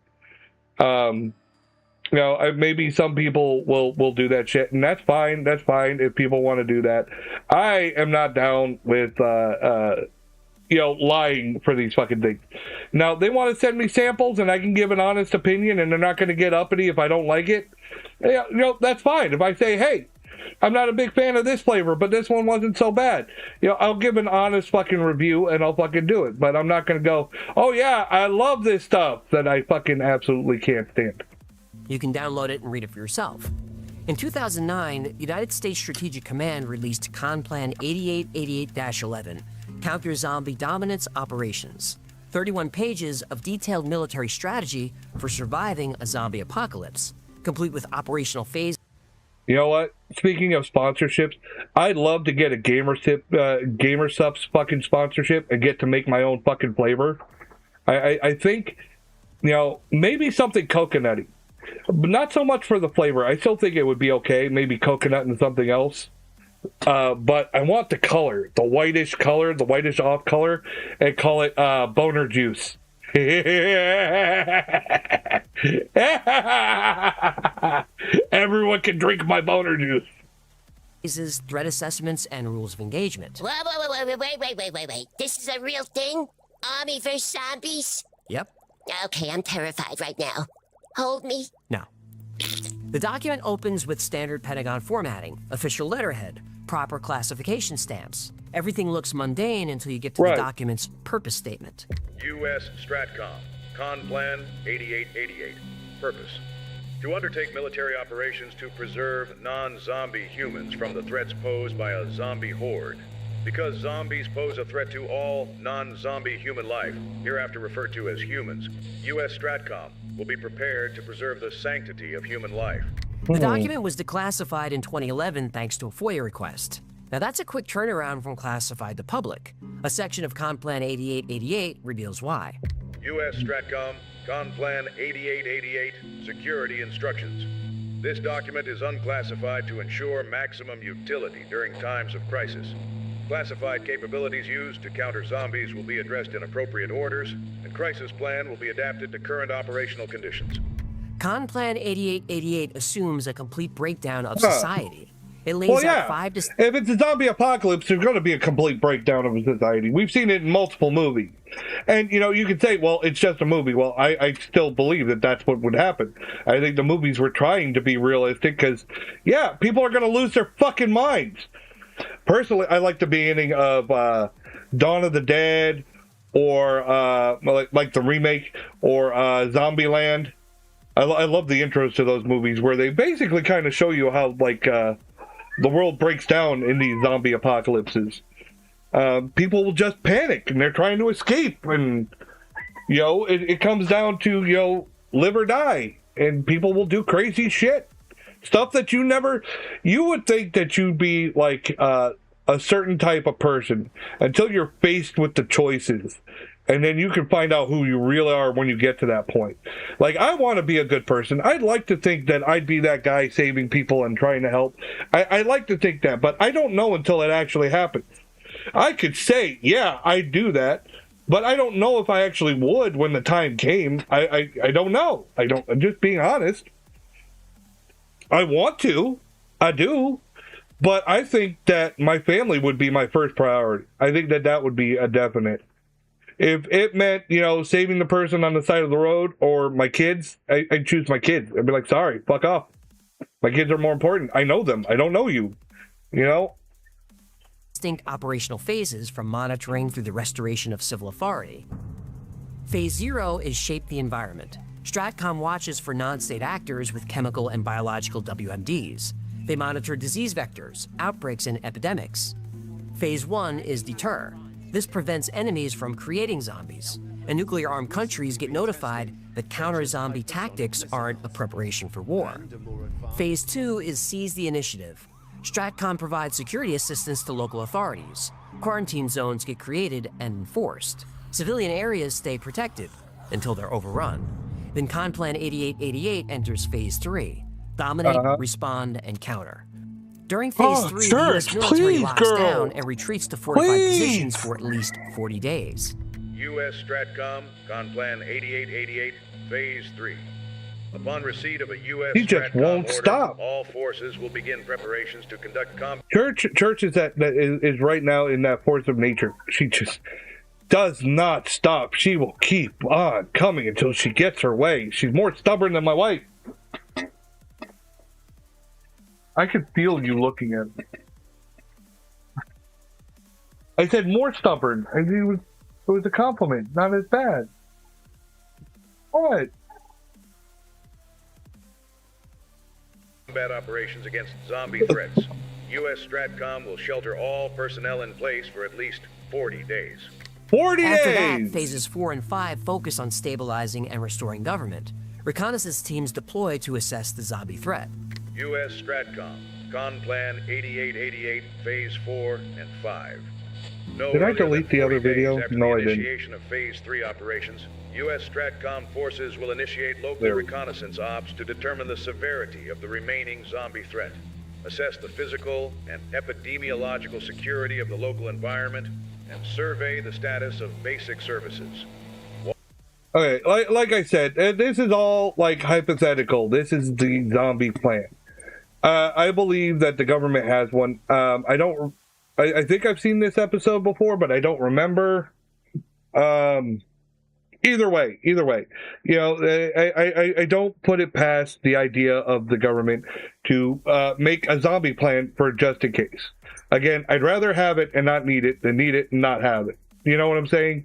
You know, maybe some people will do that shit, and that's fine. That's fine if people want to do that. I am not down with you know, lying for these fucking things. Now they want to send me samples, and I can give an honest opinion, and they're not going to get uppity if I don't like it. You know, that's fine. If I say, hey, I'm not a big fan of this flavor, but this one wasn't so bad, you know, I'll give an honest fucking review, and I'll fucking do it. But I'm not going to go, oh yeah, I love this stuff that I fucking absolutely can't stand. You can download it and read it for yourself. In 2009, the United States Strategic Command released Conplan 8888-11, Counter-Zombie Dominance Operations. 31 pages of detailed military strategy for surviving a zombie apocalypse, complete with operational phase. You know what? Speaking of sponsorships, I'd love to get a GamerSupps fucking sponsorship and get to make my own fucking flavor. I think, you know, maybe something coconutty. But not so much for the flavor. I still think it would be okay. Maybe coconut and something else. But I want the color. The whitish color. The whitish off color. And call it boner juice. Everyone can drink my boner juice. Phases, threat assessments, and rules of engagement. Whoa, wait. This is a real thing? Army vs. zombies? Yep. Okay, I'm terrified right now. Hold me. No. The document opens with standard Pentagon formatting, official letterhead, proper classification stamps. Everything looks mundane until you get to the document's purpose statement. U.S. Stratcom, Conplan 8888. Purpose: to undertake military operations to preserve non-zombie humans from the threats posed by a zombie horde. Because zombies pose a threat to all non-zombie human life, hereafter referred to as humans, U.S. Stratcom will be prepared to preserve the sanctity of human life. The document was declassified in 2011 thanks to a FOIA request. Now that's a quick turnaround from classified to public. A section of Conplan 8888 reveals why. U.S. Stratcom, Conplan 8888, Security Instructions. This document is unclassified to ensure maximum utility during times of crisis. Classified capabilities used to counter zombies will be addressed in appropriate orders, and crisis plan will be adapted to current operational conditions. Conplan 8888 assumes a complete breakdown of society. It lays out 5 to... If it's a zombie apocalypse, there's going to be a complete breakdown of society. We've seen it in multiple movies. And, you know, you could say, well, it's just a movie. Well, I still believe that that's what would happen. I think the movies were trying to be realistic because, yeah, people are going to lose their fucking minds. Personally, I like the beginning of Dawn of the Dead or like the remake or Zombieland. I love the intros to those movies where they basically kind of show you how like the world breaks down in these zombie apocalypses. People will just panic and they're trying to escape, and It comes down to, live or die. And people will do crazy shit. Stuff that you would think that you'd be like a certain type of person until you're faced with the choices. And then you can find out who you really are when you get to that point. Like, I want to be a good person. I'd like to think that I'd be that guy saving people and trying to help. I like to think that, but I don't know until it actually happens. I could say, yeah, I'd do that, but I don't know if I actually would when the time came. I don't know. I'm just being honest. I want to. I do. But I think that my family would be my first priority. I think that would be a definite. If it meant, saving the person on the side of the road or my kids, I'd choose my kids. I'd be like, sorry, fuck off. My kids are more important. I know them. I don't know you. Distinct operational phases from monitoring through the restoration of civil authority. Phase 0 is shape the environment. Stratcom watches for non-state actors with chemical and biological WMDs. They monitor disease vectors, outbreaks, and epidemics. Phase 1 is deter. This prevents enemies from creating zombies, and nuclear-armed countries get notified that counter-zombie tactics aren't a preparation for war. Phase 2 is seize the initiative. Stratcom provides security assistance to local authorities. Quarantine zones get created and enforced. Civilian areas stay protected until they're overrun. Then Conplan 8888 enters Phase 3. Dominate, respond, and counter. During Phase 3, the U.S. military locks down and retreats to fortified positions for at least 40 days. U.S. Stratcom, Conplan 8888, Phase 3. Upon receipt of a U.S. He just Stratcom won't order, stop. all forces will begin preparations to conduct Church is right now in that force of nature. She just does not stop. She will keep on coming until she gets her way. She's more stubborn than my wife. I could feel you looking at me. I said more stubborn. It was a compliment, not as bad. What? combat operations against zombie threats. U.S. Stratcom will shelter all personnel in place for at least 40 days. 40 After days! that, phases 4 and 5 focus on stabilizing and restoring government. Reconnaissance teams deploy to assess the zombie threat. U.S. Stratcom, Conplan 8888, Phase 4 and 5. No Did I earlier than delete the other 40 days video? after No, the I didn't. initiation of Phase 3 operations, U.S. Stratcom forces will initiate local reconnaissance ops to determine the severity of the remaining zombie threat, assess the physical and epidemiological security of the local environment, and survey the status of basic services. Okay, like I said, this is all like hypothetical. This is the zombie plan. I believe that the government has one. I think I've seen this episode before, but I don't remember. Either way, you know, I don't put it past the idea of the government to make a zombie plan for just in case. Again, I'd rather have it and not need it than need it and not have it. You know what I'm saying?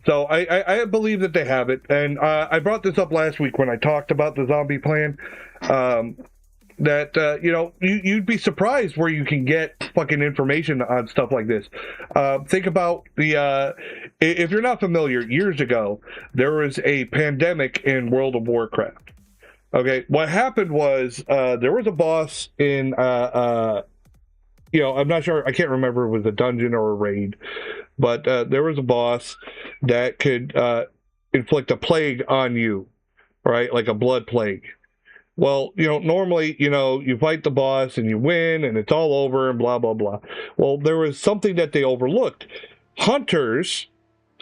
So I believe that they have it, and I brought this up last week when I talked about the zombie plan. That you know, you'd be surprised where you can get fucking information on stuff like this. Think about the if you're not familiar, years ago there was a pandemic in World of Warcraft. Okay, what happened was there was a boss in you know, I'm not sure, I can't remember if it was a dungeon or a raid, but there was a boss that could inflict a plague on you, right? Like a blood plague. Well, you know, normally, you know, you fight the boss and you win and it's all over and blah, blah, blah. Well, there was something that they overlooked. Hunters,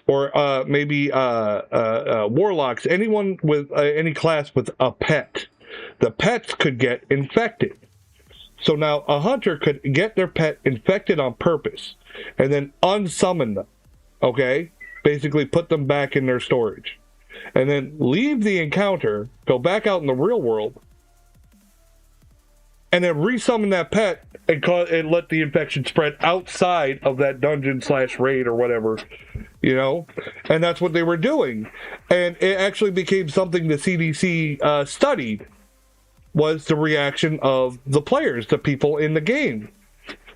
or maybe warlocks, anyone with any class with a pet, the pets could get infected. So now a hunter could get their pet infected on purpose and then unsummon them, okay? Basically put them back in their storage. And then leave the encounter, go back out in the real world, and then resummon that pet and let the infection spread outside of that dungeon / raid or whatever, you know? And that's what they were doing. And it actually became something the CDC studied, was the reaction of the players, the people in the game.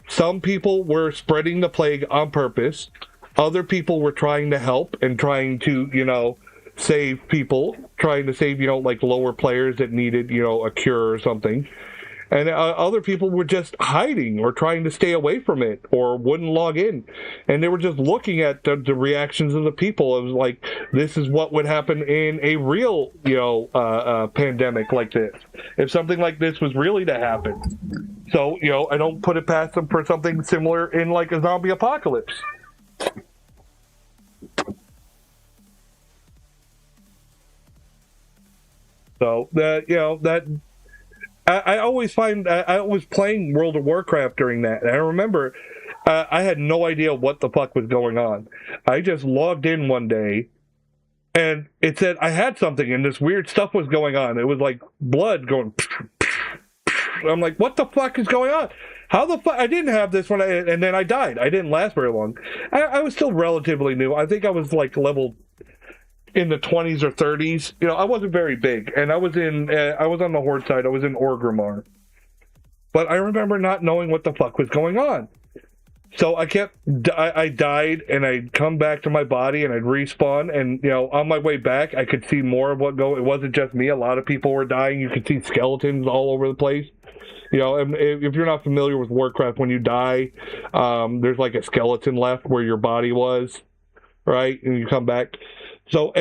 Some people were spreading the plague on purpose, other people were trying to help and trying to, you know, save people, trying to save, you know, like lower players that needed, you know, a cure or something. And other people were just hiding or trying to stay away from it or wouldn't log in. And they were just looking at the reactions of the people. It was like, this is what would happen in a real, you know, pandemic like this. If something like this was really to happen. So, you know, I don't put it past them for something similar in like a zombie apocalypse. So, you know, that... I always find I was playing World of Warcraft during that, and I remember I had no idea what the fuck was going on. I just logged in one day, and it said I had something, and this weird stuff was going on. It was like blood going. I'm like, what the fuck is going on? How the fuck? I didn't have this when and then I died. I didn't last very long. I was still relatively new. I think I was like level in the 20s or 30s. You know, I wasn't very big, and I was on the Horde side. I was in Orgrimmar. But I remember not knowing what the fuck was going on. So I died, and I'd come back to my body, and I'd respawn, and, you know, on my way back, I could see more of it wasn't just me. A lot of people were dying. You could see skeletons all over the place. You know, if you're not familiar with Warcraft, when you die, there's like a skeleton left where your body was, right? And you come back. So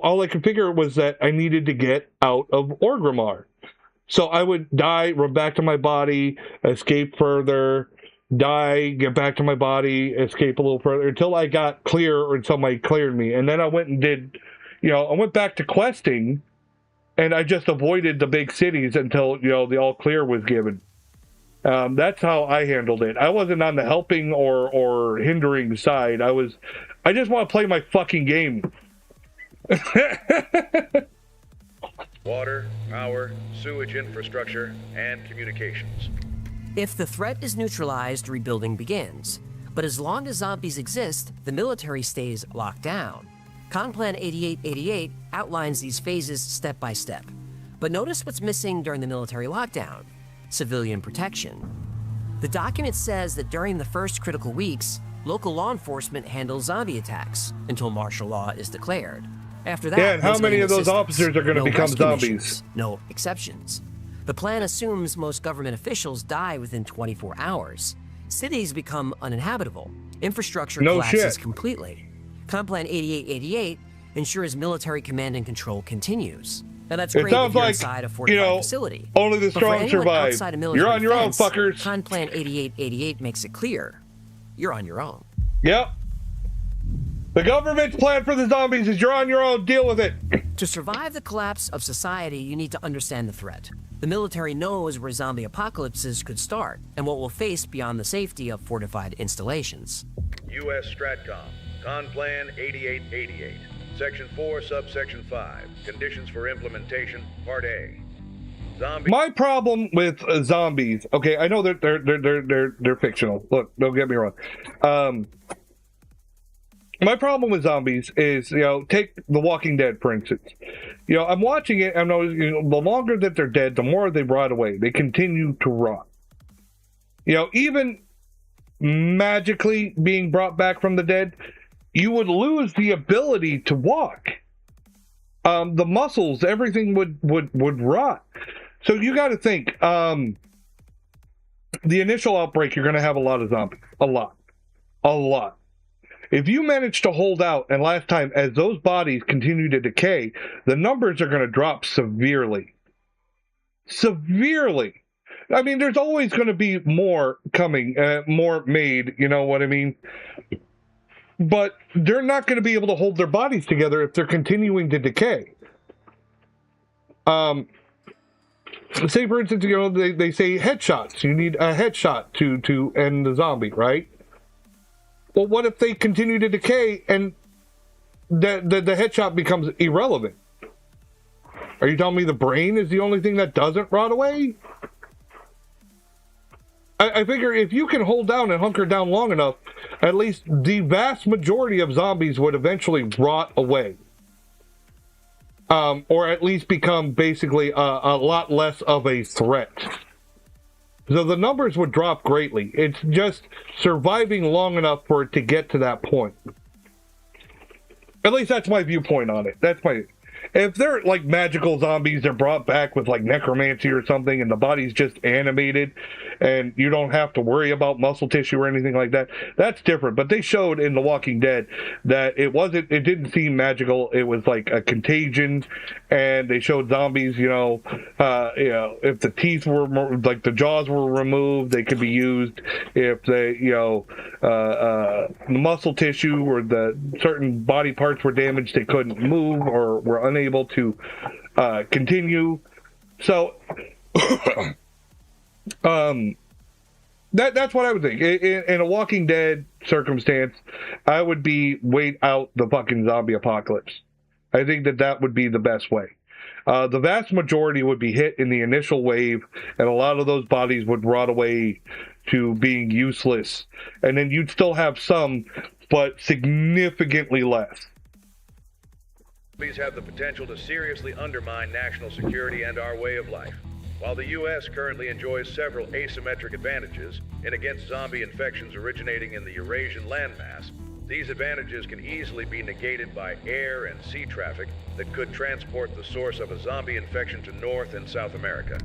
all I could figure was that I needed to get out of Orgrimmar. So I would die, run back to my body, escape further, die, get back to my body, escape a little further, until I got clear or somebody cleared me. And then I went and did, you know, I went back to questing, and I just avoided the big cities until, you know, the all clear was given. That's how I handled it. I wasn't on the helping or hindering side. I just want to play my fucking game. Water, power, sewage infrastructure, and communications. If the threat is neutralized, rebuilding begins. But as long as zombies exist, the military stays locked down. Conplan 8888 outlines these phases step by step. But notice what's missing during the military lockdown: civilian protection. The document says that during the first critical weeks, local law enforcement handles zombie attacks until martial law is declared. After that, and how many of those officers are going to become zombies? No exceptions. The plan assumes most government officials die within 24 hours. Cities become uninhabitable. Infrastructure collapses completely. Conplan 8888 ensures military command and control continues. Now that's great if you're inside a fortified facility. Only the strong survive. You're on your own, fuckers. Conplan 8888 makes it clear you're on your own. Yep. The government's plan for the zombies is you're on your own, deal with it. To survive the collapse of society, you need to understand the threat. The military knows where zombie apocalypses could start and what we'll face beyond the safety of fortified installations. U.S. Stratcom, Conplan 8888, Section 4, Subsection 5, Conditions for Implementation, Part A. My problem with zombies, okay, I know they're fictional. Look, don't get me wrong. My problem with zombies is, you know, take The Walking Dead, for instance. You know, I'm watching it, and the longer that they're dead, the more they rot away. They continue to rot. You know, even magically being brought back from the dead, you would lose the ability to walk. The muscles, everything would rot. So you got to think, the initial outbreak, you're going to have a lot of zombies. A lot. If you manage to hold out, and last time, as those bodies continue to decay, the numbers are going to drop severely. Severely. I mean, there's always going to be more coming, more made, you know what I mean? But they're not going to be able to hold their bodies together if they're continuing to decay. Say, for instance, you know, they say headshots. You need a headshot to end the zombie, right? Well, what if they continue to decay and the headshot becomes irrelevant? Are you telling me the brain is the only thing that doesn't rot away? I figure if you can hold down and hunker down long enough, at least the vast majority of zombies would eventually rot away. Or at least become basically a lot less of a threat. So the numbers would drop greatly. It's just surviving long enough for it to get to that point. At least that's my viewpoint on it. That's my... If they're like magical zombies, they're brought back with like necromancy or something, and the body's just animated, and you don't have to worry about muscle tissue or anything like that. That's different. But they showed in The Walking Dead that it didn't seem magical. It was like a contagion, and they showed zombies. If the teeth were like the jaws were removed, they could be used. If they, the muscle tissue or the certain body parts were damaged, they couldn't move or were unable to continue. So that's what I would think. In a Walking Dead circumstance, I would be wait out the fucking zombie apocalypse. I think that would be the best way. The vast majority would be hit in the initial wave, and a lot of those bodies would rot away to being useless, and then you'd still have some, but significantly less. Zombies have the potential to seriously undermine national security and our way of life. While the U.S. currently enjoys several asymmetric advantages in against zombie infections originating in the Eurasian landmass, these advantages can easily be negated by air and sea traffic that could transport the source of a zombie infection to North and South America.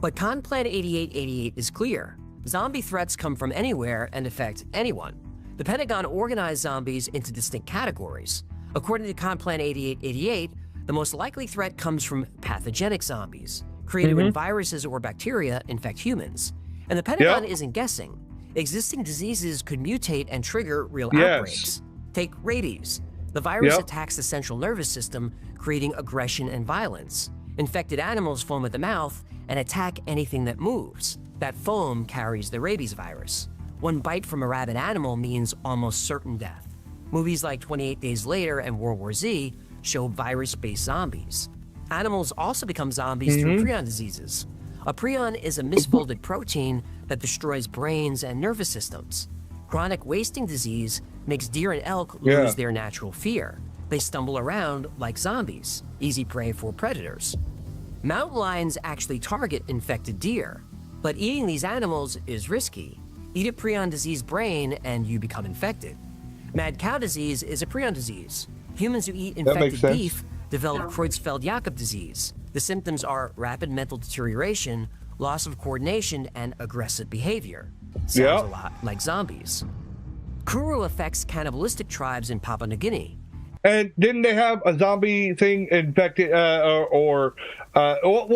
But Conplan 8888 is clear. Zombie threats come from anywhere and affect anyone. The Pentagon organized zombies into distinct categories. According to Conplan 8888, the most likely threat comes from pathogenic zombies, created when viruses or bacteria infect humans. And the Pentagon isn't guessing. Existing diseases could mutate and trigger real outbreaks. Take rabies. The virus attacks the central nervous system, creating aggression and violence. Infected animals foam at the mouth and attack anything that moves. That foam carries the rabies virus. One bite from a rabid animal means almost certain death. Movies like 28 Days Later and World War Z show virus-based zombies. Animals also become zombies through prion diseases. A prion is a misfolded protein that destroys brains and nervous systems. Chronic wasting disease makes deer and elk lose their natural fear. They stumble around like zombies, easy prey for predators. Mountain lions actually target infected deer, but eating these animals is risky. Eat a prion diseased brain and you become infected. Mad cow disease is a prion disease. Humans who eat infected beef develop Creutzfeldt-Jakob disease. The symptoms are rapid mental deterioration, loss of coordination, and aggressive behavior. Sounds a lot like zombies. Kuru affects cannibalistic tribes in Papua New Guinea. And didn't they have a zombie thing infected, well,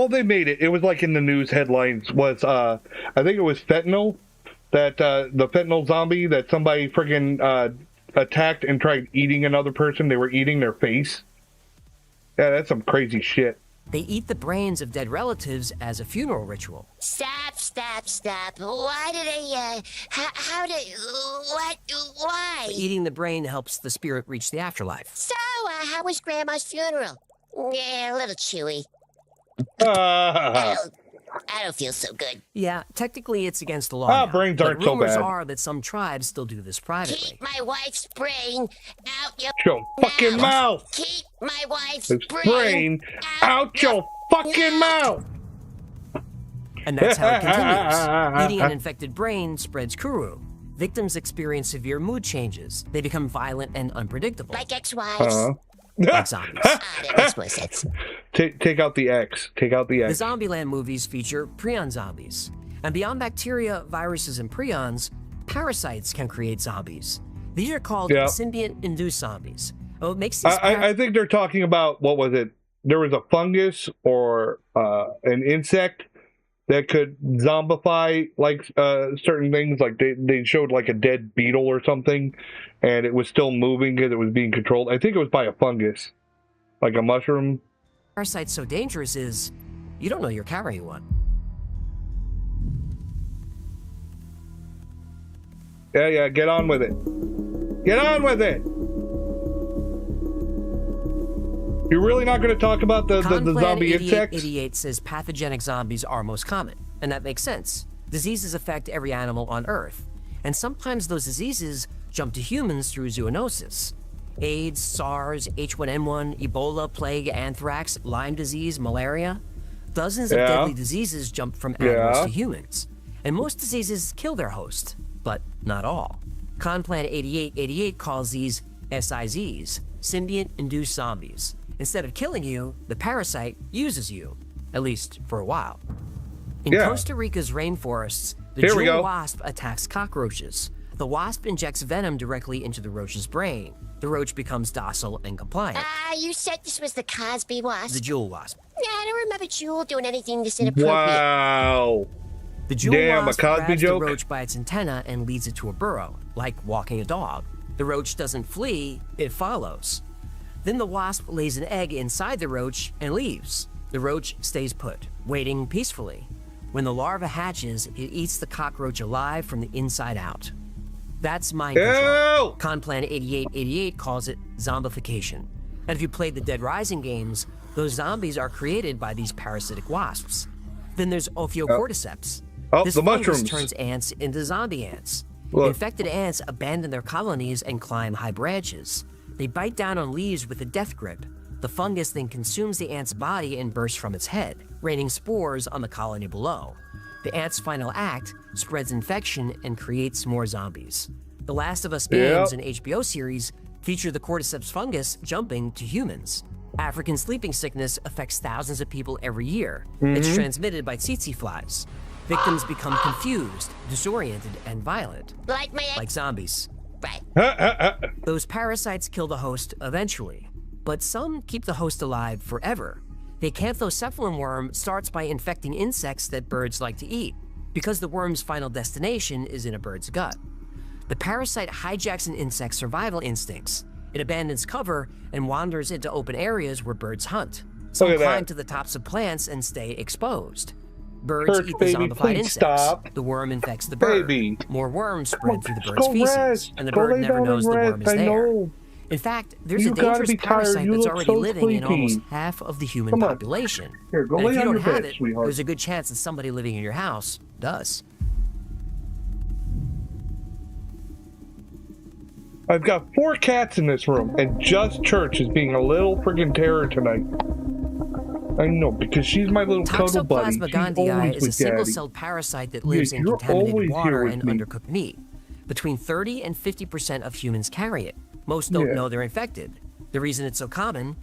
they made it. It was like in the news headlines was, I think it was fentanyl, that the fentanyl zombie that somebody friggin' attacked and tried eating another person. They were eating their face. Yeah, that's some crazy shit. They eat the brains of dead relatives as a funeral ritual. Stop. Why do they, why? Eating the brain helps the spirit reach the afterlife. So, how was Grandma's funeral? Yeah, a little chewy. I don't feel so good. Yeah, technically it's against the law now, brains aren't so bad. Rumors are that some tribes still do this privately. Keep my wife's brain out your fucking mouth. Keep my wife's brain out your fucking mouth. And that's how it continues. Eating an infected brain spreads Kuru. Victims experience severe mood changes. They become violent and unpredictable. Like ex-wives. Like zombies. That makes more sense. Take out the X. Take out the X. The Zombieland movies feature prion zombies. And beyond bacteria, viruses, and prions, parasites can create zombies. These are called symbiont-induced zombies. Oh, it makes these I think they're talking about, what was it? There was a fungus or an insect that could zombify like certain things. Like they showed like a dead beetle or something, and it was still moving because it was being controlled. I think it was by a fungus, like a mushroom. Parasite's so dangerous is you don't know you're carrying one. Yeah, get on with it. Get on with it. You're really not going to talk about the zombie insects? 8888 says pathogenic zombies are most common, and that makes sense. Diseases affect every animal on Earth, and sometimes those diseases jump to humans through zoonosis. AIDS, SARS, H1N1, Ebola, plague, anthrax, Lyme disease, malaria. Dozens of deadly diseases jump from animals to humans. And most diseases kill their host, but not all. Conplan 8888 calls these SIZs, symbiont-induced zombies. Instead of killing you, the parasite uses you, at least for a while. In Costa Rica's rainforests, the jewel wasp attacks cockroaches. The wasp injects venom directly into the roach's brain. The roach becomes docile and compliant. You said this was the Cosby wasp? The jewel wasp. Yeah, I don't remember Jewel doing anything this inappropriate. Wow. The jewel wasp grabs the roach by its antenna and leads it to a burrow, like walking a dog. The roach doesn't flee, it follows. Then the wasp lays an egg inside the roach and leaves. The roach stays put, waiting peacefully. When the larva hatches, it eats the cockroach alive from the inside out. That's mind control. Conplan 8888 calls it zombification. And if you played the Dead Rising games, those zombies are created by these parasitic wasps. Then there's Ophiocordyceps. This the fungus mushrooms. turns ants into zombie ants. Look. Infected ants abandon their colonies and climb high branches. They bite down on leaves with a death grip. The fungus then consumes the ant's body and bursts from its head, raining spores on the colony below. The ant's final act spreads infection and creates more zombies. The Last of Us games and HBO series feature the cordyceps fungus jumping to humans. African sleeping sickness affects thousands of people every year. It's transmitted by tsetse flies. Victims become confused, disoriented, and violent. Like zombies. Right. Those parasites kill the host eventually, but some keep the host alive forever. The acanthocephalin worm starts by infecting insects that birds like to eat, because the worm's final destination is in a bird's gut. The parasite hijacks an insect's survival instincts. It abandons cover and wanders into open areas where birds hunt. Some climb to the tops of plants and stay exposed. Birds eat the zombified insects. The worm infects the bird. More worms spread through the bird's feces, and the bird never knows the worm is there. In fact, there's a dangerous parasite that's already living in almost half of the human population. Here, go And if lay you on don't your have bed, it, sweetheart. there's a good chance that somebody living in your house does. I've got 4 cats in this room, and just Church is being a little friggin' terror tonight. I know, because she's my little cuddle buddy. She's Toxoplasma gondii always is a with single-celled Daddy. parasite that lives in you're contaminated always water here with and me. undercooked meat. Between 30 and 50% of humans carry it. Most don't know they're infected. The reason it's so common?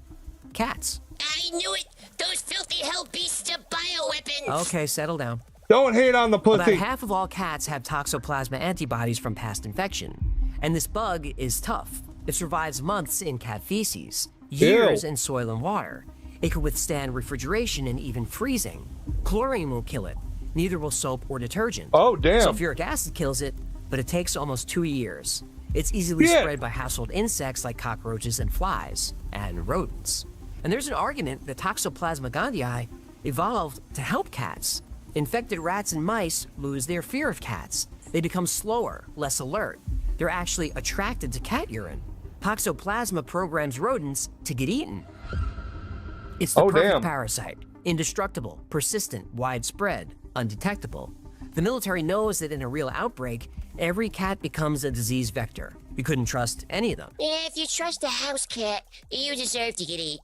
Cats. I knew it! Those filthy hell beasts are bioweapons! Okay, settle down. Don't hate on the pussy. About half of all cats have toxoplasma antibodies from past infection. And this bug is tough. It survives months in cat feces, years in soil and water. It can withstand refrigeration and even freezing. Chlorine won't kill it. Neither will soap or detergent. Oh, damn. Sulfuric acid kills it, but it takes almost 2 years. It's easily spread by household insects like cockroaches and flies, and rodents. And there's an argument that Toxoplasma gondii evolved to help cats. Infected rats and mice lose their fear of cats. They become slower, less alert. They're actually attracted to cat urine. Toxoplasma programs rodents to get eaten. It's the perfect parasite. Indestructible, persistent, widespread, undetectable. The military knows that in a real outbreak, every cat becomes a disease vector. You couldn't trust any of them. Yeah, if you trust a house cat, you deserve to get eat.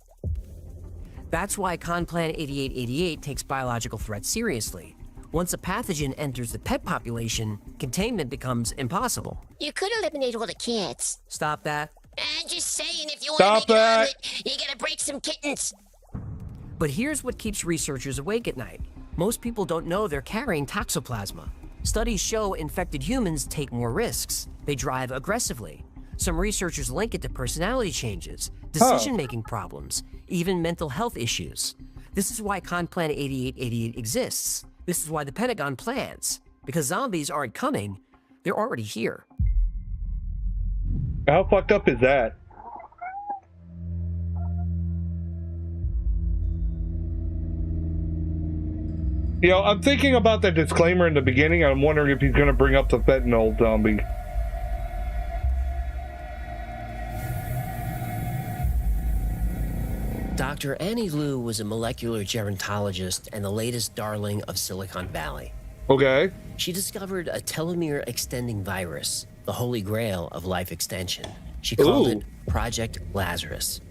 That's why Conplan 8888 takes biological threats seriously. Once a pathogen enters the pet population, containment becomes impossible. You could eliminate all the cats. Stop that. I'm just saying, if you want to make an omelet, you gotta break some kittens. But here's what keeps researchers awake at night. Most people don't know they're carrying toxoplasma. Studies show infected humans take more risks. They drive aggressively. Some researchers link it to personality changes, decision-making problems, even mental health issues. This is why Conplan 8888 exists. This is why the Pentagon plans. Because zombies aren't coming, they're already here. How fucked up is that? You know, I'm thinking about that disclaimer in the beginning, and I'm wondering if he's going to bring up the fentanyl zombie. Dr. Annie Liu was a molecular gerontologist and the latest darling of Silicon Valley. Okay. She discovered a telomere extending virus, the holy grail of life extension. She called it Project Lazarus.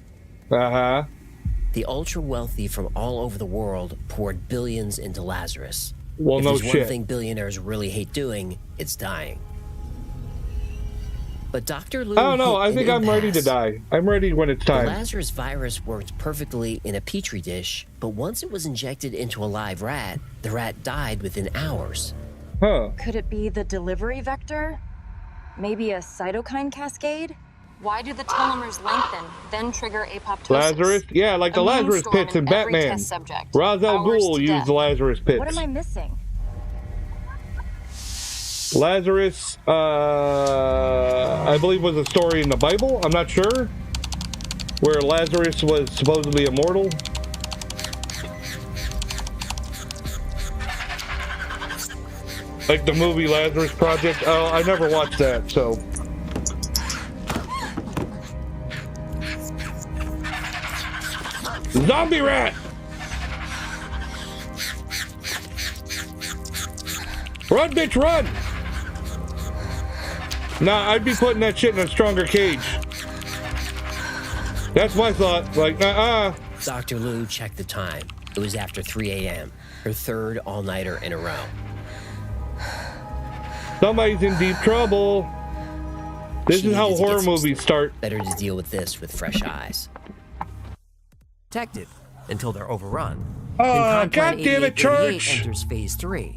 The ultra-wealthy from all over the world poured billions into Lazarus. Well, if no there's one shit. thing billionaires really hate doing, it's dying. But Dr. Liu I don't know. hit I think an I'm ready to impasse. die. I'm ready when it's The time. Lazarus virus worked perfectly in a petri dish, but once it was injected into a live rat, the rat died within hours. Huh. Could it be the delivery vector? Maybe a cytokine cascade? Why do the telomeres lengthen, then trigger apoptosis? Lazarus? Yeah, like the Immune Lazarus storm pits in every Batman. test subject. Ra's al Hours Ghul to used death. the Lazarus pits. What am I missing? Lazarus, I believe was a story in the Bible. I'm not sure. Where Lazarus was supposedly immortal. Like the movie Lazarus Project. Oh, I never watched that, so. Zombie rat! Run, bitch, run! Nah, I'd be putting that shit in a stronger cage. That's my thought. Like, Dr. Liu checked the time. It was after 3 a.m., her third all-nighter in a row. Somebody's in deep trouble. This is how horror movies start. Better to deal with this with fresh eyes. Protected until they're overrun. Oh, God damn it, Church! Enters phase 3.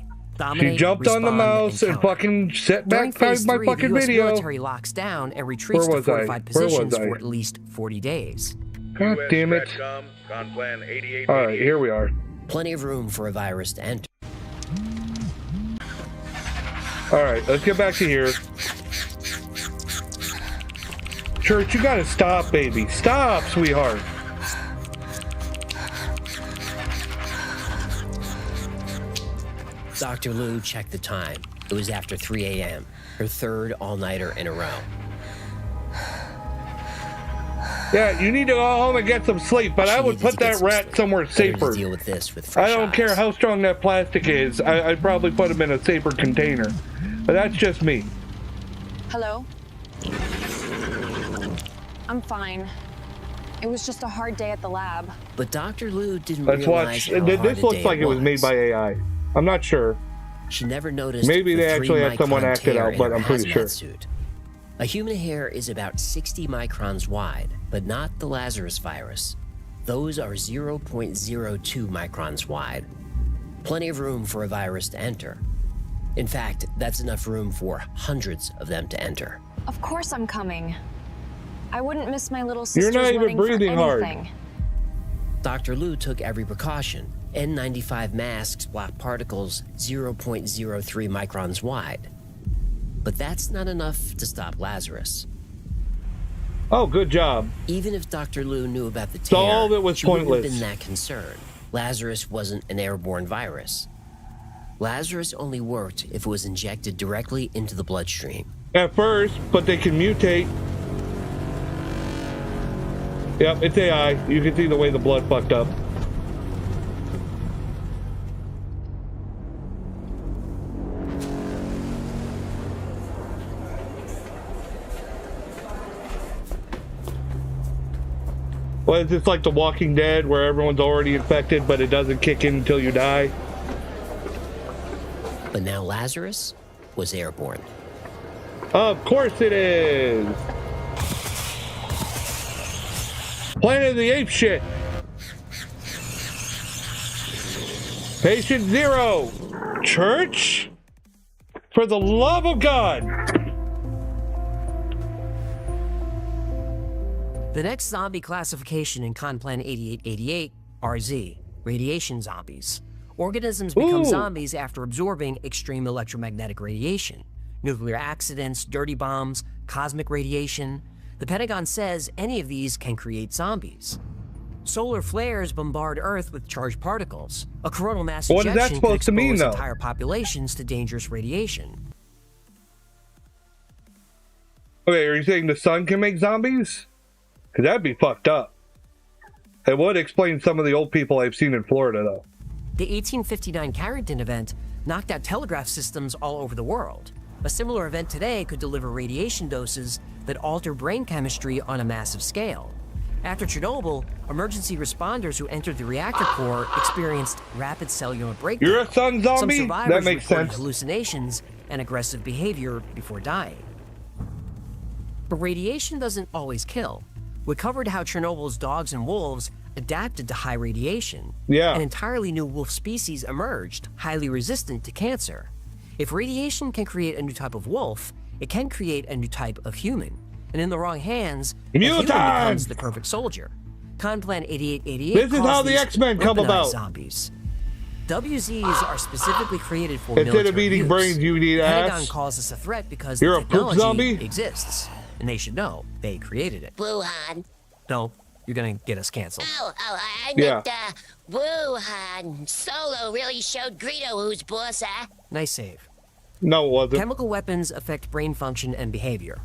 She jumped on the mouse and fucking set back my fucking the US video. military locks down and retreats to fortified positions for at least 40 days. God damn it. Alright, here we are. Plenty of room for a virus to enter. Alright, let's get back to here. Church, you gotta stop, baby. Stop, sweetheart. Dr. Liu checked the time. It was after 3 a.m., her third all-nighter in a row. Yeah, you need to go home and get some sleep, but I would put that rat somewhere safer. Deal with this with I fresh don't eyes. care how strong that plastic is. I'd probably put him in a safer container. But that's just me. Hello? I'm fine. It was just a hard day at the lab. But Dr. Liu didn't Let's realize watch. how hard This a looks day like it was made by AI. I'm not sure. She never noticed. Maybe the they actually had 3 someone micron act it tear out, in but her I'm pretty hazmat sure. Suit. A human hair is about 60 microns wide, but not the Lazarus virus. Those are 0.02 microns wide. Plenty of room for a virus to enter. In fact, that's enough room for hundreds of them to enter. Of course I'm coming. I wouldn't miss my little sister's You're not even wedding breathing for hard. anything. Dr. Liu took every precaution. N95 masks block particles 0.03 microns wide. But that's not enough to stop Lazarus. Oh, good job. Even if Dr. Liu knew about the tear, So all of it was she wouldn't have pointless. been that concerned. Lazarus wasn't an airborne virus. Lazarus only worked if it was injected directly into the bloodstream. At first, but they can mutate. Yep, it's AI. You can see the way the blood fucked up. Well, is this like The Walking Dead where everyone's already infected, but it doesn't kick in until you die? But now Lazarus was airborne. Of course it is! Planet of the Apes shit! Patient zero! Church? For the love of God! The next zombie classification in Conplan 8888 are Z, radiation zombies. Organisms become zombies after absorbing extreme electromagnetic radiation. Nuclear accidents, dirty bombs, cosmic radiation. The Pentagon says any of these can create zombies. Solar flares bombard Earth with charged particles. A coronal mass What is that ejection could supposed to mean, expose though? entire populations to dangerous radiation. Okay, are you saying the sun can make zombies? Because that'd be fucked up. It would explain some of the old people I've seen in Florida, though. The 1859 Carrington event knocked out telegraph systems all over the world. A similar event today could deliver radiation doses that alter brain chemistry on a massive scale. After Chernobyl, emergency responders who entered the reactor core experienced rapid cellular breakdown. You're a sun zombie? Some survivors That makes reported sense. hallucinations and aggressive behavior before dying. But radiation doesn't always kill. We covered how Chernobyl's dogs and wolves adapted to high radiation. Yeah. An entirely new wolf species emerged, highly resistant to cancer. If radiation can create a new type of wolf, it can create a new type of human. And in the wrong hands, a human becomes the perfect soldier. Conplan 8888 This is calls how the these X-Men come weaponized about. Zombies. WZs are specifically created for Instead of military eating use. brains, you need Pentagon ass. calls this a threat because You're the a poop technology zombie? exists, and they should know they created it. Wuhan. No, you're gonna get us canceled. I Yeah. meant, Wuhan. Solo really showed Greedo who's boss, huh? Nice save. No, it wasn't. Chemical weapons affect brain function and behavior.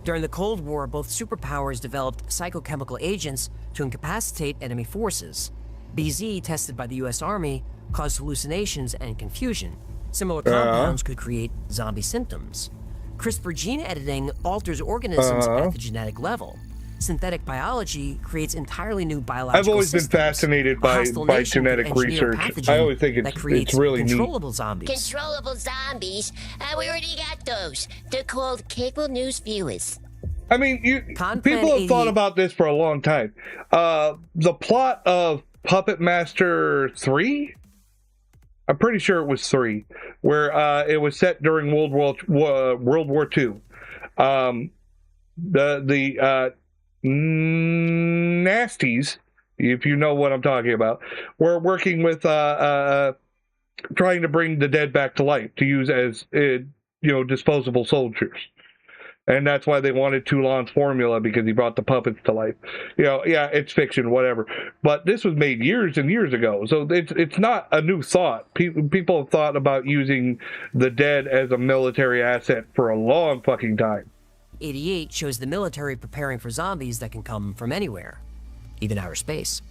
During the Cold War, both superpowers developed psychochemical agents to incapacitate enemy forces. BZ, tested by the US Army, caused hallucinations and confusion. Similar compounds could create zombie symptoms. CRISPR gene editing alters organisms at the genetic level. Synthetic biology creates entirely new biological I've always been systems. fascinated A by hostile nation genetic could engineer a research. pathogen I always think that it's creates really neat. controllable zombies. Controllable zombies? We already got those. They're called cable news viewers. I mean, people have thought about this for a long time. The plot of Puppet Master 3? I'm pretty sure it was 3, where it was set during World War II. The nasties, if you know what I'm talking about, were working with trying to bring the dead back to life to use as disposable soldiers. And that's why they wanted Toulon's formula, because he brought the puppets to life. Yeah, it's fiction, whatever. But this was made years and years ago, so it's not a new thought. People have thought about using the dead as a military asset for a long fucking time. 88 shows the military preparing for zombies that can come from anywhere, even outer space.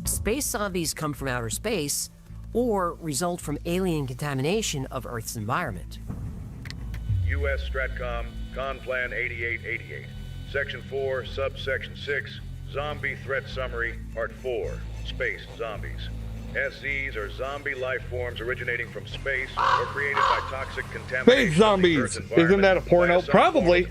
Space zombies come from outer space or result from alien contamination of Earth's environment. U.S. Stratcom, Conplan 8888. Section 4, Subsection 6, Zombie Threat Summary, Part 4, Space Zombies. SZs are zombie life forms originating from space or created by toxic contamination. Space zombies! Isn't that a porno? Probably.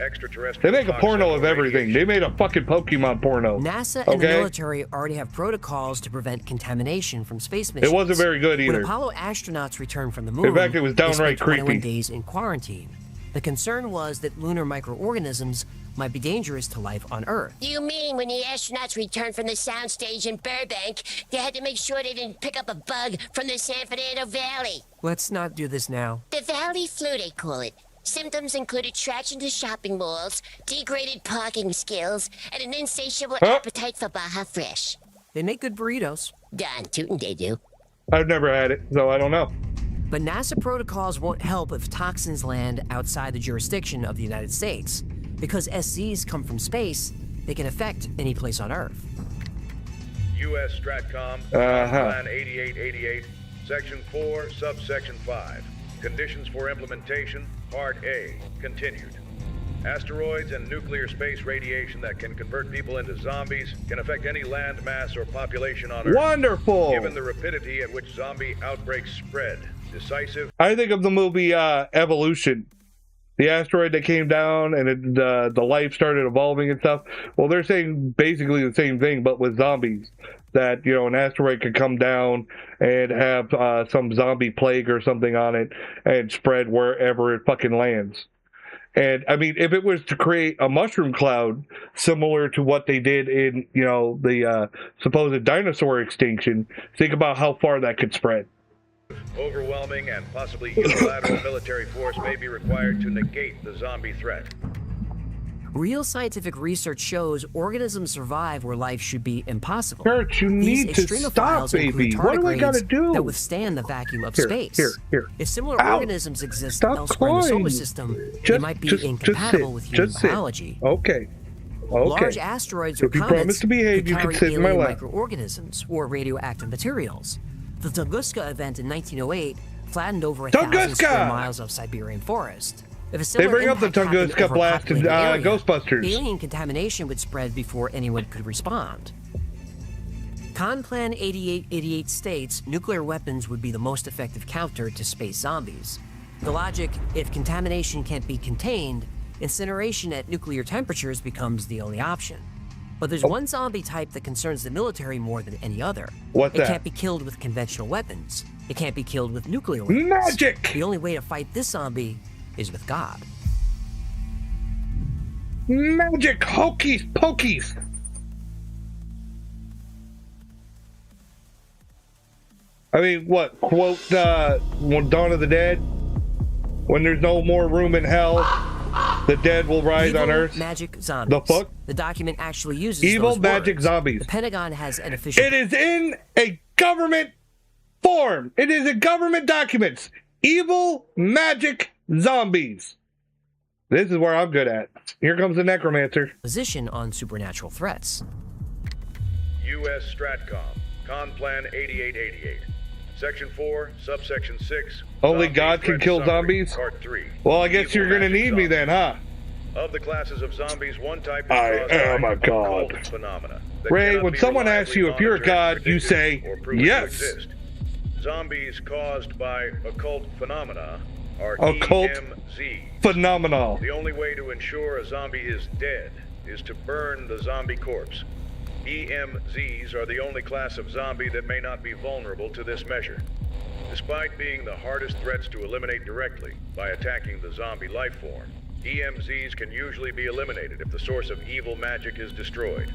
They make a porno of everything. They made a fucking Pokemon porno. NASA and the military already have protocols to prevent contamination from space missions. It wasn't very good either. When Apollo astronauts returned from the moon, in fact, it was downright they spent 21 creepy. days in quarantine. The concern was that lunar microorganisms might be dangerous to life on Earth. You mean when the astronauts returned from the soundstage in Burbank, they had to make sure they didn't pick up a bug from the San Fernando Valley? Let's not do this now. The Valley Flu, they call it. Symptoms include attraction to shopping malls, degraded parking skills, and an insatiable appetite for Baja Fresh. They make good burritos. Darn tootin' they do. I've never had it, so I don't know. But NASA protocols won't help if toxins land outside the jurisdiction of the United States. Because SZs come from space, they can affect any place on Earth. U.S. Stratcom, Plan 8888, Section 4, Subsection 5. Conditions for implementation, Part A, continued. Asteroids and nuclear space radiation that can convert people into zombies can affect any land mass or population on Earth. Wonderful! Given the rapidity at which zombie outbreaks spread, decisive... I think of the movie Evolution. The asteroid that came down and the life started evolving and stuff. Well, they're saying basically the same thing, but with zombies. That, an asteroid could come down and have some zombie plague or something on it and spread wherever it fucking lands. And, I mean, if it was to create a mushroom cloud similar to what they did in, the supposed dinosaur extinction, think about how far that could spread. Overwhelming and possibly unilateral military force may be required to negate the zombie threat. Real scientific research shows organisms survive where life should be impossible. Kurt, you need to stop, baby. What do I gotta do? That withstand the vacuum of Here, space. here. If similar Ow. organisms exist Stop elsewhere in the solar crying. system, they might be incompatible with human biology. Okay. Large asteroids or If you comets promise to behave, could you can carry sit in my alien lap. microorganisms or radioactive materials. The Tunguska event in 1908 flattened over 1,000 square miles of Siberian forest. If a They bring up the impact happened Tunguska over a blast in populated area, Ghostbusters. alien contamination would spread before anyone could respond. Conplan 8888 states nuclear weapons would be the most effective counter to space zombies. The logic, if contamination can't be contained, incineration at nuclear temperatures becomes the only option. But there's one zombie type that concerns the military more than any other. What's that? It can't be killed with conventional weapons. It can't be killed with nuclear weapons. Magic! The only way to fight this zombie is with God. Magic hokies pokies. I mean, what? Quote, Dawn of the Dead? When there's no more room in hell, the dead will rise Evil on Earth? magic zombies. The fuck? The document actually uses Evil those magic words. zombies. The Pentagon has an official... It is in a government form. It is in government documents. Evil magic zombies. This is where I'm good at. Here comes the necromancer. Position on supernatural threats. U.S. Stratcom, Conplan 8888. Section 4, Subsection 6. Only God can kill zombies? Part 3. Well, I guess you're gonna need me then, huh? Of the classes of zombies, one type is I caused am by a god. occult phenomena that Ray, cannot when be someone reliably asks you if you're a god, monitored, you predicted, say, or proven to yes. exist. Zombies caused by occult phenomena are Occult EMZ. phenomenal. The only way to ensure a zombie is dead is to burn the zombie corpse. EMZs are the only class of zombie that may not be vulnerable to this measure. Despite being the hardest threats to eliminate directly by attacking the zombie life form, EMZs can usually be eliminated if the source of evil magic is destroyed.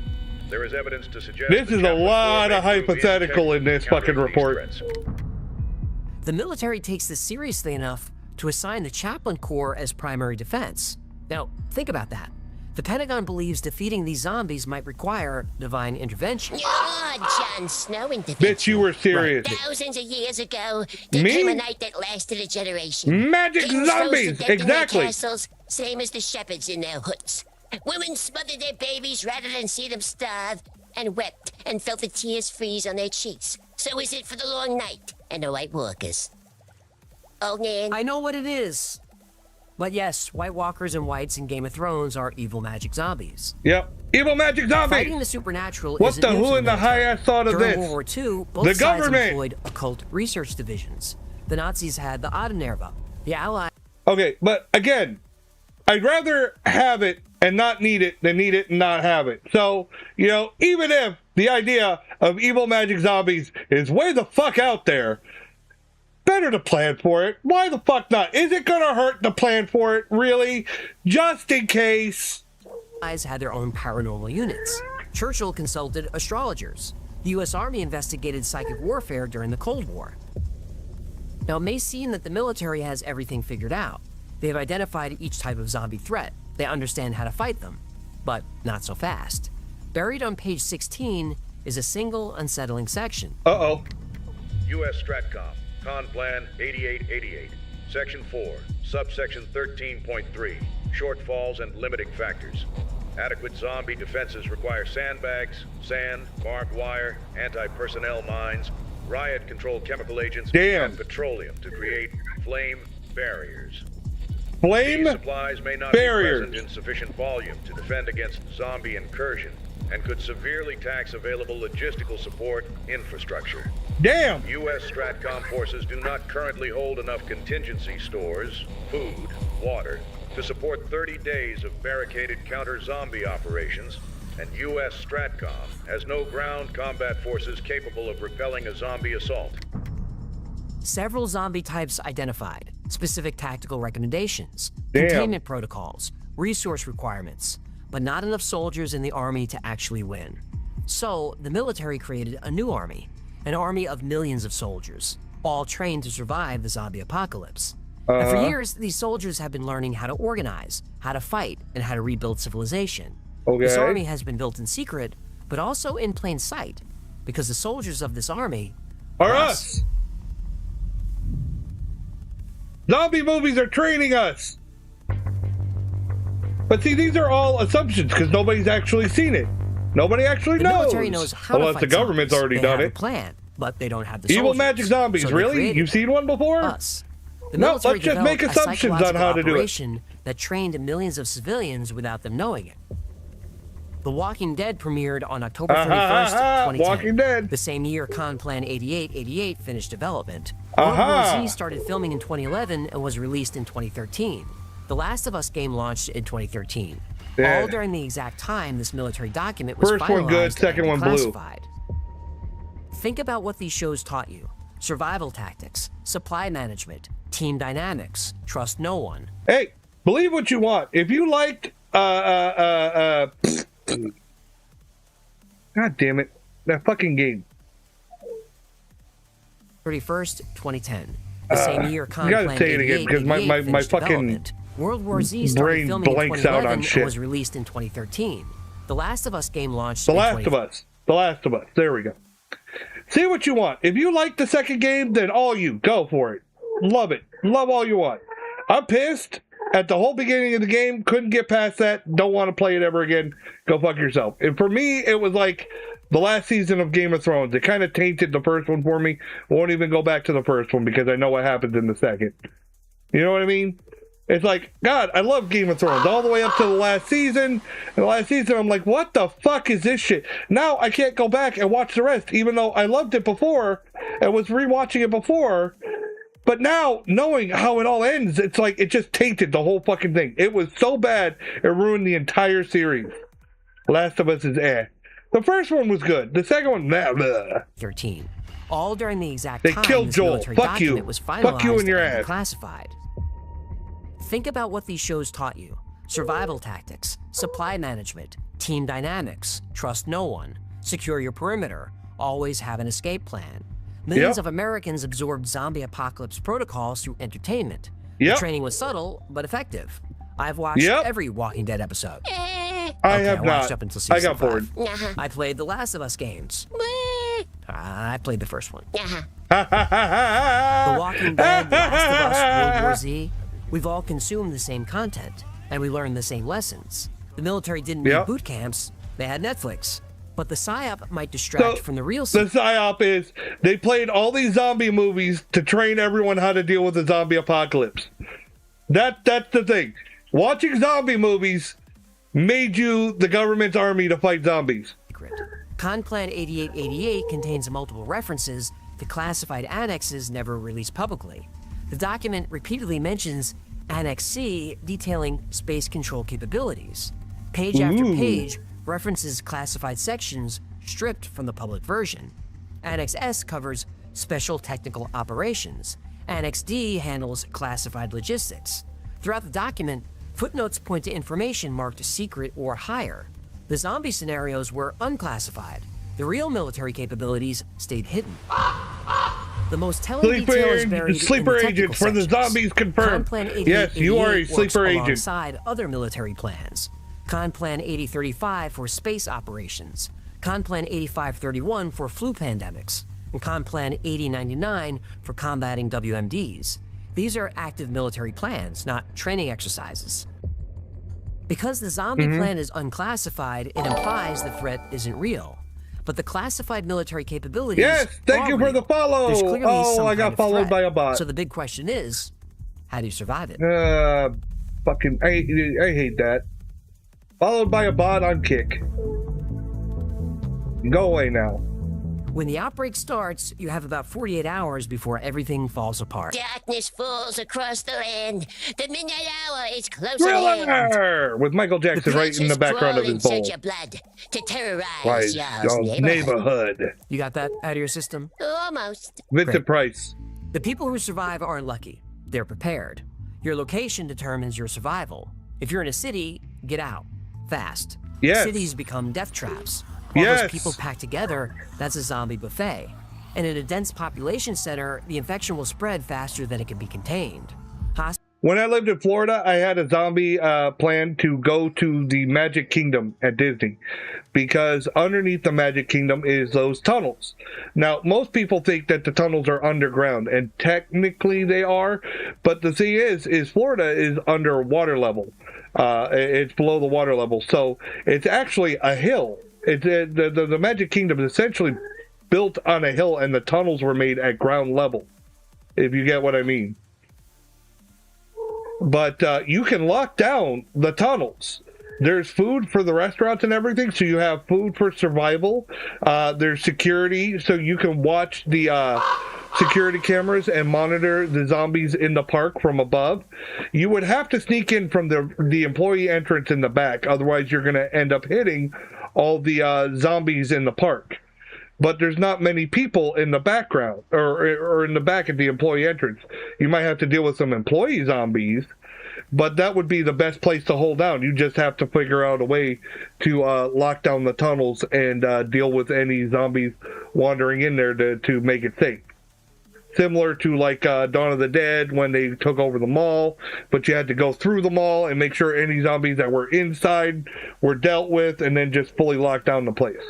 There is evidence to suggest This is a lot of hypothetical in this fucking report. The military takes this seriously enough to assign the Chaplain Corps as primary defense. Now, think about that. The Pentagon believes defeating these zombies might require divine intervention. Oh, Jon Snow intervention. Bitch, you were serious. Thousands of years ago, there Me? came a night that lasted a generation. Magic Kings zombies, rose to death in exactly. their castles, same as the shepherds in their huts. Women smothered their babies rather than see them starve, and wept and felt the tears freeze on their cheeks. So is it for the long night and the White Walkers. Old man. I know what it is. But yes, White Walkers and Whites in Game of Thrones are evil magic zombies. Yep. Evil magic zombies. Fighting the supernatural What isn't the new to who in the high ass thought of During this? World War II, both The sides government. employed occult research divisions. The Nazis had the Adenerva. The Allies... Okay, but again, I'd rather have it and not need it than need it and not have it. So, you know, even if the idea of evil magic zombies is way the fuck out there, better to plan for it. Why the fuck not? Is it gonna hurt to plan for it, really? Just in case. had their own paranormal units. Churchill consulted astrologers. The U.S. Army investigated psychic warfare during the Cold War. Now, it may seem that the military has everything figured out. They have identified each type of zombie threat. They understand how to fight them. But not so fast. Buried on page 16 is a single unsettling section. Uh-oh. U.S. Stratcom, Conplan 8888, Section 4, Subsection 13.3, Shortfalls and Limiting Factors. Adequate zombie defenses require sandbags, sand, barbed wire, anti-personnel mines, riot-controlled chemical agents, and petroleum to create flame barriers. Flame These supplies may not barriers. be present in sufficient volume to defend against zombie incursion and could severely tax available logistical support infrastructure. Damn! U.S. Stratcom forces do not currently hold enough contingency stores, food, water, to support 30 days of barricaded counter-zombie operations, and U.S. Stratcom has no ground combat forces capable of repelling a zombie assault. Several zombie types identified, specific tactical recommendations, Damn. containment protocols, resource requirements, but not enough soldiers in the army to actually win. So, the military created a new army, an army of millions of soldiers, all trained to survive the zombie apocalypse. And for years, these soldiers have been learning how to organize, how to fight, and how to rebuild civilization. This Okay. army has been built in secret, but also in plain sight, because the soldiers of this army Are us. Zombie movies are training us. But see, these are all assumptions because nobody's actually seen it. Nobody actually The knows. military knows how to Unless fight the government's zombies. already They done have a it. plan. but they don't have the Evil soldiers. magic zombies, So they really? created You've seen one before? us. The No, military let's just make developed a assumptions on how psychological to do it. operation that trained millions of civilians without them knowing it. The Walking Dead premiered on October 31st, 2010. Walking Dead. The same year Conplan 8888 finished development. World War Z started filming in 2011 and was released in 2013. The Last of Us game launched in 2013. Yeah. All during the exact time this military document was First one good, finalized second and one blue. classified. Think about what these shows taught you. Survival tactics, supply management, team dynamics, trust no one. Hey, believe what you want. If you liked, God damn it, that fucking game. 31st, 2010. The same year You gotta Conplan say it again, because my fucking World War Z started brain filming in blanks out 2011 on and shit. was released in 2013. The Last of Us game launched The in Last of Us. The Last of Us. There we go. See what you want. If you like the second game, then all you. Go for it. Love it. Love all you want. I'm pissed at the whole beginning of the game. Couldn't get past that. Don't want to play it ever again. Go fuck yourself. And for me, it was like the last season of Game of Thrones. It kind of tainted the first one for me. Won't even go back to the first one because I know what happens in the second. You know what I mean? It's like, God, I love Game of Thrones all the way up to the last season. And the last season, I'm like, what the fuck is this shit? Now I can't go back and watch the rest, even though I loved it before and was rewatching it before. But now, knowing how it all ends, it's like it just tainted the whole fucking thing. It was so bad, it ruined the entire series. Last of Us is eh. The first one was good. The second one, blah, blah. 13. All during the exact They time killed this Joel. military Fuck you. document was finalized Fuck you and your and ass. classified. Think about what these shows taught you. Survival tactics, supply management, team dynamics, trust no one, secure your perimeter, always have an escape plan. Millions of Americans absorbed zombie apocalypse protocols through entertainment. The training was subtle, but effective. I've watched every Walking Dead episode. I have watched not. up until season I got 5. bored. I played The Last of Us games. I played the first one. The Walking Dead, The Last of Us, World War Z. We've all consumed the same content, and we learned the same lessons. The military didn't need boot camps, they had Netflix. But the PSYOP might distract from the real The PSYOP is, they played all these zombie movies to train everyone how to deal with the zombie apocalypse. That's the thing. Watching zombie movies made you the government's army to fight zombies. Conplan 8888 contains multiple references to classified annexes never released publicly. The document repeatedly mentions Annex C detailing space control capabilities. Page after page references classified sections stripped from the public version. Annex S covers special technical operations. Annex D handles classified logistics. Throughout the document, footnotes point to information marked secret or higher. The zombie scenarios were unclassified. The real military capabilities stayed hidden. The most telling detail is buried sleeper in the agent for the sections. zombies confirmed. Conplan 8888 Yes, you are a works sleeper agent. alongside other military plans. Conplan 8035 for space operations. Conplan 8531 for flu pandemics. And Conplan 8099 for combating WMDs. These are active military plans, not training exercises. Because the zombie plan is unclassified, it implies the threat isn't real. But the classified military capabilities. Yes, thank you for the follow. There's clearly some I kind got of followed threat. by a bot. So the big question is, how do you survive it? Fucking, I hate that. Followed by a bot on Kick. Go away now. When the outbreak starts, you have about 48 hours before everything falls apart. Darkness falls across the land. The midnight hour is close at hand. Thriller! With Michael Jackson right in the background of his bowl. Your blood to terrorize Right, y'all's y'all's neighborhood. You got that out of your system? Almost. Vincent Price. The people who survive aren't lucky. They're prepared. Your location determines your survival. If you're in a city, get out. Fast. Yes. Cities become death traps. All those people packed together, that's a zombie buffet. And in a dense population center, the infection will spread faster than it can be contained. When I lived in Florida, I had a zombie plan to go to the Magic Kingdom at Disney, because underneath the Magic Kingdom is those tunnels. Now, most people think that the tunnels are underground, and technically they are, but the thing is Florida is under water level. It's below the water level, so it's actually a hill. The Magic Kingdom is essentially built on a hill and the tunnels were made at ground level, if you get what I mean. But you can lock down the tunnels. There's food for the restaurants and everything, so you have food for survival. There's security, so you can watch the security cameras and monitor the zombies in the park from above. You would have to sneak in from the employee entrance in the back, otherwise you're going to end up hitting all the zombies in the park. But there's not many people in the background or in the back at the employee entrance. You might have to deal with some employee zombies, but that would be the best place to hold down. You just have to figure out a way to lock down the tunnels and deal with any zombies wandering in there to make it safe. Similar to like Dawn of the Dead when they took over the mall, but you had to go through the mall and make sure any zombies that were inside were dealt with and then just fully lock down the place.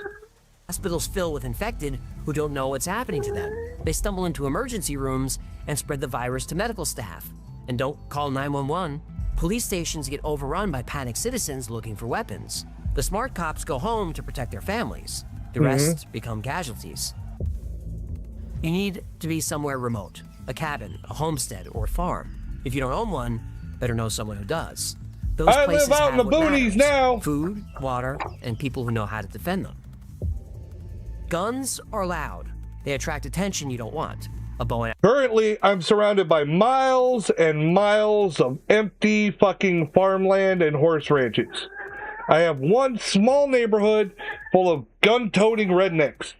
Hospitals fill with infected who don't know what's happening to them. They stumble into emergency rooms and spread the virus to medical staff. And don't call 911. Police stations get overrun by panicked citizens looking for weapons. The smart cops go home to protect their families. The rest become casualties. You need to be somewhere remote, a cabin, a homestead, or a farm. If you don't own one, better know someone who does. Those I places live out in the have what boonies matters: now. food, water, and people who know how to defend them. Guns are loud. They attract attention you don't want. A bow and Currently, I'm surrounded by miles and miles of empty fucking farmland and horse ranches. I have one small neighborhood full of gun-toting rednecks.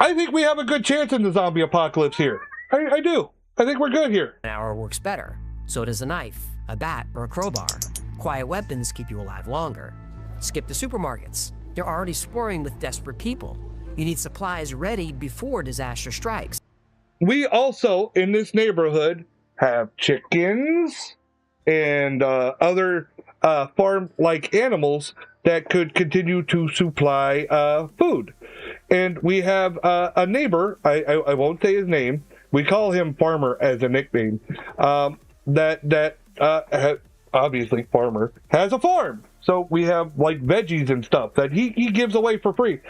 I think we have a good chance in the zombie apocalypse here. I do. I think we're good here. An hour works better. So does a knife, a bat, or a crowbar. Quiet weapons keep you alive longer. Skip the supermarkets. They're already swarming with desperate people. You need supplies ready before disaster strikes. We also, in this neighborhood, have chickens and other farm-like animals that could continue to supply food. And we have a neighbor, I won't say his name, we call him Farmer as a nickname, obviously Farmer, has a farm. So we have like veggies and stuff that he gives away for free.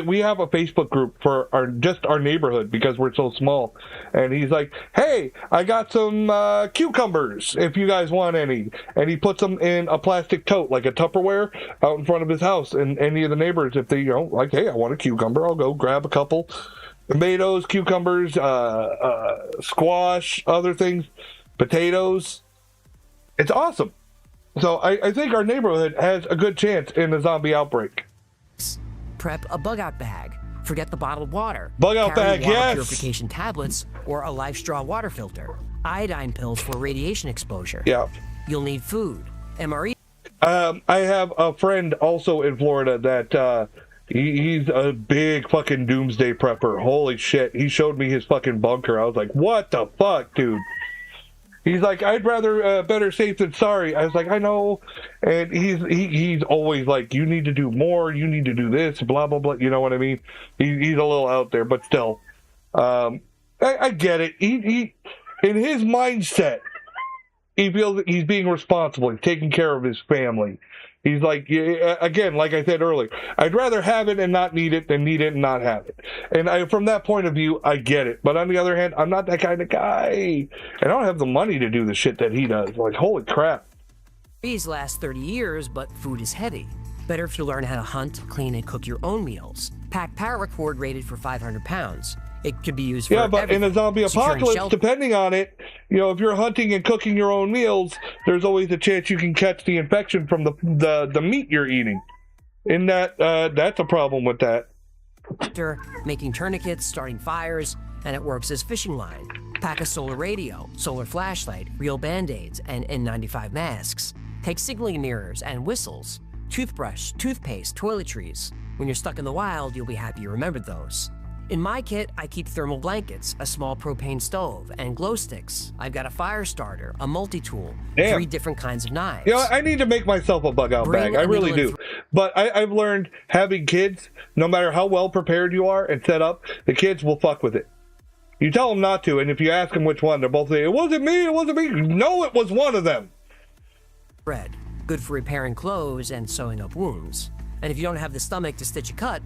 We have a Facebook group for our neighborhood because we're so small. And he's like, hey, I got some cucumbers if you guys want any. And he puts them in a plastic tote, like a Tupperware, out in front of his house. And any of the neighbors, if they, like, hey, I want a cucumber, I'll go grab a couple. Tomatoes, cucumbers, squash, other things, potatoes. It's awesome. So I think our neighborhood has a good chance in a zombie outbreak. Prep a bug-out bag. Forget the bottled water. Bug-out bag, water yes! purification tablets or a life straw water filter. Iodine pills for radiation exposure. Yeah. You'll need food. MRE. I have a friend also in Florida that he's a big fucking doomsday prepper. Holy shit. He showed me his fucking bunker. I was like, what the fuck, dude? He's like, I'd rather better safe than sorry. I was like, I know. And he's always like, you need to do more. You need to do this, blah, blah, blah. You know what I mean? He's a little out there, but still. I get it. He in his mindset, he feels that he's being responsible. He's taking care of his family. He's like, again, like I said earlier, I'd rather have it and not need it than need it and not have it. And from that point of view, I get it. But on the other hand, I'm not that kind of guy. And I don't have the money to do the shit that he does. Like, holy crap. These last 30 years, but food is heavy. Better if you learn how to hunt, clean, and cook your own meals. Pack paracord rated for 500 pounds. It could be used for but in a zombie apocalypse, depending on it, if you're hunting and cooking your own meals, there's always a chance you can catch the infection from the meat you're eating. And that's a problem with that. Making tourniquets, starting fires, and it works as fishing line. Pack a solar radio, solar flashlight, real band-aids, and N95 masks. Take signaling mirrors and whistles. Toothbrush, toothpaste, toiletries. When you're stuck in the wild, you'll be happy you remembered those. In my kit, I keep thermal blankets, a small propane stove, and glow sticks. I've got a fire starter, a multi-tool, 3 different kinds of knives. I need to make myself a bug-out bag. I really do. But I've learned having kids, no matter how well prepared you are and set up, the kids will fuck with it. You tell them not to, and if you ask them which one, they're both saying, it wasn't me, it wasn't me. No, it was one of them. Bread, good for repairing clothes and sewing up wounds. And if you don't have the stomach to stitch a cut,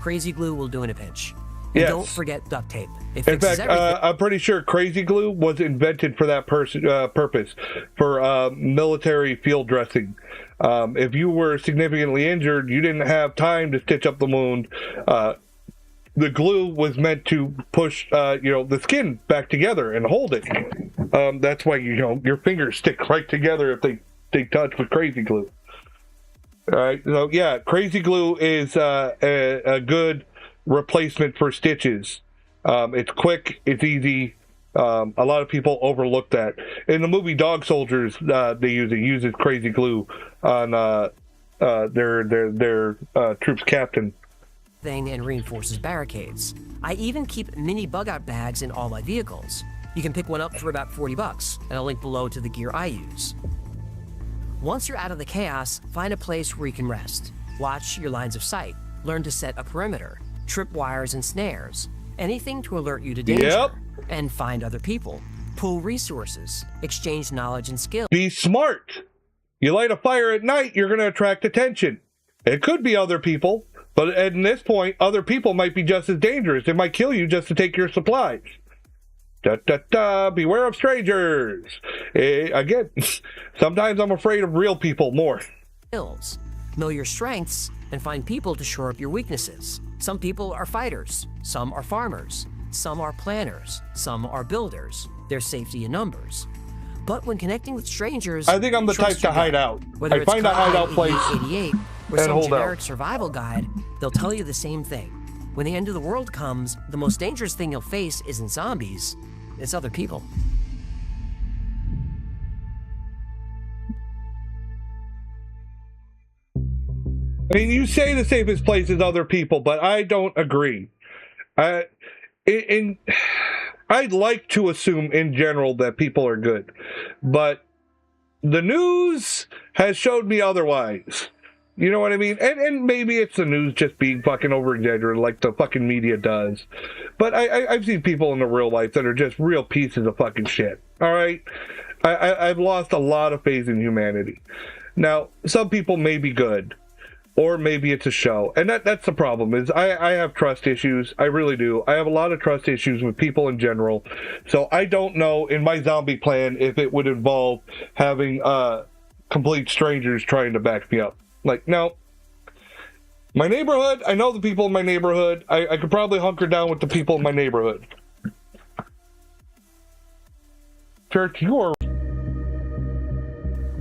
Crazy glue will do in a pinch. And Yes. don't forget duct tape. It In fixes fact, everything. I'm pretty sure crazy glue was invented for that purpose, for military field dressing. If you were significantly injured, you didn't have time to stitch up the wound. The glue was meant to push, the skin back together and hold it. That's why your fingers stick right together if they touch with crazy glue. All right, so yeah, crazy glue is a good replacement for stitches. It's quick, it's easy. A lot of people overlook that. In the movie Dog Soldiers, they uses crazy glue on their troops captain. And reinforces barricades. I even keep mini bug-out bags in all my vehicles. You can pick one up for about $40, and I'll link below to the gear I use. Once you're out of the chaos, find a place where you can rest. Watch your lines of sight. Learn to set a perimeter. Trip wires and snares. Anything to alert you to danger. Yep. And find other people. Pool resources. Exchange knowledge and skills. Be smart. You light a fire at night, you're going to attract attention. It could be other people, but at this point, other people might be just as dangerous. They might kill you just to take your supplies. Beware of strangers. Again, sometimes I'm afraid of real people more. Skills. Know your strengths and find people to shore up your weaknesses. Some people are fighters. Some are farmers. Some are planners. Some are builders. There's safety in numbers. But when connecting with strangers, I think I'm the type to hide out. Whether I find a hideout place 88 or and some hold generic out. survival guide, they'll tell you the same thing. When the end of the world comes, the most dangerous thing you'll face isn't zombies, it's other people. I mean, you say the safest place is other people, but I don't agree. I'd like to assume in general that people are good, but the news has showed me otherwise. You know what I mean? And maybe it's the news just being fucking over-exaggerated like the fucking media does. But I've seen people in the real life that are just real pieces of fucking shit. All right? I've lost a lot of faith in humanity. Now, some people may be good, or maybe it's a show. And that's the problem, is I have trust issues. I really do. I have a lot of trust issues with people in general. So I don't know in my zombie plan if it would involve having complete strangers trying to back me up. Like, no. My neighborhood, I know the people in my neighborhood. I could probably hunker down with the people in my neighborhood. Church, you are...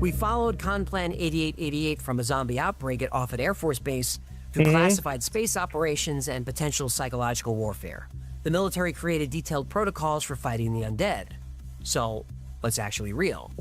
We followed Conplan 8888 from a zombie outbreak at Offutt Air Force Base to classified space operations and potential psychological warfare. The military created detailed protocols for fighting the undead. So, what's actually real?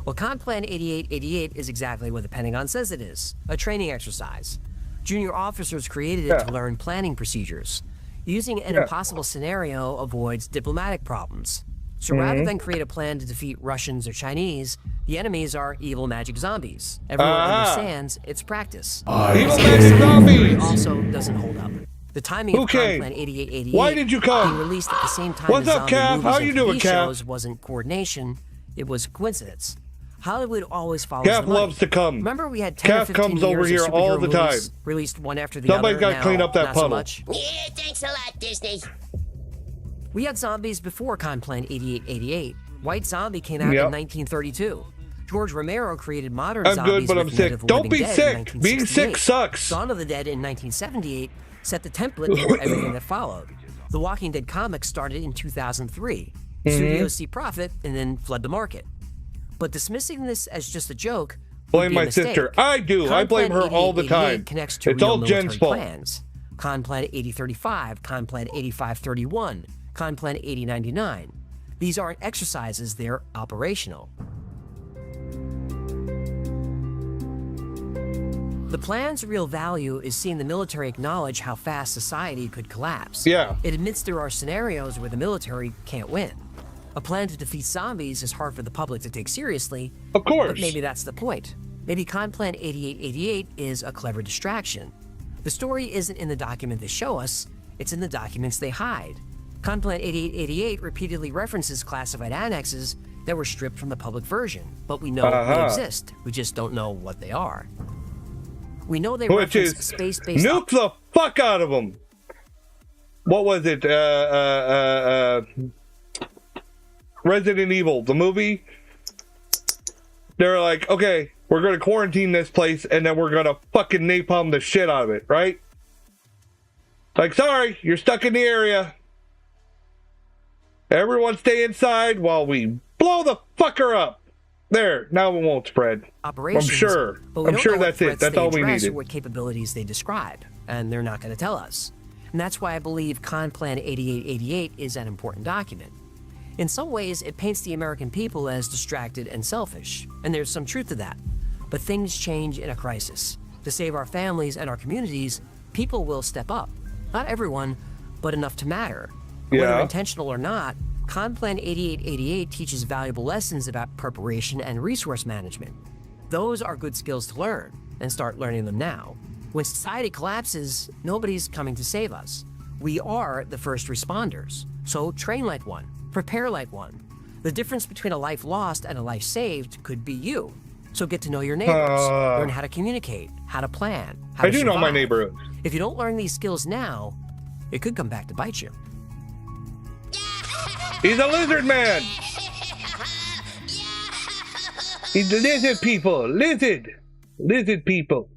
Well, Conplan 8888 is exactly what the Pentagon says it is, a training exercise. Junior officers created it to learn planning procedures. Using an impossible scenario avoids diplomatic problems. So rather than create a plan to defeat Russians or Chinese, the enemies are evil magic zombies. Everyone understands it's practice. Evil magic zombies! Also doesn't hold up. The timing of Conplan 8888 Why did you come? being released at the same time What's as up, zombie Cap? movies How and you doing, TV Cap? shows wasn't coordination, it was coincidence. Hollywood always follows Cap the money. loves to come. Remember we had 10 or Cap 15 comes years over here of all superhero the time. movies released one after the Somebody's other. got to clean up that not so puddle. much. Yeah, thanks a lot, Disney. We had zombies before Conplan 8888. White Zombie came out in 1932. George Romero created modern I'm zombies good, but I'm with sick. Night of the Don't Living be Dead sick. in Being sick 1968. sucks. Dawn of the Dead in 1978 set the template for everything that followed. The Walking Dead comics started in 2003. Studios see profit and then flood the market. But dismissing this as just a joke would Blame be a my mistake. sister. I do. I blame her all the 8888 time. Connects to It's real all military Jen's fault. plans. Conplan 8035, Conplan 8531, Conplan 8099. These aren't exercises, they're operational. The plan's real value is seeing the military acknowledge how fast society could collapse. Yeah. It admits there are scenarios where the military can't win. A plan to defeat zombies is hard for the public to take seriously. Of course. But maybe that's the point. Maybe Conplan 8888 is a clever distraction. The story isn't in the document they show us, it's in the documents they hide. Conplan 8888 repeatedly references classified annexes that were stripped from the public version, but we know they exist. We just don't know what they are. We know they which reference is space-based... nuke the fuck out of them. What was it? Resident Evil, the movie. They're like, okay, we're going to quarantine this place, and then we're going to fucking napalm the shit out of it, right? Like, sorry, you're stuck in the area. Everyone stay inside while we blow the fucker up. There, now it won't spread. Operations, I'm sure. But we I'm don't sure know what that's it. threats That's they all we address needed. or what capabilities they describe, and they're not going to tell us. And that's why I believe Conplan 8888 is an important document. In some ways, it paints the American people as distracted and selfish, and there's some truth to that. But things change in a crisis. To save our families and our communities, people will step up. Not everyone, but enough to matter. Yeah. Whether intentional or not, Conplan 8888 teaches valuable lessons about preparation and resource management. Those are good skills to learn, and start learning them now. When society collapses, nobody's coming to save us. We are the first responders, so train like one, prepare like one. The difference between a life lost and a life saved could be you. So get to know your neighbors, learn how to communicate, how to plan, how to I do know my survive. neighborhood. If you don't learn these skills now, it could come back to bite you. He's a lizard man. He's the lizard people. Lizard people.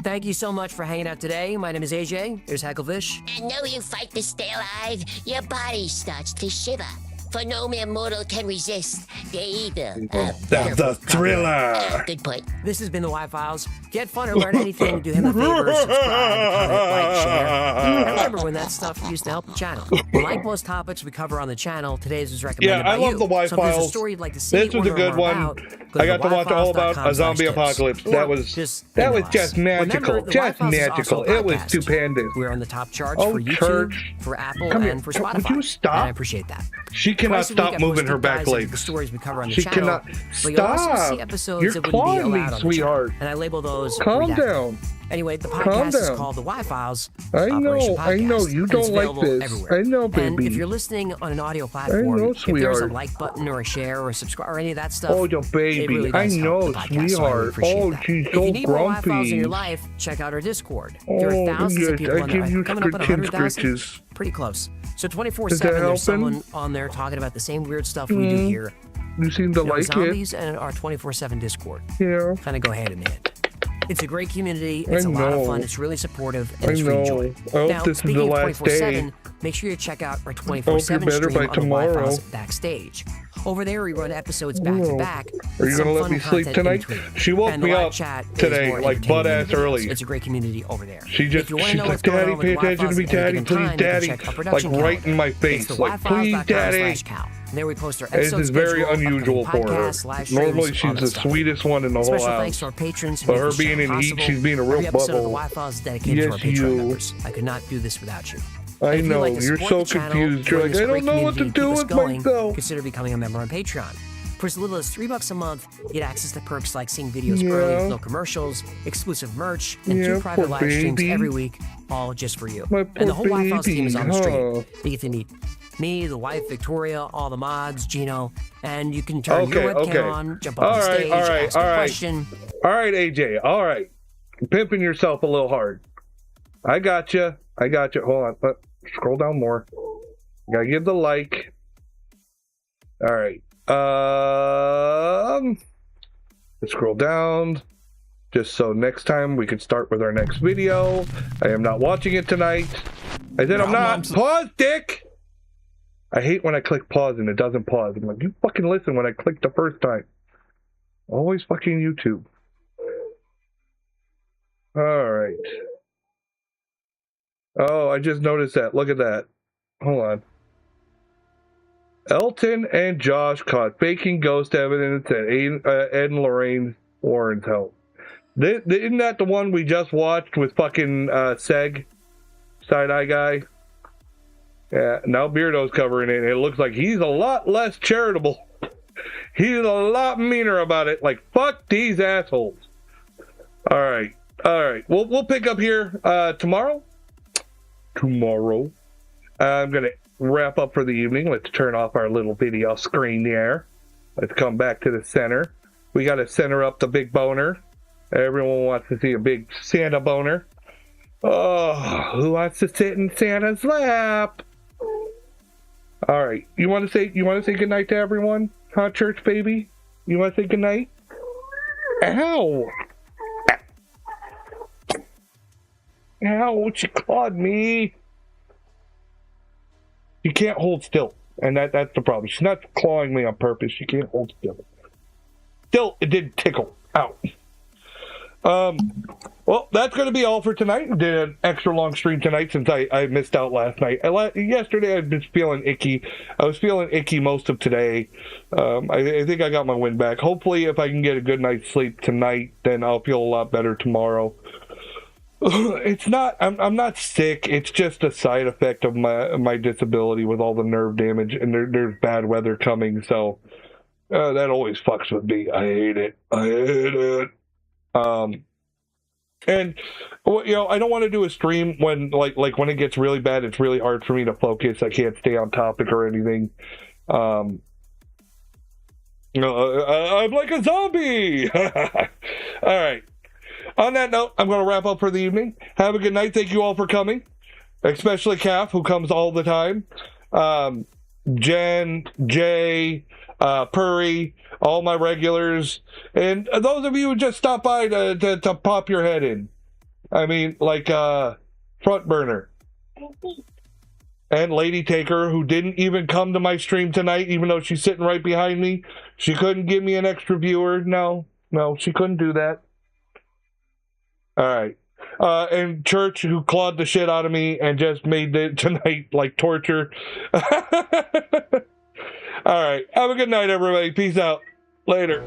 Thank you so much for hanging out today. My name is AJ. Here's Hacklefish. And though you fight to stay alive, your body starts to shiver. For no mere mortal can resist the evil of That's a thriller. Good point. This has been the Y-Files. Get fun or learn anything, do him a favor, subscribe, comment, like, share. And remember when that stuff used to help the channel. Like most topics we cover on the channel, today's was recommended by Yeah, I love you. the So if there's a Y-Files. story you'd like to see This was or a good learn more one. about, go I got to watch all about a zombie yfiles.com/tips. apocalypse. Or That was just just magical. Remember, the Just Y-Files is magical. also a It was podcast. stupendous. We're on the top charts Oh, for YouTube, church. for Apple, Come here. and for Would Spotify. you stop? And I appreciate that. She cannot Twice a week, stop I moving post her deep back dives into legs. the stories we cover on the She channel, cannot but you'll also stop. see episodes You're that wouldn't be clawing allowed me, on the sweetheart. channel. And I label those Calm redacted. down. Anyway, the Calm podcast is down. called The Y-Files. I Operation know. Podcast, You and don't it's like available this. everywhere. I know, And baby. if you're listening on an audio platform, know, if there's a sweetheart. like button or a share or a subscribe or any of that stuff, Oh, your it baby. really I does help know, the podcast, so I really sweetheart. appreciate Oh, that. she's If so you need more Y-Files in grumpy. your life, check out our Discord. Oh, There are thousands yes, of people I on there. give you Coming up on scritches, 100,000. scritches. Pretty close. So Is 24/7, that there's helping? someone on there talking about the same weird stuff we do here. You seem to You know, like zombies and our 24/7 Discord. Yeah. Kind of go hand in hand. It's a great community. I It's a lot of know. fun. It's really supportive, and I it's free know. joy. I hope Now, this is speaking the of last 24/7, day. make sure you check out our I hope 24/7 you're better stream by on the tomorrow. Y-Files Backstage. Over there, we run episodes back to Oh. back. Are you with some gonna let fun me sleep content in tonight? between. She woke And the me live up chat is today, more like, butt entertaining ass than videos. early. It's a great community over there. She just, If you wanna she's know like, what's going Daddy, on with pay the attention to Y-Files me, at any Daddy, given please, time, you can Daddy. check our Like, production right calendar. in my It's face. the Like, please, Daddy. yfiles.com/cal. And there we post our This episode is very schedule, unusual upcoming for her. podcasts, live streams, Normally, all she's that the stuff. sweetest one in the whole Special house. thanks to our patrons who But make her this show being in heat, possible. she's being a real Every episode of the bubble. Y-Files is dedicated to our Yes, Patreon you. members. I could not do this without you. I And if you'd know. like to You're support so the channel, confused. You're join like, this I don't great know what to community, do keep us with going, myself. Consider becoming a member on Patreon. For as little as $3 a month, you get access to perks like seeing videos Yeah. early with no commercials, exclusive merch, and Yeah, 2 private poor live streams baby. every week, all just for you. My And the poor whole Y-Files team is on the baby, stream. huh? You get to meet me, the wife, Victoria, all the mods, Gino, and you can turn Okay, your webcam okay. on, jump up All on right, stage, all right, ask all a right. question. All right, AJ. All right. You're pimping yourself a little hard. I got you. Hold on. Scroll down more. Gotta give the like. All right. Let's scroll down. Just so next time we can start with our next video. I am not watching it tonight. I said I'm not. Pause, dick! I hate when I click pause and it doesn't pause. I'm like, you fucking listen when I click the first time. Always fucking YouTube. Alright. Oh, I just noticed that. Look at that. Hold on. Elton and Josh caught faking ghost evidence at Ed and Lorraine Warren's home. Isn't that the one we just watched with fucking Seg? Side-eye guy? Yeah, now Beardo's covering it. It looks like he's a lot less charitable. He's a lot meaner about it. Like, fuck these assholes. Alright. We'll pick up here tomorrow. I'm going to wrap up for the evening. Let's turn off our little video screen there. Let's come back to the center. We got to center up the big boner. Everyone wants to see a big Santa boner. Oh, who wants to sit in Santa's lap? All right, you want to say goodnight to everyone, huh, church baby? You want to say goodnight? Ow! Ow! She clawed me. She can't hold still, and that's the problem. She's not clawing me on purpose. She can't hold still. Still, it did tickle. Ow. Well, that's going to be all for tonight. I did an extra long stream tonight since I missed out last night. Yesterday, I've been feeling icky. I was feeling icky most of today. I think I got my win back. Hopefully, if I can get a good night's sleep tonight, then I'll feel a lot better tomorrow. It's not. I'm not sick. It's just a side effect of my disability with all the nerve damage, and there's bad weather coming. So that always fucks with me. I hate it. And I don't want to do a stream when like when it gets really bad. It's really hard for me to focus. I can't stay on topic or anything. I'm like a zombie. All right. On that note, I'm going to wrap up for the evening. Have a good night. Thank you all for coming, especially Calf, who comes all the time. Jen, Jay, Purry, all my regulars, and those of you who just stopped by to pop your head in. I mean, like Front Burner and Lady Taker, who didn't even come to my stream tonight, even though she's sitting right behind me. She couldn't give me an extra viewer. No, she couldn't do that. All right. And Church, who clawed the shit out of me and just made it tonight like torture. All right. Have a good night, everybody. Peace out. Later.